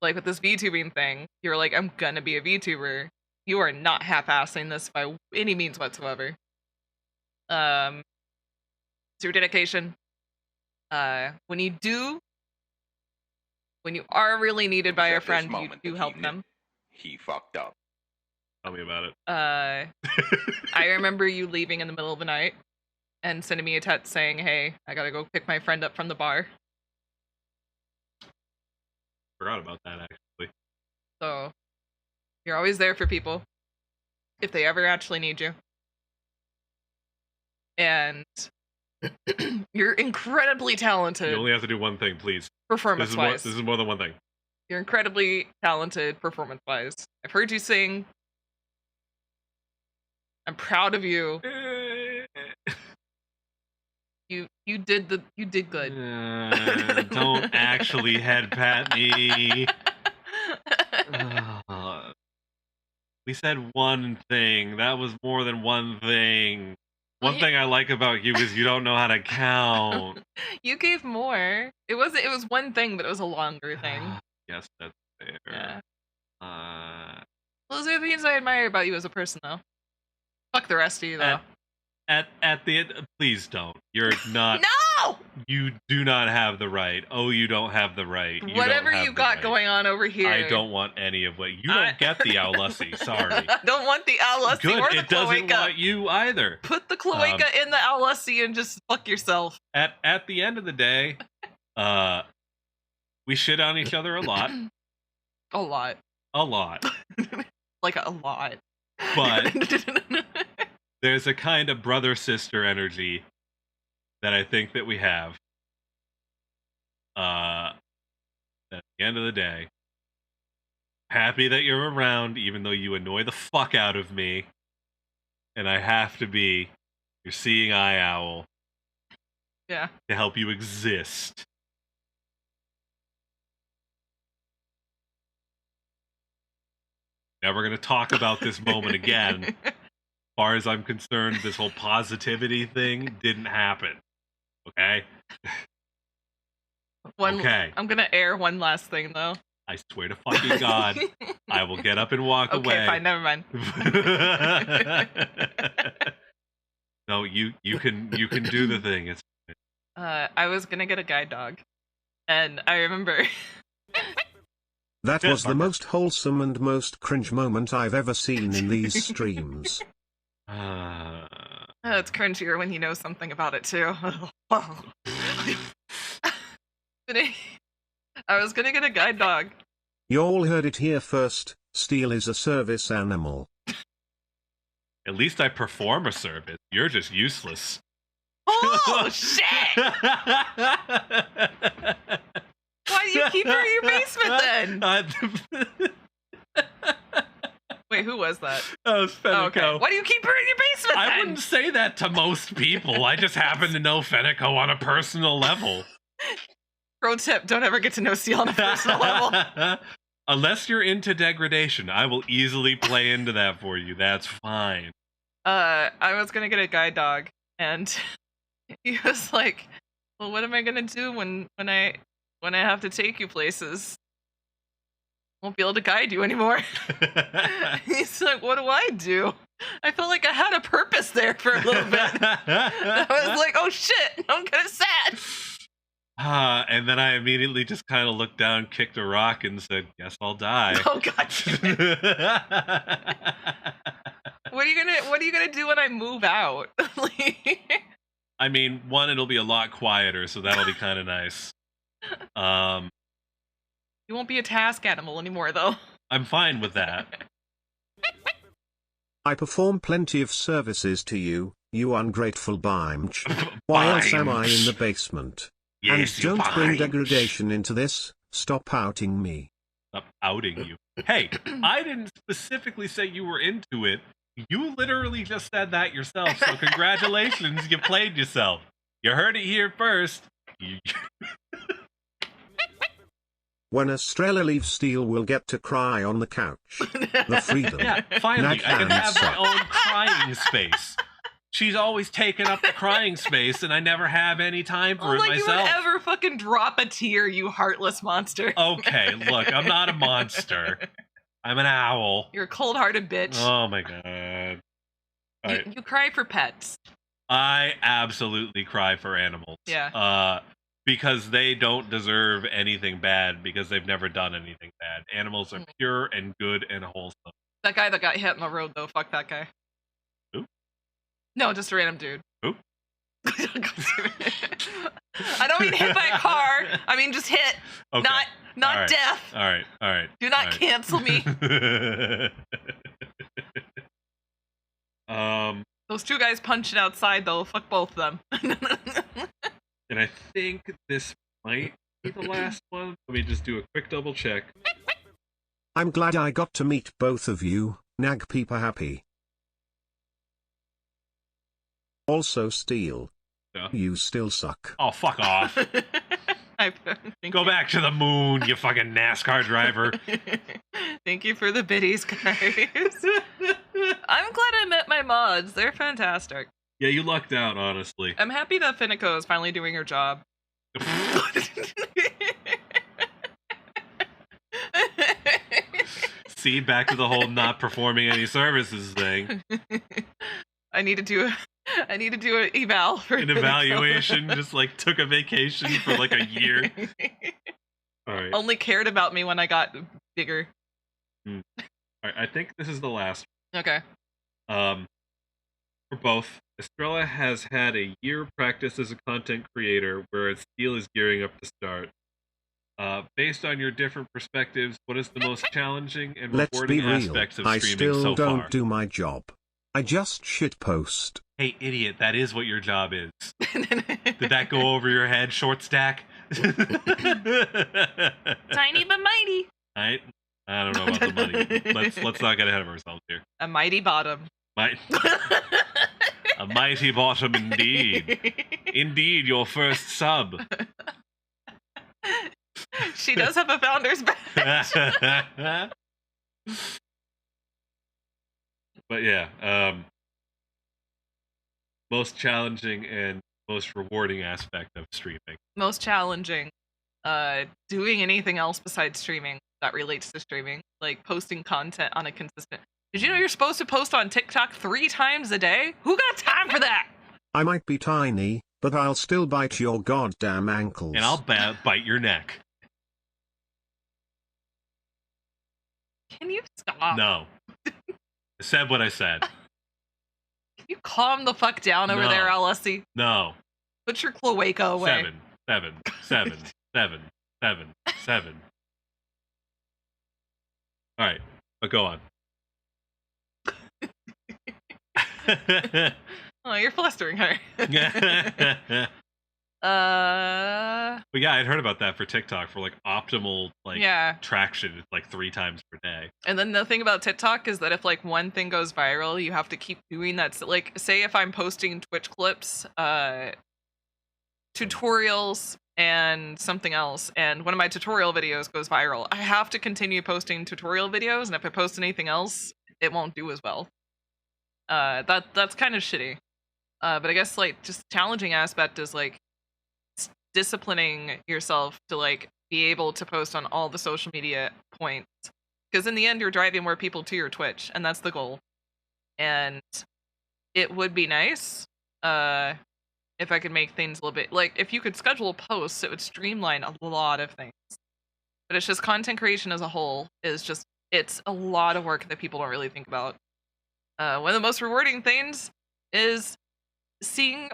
Like with this VTubing thing, you're like, I'm gonna be a VTuber. You are not half-assing this by any means whatsoever. It's your dedication. When you are really needed by a friend, you do help them. He fucked up. Tell me about it. I remember you leaving in the middle of the night and sending me a text saying, hey, I gotta go pick my friend up from the bar. Forgot about that, actually. So, you're always there for people if they ever actually need you. And you're incredibly talented. You only have to do one thing, please. Performance-wise. This is more than one thing. You're incredibly talented performance-wise. I've heard you sing. I'm proud of you. You did good. Don't actually head pat me. We said one thing. That was more than one thing. One thing I like about you is you don't know how to count. You gave more. It was one thing, but it was a longer thing. Yes, that's fair. Yeah. Those are the things I admire about you as a person, though. Fuck the rest of you, though. At the end, please don't. You're not. No! You do not have the right. Oh, you don't have the right. Whatever you got going on over here. I don't want any of what. You don't get the Owlussie. Sorry. I don't want the Owlussie Good. or the It doesn't cloaca. want you either. Put the cloaca in the Owlussie and just fuck yourself. At the end of the day, we shit on each other a lot. A lot. A lot. Like a lot. But there's a kind of brother-sister energy that I think that we have. At the end of the day, happy that you're around, even though you annoy the fuck out of me. And I have to be your seeing eye owl. Yeah. To help you exist. Never gonna talk about this moment again. As far as I'm concerned, this whole positivity thing didn't happen. Okay? Okay. I'm gonna air one last thing, though. I swear to fucking God, I will get up and walk away. Okay, fine, never mind. No, you can do the thing. It's I was gonna get a guide dog, and I remember. That was the most wholesome and most cringe moment I've ever seen in these streams. It's cringier when you know something about it too. But I was gonna get a guide dog. You all heard it here first. Steel is a service animal. At least I perform a service. You're just useless. Oh shit! Why do you keep her in your basement then? Wait, who was that? That was Fenico. Oh, okay. Why do you keep her in your basement then? I wouldn't say that to most people. I just happen to know Fenico on a personal level. Pro tip, don't ever get to know Steel on a personal level. Unless you're into degradation, I will easily play into that for you. That's fine. I was gonna get a guide dog, and he was like, Well, what am I gonna do when I have to take you places? Won't be able to guide you anymore. He's like, what do I do? I felt like I had a purpose there for a little bit. I was like, oh shit, I'm kind of sad. And then I immediately just kind of looked down, kicked a rock, and said, "Guess I'll die." Oh god. What are you gonna do when I move out? I mean, one, it'll be a lot quieter, so that'll be kind of nice. You won't be a task animal anymore, though. I'm fine with that. I perform plenty of services to you, you ungrateful bimch. Why else am I in the basement? Yes, And don't bring degradation into this. Stop outing me. Stop outing you. Hey, I didn't specifically say you were into it. You literally just said that yourself, so congratulations, you played yourself. You heard it here first. When Estrella leaves, Steel will get to cry on the couch. The freedom. Yeah, finally, Nag I can have hands my up. own crying space. She's always taken up the crying space, and I never have any time for it like myself. you would ever fucking drop a tear, you heartless monster. Okay, look, I'm not a monster. I'm an owl. You're a cold-hearted bitch. Oh my god. All right. You cry for pets. I absolutely cry for animals. Yeah. Because they don't deserve anything bad because they've never done anything bad. Animals are pure and good and wholesome. That guy that got hit on the road, though, fuck that guy. Who? No, just a random dude. Who? I don't mean hit by a car. I mean just hit. Okay. Not All right. death. All right. Do not All right. cancel me. Those two guys punching outside, though. Fuck both of them. And I think this might be the last one. Let me just do a quick double check. I'm glad I got to meet both of you, Nag Peeper happy. Also Steel. Yeah. You still suck. Oh, fuck off. Go back to the moon, you fucking NASCAR driver. Thank you for the biddies, guys. I'm glad I met my mods. They're fantastic. Yeah, you lucked out, honestly. I'm happy that Finico is finally doing her job. See, back to the whole not performing any services thing. I need to do an eval for An Finico. evaluation, just like took a vacation for like a year. All right. Only cared about me when I got bigger. All right, I think this is the last. Okay. For both, Estrella has had a year practice as a content creator, whereas Steel is gearing up to start. Based on your different perspectives, what is the most challenging and Let's rewarding be real, aspects of I streaming still so don't far? do my job. I just shitpost. Hey, idiot, that is what your job is. Did that go over your head, short stack? Tiny but mighty. I don't know about the money. Let's not get ahead of ourselves here. A mighty bottom. A mighty bottom indeed. Indeed, your first sub. She does have a founder's badge. But yeah, most challenging and most rewarding aspect of streaming. Most challenging. Doing anything else besides streaming that relates to streaming, like posting content on a consistent. Did you know you're supposed to post on TikTok 3 times a day? Who got time for that? I might be tiny, but I'll still bite your goddamn ankles. And I'll bite your neck. Can you stop? No. I said what I said. Can you calm the fuck down over No. there, LSC? No. Put your cloaca away. 7. All right, but go on. Oh, you're flustering her. But yeah, I'd heard about that for TikTok for like optimal Yeah. traction. It's like 3 times per day. And then the thing about TikTok is that if like one thing goes viral, you have to keep doing that. So, like, say if I'm posting Twitch clips, tutorials, and something else, and one of my tutorial videos goes viral, I have to continue posting tutorial videos, and if I post anything else, it won't do as well. That's kind of shitty. But I guess like just challenging aspect is like disciplining yourself to like be able to post on all the social media points, because in the end you're driving more people to your Twitch, and that's the goal. And it would be nice if I could make things a little bit like, if you could schedule posts, it would streamline a lot of things. But it's just content creation as a whole is just, it's a lot of work that people don't really think about. One of the most rewarding things is seeing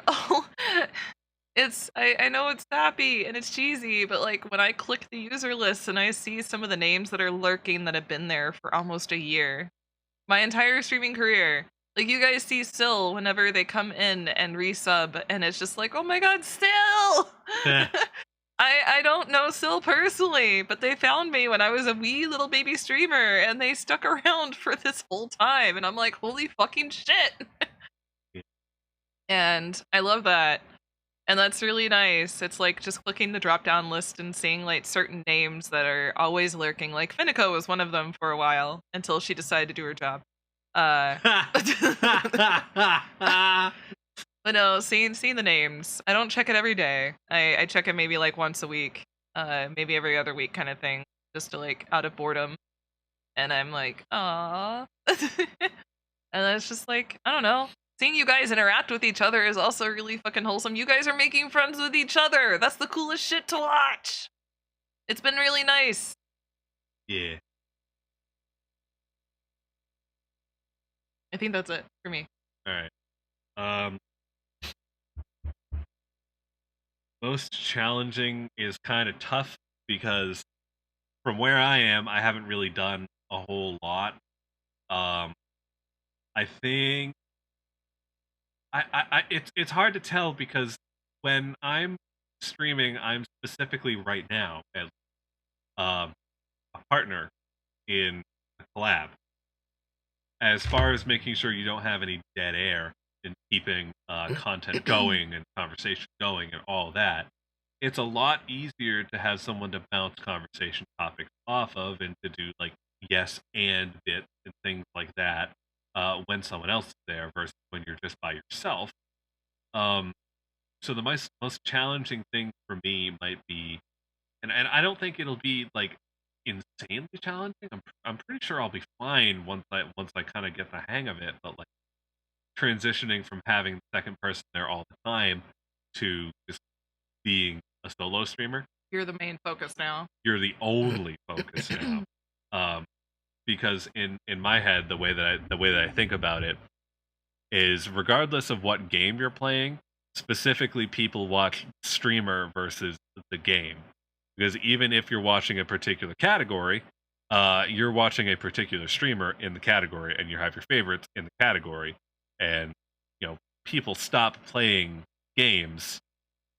I know it's sappy and it's cheesy, but like when I click the user list and I see some of the names that are lurking that have been there for almost a year, my entire streaming career, like you guys see Syl whenever they come in and resub, and it's just like, oh my god, Syl! I don't know Syl personally, but they found me when I was a wee little baby streamer, and they stuck around for this whole time, and I'm like, holy fucking shit! And I love that. And that's really nice. It's like just clicking the drop down list and seeing like certain names that are always lurking. Like Finico was one of them for a while until she decided to do her job. But no, seeing the names. I don't check it every day. I check it maybe like once a week, maybe every other week kind of thing, just to like out of boredom. And I'm like, ah. And it's just like, I don't know. Seeing you guys interact with each other is also really fucking wholesome. You guys are making friends with each other. That's the coolest shit to watch. It's been really nice. Yeah. I think that's it for me. All right. Most challenging is kind of tough because from where I am, I haven't really done a whole lot. I think it's hard to tell because when I'm streaming, I'm specifically right now as a partner in a collab. As far as making sure you don't have any dead air and keeping content going and conversation going and all that, it's a lot easier to have someone to bounce conversation topics off of and to do like yes and bits and things like that when someone else is there versus when you're just by yourself. So the most challenging thing for me might be, and I don't think it'll be like insanely challenging. I'm pretty sure I'll be fine once I kind of get the hang of it. But like transitioning from having the second person there all the time to just being a solo streamer. You're the main focus now. You're the only focus now. Because in my head, the way that I think about it is, regardless of what game you're playing, specifically people watch streamer versus the game. Because even if you're watching a particular category, you're watching a particular streamer in the category, and you have your favorites in the category. And people stop playing games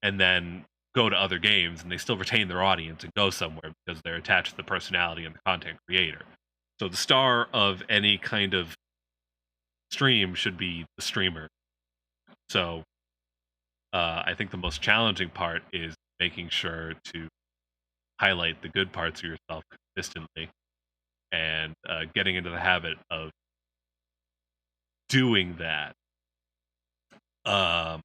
and then go to other games, and they still retain their audience and go somewhere because they're attached to the personality and the content creator. So the star of any kind of stream should be the streamer. So I think the most challenging part is making sure to highlight the good parts of yourself consistently and getting into the habit of doing that. And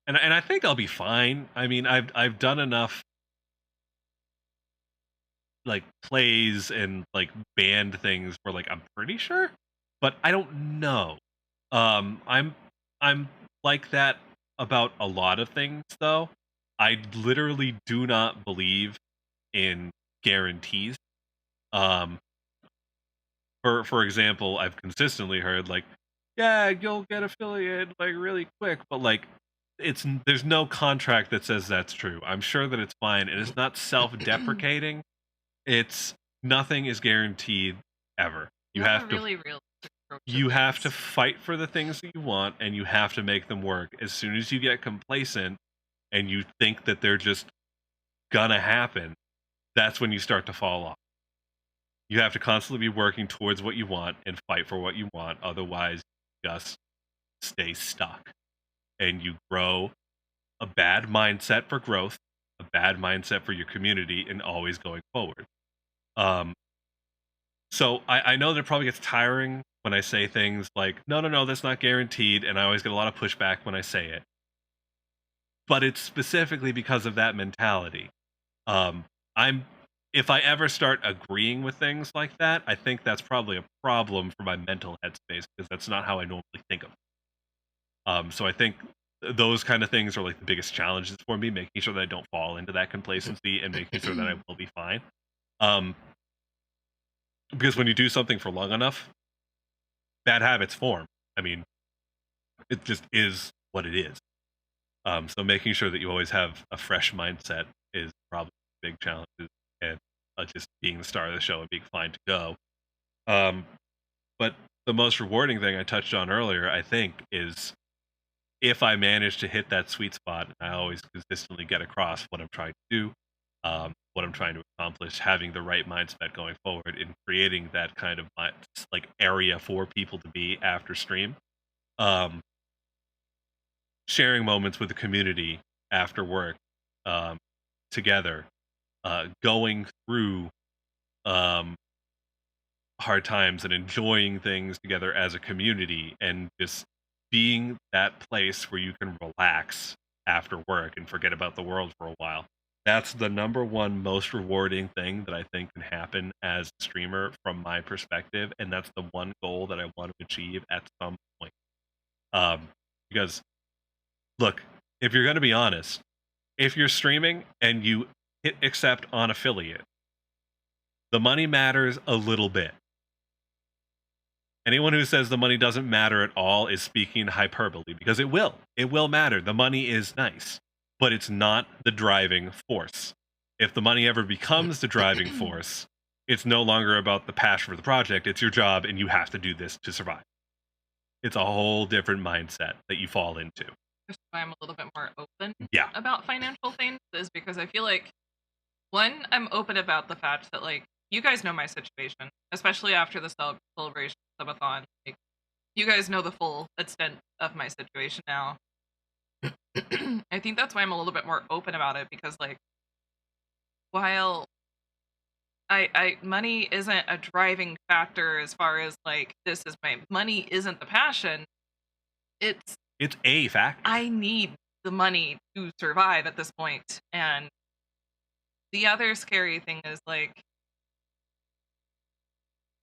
I think I'll be fine. I mean, I've done enough like plays and like band things where like I'm pretty sure, but I don't know. I'm like that about a lot of things though. I literally do not believe in guarantees. For example, I've consistently heard like, yeah, you'll get affiliate like really quick, but like there's no contract that says that's true. I'm sure that it's fine, and it's not self-deprecating. It's nothing is guaranteed ever. You have to really real. You have to fight for the things that you want, and you have to make them work. As soon as you get complacent and you think that they're just gonna happen, that's when you start to fall off. You have to constantly be working towards what you want and fight for what you want. Otherwise, you just stay stuck. And you grow a bad mindset for growth, a bad mindset for your community, and always going forward. So I know that it probably gets tiring when I say things like, no, that's not guaranteed, and I always get a lot of pushback when I say it. but it's specifically because of that mentality. I'm if I ever start agreeing with things like that, I think that's probably a problem for my mental headspace because that's not how I normally think of it. So I think those kind of things are like the biggest challenges for me, making sure that I don't fall into that complacency and making sure that I will be fine. Um, because when you do something for long enough, bad habits form. I mean, it just is what it is. So making sure that you always have a fresh mindset is probably a big challenge, and just being the star of the show and being fine to go. But the most rewarding thing I touched on earlier, I think, is if I manage to hit that sweet spot, I always consistently get across what I'm trying to do, what I'm trying to accomplish, having the right mindset going forward, in creating that kind of like area for people to be after stream. Sharing moments with the community after work, together, going through hard times and enjoying things together as a community, and just being that place where you can relax after work and forget about the world for a while. That's the number one most rewarding thing that I think can happen as a streamer from my perspective, and that's the one goal that I want to achieve at some point. Because look, if you're going to be honest, if you're streaming and you hit accept on affiliate, the money matters a little bit. Anyone who says the money doesn't matter at all is speaking hyperbole, because it will. It will matter. The money is nice, but it's not the driving force. If the money ever becomes the driving force, it's no longer about the passion for the project. It's your job, and you have to do this to survive. It's a whole different mindset that you fall into. That's why I'm a little bit more open Yeah. about financial things, is because I feel like, one, I'm open about the fact that, like, you guys know my situation, especially after the celebration subathon. Like, you guys know the full extent of my situation now. I think that's why I'm a little bit more open about it, because, like, while I money isn't a driving factor as far as, like, this is my money isn't the passion, it's a factor. I need the money to survive at this point. And the other scary thing is, like,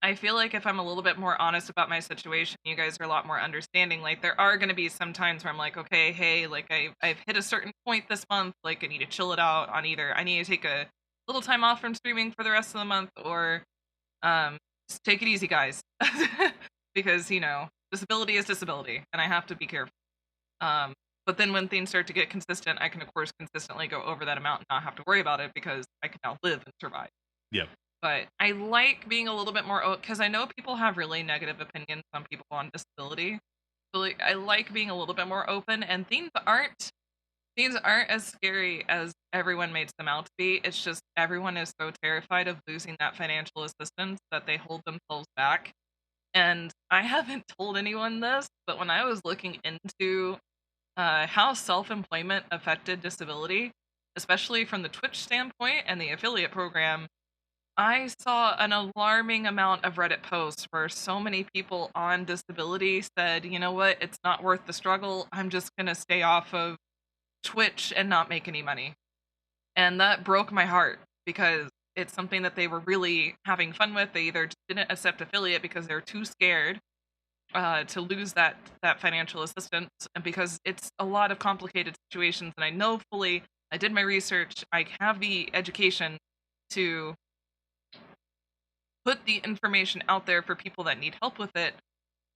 I feel like if I'm a little bit more honest about my situation, you guys are a lot more understanding. Like, there are going to be some times where I'm like, okay, hey, like, I've hit a certain point this month. Like, I need to chill it out on either I need to take a little time off from streaming for the rest of the month, or just take it easy, guys. Because, you know, disability is disability, and I have to be careful. But then when things start to get consistent, I can, of course, consistently go over that amount and not have to worry about it, because I can now live and survive. Yep. But I like being a little bit more, because I know people have really negative opinions on people on disability. So, like, I like being a little bit more open, and things aren't as scary as everyone makes them out to be. It's just everyone is so terrified of losing that financial assistance that they hold themselves back. And I haven't told anyone this, but when I was looking into how self-employment affected disability, especially from the Twitch standpoint and the affiliate program, I saw an alarming amount of Reddit posts where so many people on disability said, you know what, it's not worth the struggle. I'm just going to stay off of Twitch and not make any money. And that broke my heart, because it's something that they were really having fun with. They either just didn't accept affiliate because they're too scared to lose that financial assistance, and because it's a lot of complicated situations. And I know fully, I did my research, I have the education to put the information out there for people that need help with it,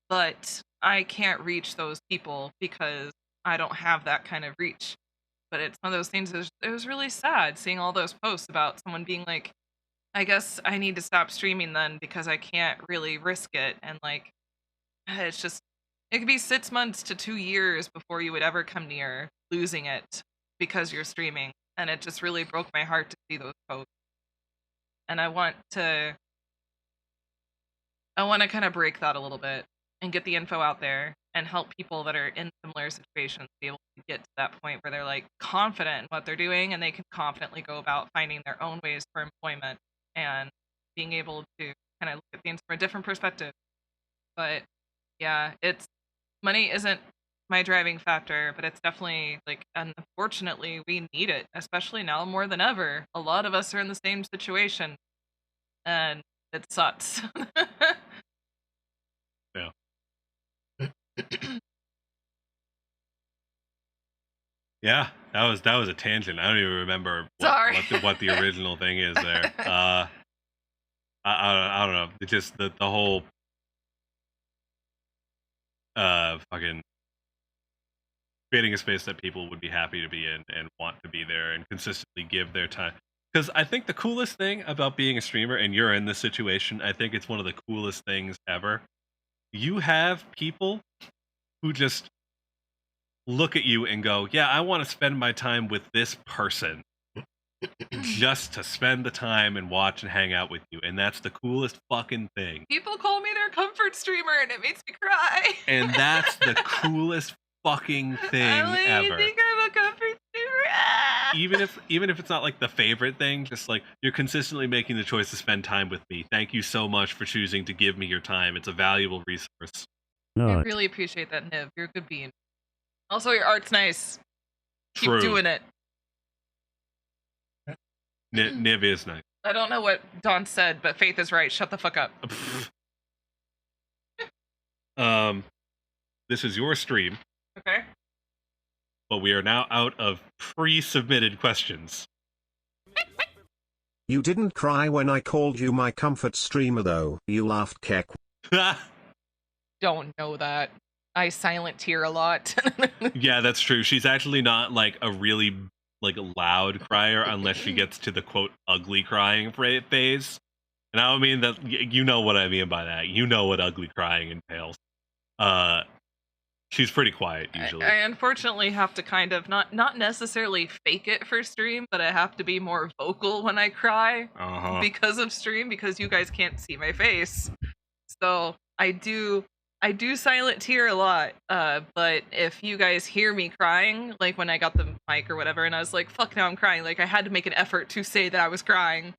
but I can't reach those people because I don't have that kind of reach. But it's one of those things, it was really sad seeing all those posts about someone being like, I guess I need to stop streaming then because I can't really risk it. And, like, it's just, it could be 6 months to 2 years before you would ever come near losing it because you're streaming. And it just really broke my heart to see those posts. And I want to kind of break that a little bit and get the info out there and help people that are in similar situations be able to get to that point where they're, like, confident in what they're doing, and they can confidently go about finding their own ways for employment and being able to kind of look at things from a different perspective. But yeah, money isn't my driving factor, but it's definitely like, unfortunately, we need it, especially now more than ever. A lot of us are in the same situation, and it sucks. Yeah. Yeah, that was a tangent. I don't even remember Sorry. what the original thing is there. I don't know. It's just the whole fucking creating a space that people would be happy to be in and want to be there and consistently give their time. Because I think the coolest thing about being a streamer, and you're in this situation, I think it's one of the coolest things ever. You have people who just look at you and go, yeah, I want to spend my time with this person just to spend the time and watch and hang out with you. And that's the coolest fucking thing. People call me their comfort streamer, and it makes me cry. And that's the coolest fucking thing ever. You think I'm a comfort streamer? Ah! Even if it's not like the favorite thing, just like you're consistently making the choice to spend time with me. Thank you so much for choosing to give me your time. It's a valuable resource. I Not. really appreciate that, Niv. You're a good bean. Also, your art's nice. Keep True. doing it. Niv is nice. I don't know what Dawn said, but Faith is right. Shut the fuck up. This is your stream, Okay. but we are now out of pre-submitted questions. You didn't cry when I called you my comfort streamer though, you laughed, Keck. Don't know that. I silent tear a lot. Yeah, that's true. She's actually not like a really like loud crier unless she gets to the quote ugly crying phase. And I don't mean that. You know what I mean by that. You know what ugly crying entails. She's pretty quiet usually. I unfortunately have to kind of not necessarily fake it for stream, but I have to be more vocal when I cry because of stream, because you guys can't see my face. So I do silent tear a lot. But if you guys hear me crying, like when I got the mic or whatever, and I was like, "Fuck, now I'm crying," like I had to make an effort to say that I was crying,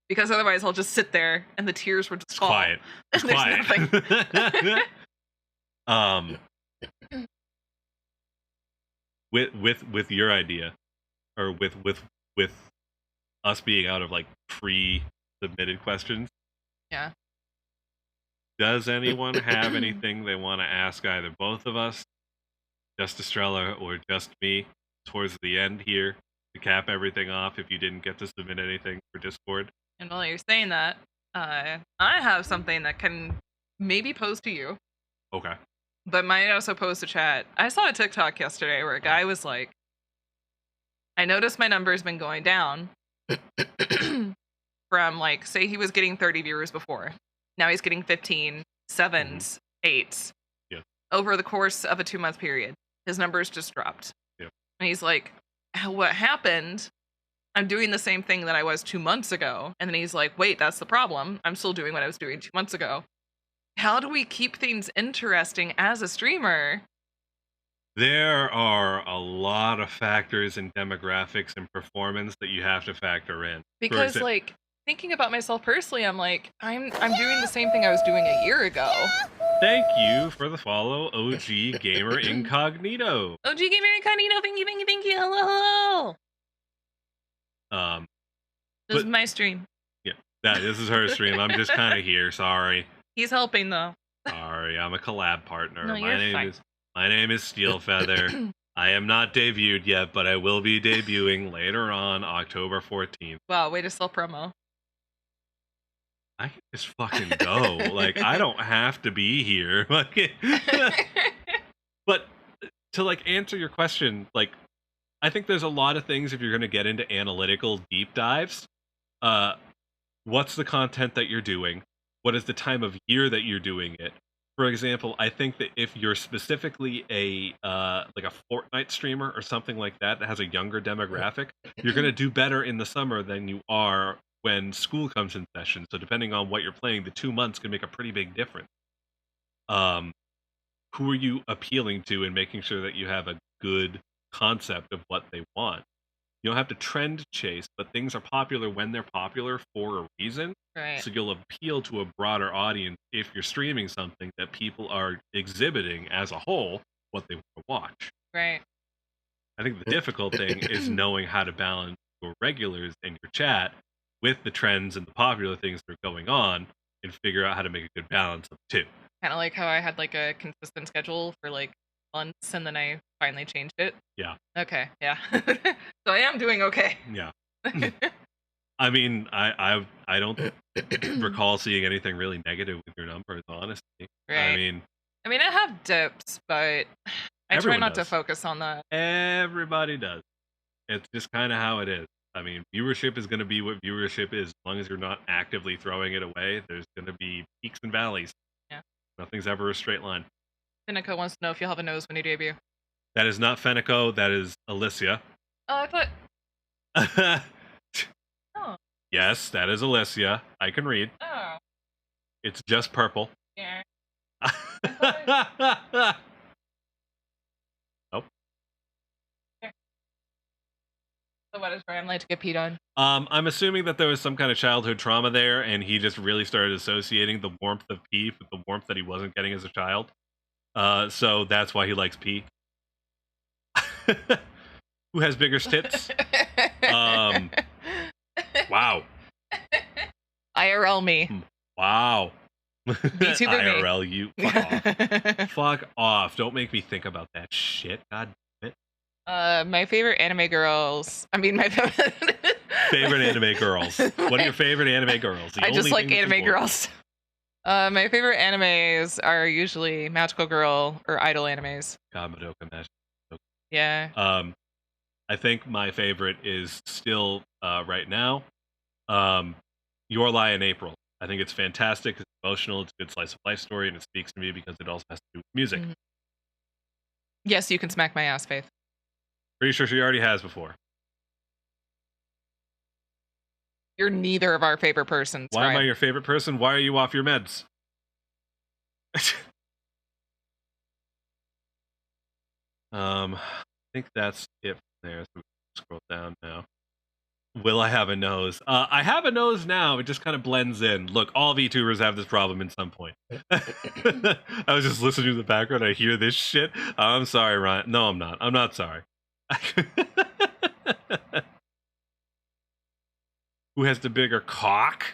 because otherwise I'll just sit there and the tears would just fall. Quiet. It's There's quiet. nothing. With your idea, or with us being out of like pre-submitted questions. Yeah. Does anyone have anything they want to ask either both of us, just Estrella, or just me towards the end here to cap everything off if you didn't get to submit anything for Discord? And while you're saying that, I have something that can maybe pose to you, Okay. but might also pose to chat. I saw a TikTok yesterday where a guy was like, I noticed my number's been going down from like, say he was getting 30 viewers before. Now he's getting 15, 7s, 8s. Yeah. Over the course of a 2-month period. His numbers just dropped. Yeah. And he's like, what happened? I'm doing the same thing that I was 2 months ago. And then he's like, wait, that's the problem. I'm still doing what I was doing 2 months ago. How do we keep things interesting as a streamer? There are a lot of factors in demographics and performance that you have to factor in. Because like, thinking about myself personally, I'm like, I'm doing the same thing I was doing a year ago. Thank you for the follow, OG Gamer Incognito. OG Gamer Incognito, thank you, hello. This is my stream. Yeah, this is her stream. I'm just kind of here. Sorry. He's helping though. Sorry, I'm a collab partner. No, you're fine. My name is Steelfeather. I am not debuted yet, but I will be debuting later on October 14th. Wow, way to sell promo. I can just fucking go. Like, I don't have to be here. But to like answer your question, like, I think there's a lot of things if you're going to get into analytical deep dives. What's the content that you're doing? What is the time of year that you're doing it? For example, I think that if you're specifically a like a Fortnite streamer or something like that has a younger demographic, you're going to do better in the summer than you are when school comes in session. So depending on what you're playing, the 2 months can make a pretty big difference. Who are you appealing to and making sure that you have a good concept of what they want? You don't have to trend chase, but things are popular when they're popular for a reason. Right. So you'll appeal to a broader audience if you're streaming something that people are exhibiting as a whole, what they want to watch. Right. I think the difficult thing is knowing how to balance your regulars and your chat with the trends and the popular things that are going on, and figure out how to make a good balance of the two. Kind of like how I had like a consistent schedule for like months, and then I finally changed it. Yeah. Okay. Yeah. So I am doing okay. Yeah. I mean, I don't recall seeing anything really negative with your numbers, honestly. Right. I mean, I have dips, but I try Everyone not to does. focus on that. Everybody does. It's just kind of how it is. I mean, viewership is going to be what viewership is. As long as you're not actively throwing it away, there's going to be peaks and valleys. Yeah. Nothing's ever a straight line. Finico wants to know if you'll have a nose when you debut. That is not Fenico. That is Alicia. Oh, I thought. Oh. Yes, that is Alicia. I can read. Oh. It's just purple. Yeah. Nope. So what does Ryan like to get peed on? I'm assuming that there was some kind of childhood trauma there, and he just really started associating the warmth of pee with the warmth that he wasn't getting as a child. So that's why he likes pee. Who has bigger tits? Wow. IRL me. Wow. VTuber me. IRL you. Fuck off. Fuck off. Don't make me think about that shit. God damn it. My favorite anime girls. I mean, my favorite anime girls. What are your favorite anime girls? I just like anime girls. My favorite animes are usually magical girl or idol animes. God, Madoka Magic. Yeah. I think my favorite is still right now. Your Lie in April. I think it's fantastic. It's emotional. It's a good slice of life story, and it speaks to me because it also has to do with music. Mm-hmm. Yes, you can smack my ass, Faith. Pretty sure she already has before. You're neither of our favorite persons. Why Ryan. am I your favorite person? Why are you off your meds? I think that's it from there. So we can scroll down now. Will I have a nose? I have a nose now. It just kind of blends in. Look, all VTubers have this problem at some point. I was just listening to the background. I hear this shit. I'm sorry, Ryan. No, I'm not. I'm not sorry. Who has the bigger cock?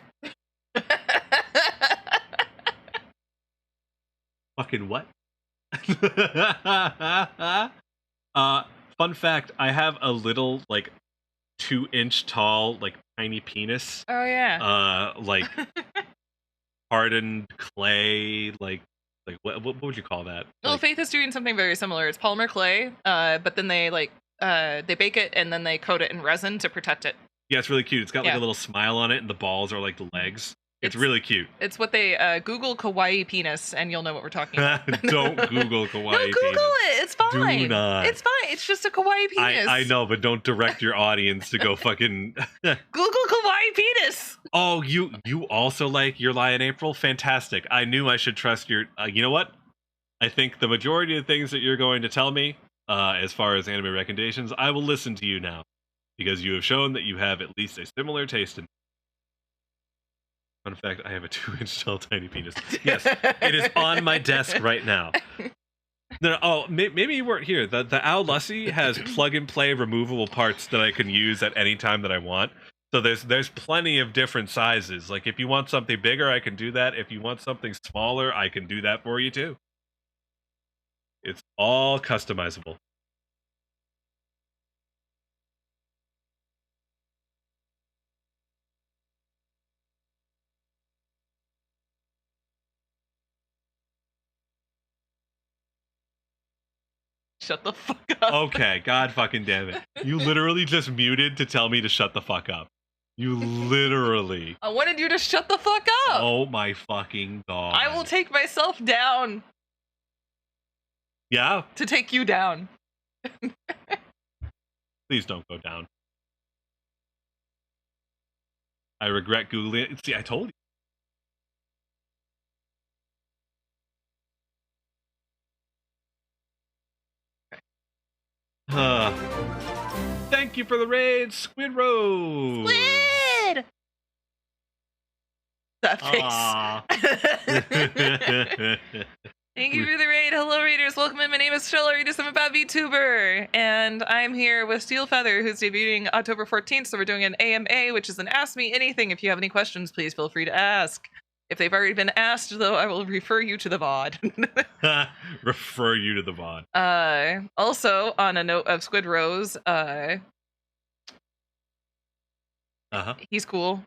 Fucking what? Fun fact, I have a little, like, 2-inch tall, like, tiny penis. Oh, yeah. Like, hardened clay, like what would you call that? Well, Like, Faith is doing something very similar. It's polymer clay, but then they, like, they bake it and then they coat it in resin to protect it. yeah, it's really cute. It's got, like, Yeah. a little smile on it, and the balls are, like, the legs. It's really cute. It's what they Google kawaii penis, and you'll know what we're talking about. Don't Google kawaii No, Google penis. it. It's fine. Do not. It's fine. It's just a kawaii penis. I know, but don't direct your audience to go fucking. Google kawaii penis. Oh, you also like Your Lie in April? Fantastic. I knew I should trust your. You know what? I think the majority of things that you're going to tell me, as far as anime recommendations, I will listen to you now, because you have shown that you have at least a similar taste in. Fun fact, I have a 2-inch tall tiny penis. Yes, it is on my desk right now. No, oh, maybe you weren't here. The Owl Lussie has plug-and-play removable parts that I can use at any time that I want. So there's plenty of different sizes. Like, if you want something bigger, I can do that. If you want something smaller, I can do that for you too. It's all customizable. Shut the fuck up. Okay, God fucking damn it. You literally just muted to tell me to shut the fuck up. You literally. I wanted you to shut the fuck up. Oh my fucking god. I will take myself down Yeah? to take you down. Please don't go down. I regret Googling it. See, I told you. Thank you for the raid, Squid Rose. Squid! That face. Aw. Thank you for the raid. Hello, raiders. Welcome in. My name is Estrella. I'm about VTuber. And I'm here with Steel Feather, who's debuting October 14th. So we're doing an AMA, which is an Ask Me Anything. If you have any questions, please feel free to ask. If they've already been asked, though, I will refer you to the VOD. Refer you to the VOD. Also, on a note of Squid Rose, he's cool.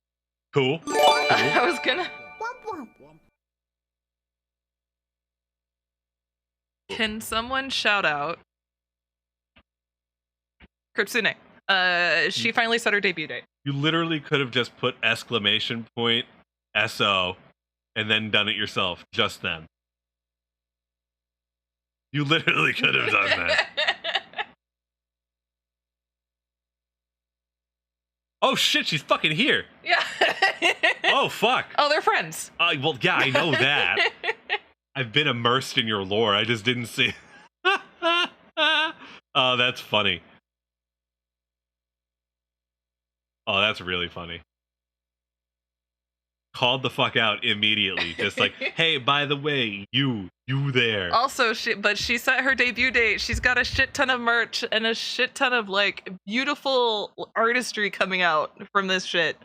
Cool. I was gonna... Can someone shout out Kurtsune? She finally set her debut date. You literally could have just put exclamation point SO and then done it yourself just then. You literally could have done that. Oh shit, she's fucking here. Yeah. Oh fuck. Oh, they're friends. Well, yeah, I know that. I've been immersed in your lore. I just didn't see. Oh, that's funny. Oh, that's really funny. Called the fuck out immediately. Just like, hey, by the way, you there. Also, she set her debut date. She's got a shit ton of merch and a shit ton of like beautiful artistry coming out from this shit.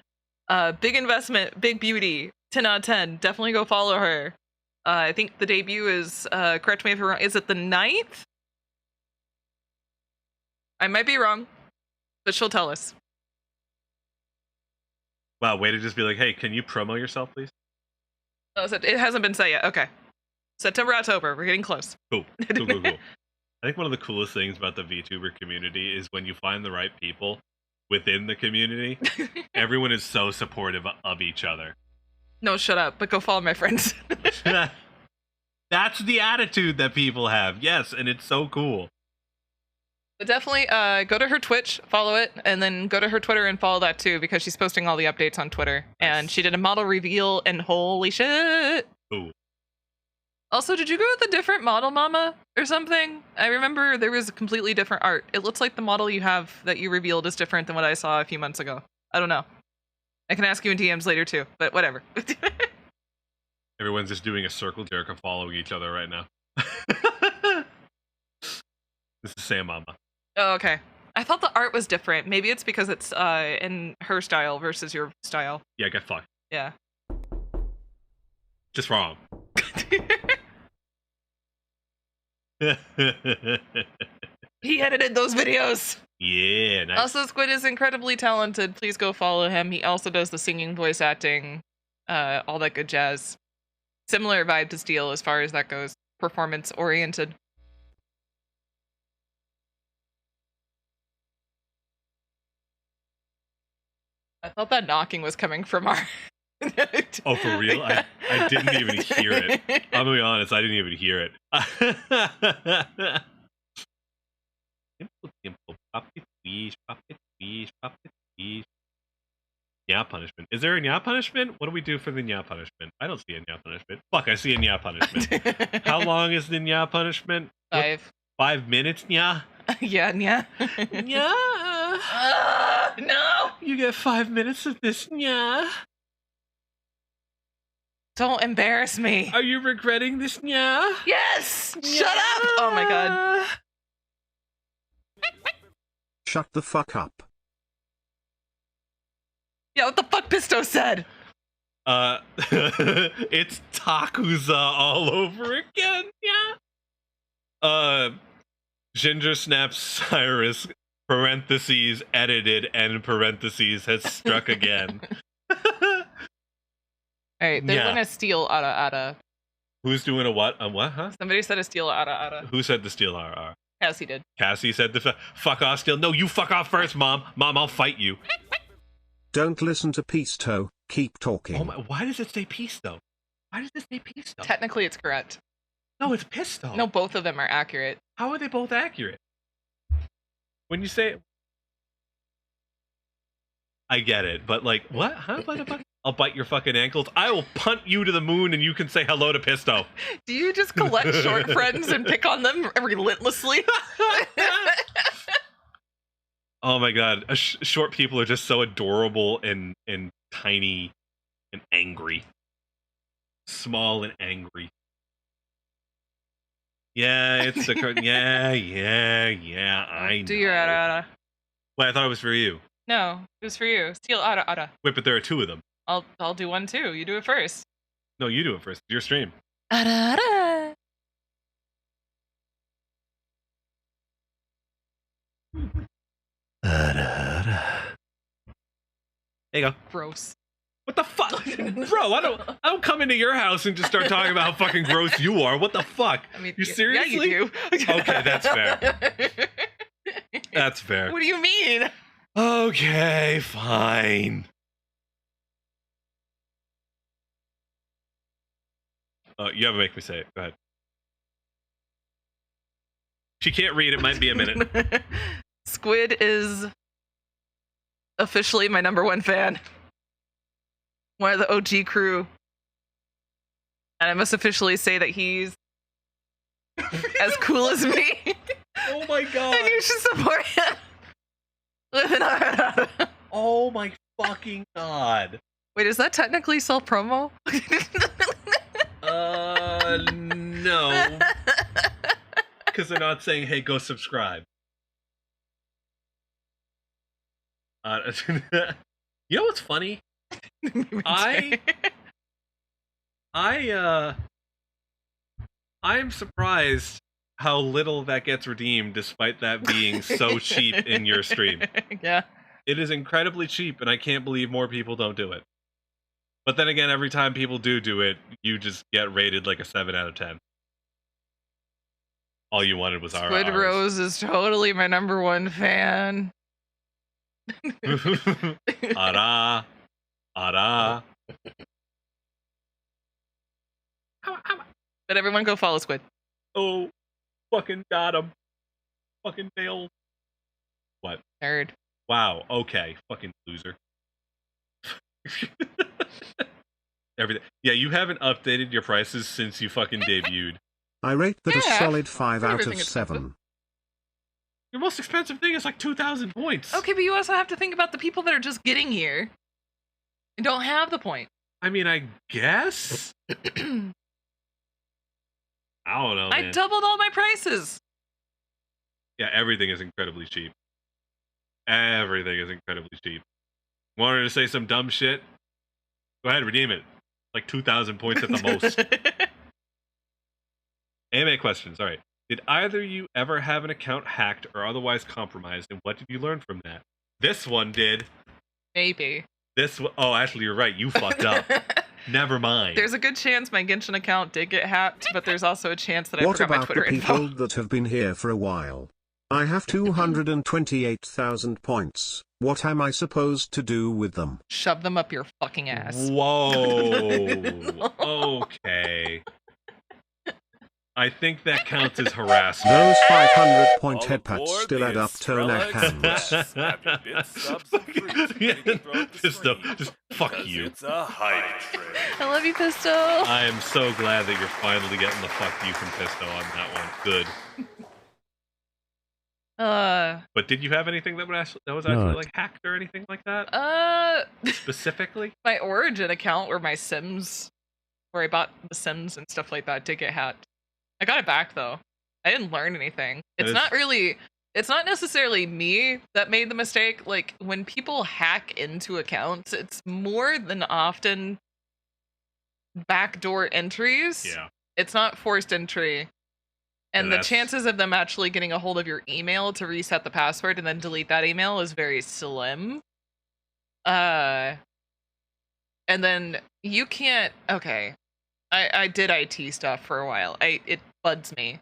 Big investment, big beauty. 10 out of 10. Definitely go follow her. I think the debut is, correct me if I'm wrong, is it the 9th? I might be wrong, but she'll tell us. Wow, way to just be like, hey, can you promo yourself, please? Oh, it hasn't been set yet. Okay. September, October. We're getting close. Cool. Cool. I think one of the coolest things about the VTuber community is when you find the right people within the community, everyone is so supportive of each other. No, shut up, but go follow my friends. That's the attitude that people have. Yes, and it's so cool. But definitely go to her Twitch, follow it, and then go to her Twitter and follow that too, because she's posting all the updates on Twitter. And she did a model reveal, and holy shit. Ooh. Also, did you go with a different model, Mama, or something? I remember there was a completely different art. It looks like the model you have that you revealed is different than what I saw a few months ago. I don't know. I can ask you in DMs later too, but whatever. Everyone's just doing a circle jerk of following each other right now. This is Sam Mama. Oh, okay. I thought the art was different. Maybe it's because it's in her style versus your style. Yeah, get fucked. Yeah. Just wrong. He edited those videos. Yeah, nice. Also, Squid is incredibly talented. Please go follow him. He also does the singing, voice acting, all that good jazz. Similar vibe to Steel as far as that goes. Performance oriented. I thought that knocking was coming from our... Oh, for real? I didn't even hear it. I'm gonna be honest, I didn't even hear it. Nya punishment. Is there a nya punishment? What do we do for the nya punishment? I don't see a nya punishment. Fuck, I see a nya punishment. How long is the nya punishment? 5. 5 minutes, nya? Yeah, nya. Nya. No! You get 5 minutes of this, nya. Don't embarrass me. Are you regretting this, nya? Yes! Shut up! Oh my god. Shut the fuck up. Yeah, what the fuck Pisto said? It's Takuza all over again, yeah? Ginger Snaps Cyrus, parentheses, edited, and parentheses, has struck again. Alright, they're Yeah. gonna steal Ada. Who's doing a what? A what, huh? Somebody said a steal Ada. Who said the steal RR? Cassie did. Cassie said the fuck off steal. No, you fuck off first, Mom. Mom, I'll fight you. Don't listen to Pisto, keep talking. Oh my, why does it say peace, though? Why does it say peace, though? Technically, it's correct. No, it's Pisto. No, both of them are accurate. How are they both accurate? When you say... I get it, but like, what? Huh? What the fuck? I'll bite your fucking ankles. I will punt you to the moon and you can say hello to Pisto. Do you just collect short friends and pick on them relentlessly? Oh my god, short people are just so adorable and tiny and angry. Small and angry. Yeah, it's the yeah. I know. Do your ada. Wait, I thought it was for you. No, it was for you. Steal ada. Wait, but there are two of them. I'll do one too. You do it first. No, you do it first. It's your stream. Ada. There you go. Gross. What the fuck, bro? I don't come into your house and just start talking about how fucking gross you are. What the fuck? I mean, you seriously? Yeah, you do. Okay, that's fair. That's fair. What do you mean? Okay, fine. You haven't make me say it. Go ahead. She can't read. It might be a minute. Squid is officially my #1 fan. One of the OG crew. And I must officially say that he's as cool as me. Oh my god. And you should support him. Oh my fucking god. Wait, is that technically self-promo? No. Because they're not saying, hey, go subscribe. You know what's funny? I'm surprised how little that gets redeemed despite that being so cheap in your stream. Yeah. It is incredibly cheap, and I can't believe more people don't do it. But then again, every time people do it, you just get rated like a 7 out of 10. All you wanted was Squid RRs. Rose is totally my #1 fan. Ara. But everyone go follow Squid. Oh, fucking got him. Fucking nailed. What? Nerd. Wow, okay. Fucking loser. Everything. Yeah, you haven't updated your prices since you fucking debuted. I rate that a Yeah, solid 5 out everything of is 7. Your most expensive thing is like 2,000 points. Okay, but you also have to think about the people that are just getting here and don't have the point. I mean, I guess? I don't know, I man. doubled all my prices. Yeah, everything is incredibly cheap. Everything is incredibly cheap. Wanted to say some dumb shit? Go ahead, redeem it. Like 2,000 points at the most. AMA questions. All right. Did either of you ever have an account hacked or otherwise compromised, and what did you learn from that? This one did. Maybe. Oh, actually, you're right. You fucked up. Never mind. There's a good chance my Genshin account did get hacked, but there's also a chance that I What forgot my about Twitter the people info. that have been here for a while? I have 228,000 points. What am I supposed to do with them? Shove them up your fucking ass. Whoa. Okay. I think that counts as harassment. Those 500-point All head pats aboard still the add up, Estrella Tonak hands. Express. Snap your bits, subs, and fruits. Yeah, You can throw at the Pisto, screen, just fuck because you. It's a hype train. I love you, Pisto. I am so glad that you're finally getting the fuck you from Pisto on that one. Good. But did you have anything that was actually Not. like hacked or anything like that? Specifically? My Origin account where my Sims, where I bought the Sims and stuff like that, did get hacked. I got it back though. I didn't learn anything. It's not necessarily me that made the mistake. Like when people hack into accounts, it's more than often backdoor entries. Yeah. It's not forced entry. And the chances of them actually getting a hold of your email to reset the password and then delete that email is very slim. And then you can't. Okay, I did IT stuff for a while. It buds me.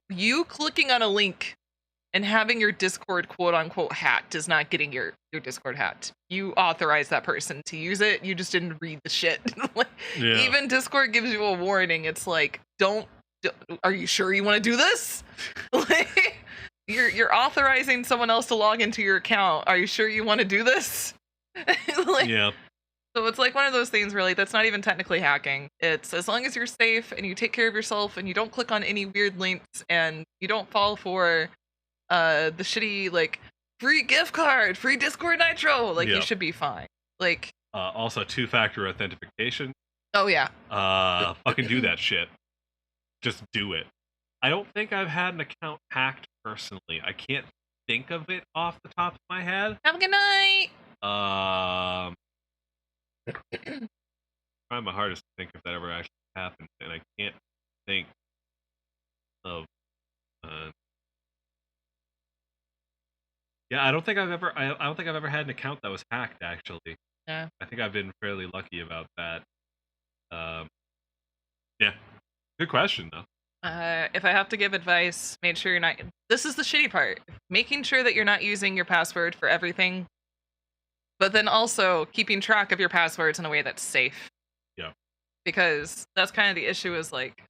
You clicking on a link and having your Discord quote unquote hacked is not getting your Discord hacked. You authorized that person to use it. You just didn't read the shit. Yeah. Even Discord gives you a warning. It's like, are you sure you want to do this? Like, you're authorizing someone else to log into your account. Are you sure you want to do this? Like, Yeah. so it's like one of those things where like that's not even technically hacking. It's as long as you're safe and you take care of yourself and you don't click on any weird links and you don't fall for the shitty like free gift card, free Discord Nitro, like Yeah. you should be fine. Like Also, 2-factor authentication. oh yeah. Fucking do that shit. Just do it. I don't think I've had an account hacked personally. I can't think of it off the top of my head. Have a good night. Trying my hardest to think if that ever actually happened, and I can't think of. Yeah, I don't think I've ever. I don't think I've ever had an account that was hacked. Actually, Yeah. I think I've been fairly lucky about that. Yeah, good question though. If I have to give advice, make sure you're not. This is the shitty part. Making sure that you're not using your password for everything, but then also keeping track of your passwords in a way that's safe. Yeah. Because that's kind of the issue is like,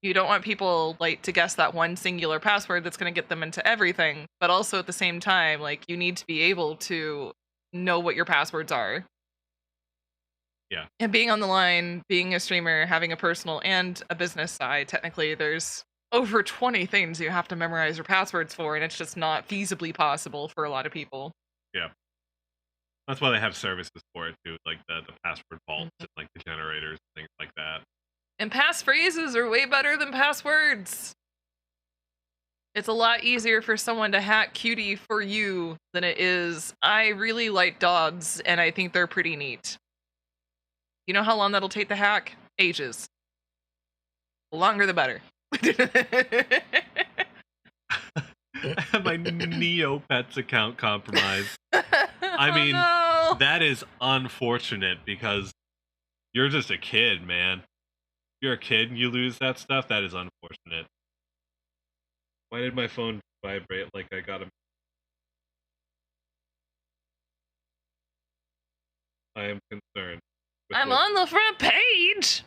you don't want people like to guess that one singular password that's going to get them into everything, but also at the same time, like you need to be able to know what your passwords are. Yeah. And being on the line, being a streamer, having a personal and a business side, technically there's over 20 things you have to memorize your passwords for, and it's just not feasibly possible for a lot of people. Yeah. That's why they have services for it too, like the password vaults and like the generators and things like that. And passphrases are way better than passwords. It's a lot easier for someone to hack Cutie for you than it is, I really like dogs and I think they're pretty neat. You know how long that'll take to hack? Ages. The longer the better. I have my Neopets account compromised. I Oh, mean, no. that is unfortunate because you're just a kid, man. If you're a kid and you lose that stuff, that is unfortunate. Why did my phone vibrate like I got a... I am concerned. I'm on the front page.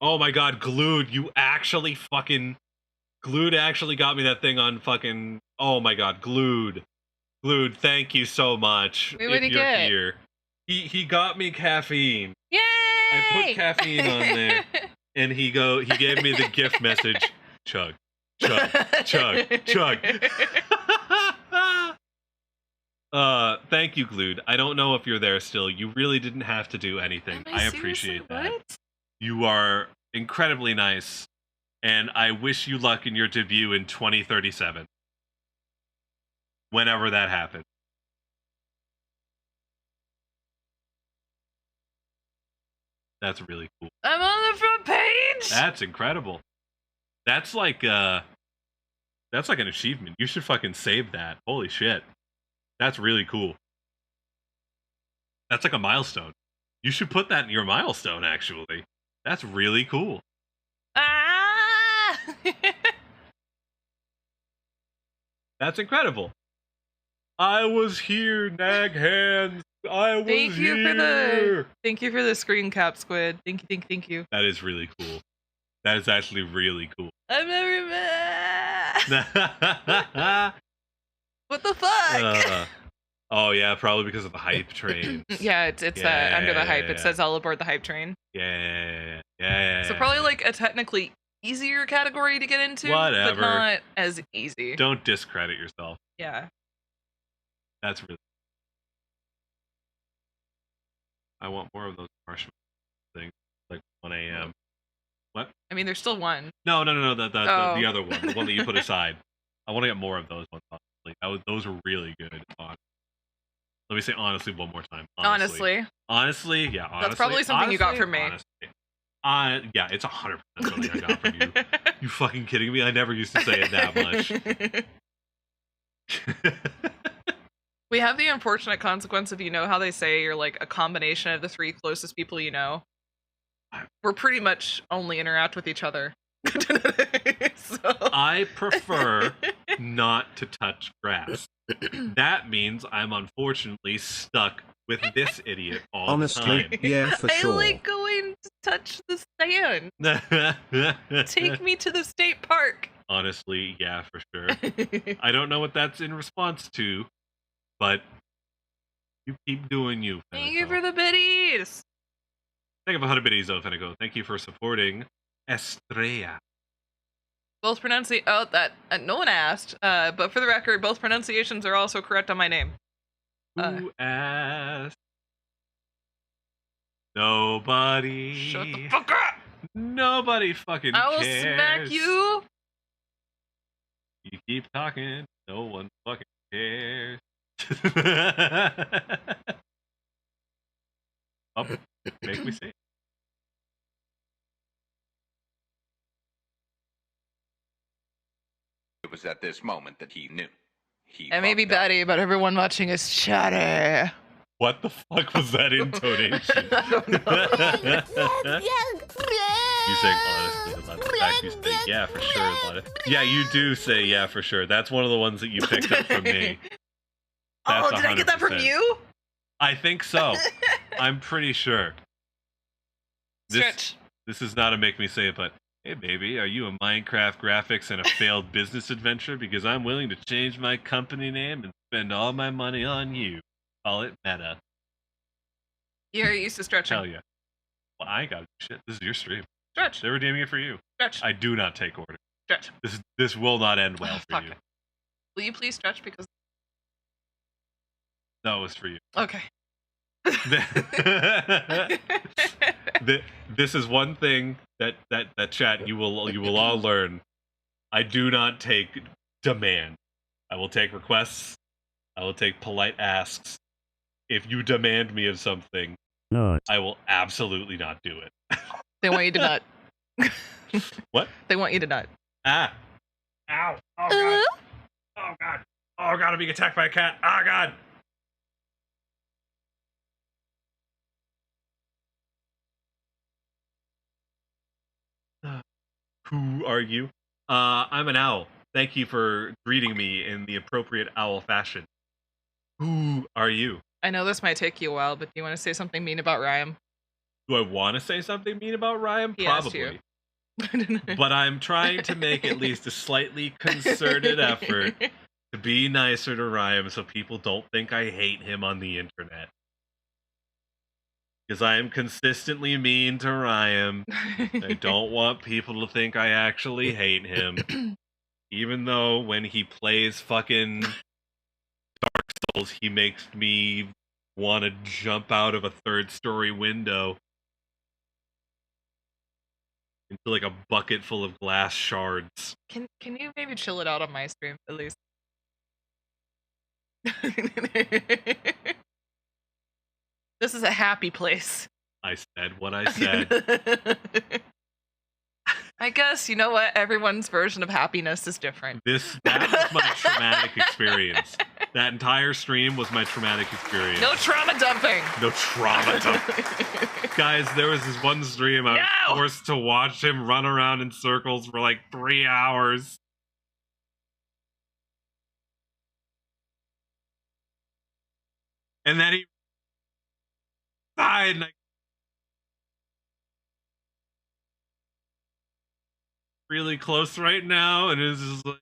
Oh my god, Glued, you actually fucking... Glued actually got me that thing on fucking... Oh my god, Glued. Glued, thank you so much. Wait, what'd if he you're get? here. He got me caffeine. Yay! I put caffeine on there. And he gave me the gift message. Chug. Chug. Chug. Chug. Thank you, Glued. I don't know if you're there still. You really didn't have to do anything. Am I seriously- appreciate that. what? You are incredibly nice, and I wish you luck in your debut in 2037. Whenever that happens. That's really cool. I'm on the front page. That's incredible. That's like an achievement. You should fucking save that. Holy shit. That's really cool. That's like a milestone. You should put that in your milestone, actually. That's really cool. Ah! That's incredible. I was here, Nag Hands. I was Thank you here. for the screen cap, Squid. Thank you. That is really cool. That is actually really cool. I've never met. What the fuck? Oh yeah, probably because of the hype train. Yeah, it's under the hype. It says all aboard the hype train. Yeah. So probably like a technically easier category to get into, Whatever. but not as easy. Don't discredit yourself. Yeah. That's really... I want more of those marshmallow things, like 1 a.m. What? I mean, there's still one. No, the Oh. the other one, the one that you put aside. I want to get more of those ones, honestly. Those are really good. Let me say honestly one more time. Honestly. Honestly, yeah, honestly. That's probably something you got from me. Honestly. Yeah, it's 100% something I got from you. You fucking kidding me? I never used to say it that much. We have the unfortunate consequence of, you know how they say you're like a combination of the 3 closest people you know? We're pretty much only interact with each other. So... I prefer not to touch grass. That means I'm unfortunately stuck with this idiot all Honestly, the yeah, for I sure. like going to touch the sand. time. Take me to the state park. Honestly, yeah, for sure. I don't know what that's in response to, but you keep doing you. Thank you Fenico. for the biddies. Thank you for 100 biddies, though, Fenico. Thank you for supporting Estrella. Both oh, that no one asked, but for the record, both pronunciations are also correct on my name. Who asked? Nobody. Shut the fuck up! Nobody fucking I will cares. smack you! You keep talking. No one fucking cares. Oh, make me say. It was at this moment that he knew. I may be batty, but everyone watching is chatty. What the fuck was that intonation? You saying honestly a lot. In fact, you say yeah for sure a lot. Yeah, you do say yeah for sure. That's one of the ones that you picked up from me. That's Did I get that from 100%. you? I think so. I'm pretty sure. Stretch. This is not a make me say it, but hey baby, are you a Minecraft graphics and a failed business adventure? Because I'm willing to change my company name and spend all my money on you. Call it meta. You're used to stretching. Hell yeah. Well, I ain't got shit. This is your stream. Stretch. They're redeeming it for you. Stretch. I do not take orders. Stretch. This will not end well for Fuck you. it. Will you please stretch because... No, it was for you. Okay. This is one thing that chat you will all learn. I do not take demand. I will take requests. I will take polite asks. If you demand me of something, Not. I will absolutely not do it. They want you to nut. What? They want you to nut. Ah. Ow. Oh god. Oh god. Oh god, I'm being attacked by a cat. Oh god. Who are you? I'm an owl. Thank you for greeting me in the appropriate owl fashion. Who are you? I know this might take you a while, but do you want to say something mean about Ryan? Do I want to say something mean about Ryan? He asked you. Probably. But I'm trying to make at least a slightly concerted effort to be nicer to Ryan so people don't think I hate him on the internet. Because I am consistently mean to Ryan. I don't want people to think I actually hate him. Even though when he plays fucking Dark Souls, he makes me want to jump out of a third-story window into like a bucket full of glass shards. Can you maybe chill it out on my stream, at least? This is a happy place. I said what I said. I guess, you know what? Everyone's version of happiness is different. That was my traumatic experience. That entire stream was my traumatic experience. No trauma dumping. No trauma dumping. Guys, there was this one stream I was forced to watch him run around in circles for like 3 hours. And then he died and I really close right now and it's just like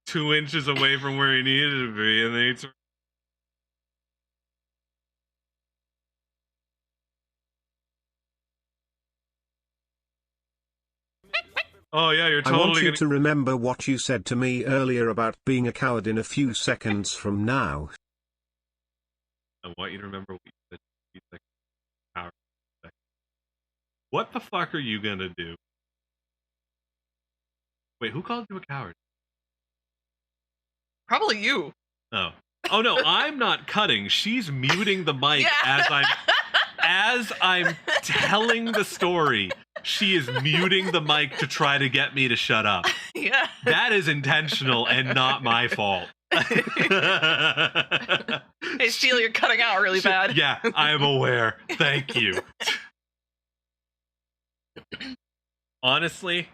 2 inches away from where he needed to be, and then he turned. Oh yeah, you're totally I want you gonna... to remember what you said to me earlier about being a coward in a few seconds from now. I want you to remember what you said. Like, coward. What the fuck are you gonna do? Wait, who called you a coward? Probably you. Oh. Oh no, I'm not cutting. She's muting the mic as I'm telling the story. She is muting the mic to try to get me to shut up. Yeah. That is intentional and not my fault. Hey, Steel, you're cutting out really bad. Yeah, I'm aware. Thank you. Honestly,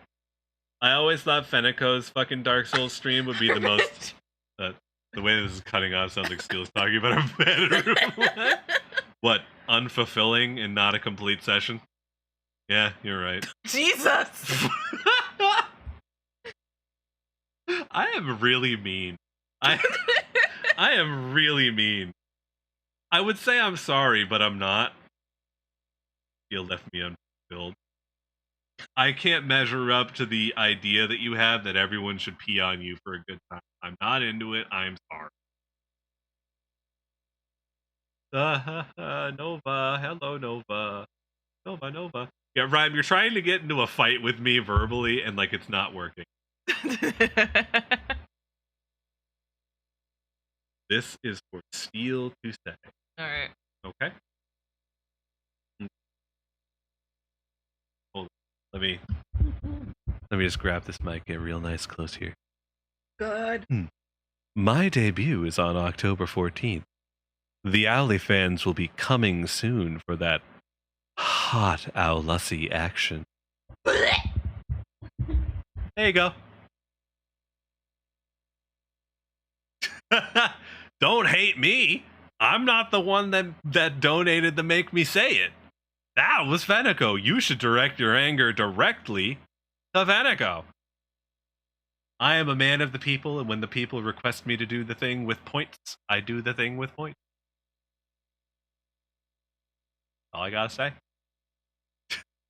I always thought Fenico's fucking Dark Souls stream would be the most... the way this is cutting off sounds like Steel's talking about a bedroom. What? Unfulfilling and not a complete session? Yeah, you're right. Jesus! I am really mean. I am really mean. I would say I'm sorry, but I'm not. You left me unfulfilled. I can't measure up to the idea that you have that everyone should pee on you for a good time. I'm not into it. I'm sorry. Nova. Hello, Nova. Nova. Yeah, Rhyme, you're trying to get into a fight with me verbally, and like it's not working. This is for Steel to say. All right. Okay. Hold on. Let me just grab this mic, get real nice close here. Good. My debut is on October 14th. The Owly fans will be coming soon for that hot Owlussy action. There you go. Don't hate me. I'm not the one that donated to make me say it. That was Fenico. You should direct your anger directly to Fenico. I am a man of the people, and when the people request me to do the thing with points, I do the thing with points. All I gotta say.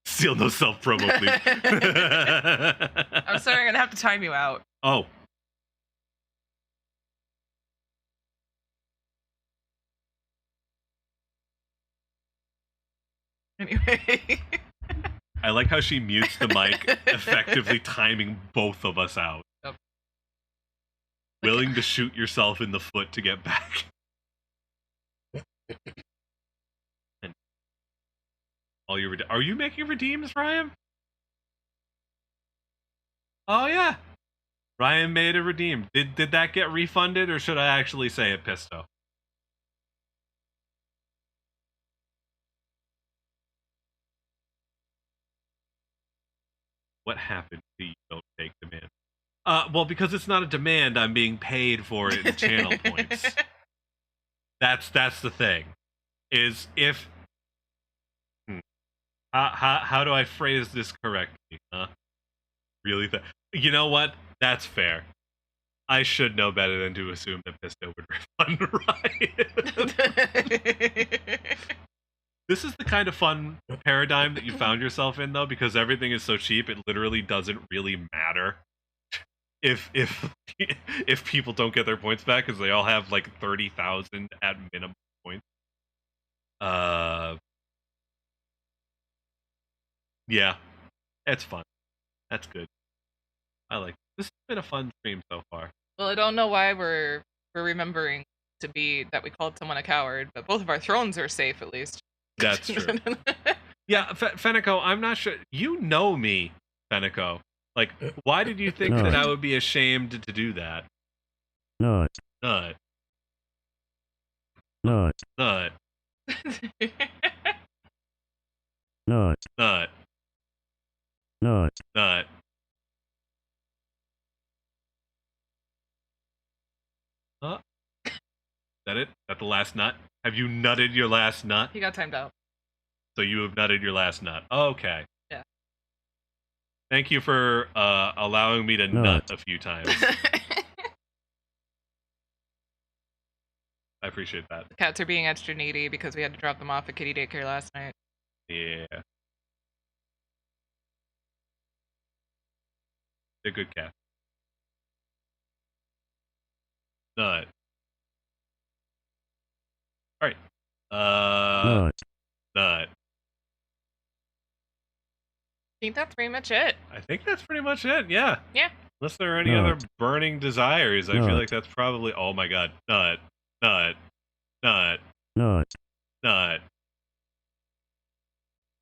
Steal no self-promo, please. I'm sorry, I'm gonna have to time you out. Oh. Anyway. I like how she mutes the mic, effectively timing both of us out. Yep. Willing to shoot yourself in the foot to get back. And all your are you making redeems, Ryan? Oh yeah. Ryan made a redeem. Did that get refunded, or should I actually say it, Pisto? What happened to you don't take demand? Well, because it's not a demand, I'm being paid for it in channel points. That's the thing. Is if how do I phrase this correctly? Really? You know what? That's fair. I should know better than to assume that Pisto would refund Ryan. This is the kind of fun paradigm that you found yourself in, though, because everything is so cheap, it literally doesn't really matter if people don't get their points back, because they all have like 30,000 at minimum points. Yeah, it's fun. That's good. I like it. This has been a fun stream so far. Well, I don't know why we're remembering to be that we called someone a coward, but both of our thrones are safe at least. That's true. Yeah, Fenico, I'm not sure. You know me, Fenico. Like, why did you think that I would be ashamed to do that? Nut. Nut. Nut. Nut. Nut. Nut. Nut. Nut. Is that it? Is that the last nut? Have you nutted your last nut? He got timed out. So you have nutted your last nut. Okay. Yeah. Thank you for allowing me to nut a few times. I appreciate that. The cats are being extra needy because we had to drop them off at kitty daycare last night. Yeah. They're good cats. Nut. All right. Nut. Nut. I think that's pretty much it. I think that's pretty much it. Yeah. Yeah. Unless there are any other burning desires, I feel like that's probably. Oh my god. Nut. Nut. Nut. Nut. Nut.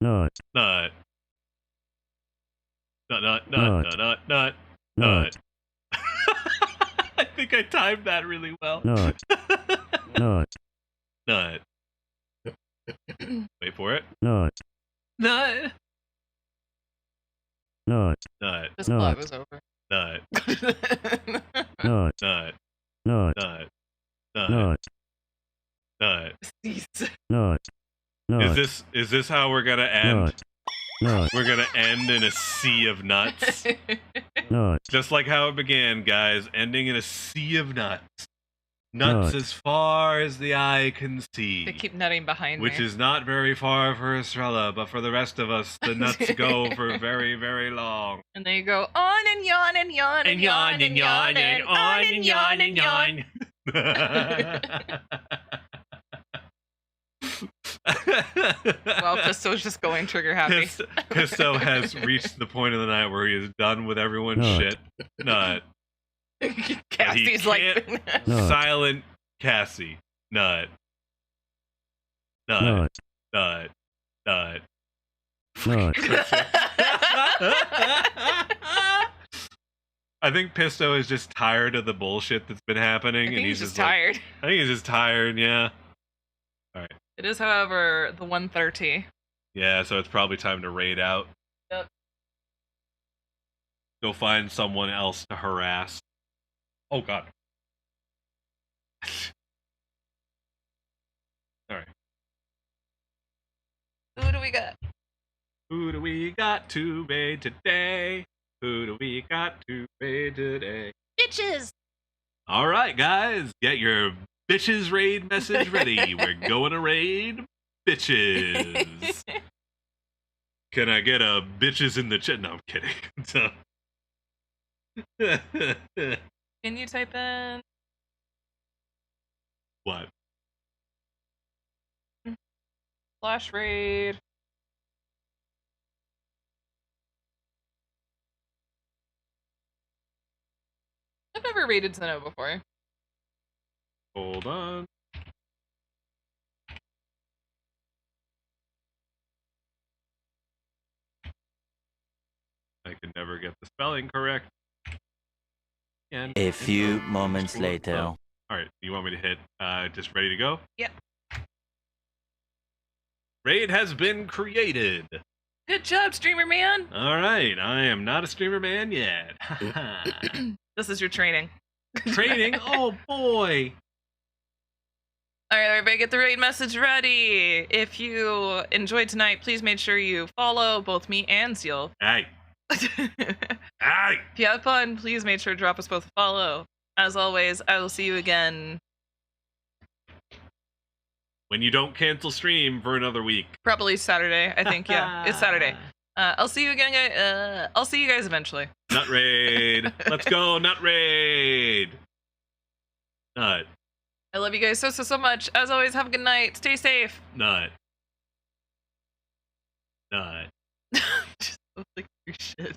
Nut. Nut. Nut. Nut. Nut. Nut. Nut. Nut. I think I timed that really well. Nut. Nut. Nut. Wait for it. Nut. Nut. Nut. Nut. This plot was over. Nut. Nut. Nut. Nut. Nut. Nut. Nut. Nut. Nut. Is this how we're gonna end? Nut. Nut. We're gonna end in a sea of nuts. Nut. Just like how it began, guys, ending in a sea of nuts. Nuts as far as the eye can see. They keep nutting behind which me. is not very far for Estrella, but for the rest of us, the nuts go for very, very long. And they go on and yawn and yawn and yawn and yawn and on and yawn and yawn. Well, Pisto's just going trigger happy. Pisto has reached the point of the night where he is done with everyone's Nut. shit. Nut. Cassie's He like, Nut. Silent Cassie. Nut. Nut. Nut. Nut. Nut. Nut. I think Pisto is just tired of the bullshit that's been happening, I think and he's just like- tired. I think he's just tired. Yeah. It is, however, the 1:30. Yeah. So it's probably time to raid out. Yep. Go find someone else to harass. Oh God. All right. Who do we got? Who do we got to raid today? Who do we got to raid today? Bitches! All right, guys, get your bitches raid message ready. We're going to raid bitches. Can I get a bitches in the chat? No, I'm kidding. So- Can you type in What? slash raid? I've never raided Zeno before. Hold on. I can never get the spelling correct. And A few moments later. All right, you want me to hit just ready to go? Yep. Raid has been created. Good job, streamer man. All right, I am not a streamer man yet. This is your training. Training? Oh boy. All right, everybody, get the raid message ready. If you enjoyed tonight, please make sure you follow both me and Seal. Hey. If Hey. you have fun, please make sure to drop us both a follow. As always, I will see you again When you don't cancel stream for another week. probably Saturday. I think, yeah, it's Saturday. I'll see you again. I'll see you guys eventually. Nut raid. Let's go, nut raid. Nut. I love you guys so much. As always, have a good night. Stay safe. Nut. Nut. Just like shit.